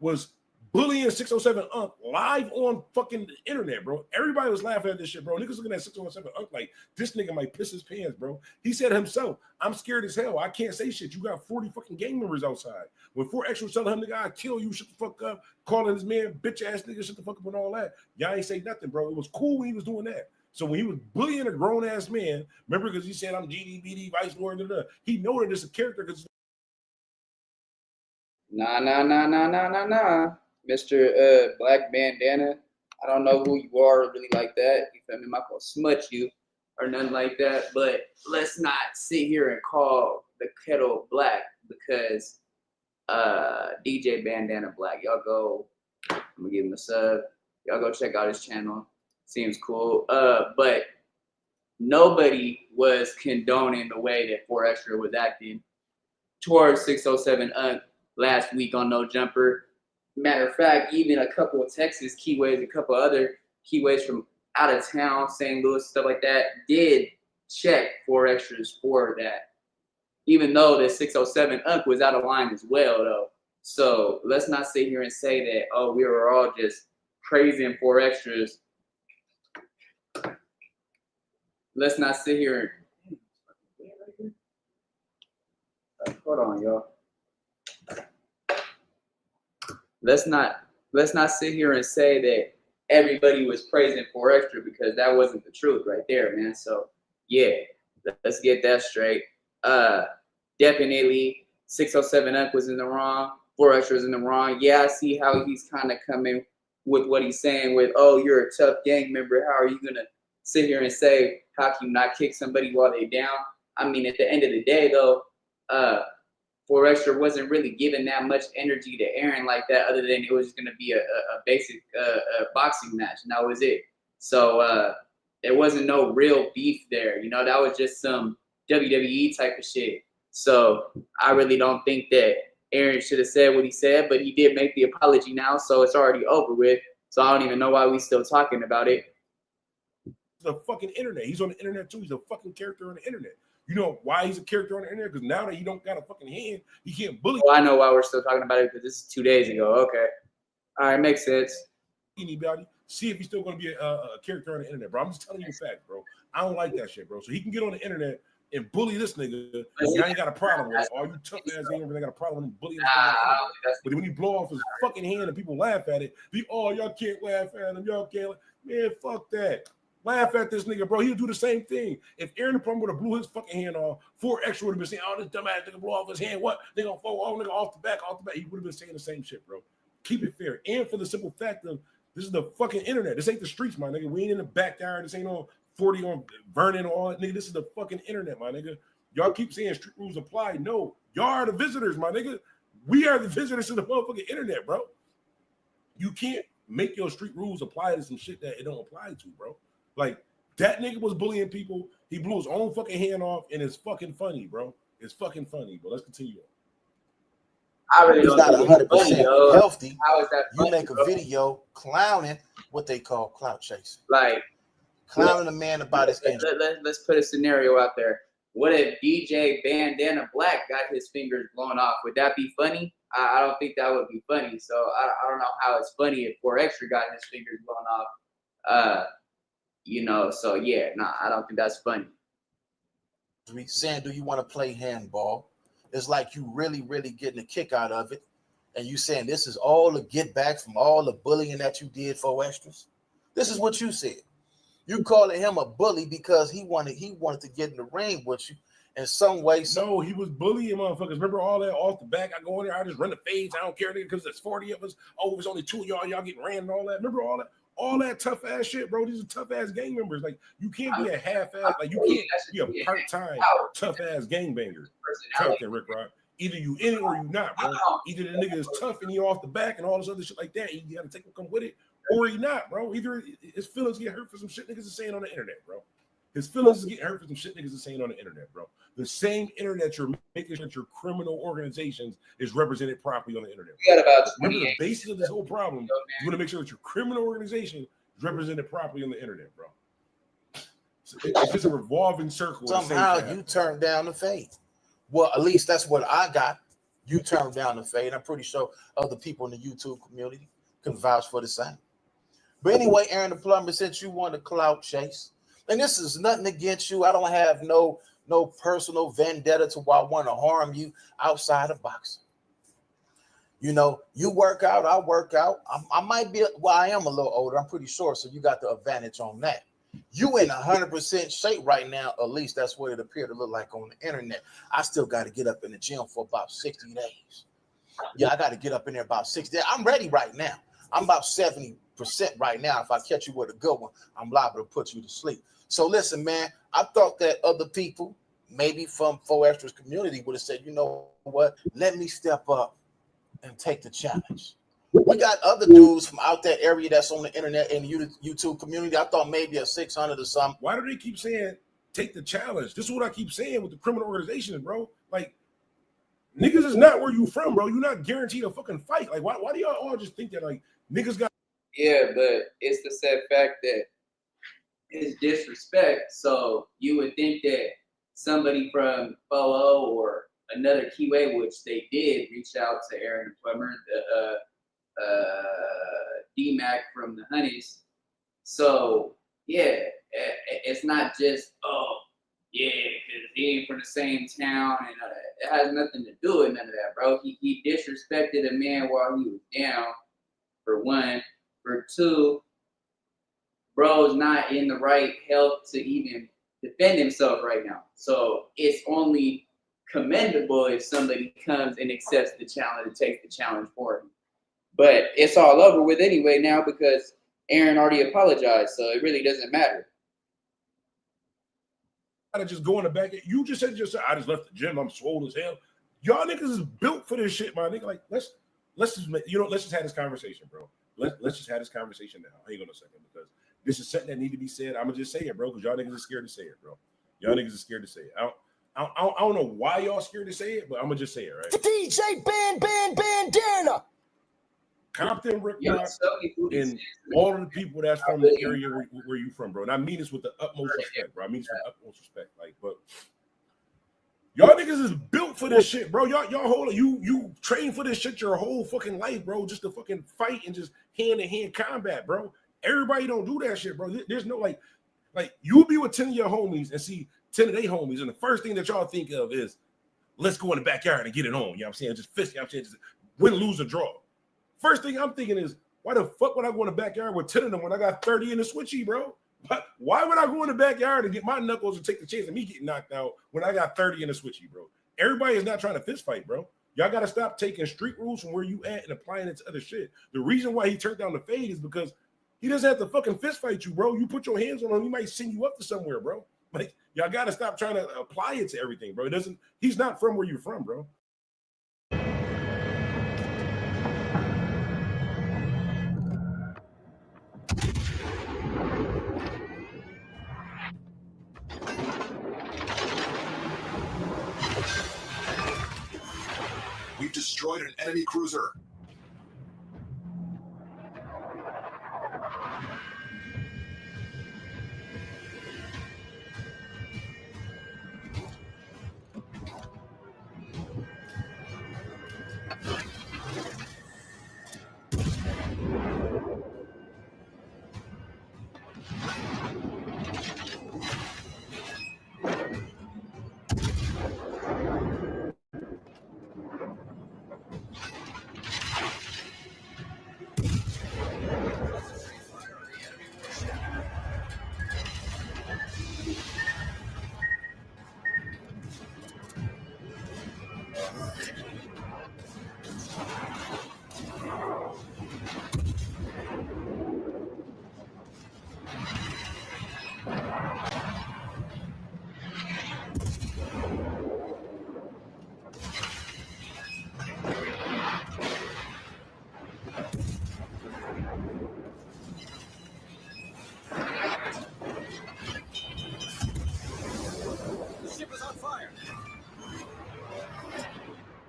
S25: was bullying 607 Unc live on fucking internet, bro. Everybody was laughing at this shit, bro. Niggas looking at 607 Unc like this nigga might piss his pants, bro. He said himself, I'm scared as hell. I can't say shit. You got 40 fucking gang members outside. When 4extras was telling him, nigga, I'll kill you, shut the fuck up, calling his man bitch ass nigga, shut the fuck up and all that. Y'all ain't say nothing, bro. It was cool when he was doing that. So when he was bullying a grown ass man, remember because he said I'm GDBD, Vice Lord, he know that it's a character because
S12: Nah. Mr. Black Bandana, I don't know who you are really like that. You feel me? I'm not gonna smut you or nothing like that, but let's not sit here and call the kettle black because DJ Bandana Black. Y'all go, I'm gonna give him a sub. Y'all go check out his channel. Seems cool. But nobody was condoning the way that 4extras was acting towards 607 Unc last week on No Jumper. Matter of fact, even a couple of Texas keyways, a couple other keyways from out of town, St. Louis, stuff like that, did check 4extras for that. Even though the 607 Unc was out of line as well, though. So let's not sit here and say that, oh, we were all just praising 4extras. Let's not sit here and hold on, y'all. Let's not sit here and say that everybody was praising 4extras because that wasn't the truth right there, man. So yeah, let's get that straight. Definitely 607 Unc was in the wrong, 4extras was in the wrong. Yeah, I see how he's kind of coming with what he's saying with, oh, you're a tough gang member. How are you gonna sit here and say, how can you not kick somebody while they down? I mean, at the end of the day, though, 4extra wasn't really giving that much energy to Aaron like that, other than it was just gonna be a basic boxing match, and that was it. So there wasn't no real beef there, you know. That was just some WWE type of shit. So I really don't think that Aaron should have said what he said, but he did make the apology now, so it's already over with. So I don't even know why we still talking about it.
S25: The fucking internet. He's on the internet too. He's a fucking character on the internet. You know why he's a character on the internet? Because now that he don't got a fucking hand, he can't bully.
S12: Well, I know why we're still talking about it, because this is 2 days ago. Okay. All right, makes sense.
S25: Anybody, see if he's still going to be a character on the internet, bro. I'm just telling you the fact, bro. I don't like that shit, bro. So he can get on the internet and bully this nigga. And I ain't got a problem with it. All you tough ass ain't really got a problem with him bullying. But when you blow off his fucking hand and people laugh at it, y'all can't laugh at him. Y'all can't. Man, fuck that. Laugh at this nigga, bro. He'll do the same thing. If Aaron the Plumber would have blew his fucking hand off, 4extras would have been saying, "Oh, this dumbass nigga blow off his hand. What? They gonna fall nigga off the back. He would have been saying the same shit, bro. Keep it fair. And for the simple fact of this is the fucking internet. This ain't the streets, my nigga. We ain't in the backyard. This ain't on 40 on Vernon or all that, nigga. This is the fucking internet, my nigga. Y'all keep saying street rules apply. No, y'all are the visitors, my nigga. We are the visitors to the motherfucking internet, bro. You can't make your street rules apply to some shit that it don't apply to, bro. Like, that nigga was bullying people. He blew his own fucking hand off, and it's fucking funny, bro. It's fucking funny, but let's continue on.
S12: I really
S3: It's not 100% healthy.
S12: How is that funny,
S3: you make a video clowning what they call clout chasing.
S12: Like,
S3: clowning a man about his injury.
S12: Let's put a scenario out there. What if DJ Bandana Black got his fingers blown off? Would that be funny? I don't think that would be funny. So I don't know how it's funny if 4extra got his fingers blown off. You know, so yeah, nah, I don't think that's funny.
S3: Saying, do you want to play handball? It's like you really, really getting a kick out of it. And you saying this is all the get back from all the bullying that you did, 4extras. This is what you said. You calling him a bully because he wanted to get in the ring with you in some way.
S25: No, he was bullying motherfuckers. Remember all that off the back? I go in there, I just run the fades. I don't care because there's 40 of us. Oh, there's only 2 of y'all. Y'all getting ran and all that. Remember all that? All that tough ass shit, bro. These are tough ass gang members. Like, you can't be a half ass, like you can't be a part-time tough ass gang banger. Compton Ricc Rocc. Either you in it or you not, bro. Either the nigga is tough and he off the back and all this other shit like that, and you gotta take him come with it, or he not, bro. Either his feelings get hurt for some shit niggas is saying on the internet, bro. His feelings is getting hurt for some shit niggas is saying on the internet, bro. The same internet you're making sure that your criminal organizations is represented properly on the internet. Remember the basis of this whole problem. You want to make sure that your criminal organization is represented properly on the internet, bro. So it's just a revolving circle.
S3: Somehow you turned down the fade. Well, at least that's what I got. You turned down the fade. I'm pretty sure other people in the YouTube community can vouch for the same. But anyway, Aaron the Plumber, since you want to clout chase, and this is nothing against you. I don't have no personal vendetta to why I want to harm you outside of boxing. You know, you work out, I work out. I might be, well, I am a little older, I'm pretty sure, so you got the advantage on that. You in 100% shape right now, at least that's what it appeared to look like on the internet. I still got to get up in the gym for about 60 days. Yeah, I got to get up in there about 60 days. I'm ready right now. I'm about 70% right now. If I catch you with a good one, I'm liable to put you to sleep. So listen, man, I thought that other people, maybe from 4extras community, would have said, you know what, let me step up and take the challenge. We got other dudes from out that area that's on the internet and the YouTube community. I thought maybe a 600 or something.
S25: Why do they keep saying take the challenge? This is what I keep saying with the criminal organizations, bro. Like, niggas is not where you from, bro. You're not guaranteed a fucking fight. Like, why do y'all all just think that, like, niggas got...
S12: Yeah, but it's the sad fact that it's disrespect. So you would think that somebody from Bolo or another keyway, which they did reach out to Aaron the Plumber, D-Mac from the Honeys. So yeah, it's not just, oh yeah, because he ain't from the same town, and it has nothing to do with none of that, bro. He disrespected a man while he was down, for one. For two, bro's not in the right health to even defend himself right now. So it's only commendable if somebody comes and accepts the challenge and takes the challenge for him. But it's all over with anyway now because Aaron already apologized, so it really doesn't matter.
S25: gotta just go in the back. You just said I just left the gym. I'm swole as hell. Y'all niggas is built for this shit, my nigga. Like let's just let's just have this conversation, bro. Let's just have this conversation now. Hang on a second, because this is something that need to be said. I'm gonna just say it, bro, because y'all niggas are scared to say it, bro. Y'all niggas are scared to say it. I don't know why y'all scared to say it, but I'm gonna just say it, right?
S2: DJ Bandana.
S25: Compton Ricc Rocc, and all of the people that's from the area where you from, bro. And I mean this with the utmost respect, bro. I mean this with the utmost respect. Like, but y'all niggas is built for this shit, bro. Y'all you train for this shit your whole fucking life, bro. Just to fucking fight and just hand-to-hand combat, bro. Everybody don't do that shit, bro. There's no like you'll be with 10 of your homies and see 10 of their homies, and the first thing that y'all think of is let's go in the backyard and get it on. You know what I'm saying? Just fist, you know what I'm saying? Just win, lose, or draw. First thing I'm thinking is, why the fuck would I go in the backyard with 10 of them when I got 30 in the switchy, bro? Why would I go in the backyard and get my knuckles and take the chance of me getting knocked out when I got 30 in the switchy, bro? Everybody is not trying to fist fight, bro. Y'all got to stop taking street rules from where you at and applying it to other shit. The reason why he turned down the fade is because he doesn't have to fucking fist fight you, bro. You put your hands on him, he might send you up to somewhere, bro. Like, y'all got to stop trying to apply it to everything, bro. He's not from where you're from, bro.
S2: We've destroyed an enemy cruiser.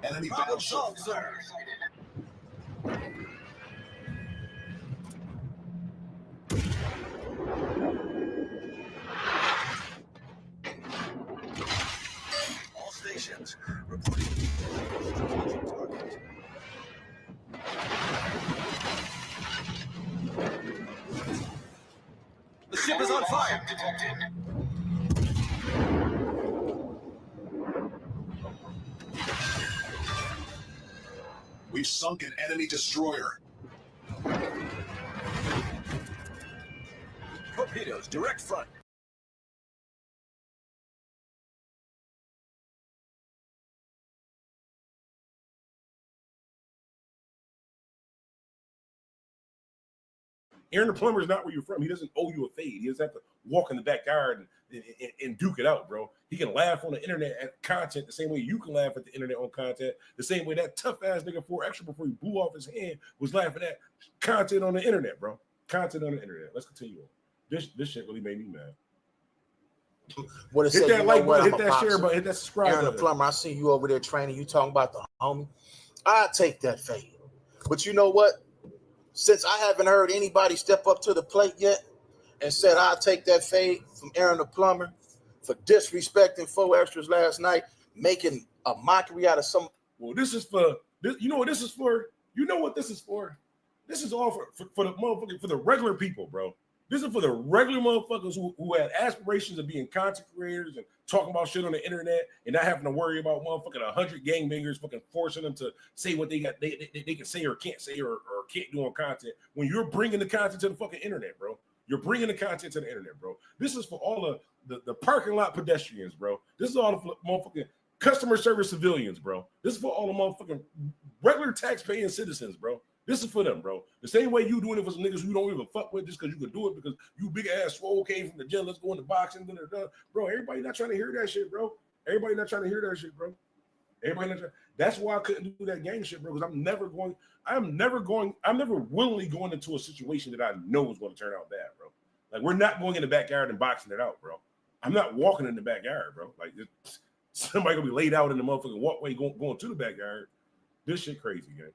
S2: Enemy battleship, sir. All stations reporting strategic target. The ship is on fire. Detected. We've sunk an enemy destroyer. Torpedoes, direct front.
S25: Aaron the Plumber is not where you're from. He doesn't owe you a fade. He doesn't have to walk in the backyard and duke it out, bro. He can laugh on the internet at content the same way you can laugh at the internet on content, the same way that tough ass nigga 4extras before he blew off his hand was laughing at content on the internet, bro. Content on the internet. Let's continue on. This shit really made me mad.
S3: What it
S25: hit
S3: said,
S25: that like button, hit that
S3: boxer.
S25: share button, hit that subscribe
S3: Aaron the
S25: button.
S3: Plumber, I see you over there training. You talking about the homie. I take that fade. But you know what? Since I haven't heard anybody step up to the plate yet and said I'll take that fade from Aaron the Plumber for disrespecting 4extras last night, making a mockery out of some.
S25: Well, this is for this. You know what this is for? You know what this is for? This is all for the motherfucking, for the regular people, bro. This is for the regular motherfuckers who had aspirations of being content creators and talking about shit on the internet and not having to worry about motherfucking 100 gangbangers fucking forcing them to say what they got they can say or can't say or can't do on content. When you're bringing the content to the fucking internet, bro. You're bringing the content to the internet, bro. This is for all of the parking lot pedestrians, bro. This is all the motherfucking customer service civilians, bro. This is for all the motherfucking regular tax-paying citizens, bro. This is for them, bro. The same way you doing it for some niggas who you don't even fuck with just because you can do it because you big ass swole came from the gym. Let's go into boxing. Bro, everybody not trying to hear that shit, bro. Everybody not trying to hear that shit, bro. Everybody not trying. That's why I couldn't do that gang shit, bro. Because I'm never willingly going into a situation that I know is going to turn out bad, bro. Like we're not going in the backyard and boxing it out, bro. I'm not walking in the backyard, bro. Like somebody gonna be laid out in the motherfucking walkway going to the backyard. This shit crazy, gang.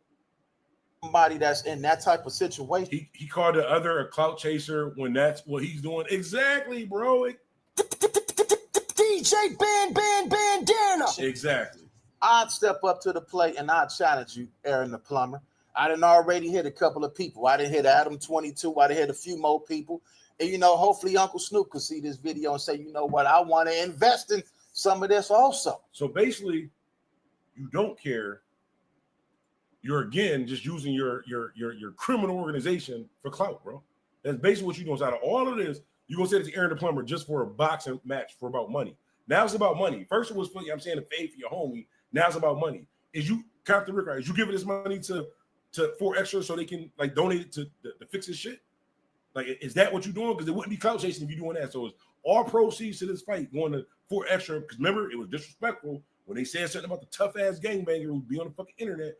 S3: Somebody that's in that type of situation.
S25: He called the other a clout chaser when that's what he's doing. Exactly, bro.
S2: DJ Bandana.
S25: Exactly.
S3: I'd step up to the plate and I'd challenge you, Aaron the Plumber. I didn't already hit a couple of people. I didn't hit Adam 22. I didn't hit a few more people. And, you know, hopefully Uncle Snoop could see this video and say, you know what, I want to invest in some of this also.
S25: So basically, you don't care. You're, again, just using your criminal organization for clout, bro. That's basically what you're doing. So out of all of this, you're going to say it's Aaron the Plumber just for a boxing match for about money. Now it's about money. First it was for, I'm saying, a fade for your homie. Now it's about money. Is you, Compton Ricc Rocc, is you giving this money to 4extras so they can, like, donate it to fix his shit? Like, is that what you're doing? Because it wouldn't be clout chasing if you're doing that. So it's all proceeds to this fight going to 4extras. Because remember, it was disrespectful when they said something about the tough ass gangbanger who would be on the fucking internet.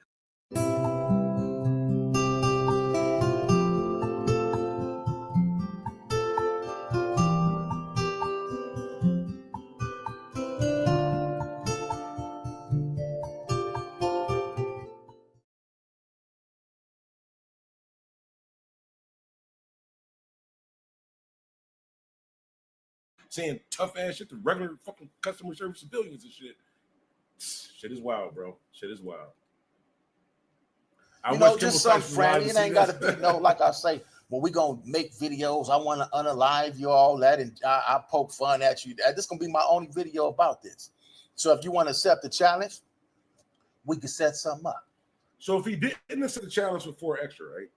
S25: Saying tough ass shit to regular fucking customer service civilians and shit. Shit is wild, bro. Shit is wild.
S3: You know, just some friendly. It ain't got to be, no, like I say, when we going to make videos, I want to unalive you, all that, and I poke fun at you. This is going to be my only video about this. So if you want to accept the challenge, we can set something up.
S25: So if he didn't accept the challenge with 4extras, right?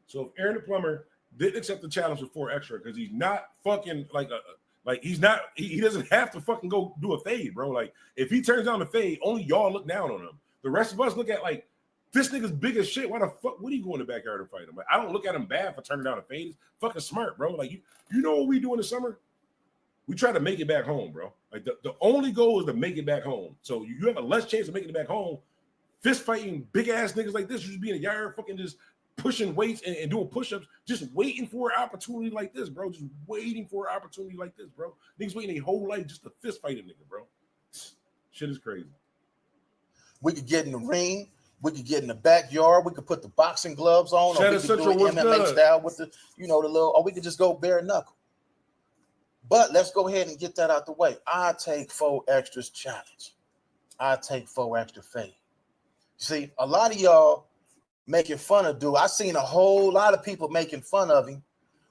S25: So if Aaron the Plumber didn't accept the challenge with 4extras because he's not fucking he doesn't have to fucking go do a fade, bro. Like if he turns down the fade, only y'all look down on him. The rest of us look at like this nigga's big as shit. Why the fuck would he go in the backyard and fight him? Like, I don't look at him bad for turning down a fade. He's fucking smart, bro. Like you know what we do in the summer? We try to make it back home, bro. Like the only goal is to make it back home. So you have a less chance of making it back home. Fist fighting big ass niggas like this, you just be in the yard fucking just pushing weights and doing push-ups, just waiting for an opportunity like this, bro. Just waiting for an opportunity like this, bro. Niggas waiting their whole life just to fist fight a nigga, bro. Shit is crazy.
S3: We could get in the ring. We could get in the backyard. We could put the boxing gloves on. Or we could do an MMA style with the, you know, the little, or we could just go bare knuckle. But let's go ahead and get that out the way. I take 4extras challenge. I take 4extra fade. See, a lot of y'all making fun of dude. I seen a whole lot of people making fun of him,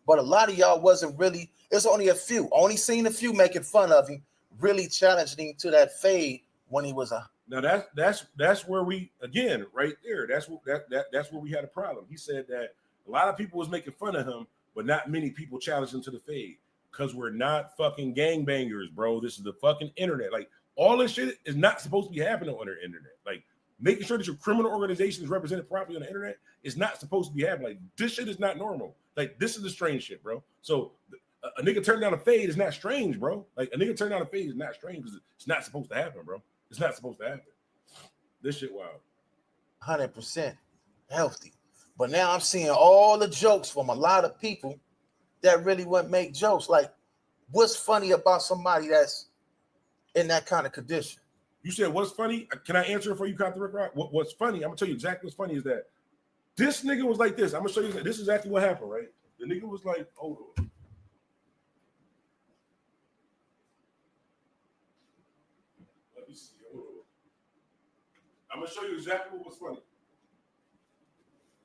S3: but a lot of y'all wasn't really. It's only a few. Only seen a few making fun of him, really challenging him to that fade when he was a.
S25: Now that's where we again right there. That's where we had a problem. He said that a lot of people was making fun of him, but not many people challenged him to the fade because we're not fucking gangbangers, bro. This is the fucking internet. Like all this shit is not supposed to be happening on the internet. Like. Making sure that your criminal organization is represented properly on the internet is not supposed to be happening. Like this shit is not normal. Like this is the strange shit, bro. So a nigga turn down a fade is not strange, bro. Like a nigga turn down a fade is not strange because it's not supposed to happen, bro. It's not supposed to happen. This shit wild.
S3: 100% healthy. But now I'm seeing all the jokes from a lot of people that really wouldn't make jokes. Like, what's funny about somebody that's in that kind of condition?
S25: You said what's funny? Can I answer it for you, Compton Ricc Rocc? What's funny? I'm gonna tell you exactly what's funny is that this nigga was like this. I'm gonna show you that this is exactly what happened, right? The nigga was like, hold on. Let me see. Hold on. I'm gonna show you exactly what was funny.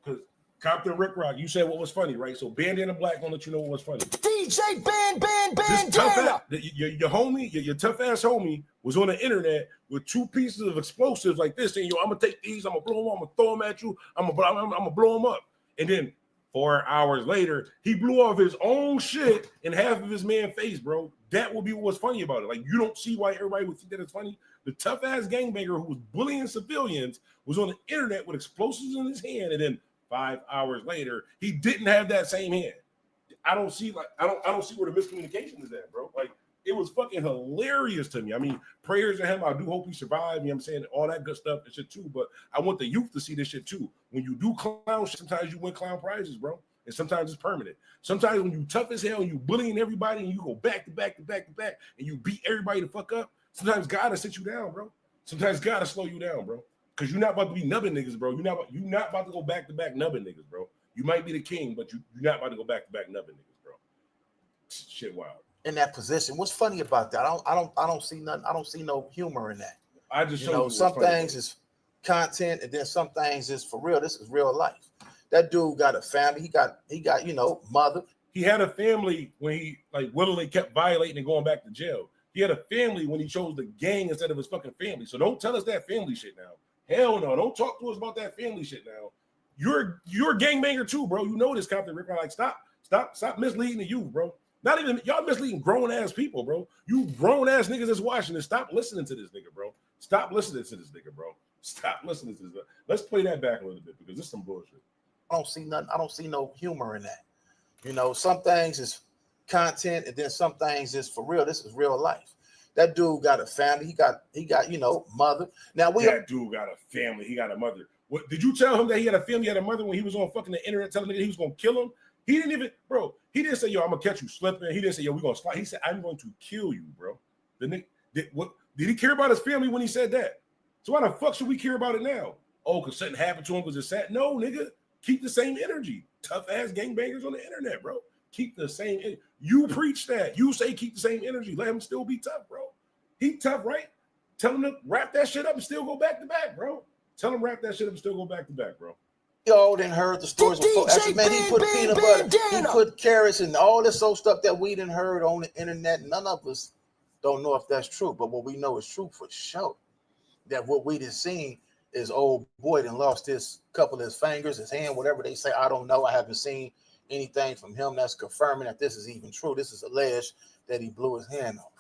S25: Because Compton Ricc Rocc, you said what was funny, right? So Bandana Black gonna let you know what was funny.
S2: DJ Bandana.
S25: Your homie, your tough ass homie was on the internet with 2 pieces of explosives like this, saying, yo, I'm gonna take these, I'm gonna blow them up, I'm gonna throw them at you, I'm gonna blow them up. And then 4 hours later, he blew off his own shit in half of his man's face, bro. That would be what's funny about it. Like, you don't see why everybody would think that it's funny. The tough ass gangbanger who was bullying civilians was on the internet with explosives in his hand, and then 5 hours later, he didn't have that same hand. I don't see where the miscommunication is at, bro. Like, it was fucking hilarious to me. I mean, prayers to him. I do hope he survived. You know what I'm saying? All that good stuff and shit too. But I want the youth to see this shit too. When you do clown shit, sometimes you win clown prizes, bro. And sometimes it's permanent. Sometimes when you tough as hell and you bullying everybody and you go back to back to back to back and you beat everybody the fuck up, sometimes God will sit you down, bro. Sometimes God will slow you down, bro. Because you're not about to be nubbing niggas, bro. You're not about to go back to back nubbing niggas, bro. You might be the king, but you're not about to go back to back nubbing niggas, bro. Shit wild.
S3: In that position. What's funny about that? I don't see nothing. I don't see no humor in that.
S25: I just
S3: some things is content, and then some things is for real. This is real life. That dude got a family. He got mother.
S25: He had a family when he willingly kept violating and going back to jail. He had a family when he chose the gang instead of his fucking family. So don't tell us that family shit now. Hell no. Don't talk to us about that family shit now. You're a gangbanger too, bro. You know this, Compton Ricc Rocc. Like, stop misleading the youth, bro. Not even y'all misleading grown ass people, bro. You grown ass niggas that's watching this. Stop listening to this nigga, bro. Stop listening to this nigga, bro. Stop listening to this. Let's play that back a little bit because this is some bullshit.
S3: I don't see nothing. I don't see no humor in that. Some things is content, and then some things is for real. This is real life. That dude got a family. He got mother. Now
S25: that dude got a family. He got a mother. What did you tell him that he had a family, he had a mother when he was on fucking the internet telling nigga he was gonna kill him? He didn't even, bro. He didn't say, yo, I'm gonna catch you slipping. He didn't say, yo, we're gonna slide. He said, I'm going to kill you, bro. Did he care about his family when he said that? So why the fuck should we care about it now? Oh, because something happened to him because it's sad. No, nigga. Keep the same energy. Tough ass gangbangers on the internet, bro. Keep the same. You preach that. You say keep the same energy. Let him still be tough, bro. He tough, right? Tell him to wrap that shit up and still go back to back, bro. Tell him wrap that shit up and still go back to back, bro.
S3: Y'all didn't heard the stories before. Actually, man, he put peanut butter, he put carrots and all this old stuff that we didn't heard on the internet. None of us don't know if that's true, but what we know is true for sure. That what we done seen is old boy done lost his couple of his fingers, his hand, whatever they say. I don't know. I haven't seen anything from him that's confirming that this is even true. This is alleged that he blew his hand off.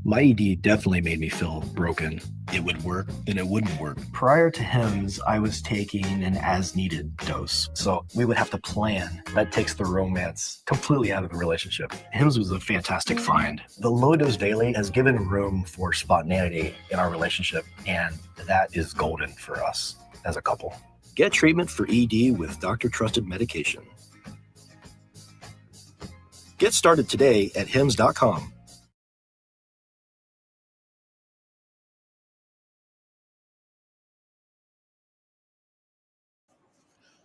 S13: My ED definitely made me feel broken. It would work, then it wouldn't work.
S19: Prior to HIMS, I was taking an as-needed dose, so we would have to plan. That takes the romance completely out of the relationship. HIMS was a fantastic find. The low dose daily has given room for spontaneity in our relationship, and that is golden for us as a couple.
S13: Get treatment for ED with doctor-trusted medication. Get started today at hims.com.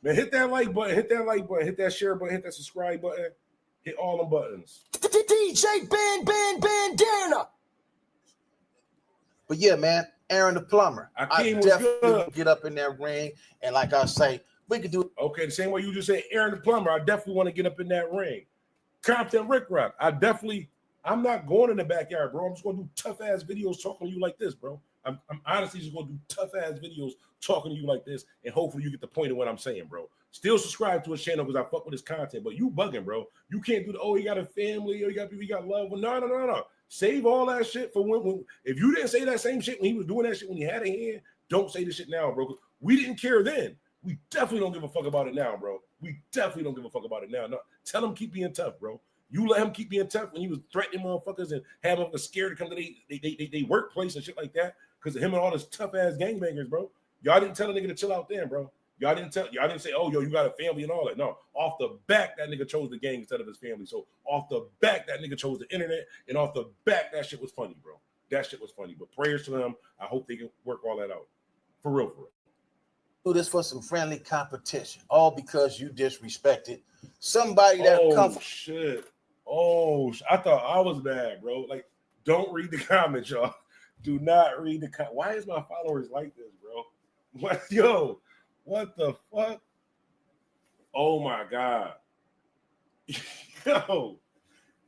S25: Man, hit that like button, hit that share button, hit that subscribe button, hit all them buttons.
S2: DJ Bandana.
S3: But yeah, man, Aaron the Plumber. I definitely get up in that ring, and like I say, we could do.
S25: Okay, the same way you just said, Aaron the Plumber. I definitely want to get up in that ring. Compton Ricc Rocc. I'm not going in the backyard, bro. I'm just gonna do tough ass videos talking to you like this, bro. I'm honestly just gonna do tough ass videos talking to you like this, and hopefully you get the point of what I'm saying, bro. Still subscribe to his channel because I fuck with his content, but you bugging, bro. You can't do he got a family, or he got love. Well, no. Save all that shit for when if you didn't say that same shit when he was doing that shit when he had a hand, don't say this shit now, bro. We didn't care then. We definitely don't give a fuck about it now, bro. We definitely don't give a fuck about it now. No, tell him keep being tough, bro. You let him keep being tough when he was threatening motherfuckers and having them scared to come to they workplace and shit like that because of him and all this tough ass gangbangers, bro. Y'all didn't tell a nigga to chill out then, bro. Y'all didn't say, oh, yo, you got a family and all that. No, off the back, that nigga chose the gang instead of his family. So off the back, that nigga chose the internet, and off the back, that shit was funny, bro. That shit was funny. But prayers to them. I hope they can work all that out. For real, for real.
S3: Do this for some friendly competition, all because you disrespected somebody that
S25: Oh, shit. Oh, I thought I was bad, bro. Like, don't read the comments, y'all. Do not read the comments. Why is my followers like this, bro? What, yo, what the fuck? Oh, my God. Yo,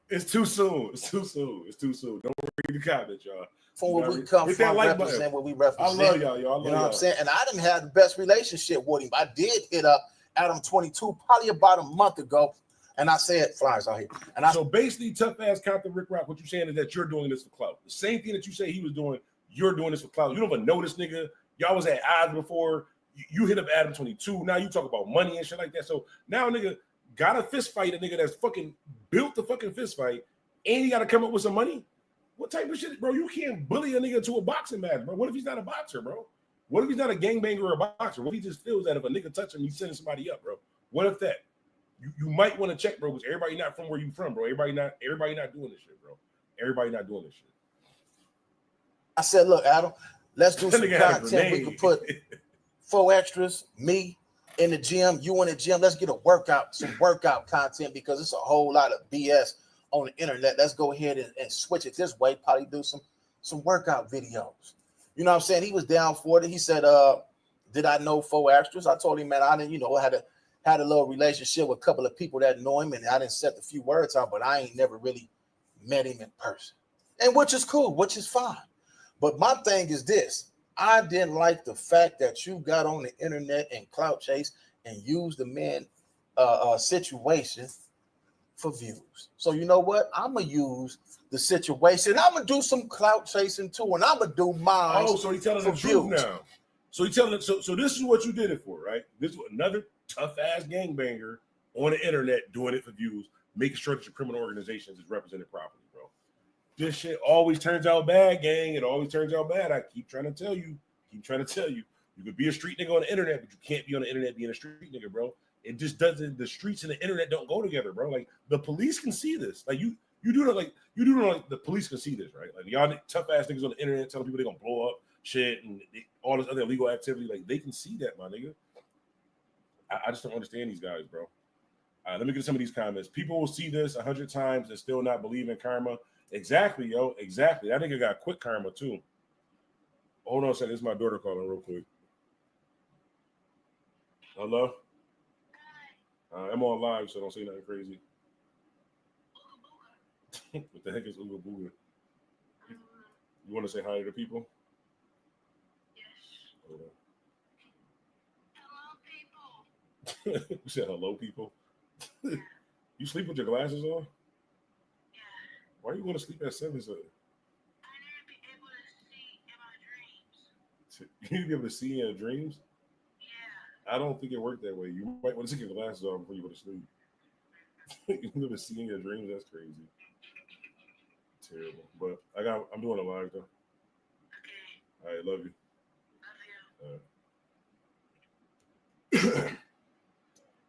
S25: it's too soon. It's too soon. It's too soon. Don't read the comments, y'all.
S3: From where we come from, represent what we represent.
S25: I love y'all, y'all.
S3: You know what I'm saying? And I didn't have the best relationship with him. I did hit up Adam 22 probably about a month ago. And I said, flies out here. And
S25: so basically, tough ass Compton Ricc Rocc, what you're saying is that you're doing this for clout. The same thing that you say he was doing, you're doing this for clout. You don't even know this nigga. Y'all was at odds before. You hit up Adam 22. Now you talk about money and shit like that. So now nigga got a fist fight, a nigga that's fucking built the fucking fist fight, and he got to come up with some money. What type of shit, bro? You can't bully a nigga to a boxing match, bro. What if he's not a boxer, bro? What if he's not a gangbanger or a boxer? What if he just feels that if a nigga touch him, he's sending somebody up, bro? What if that? You might want to check, bro, because everybody not from where you from, bro. Everybody not doing this shit, bro. Everybody not doing this shit.
S3: I said, look, Adam, let's do some content. We could put 4 extras, me in the gym, you in the gym. Let's get a workout, some workout content, because it's a whole lot of BS on the internet. Let's go ahead and switch it this way. Probably do some workout videos. You know what I'm saying? He was down for it. He said, did I know 4 extras? I told him, man, I didn't, had a little relationship with a couple of people that know him, and I didn't set a few words out, but I ain't never really met him in person. And which is cool, which is fine. But my thing is this. I didn't like the fact that you got on the internet and clout chase and used the man situation for views. So you know what? I'm gonna use the situation. I'm gonna do some clout chasing too, and I'm gonna do mine.
S25: Oh, so he's telling the truth now. So he telling so this is what you did it for, right? This was another tough ass gangbanger on the internet doing it for views, making sure that your criminal organizations is represented properly, bro. This shit always turns out bad, gang. It always turns out bad. I keep trying to tell you. You could be a street nigga on the internet, but you can't be on the internet being a street nigga, bro. It just doesn't. The streets and the internet don't go together, bro. Like the police can see this. Like you do it like the police can see this, right? Like y'all tough ass niggas on the internet telling people they're gonna blow up shit and all this other illegal activity. Like they can see that, my nigga. I just don't understand these guys, bro. Let me get some of these comments. People will see this 100 times and still not believe in karma. Exactly, yo. Exactly. That nigga got quick karma too. Hold on a second. This is my daughter calling real quick. Hello? I'm on live, so don't say nothing crazy. What the heck is Ooga Booga? You want to say hi to the people? Yes. Hold on. Hello, people. You said hello, people? You sleep with your glasses on? Yeah. Why you want to sleep at 7? I need to be able to see in my dreams. You need to be able to see in your dreams? I don't think it worked that way. You might want to take your glasses off before you go to sleep. You never see in your dreams. That's crazy. Terrible. But I'm doing a live though. Okay. All right, love you. Love you.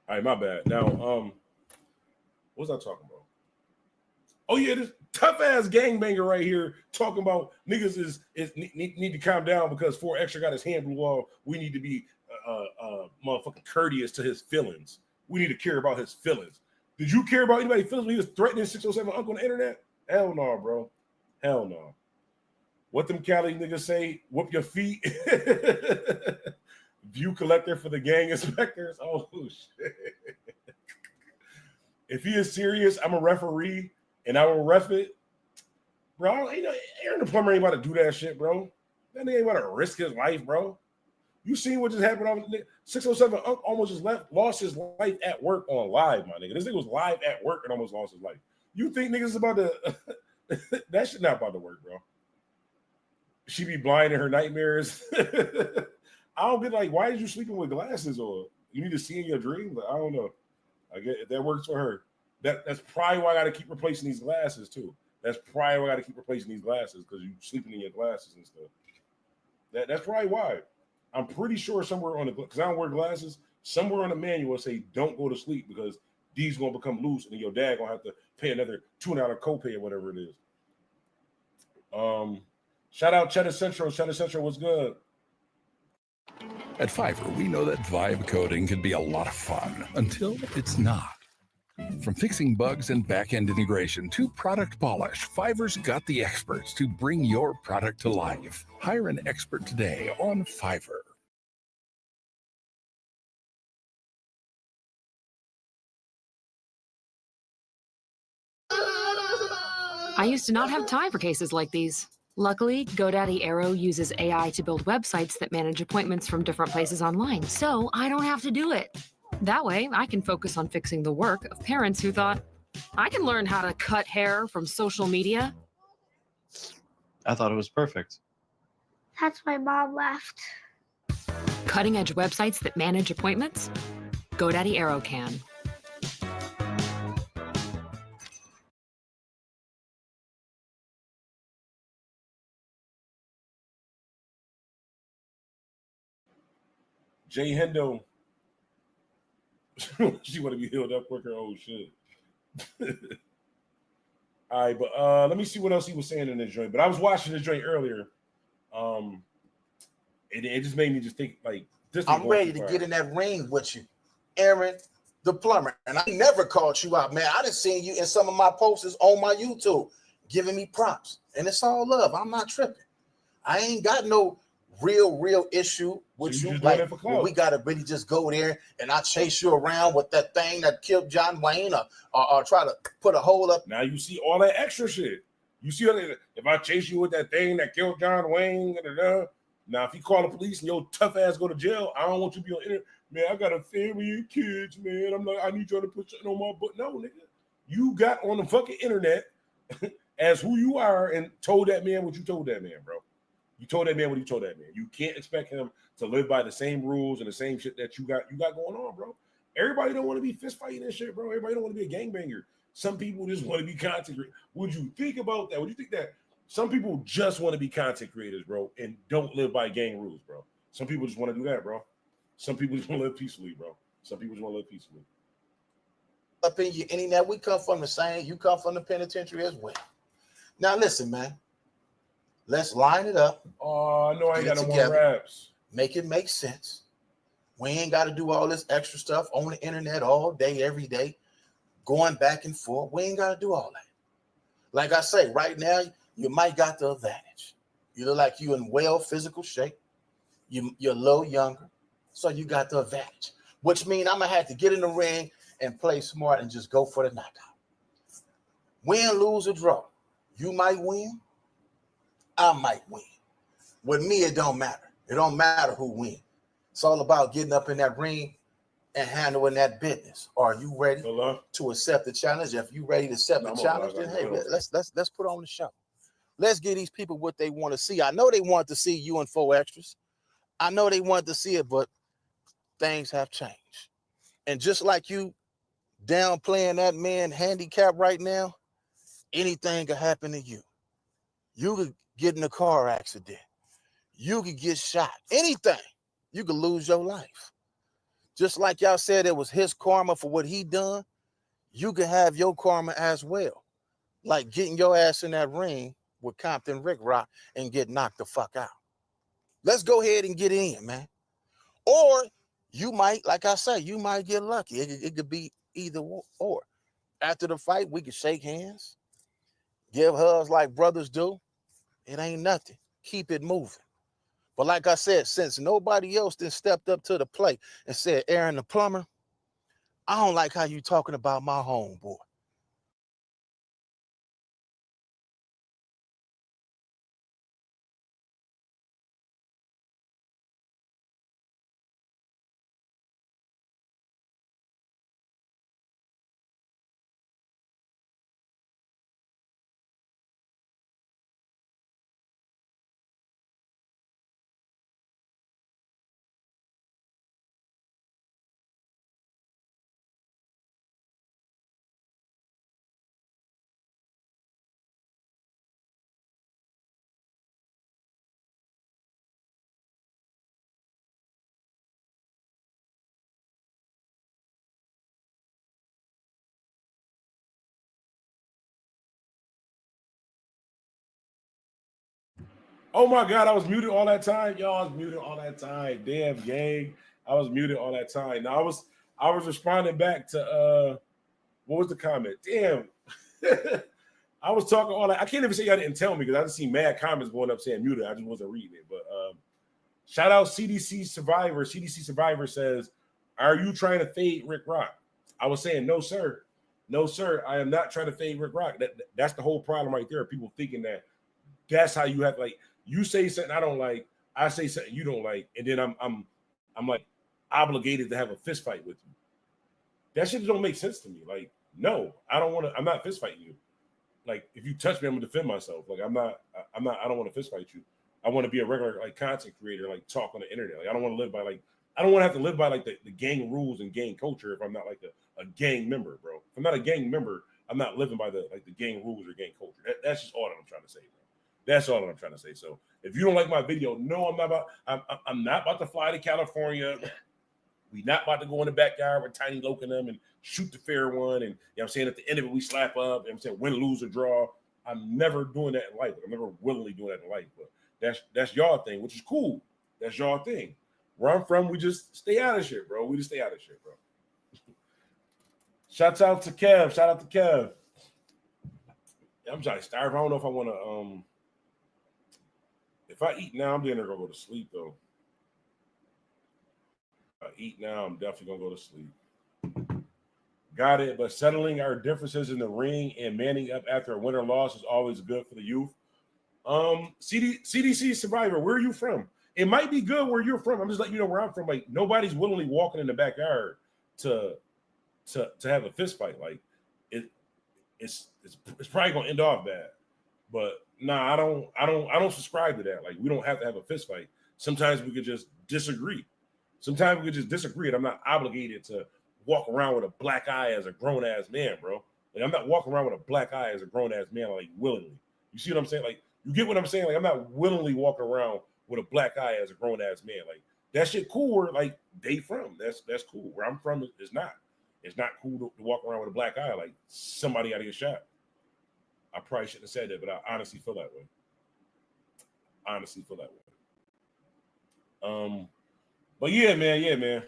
S25: All right, my bad. Now, what was I talking about? Oh yeah, this tough ass gangbanger right here talking about niggas need to calm down because 4 extra got his hand blew off. We need to be motherfucking courteous to his feelings. We need to care about his feelings. Did you care about anybody's feelings when he was threatening 607 Uncle on the internet? Hell no, bro. Hell no. What them Cali niggas say? Whoop your feet. View collector for the gang inspectors. Oh shit. If he is serious, I'm a referee and I will ref it. Bro, Aaron the Plumber ain't about to do that shit, bro. That nigga ain't about to risk his life, bro. You seen what just happened on 607 almost just lost his life at work on live, my nigga. This nigga was live at work and almost lost his life. You think niggas is about to that shit not about to work, bro. She be blind in her nightmares. I don't get like, why is you sleeping with glasses or you need to see in your dreams? Like, I don't know. I get if that works for her. That's probably why I gotta keep replacing these glasses too. That's probably why I gotta keep replacing these glasses because you sleeping in your glasses and stuff. That's probably why. I'm pretty sure somewhere on the because I don't wear glasses. Somewhere on the manual say don't go to sleep because these gonna become loose and then your dad gonna have to pay another $2 copay or whatever it is. Shout out Cheddar Central. Cheddar Central was good.
S7: At Fiverr, we know that vibe coding can be a lot of fun until it's not. From fixing bugs and back-end integration to product polish, Fiverr's got the experts to bring your product to life. Hire an expert today on Fiverr.
S14: I used to not have time for cases like these. Luckily, GoDaddy Arrow uses AI to build websites that manage appointments from different places online, so I don't have to do it. That way, I can focus on fixing the work of parents who thought, I can learn how to cut hair from social media.
S15: I thought it was perfect.
S16: That's why Mom left.
S14: Cutting edge websites that manage appointments? GoDaddy Arrow can.
S25: Jay Hendo. She want to be healed up quicker. Oh shit. All right, but let me see what else he was saying in the joint. But I was watching the joint earlier. It just made me just think like this.
S3: I'm ready to get in that ring with you, Aaron the Plumber. And I never called you out, man. I done seen you in some of my posters on my YouTube giving me props. And it's all love. I'm not tripping. I ain't got no real issue with
S25: So
S3: you.
S25: just
S3: Like,
S25: doing it for
S3: well,
S25: clout.
S3: we gotta really just go there and I chase you around with that thing that killed John Wayne or try to put a hole up.
S25: Now you see all that extra shit. You see if I chase you with that thing that killed John Wayne, now if you call the police and your tough ass go to jail, I don't want you to be on internet. Man, I got a family and kids, man. I'm like, I need y'all to put something on my butt. No, nigga. You got on the fucking internet as who you are and told that man what you told that man, bro. You told that man what you told that man. You can't expect him to live by the same rules and the same shit that you got going on, bro. Everybody don't want to be fist fighting and shit, bro. Everybody don't want to be a gangbanger. Some people just want to be content creators. Would you think about that? Would you think that some people just want to be content creators, bro, and don't live by gang rules, bro? Some people just want to do that, bro. Some people just want to live peacefully, bro. Some people just want to live peacefully.
S3: Up in your internet, we come from the same. You come from the penitentiary as well. Now listen, man. Let's line it up.
S25: Oh, no, I ain't got no more raps.
S3: Make it make sense. We ain't got to do all this extra stuff on the internet all day, every day, going back and forth. We ain't got to do all that. Like I say, right now, you might got the advantage. You look like you in well physical shape. You're a little younger, so you got the advantage. Which means I'm going to have to get in the ring and play smart and just go for the knockout. Win, lose, or draw. You might win. I might win. With me, it don't matter. It don't matter who wins. It's all about getting up in that ring and handling that business. Are you ready to accept the challenge? If you ready to accept the challenge, then hey, let's put on the show. Let's give these people what they want to see. I know they want to see you in 4 extras. I know they want to see it, but things have changed. And just like you downplaying that man handicap right now, anything could happen to you. You could get in a car accident. You could get shot. Anything. You could lose your life. Just like y'all said it was his karma for what he done, you could have your karma as well. Like getting your ass in that ring with Compton Ricc Rocc and get knocked the fuck out. Let's go ahead and get in, man. Or you might, like I say, you might get lucky. It could be either or. After the fight, we could shake hands, give hugs like brothers do. It ain't nothing. Keep it moving. But like I said, since nobody else then stepped up to the plate and said, Aaron the Plumber, I don't like how you talking about my homeboy.
S25: Oh my God, I was muted all that time. Y'all, I was muted all that time. Damn gang. I was muted all that time. Now I was responding back to what was the comment? Damn. I was talking all that. I can't even say y'all didn't tell me because I just see mad comments going up saying muted. I just wasn't reading it. But shout out CDC Survivor. CDC Survivor says, are you trying to fade Ricc Rocc? I was saying, no, sir. No, sir. I am not trying to fade Ricc Rocc. That's the whole problem right there. People thinking that that's how you have, like, you say something I don't like, I say something you don't like, and then I'm like obligated to have a fist fight with you. That shit don't make sense to me. Like, no, I don't want to. I'm not fist fighting you. Like, if you touch me, I'm gonna defend myself. Like, I don't want to fist fight you. I want to be a regular like content creator, like talk on the internet. Like I don't want to live by like I don't want to have to live by like the gang rules and gang culture if I'm not like a gang member, bro. If I'm not a gang member, I'm not living by the gang rules or gang culture. That's just all that I'm trying to say, bro. That's all that I'm trying to say. So if you don't like my video, no, I'm not about to fly to California. We not about to go in the backyard with Tiny Loke and them and shoot the fair one. And you know what I'm saying, at the end of it, we slap up. You know what I'm saying, win, lose, or draw. I'm never doing that in life. I'm never willingly doing that in life. But that's y'all thing, which is cool. That's y'all thing. Where I'm from, we just stay out of shit, bro. We just stay out of shit, bro. Shouts out to Kev. Shout out to Kev. I'm trying to starve. I don't know if I want to. If I eat now, I'm then gonna go to sleep though. If I eat now, I'm definitely gonna go to sleep. Got it. But settling our differences in the ring and manning up after a win or loss is always good for the youth. CDC Survivor, where are you from? It might be good where you're from. I'm just letting you know where I'm from. Like nobody's willingly walking in the backyard to have a fist fight. Like it's probably gonna end off bad. But nah, I don't subscribe to that. Like we don't have to have a fist fight. Sometimes we could just disagree. Sometimes we could just disagree, and I'm not obligated to walk around with a black eye as a grown ass man, bro. Like I'm not walking around with a black eye as a grown ass man, like willingly. You see what I'm saying? Like you get what I'm saying? Like I'm not willingly walking around with a black eye as a grown ass man. Like that shit cool where like they from. That's cool. Where I'm from is not. It's not cool to walk around with a black eye like somebody got to get shot. I probably shouldn't have said that, but I honestly feel that way. But yeah, man.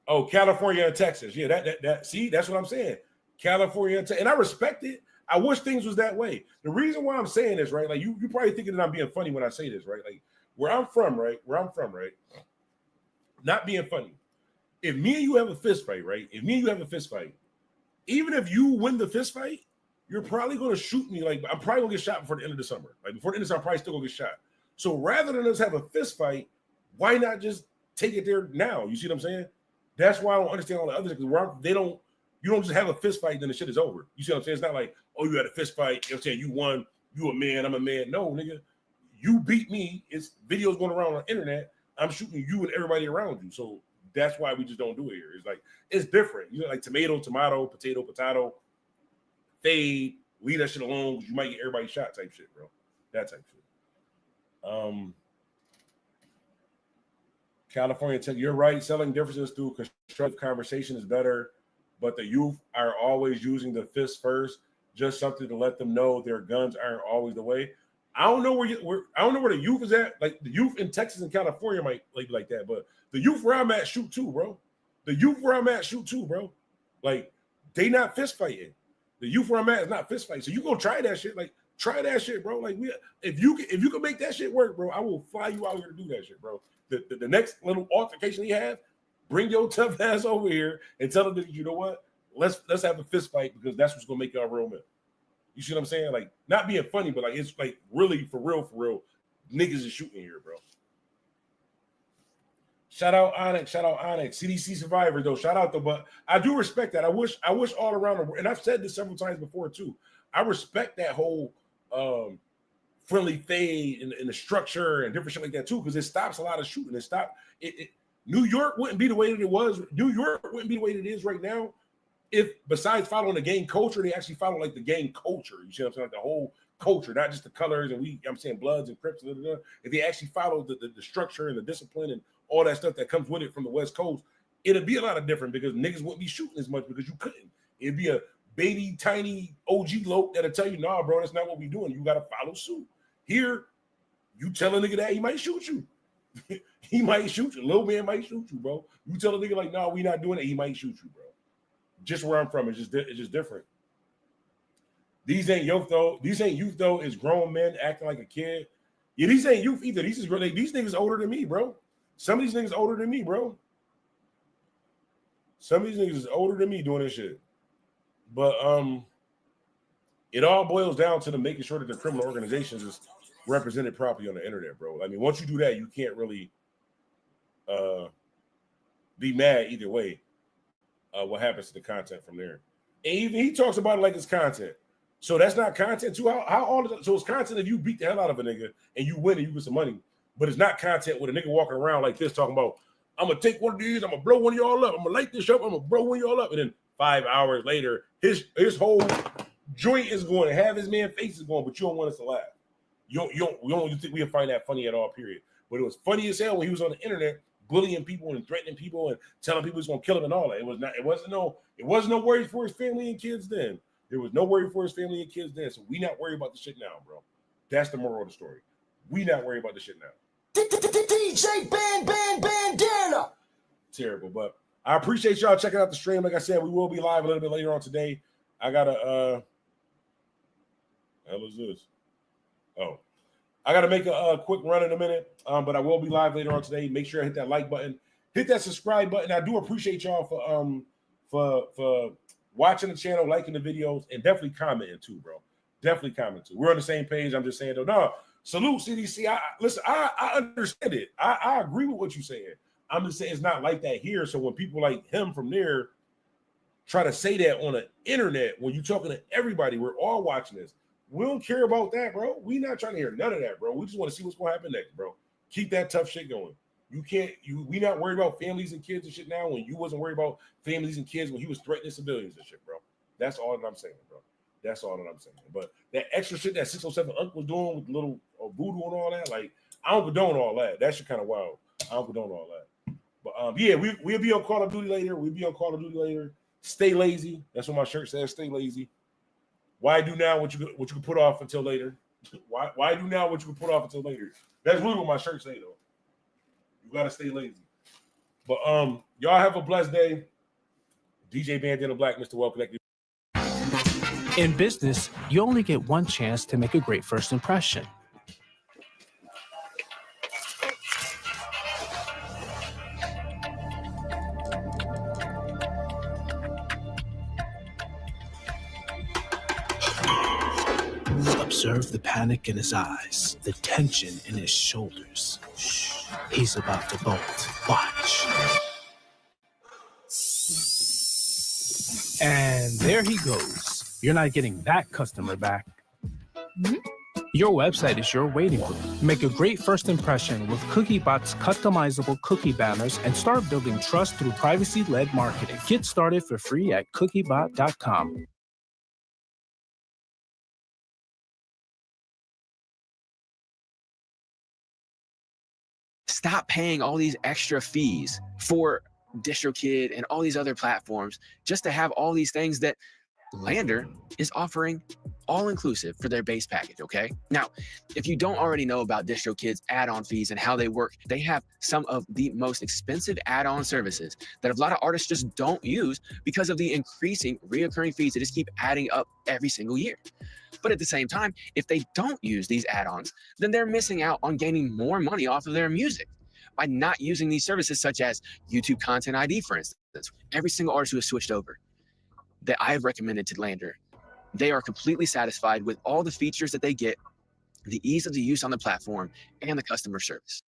S25: Oh, California and Texas. Yeah, that see, that's what I'm saying. California and Texas. And I respect it. I wish things was that way. The reason why I'm saying this, right? Like you probably thinking that I'm being funny when I say this, right? Like where I'm from, right? Not being funny. If me and you have a fist fight, right? Even if you win the fist fight, you're probably going to shoot me. Like I'm probably going to get shot before the end of the summer. Like before the end of the summer, I'm probably still going to get shot. So rather than us have a fist fight, why not just take it there now? You see what I'm saying? That's why I don't understand all the others because you don't just have a fist fight, then the shit is over. You see what I'm saying? It's not like, oh, you had a fist fight. You know what I'm saying? You won. You a man. I'm a man. No, nigga. You beat me. It's videos going around on the internet. I'm shooting you and everybody around you. So that's why we just don't do it here. It's like, it's different. You know, like tomato, potato, fade, leave that shit alone because you might get everybody shot type shit, bro. That type shit. California Tech, you're right. Selling differences through constructive conversation is better, but the youth are always using the fist first. Just something to let them know their guns aren't always the way. I don't know where the youth is at. Like the youth in Texas and California might like that, but the youth where I'm at shoot too, bro. Like they not fist fighting. The youth where I'm at is not fist fighting. So you go try that shit. Like try that shit, bro. Like if you can make that shit work, bro, I will fly you out here to do that shit, bro. The next little altercation you have, bring your tough ass over here and tell them that you know what? Let's have a fist fight because that's what's gonna make y'all real men. You see what I'm saying? Like not being funny, but like it's like really for real, niggas is shooting here, bro. Shout out Onyx. CDC Survivor though. Shout out though, but I do respect that. I wish all around the, and I've said this several times before too. I respect that whole friendly fade and the structure and different shit like that too, because it stops a lot of shooting. New York wouldn't be the way that it was. New York wouldn't be the way that it is right now if besides following the gang culture, they actually follow like the gang culture. You see what I'm saying? Like the whole culture, not just the colors and I'm saying Bloods and Crips. If they actually follow the structure and the discipline and all that stuff that comes with it from the West Coast, it'd be a lot of different because niggas wouldn't be shooting as much because you couldn't. It'd be a baby, tiny OG Loke that'll tell you, nah, bro, that's not what we doing. You got to follow suit. Here, you tell a nigga that, he might shoot you. He might shoot you. Little man might shoot you, bro. You tell a nigga like, nah, we not doing it, he might shoot you, bro. Just where I'm from, it's just different. These ain't youth though. It's grown men acting like a kid. Yeah, these ain't youth either. These niggas older than me, bro. Some of these niggas older than me, bro. Some of these niggas is older than me doing this shit. But it all boils down to them making sure that the criminal organizations is represented properly on the internet, bro. I mean, once you do that, you can't really be mad either way. What happens to the content from there? And even he talks about it like it's content. So that's not content too. So it's content if you beat the hell out of a nigga and you win and you get some money. But it's not content with a nigga walking around like this talking about, I'm gonna take one of these, I'm gonna blow one of y'all up, I'm gonna light this up, I'm gonna blow one of y'all up, and then 5 hours later, his whole joint is going, half his man face is going, but you don't want us to laugh. You don't think we'll find that funny at all, period. But it was funny as hell when he was on the internet bullying people and threatening people and telling people he's gonna kill them and all that. It wasn't no worry for his family and kids then. There was no worry for his family and kids then. So we not worried about the shit now, bro. That's the moral of the story. We not worried about the shit now.
S2: DJ Bandana.
S25: Terrible, but I appreciate y'all checking out the stream. Like I said, we will be live a little bit later on today. I gotta hell is this? Oh, I gotta make a quick run in a minute. But I will be live later on today. Make sure I hit that like button, hit that subscribe button. I do appreciate y'all for watching the channel, liking the videos, and definitely commenting too, bro. Definitely comment too. We're on the same page. I'm just saying though, no. Salute CDC. I understand it. I agree with what you're saying. I'm just saying it's not like that here. So when people like him from there try to say that on the internet, when you're talking to everybody, we're all watching this. We don't care about that, bro. We not trying to hear none of that, bro. We just want to see what's going to happen next, bro. Keep that tough shit going. We not worried about families and kids and shit now when you wasn't worried about families and kids when he was threatening civilians and shit, bro. That's all that I'm saying, bro. That's all that I'm saying. But that extra shit that 607 Unc was doing with little voodoo and all that, like, I don't condone all that. That shit kind of wild. I don't condone all that. But yeah, we'll be on Call of Duty later. Stay lazy. That's what my shirt says. Stay lazy. Why do now what you can put off until later? Why do now what you can put off until later? That's really what my shirt say though. You gotta stay lazy. But y'all have a blessed day. DJ Bandana Black, Mr. Well Connected.
S4: In business, you only get one chance to make a great first impression. Observe the panic in his eyes, the tension in his shoulders. Shh, he's about to bolt. Watch. And there he goes. You're not getting that customer back. Your website is your waiting room. Make a great first impression with CookieBot's customizable cookie banners and start building trust through privacy-led marketing. Get started for free at cookiebot.com.
S15: Stop paying all these extra fees for DistroKid and all these other platforms just to have all these things that Lander is offering all-inclusive for their base package, okay? Now, if you don't already know about DistroKid's add-on fees and how they work, they have some of the most expensive add-on services that a lot of artists just don't use because of the increasing reoccurring fees that just keep adding up every single year. But at the same time, if they don't use these add-ons, then they're missing out on gaining more money off of their music by not using these services such as YouTube Content ID, for instance. Every single artist who has switched over that I have recommended to Lander, they are completely satisfied with all the features that they get, the ease of the use on the platform, and the customer service.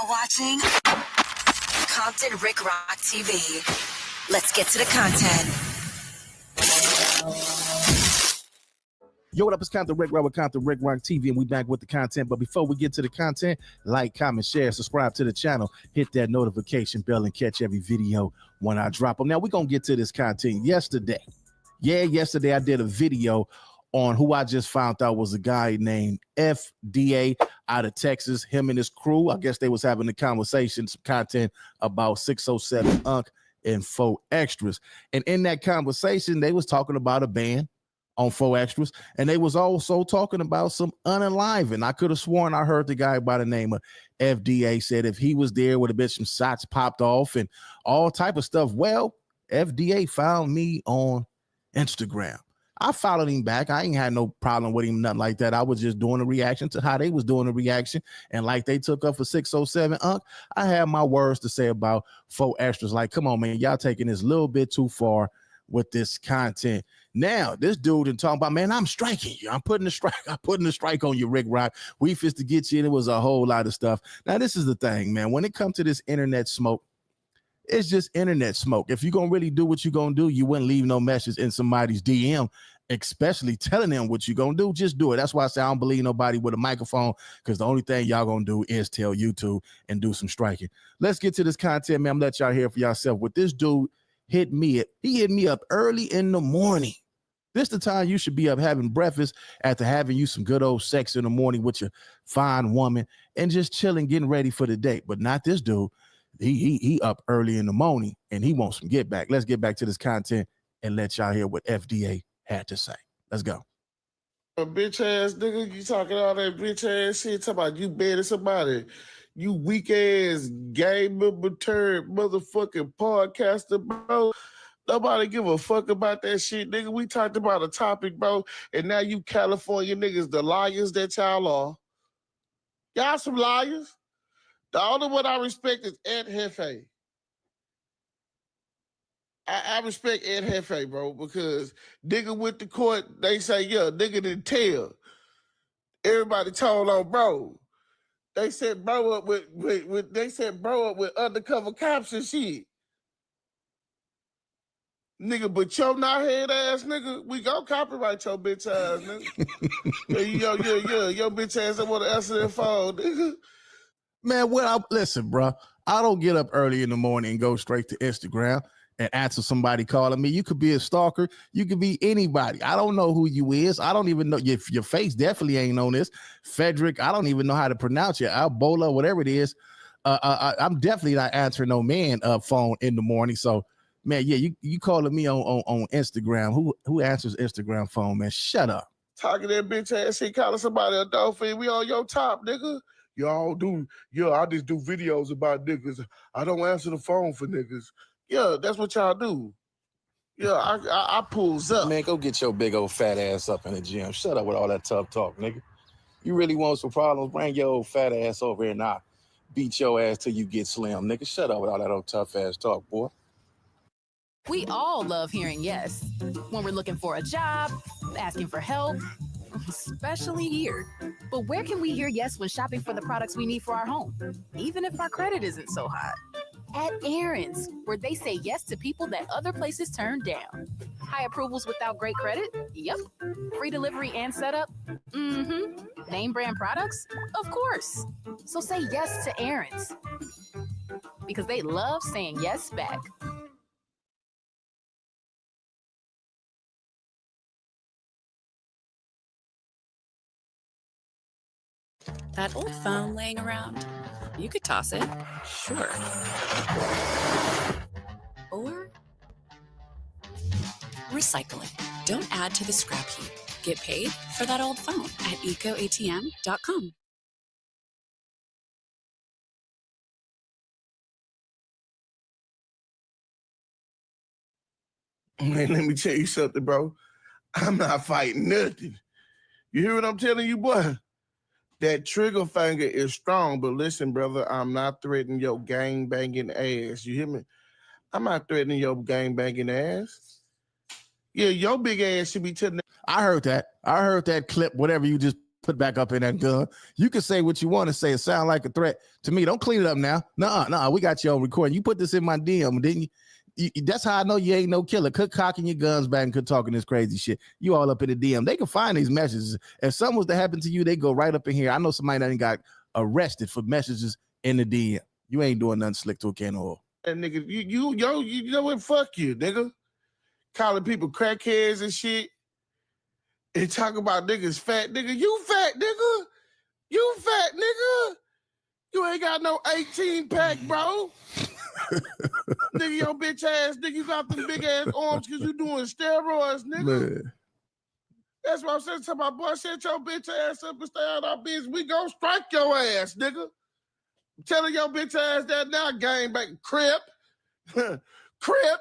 S17: Watching Compton Ricc Rocc TV. Let's get to the content.
S3: Yo, what up? It's Compton Ricc Rocc with Compton Ricc Rocc TV, and we back with the content. But before we get to the content, like, comment, share, subscribe to the channel, hit that notification bell, and catch every video when I drop them. Now, we're going to get to this content. Yesterday I did a video on who I just found out was a guy named FDA out of Texas. Him and his crew, I guess they was having a conversation, some content about 607 Unc and 4extras. And in that conversation, they was talking about a band on 4extras, and they was also talking about some unenlivened. I could have sworn I heard the guy by the name of FDA said if he was there would have been some shots popped off and all type of stuff. Well, FDA found me on Instagram. I followed him back. I ain't had no problem with him, nothing like that. I was just doing a reaction to how they was doing a reaction. And like they took up for 607 I had my words to say about 4extras. Like, come on, man, y'all taking this a little bit too far with this content. Now, this dude and talking about, man, I'm striking you. I'm putting a strike on you, Ricc Rocc. We fist to get you, and it was a whole lot of stuff. Now, this is the thing, man. When it comes to this internet smoke, it's just internet smoke. If you're going to really do what you're going to do, you wouldn't leave no message in somebody's DM, especially telling them what you're going to do. Just do it. That's why I say I don't believe nobody with a microphone, because the only thing y'all going to do is tell YouTube and do some striking. Let's get to this content, man. I'm let y'all hear for yourself. With this dude he hit me up early in the morning. This the time you should be up having breakfast after having you some good old sex in the morning with your fine woman and just chilling, getting ready for the day. But not this dude. He up early in the morning and he wants some get back. Let's get back to this content and let y'all hear what FDA had to say. Let's go.
S16: A bitch ass nigga, you talking all that bitch ass shit, talking about you better somebody. You weak ass gay member turned motherfucking podcaster, bro. Nobody give a fuck about that shit, nigga. We talked about a topic, bro, and now you California niggas, the liars that y'all are. Y'all some liars. The only one I respect is Ed Hefe. I respect Ed Hefe, bro, because nigga with the court, they say, yeah, nigga didn't tell. Everybody told on bro. They said bro up with undercover cops and shit. Nigga, but your not head ass nigga, we gon' copyright your bitch ass, nigga. Your bitch ass don't want to answer their phone, nigga.
S3: Man, listen, bro. I don't get up early in the morning and go straight to Instagram and answer somebody calling me. You could be a stalker. You could be anybody. I don't know who you is. I don't even know if your face definitely ain't on this. Frederick, I don't even know how to pronounce it. Albola, whatever it is. I'm definitely not answering no man phone in the morning. So, man, yeah, you calling me on Instagram. Who answers Instagram phone, man? Shut up.
S16: Talking that bitch ass shit, calling somebody a dolphin. We on your top, nigga. Y'all do. Yeah, I just do videos about niggas. I don't answer the phone for niggas. Yeah, that's what y'all do. Yeah, I pulls up.
S3: Man, go get your big old fat ass up in the gym. Shut up with all that tough talk, nigga. You really want some problems? Bring your old fat ass over here and I'll beat your ass till you get slim, nigga. Shut up with all that old tough ass talk, boy.
S18: We all love hearing yes when we're looking for a job, asking for help, especially here. But where can we hear yes when shopping for the products we need for our home, even if our credit isn't so hot? At Aaron's, where they say yes to people that other places turn down. High approvals without great credit? Yep. Free delivery and setup? Mm-hmm. Name brand products? Of course. So say yes to Aaron's, because they love saying yes back.
S20: That old phone laying around, you could toss it, sure. Or recycle it. Don't add to the scrap heap. Get paid for that old phone at ecoatm.com.
S16: Man, let me tell you something, bro. I'm not fighting nothing. You hear what I'm telling you, boy? That trigger finger is strong, but listen, brother, I'm not threatening your gang banging ass. You hear me? I'm not threatening your gang banging ass. Yeah, your big ass should be telling.
S3: I heard that. I heard that clip, whatever you just put back up in that gun. You can say what you want to say. It sound like a threat to me. Don't clean it up now. Nuh-uh. We got you on recording. You put this in my DM, didn't you? That's how I know you ain't no killer. Quit cocking your guns back and quit talking this crazy shit. You all up in the DM. They can find these messages. If something was to happen to you, they go right up in here. I know somebody that got arrested for messages in the DM. You ain't doing nothing slick to a can of oil.
S16: And nigga, you know what? Fuck you, nigga. Calling people crackheads and shit. And talk about niggas fat, nigga. You fat, nigga. You fat, nigga. You ain't got no 18-pack, bro. Nigga, your bitch ass, nigga, you got them big ass arms because you doing steroids, nigga.
S3: Man.
S16: That's what I'm saying to my boy. Shut your bitch ass up and stay out our business. We gonna strike your ass, nigga. I'm telling your bitch ass that now, gang back Crip. Crip.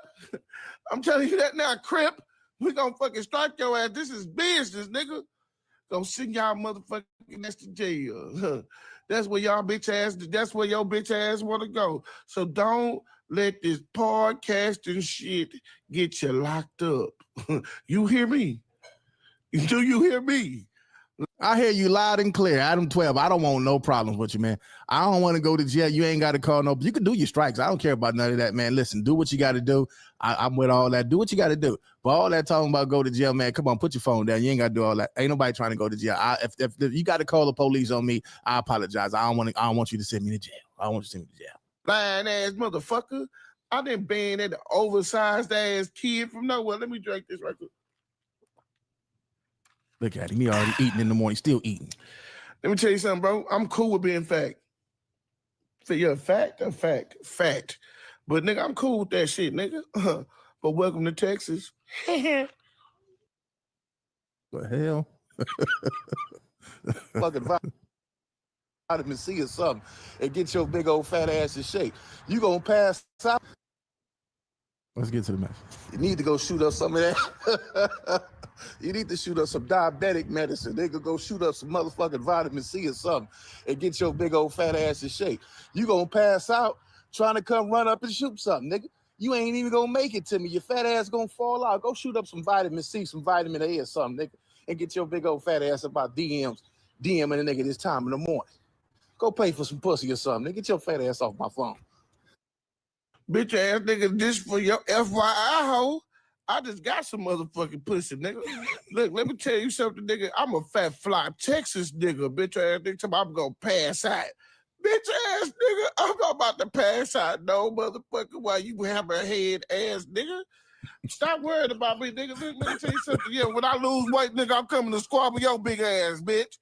S16: I'm telling you that now, Crip. We gonna fucking strike your ass. This is business, nigga. Gonna send y'all motherfucking ass to jail. That's where y'all bitch ass, that's where your bitch ass wanna go. So don't let this podcasting shit get you locked up. You hear me? Do you hear me?
S3: I hear you loud and clear. Adam 12. I don't want no problems with you, man. I don't want to go to jail. You ain't got to call no. You can do your strikes. I don't care about none of that, man. Listen, do what you got to do. I'm with all that. Do what you got to do. But all that talking about go to jail, man, come on, put your phone down. You ain't got to do all that. Ain't nobody trying to go to jail. If you got to call the police on me, I apologize. I don't want you to send me to jail. I don't want you to send me to jail.
S16: Lying ass motherfucker. I didn't ban that oversized ass kid from nowhere. Let me drink this right quick.
S3: Look at him. He already eating in the morning, still eating.
S16: Let me tell you something, bro. I'm cool with being fact. So you're a fact. But nigga, I'm cool with that shit, nigga. But welcome to Texas.
S3: The hell? Fucking vitamin C or something and get your big old fat ass in shape. You gonna pass out. Let's get to the message. You need to go shoot up some of that. You need to shoot up some diabetic medicine. They could go shoot up some motherfucking vitamin C or something and get your big old fat ass in shape. You gonna pass out trying to come run up and shoot something, nigga. You ain't even gonna make it to me. Your fat ass gonna fall out. Go shoot up some vitamin C, some vitamin A or something, nigga, and get your big old fat ass about DMing a nigga this time in the morning. Go pay for some pussy or something. Nigga, get your fat ass off my phone.
S16: Bitch ass nigga, this for your FYI hoe. I just got some motherfucking pussy, nigga. Look, let me tell you something, nigga. I'm a fat fly Texas nigga, bitch ass nigga. I'm gonna pass out. Bitch ass nigga, I'm not about to pass out, no motherfucker, while you have a head ass nigga. Stop worrying about me, nigga. Let me tell you something. Yeah, when I lose weight, nigga, I'm coming to squabble your big ass, bitch.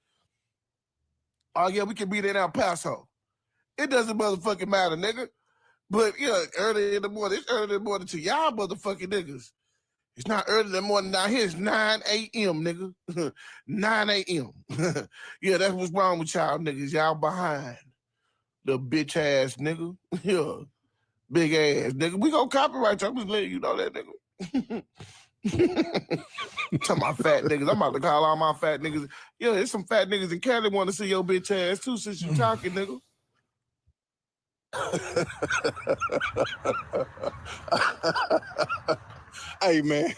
S16: Oh, yeah, we can be there in El Paso. It doesn't motherfucking matter, nigga. But, yeah, early in the morning, it's early in the morning to y'all motherfucking niggas. It's not early in the morning down here. It's 9 a.m., nigga. 9 a.m. Yeah, that's what's wrong with y'all niggas. Y'all behind. The bitch ass nigga. Yeah. Big ass nigga. We gonna copyright you. I'm just letting you know that, nigga. Tell my fat niggas. I'm about to call all my fat niggas. Yeah, there's some fat niggas in Cali want to see your bitch ass too since you talking, nigga.
S3: Hey, man,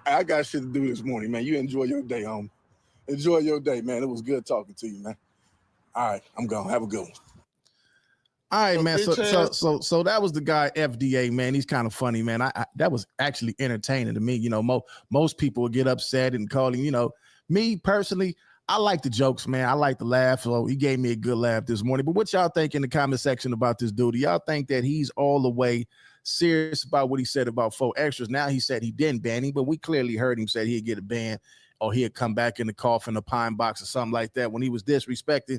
S3: I got shit to do this morning, man. You enjoy your day, homie. Enjoy your day, man. It was good talking to you, man. All right, I'm gone. Have a good one. All right, man. So that was the guy FDA, man. He's kind of funny, man. I that was actually entertaining to me. You know, most people would get upset and call him. You know, me personally, I like the jokes, man. I like the laugh. So he gave me a good laugh this morning. But what y'all think in the comment section about this dude? Do y'all think that he's all the way serious about what he said about 4extras? Now he said he didn't ban him, but we clearly heard him say he'd get a ban or he'd come back in the coffin, a pine box or something like that when he was disrespecting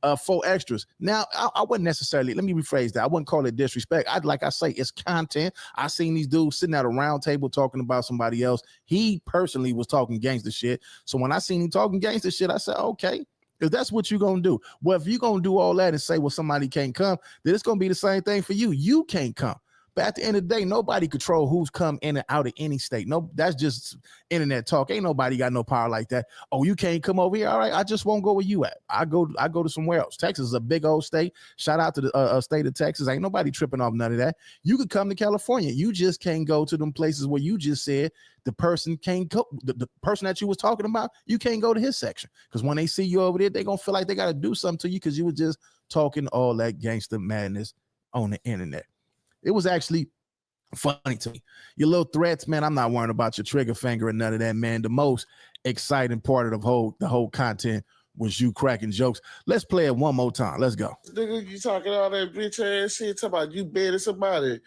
S3: 4extras. Now, I wouldn't necessarily, let me rephrase that. I wouldn't call it disrespect. Like I say, it's content. I seen these dudes sitting at a round table talking about somebody else. He personally was talking gangster shit. So when I seen him talking gangster shit, I said, okay, because that's what you're going to do. Well, if you're going to do all that and say, well, somebody can't come, then it's going to be the same thing for you. You can't come. But at the end of the day, nobody control who's come in and out of any state. No, that's just internet talk. Ain't nobody got no power like that. Oh, you can't come over here. All right, I just won't go where you at. I go to somewhere else. Texas is a big old state. Shout out to the state of Texas. Ain't nobody tripping off none of that. You could come to California. You just can't go to them places where you just said the person can't go. The person that you was talking about, you can't go to his section. Because when they see you over there, they gonna feel like they gotta do something to you because you were just talking all that gangster madness on the internet. It was actually funny to me. Your little threats, man, I'm not worrying about your trigger finger and none of that, man. The most exciting part of the whole content was you cracking jokes. Let's play it one more time. Let's go.
S16: Nigga, you talking all that bitch ass shit, talking about you better somebody.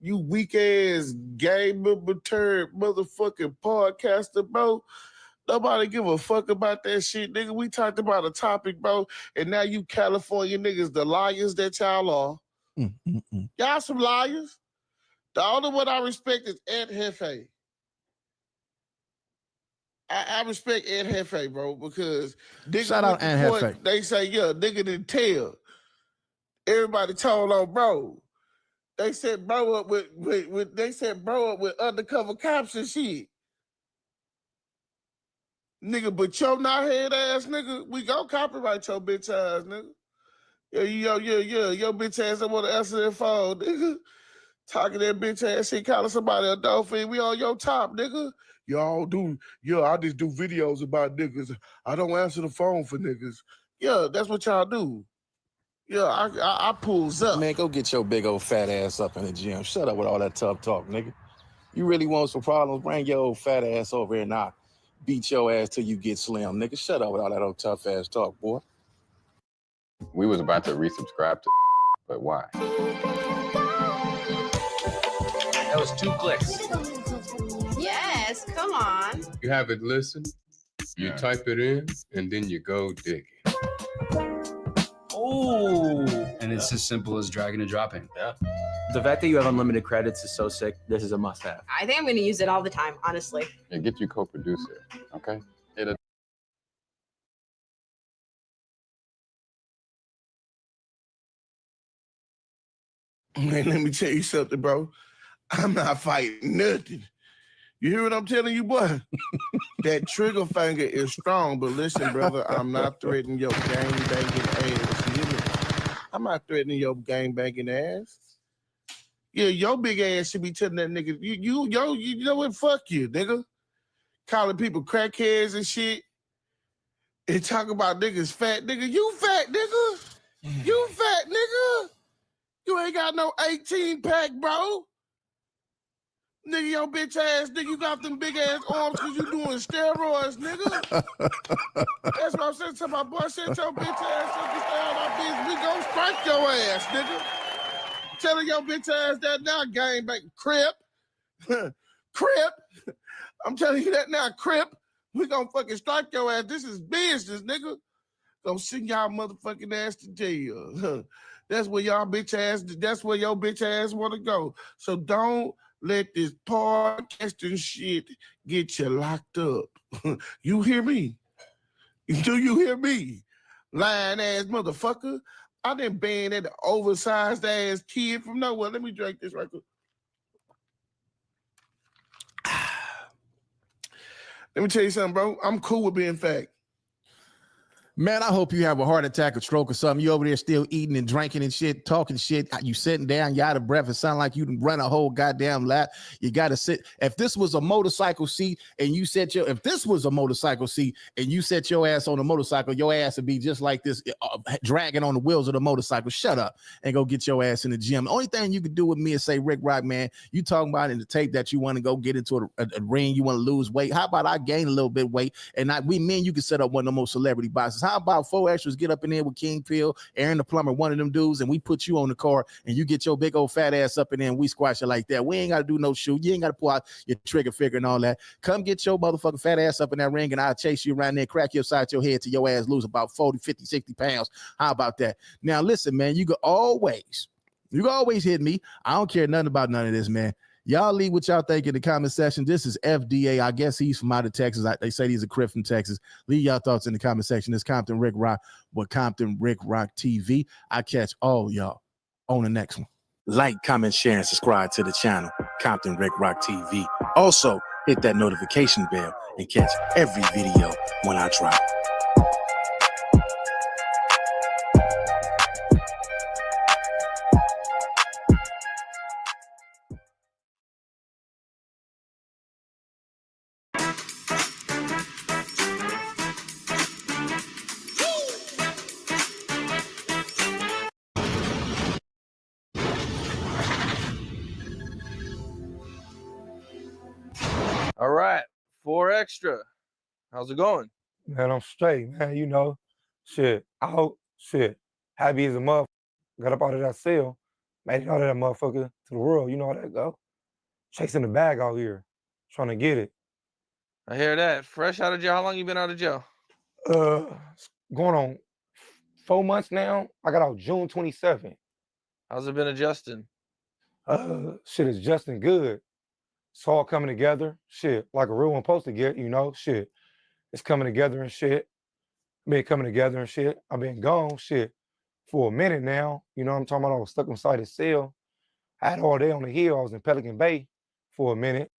S16: You weak ass gay member turd motherfucking podcaster, bro. Nobody give a fuck about that shit, nigga. We talked about a topic, bro, and now you California niggas, the liars that y'all are. Y'all some liars. The only one I respect is Aunt Hefe. I respect Ed Hefe, bro, because nigga
S3: Shout out Ed Hefe.
S16: They say, yeah, nigga didn't tell. Everybody told on bro. They said bro up with undercover cops and shit. Nigga, but your not head ass nigga, we gon' copyright your bitch ass, nigga. Yeah, your bitch ass don't want to answer their phone, nigga. Talking that bitch ass shit, calling somebody a dolphin. We on your top, nigga. Y'all do, I just do videos about niggas. I don't answer the phone for niggas. Yeah, that's what y'all do. Yeah, I pulls up.
S3: Man, go get your big old fat ass up in the gym. Shut up with all that tough talk, nigga. You really want some problems? Bring your old fat ass over here and I'll beat your ass till you get slim, nigga. Shut up with all that old tough ass talk, boy.
S1: We was about to resubscribe to, but why?
S15: That was 2 clicks.
S21: Yes, come on.
S22: You have it listen, you type it in, and then you go dig it.
S23: Oh, and it's as simple as dragging and dropping.
S15: Yeah. The fact that you have unlimited credits is so sick. This is a must-have.
S21: I think I'm going to use it all the time, honestly.
S1: And get you co-producer, okay?
S16: Man, let me tell you something, bro. I'm not fighting nothing. You hear what I'm telling you, boy? That trigger finger is strong, but listen, brother, I'm not threatening your gang-banging ass. You hear me? I'm not threatening your gang-banging ass. Yeah, your big ass should be telling that nigga, you know what? Fuck you, nigga. Calling people crackheads and shit. And talk about niggas fat, nigga. You fat, nigga. You fat, nigga. You ain't got no 18-pack, bro. Nigga, your bitch ass, nigga, you got them big ass arms because you doing steroids, nigga. That's what I'm saying to my boy. Shut your bitch ass up and stay on our bitch. We gon' strike your ass, nigga. Telling your bitch ass that now, gang back. Crip. Crip. I'm telling you that now, Crip. We gonna fucking strike your ass. This is business, nigga. Gonna send y'all motherfucking ass to jail. That's where y'all bitch ass, that's where your bitch ass wanna go. So don't let this podcasting shit get you locked up. You hear me? Do you hear me? Lying ass motherfucker. I done banned that oversized ass kid from nowhere. Let me drink this right quick. Let me tell you something, bro. I'm cool with being fat.
S3: Man, I hope you have a heart attack or stroke or something. You over there still eating and drinking and shit, talking shit. You sitting down, you out of breath. It sound like you run a whole goddamn lap. You got to sit. If this was a motorcycle seat and you set your, if this was a motorcycle seat and you set your ass on a motorcycle, your ass would be just like this, dragging on the wheels of the motorcycle. Shut up and go get your ass in the gym. The only thing you could do with me is say, Rick Rock, man, you talking about in the tape that you want to go get into a ring, you want to lose weight. How about I gain a little bit of weight and you can set up one of the most celebrity boxes. How about 4extras get up in there with King Phil, Aaron the Plumber, one of them dudes, and we put you on the car and you get your big old fat ass up in there and we squash it like that. We ain't got to do no shoot. You ain't got to pull out your trigger finger and all that. Come get your motherfucking fat ass up in that ring and I'll chase you around there, crack your side of your head till your ass lose about 40, 50, 60 pounds. How about that? Now, listen, man, you can always hit me. I don't care nothing about none of this, man. Y'all leave what y'all think in the comment section. This is FDA. I guess he's from out of Texas. They say he's a Crip from Texas. Leave y'all thoughts in the comment section. It's Compton Ricc Rocc with Compton Ricc Rocc TV. I catch all y'all on the next one. Like, comment, share, and subscribe to the channel, Compton Ricc Rocc TV. Also, hit that notification bell and catch every video when I drop.
S24: All right, 4extra. How's it going?
S26: Man, I'm straight, man. You know, shit. I hope, shit. Happy as a motherfucker. Got up out of that cell, made it out of that motherfucker to the world. You know how that go. Chasing the bag out here, trying to get it.
S24: I hear that. Fresh out of jail. How long you been out of jail?
S26: It's going on 4 months now. I got out June 27th.
S24: How's it been adjusting?
S26: Shit is adjusting good. It's all coming together, shit, like a real one supposed to get, you know, shit. It's coming together and shit. Been coming together and shit. I've been gone, shit, for a minute now. You know what I'm talking about? I was stuck inside a cell. I had all day on the hill. I was in Pelican Bay for a minute.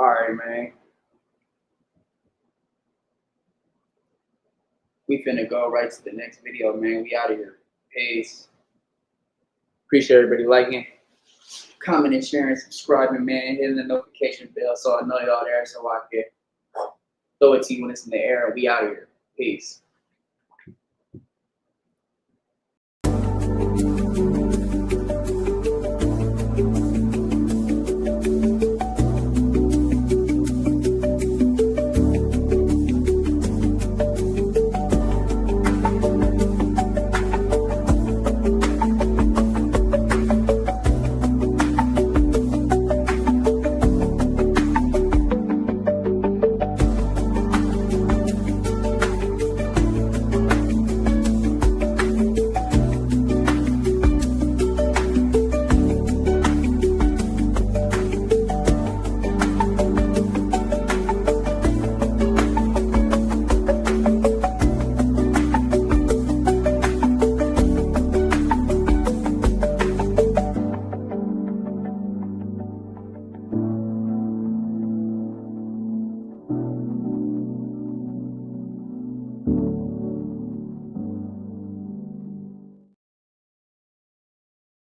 S12: All right, man. We finna go right to the next video, man. We out of here. Peace. Appreciate everybody liking, commenting, sharing, subscribing, man. Hitting the notification bell so I know y'all there so I can throw it to you when it's in the air. We out of here. Peace.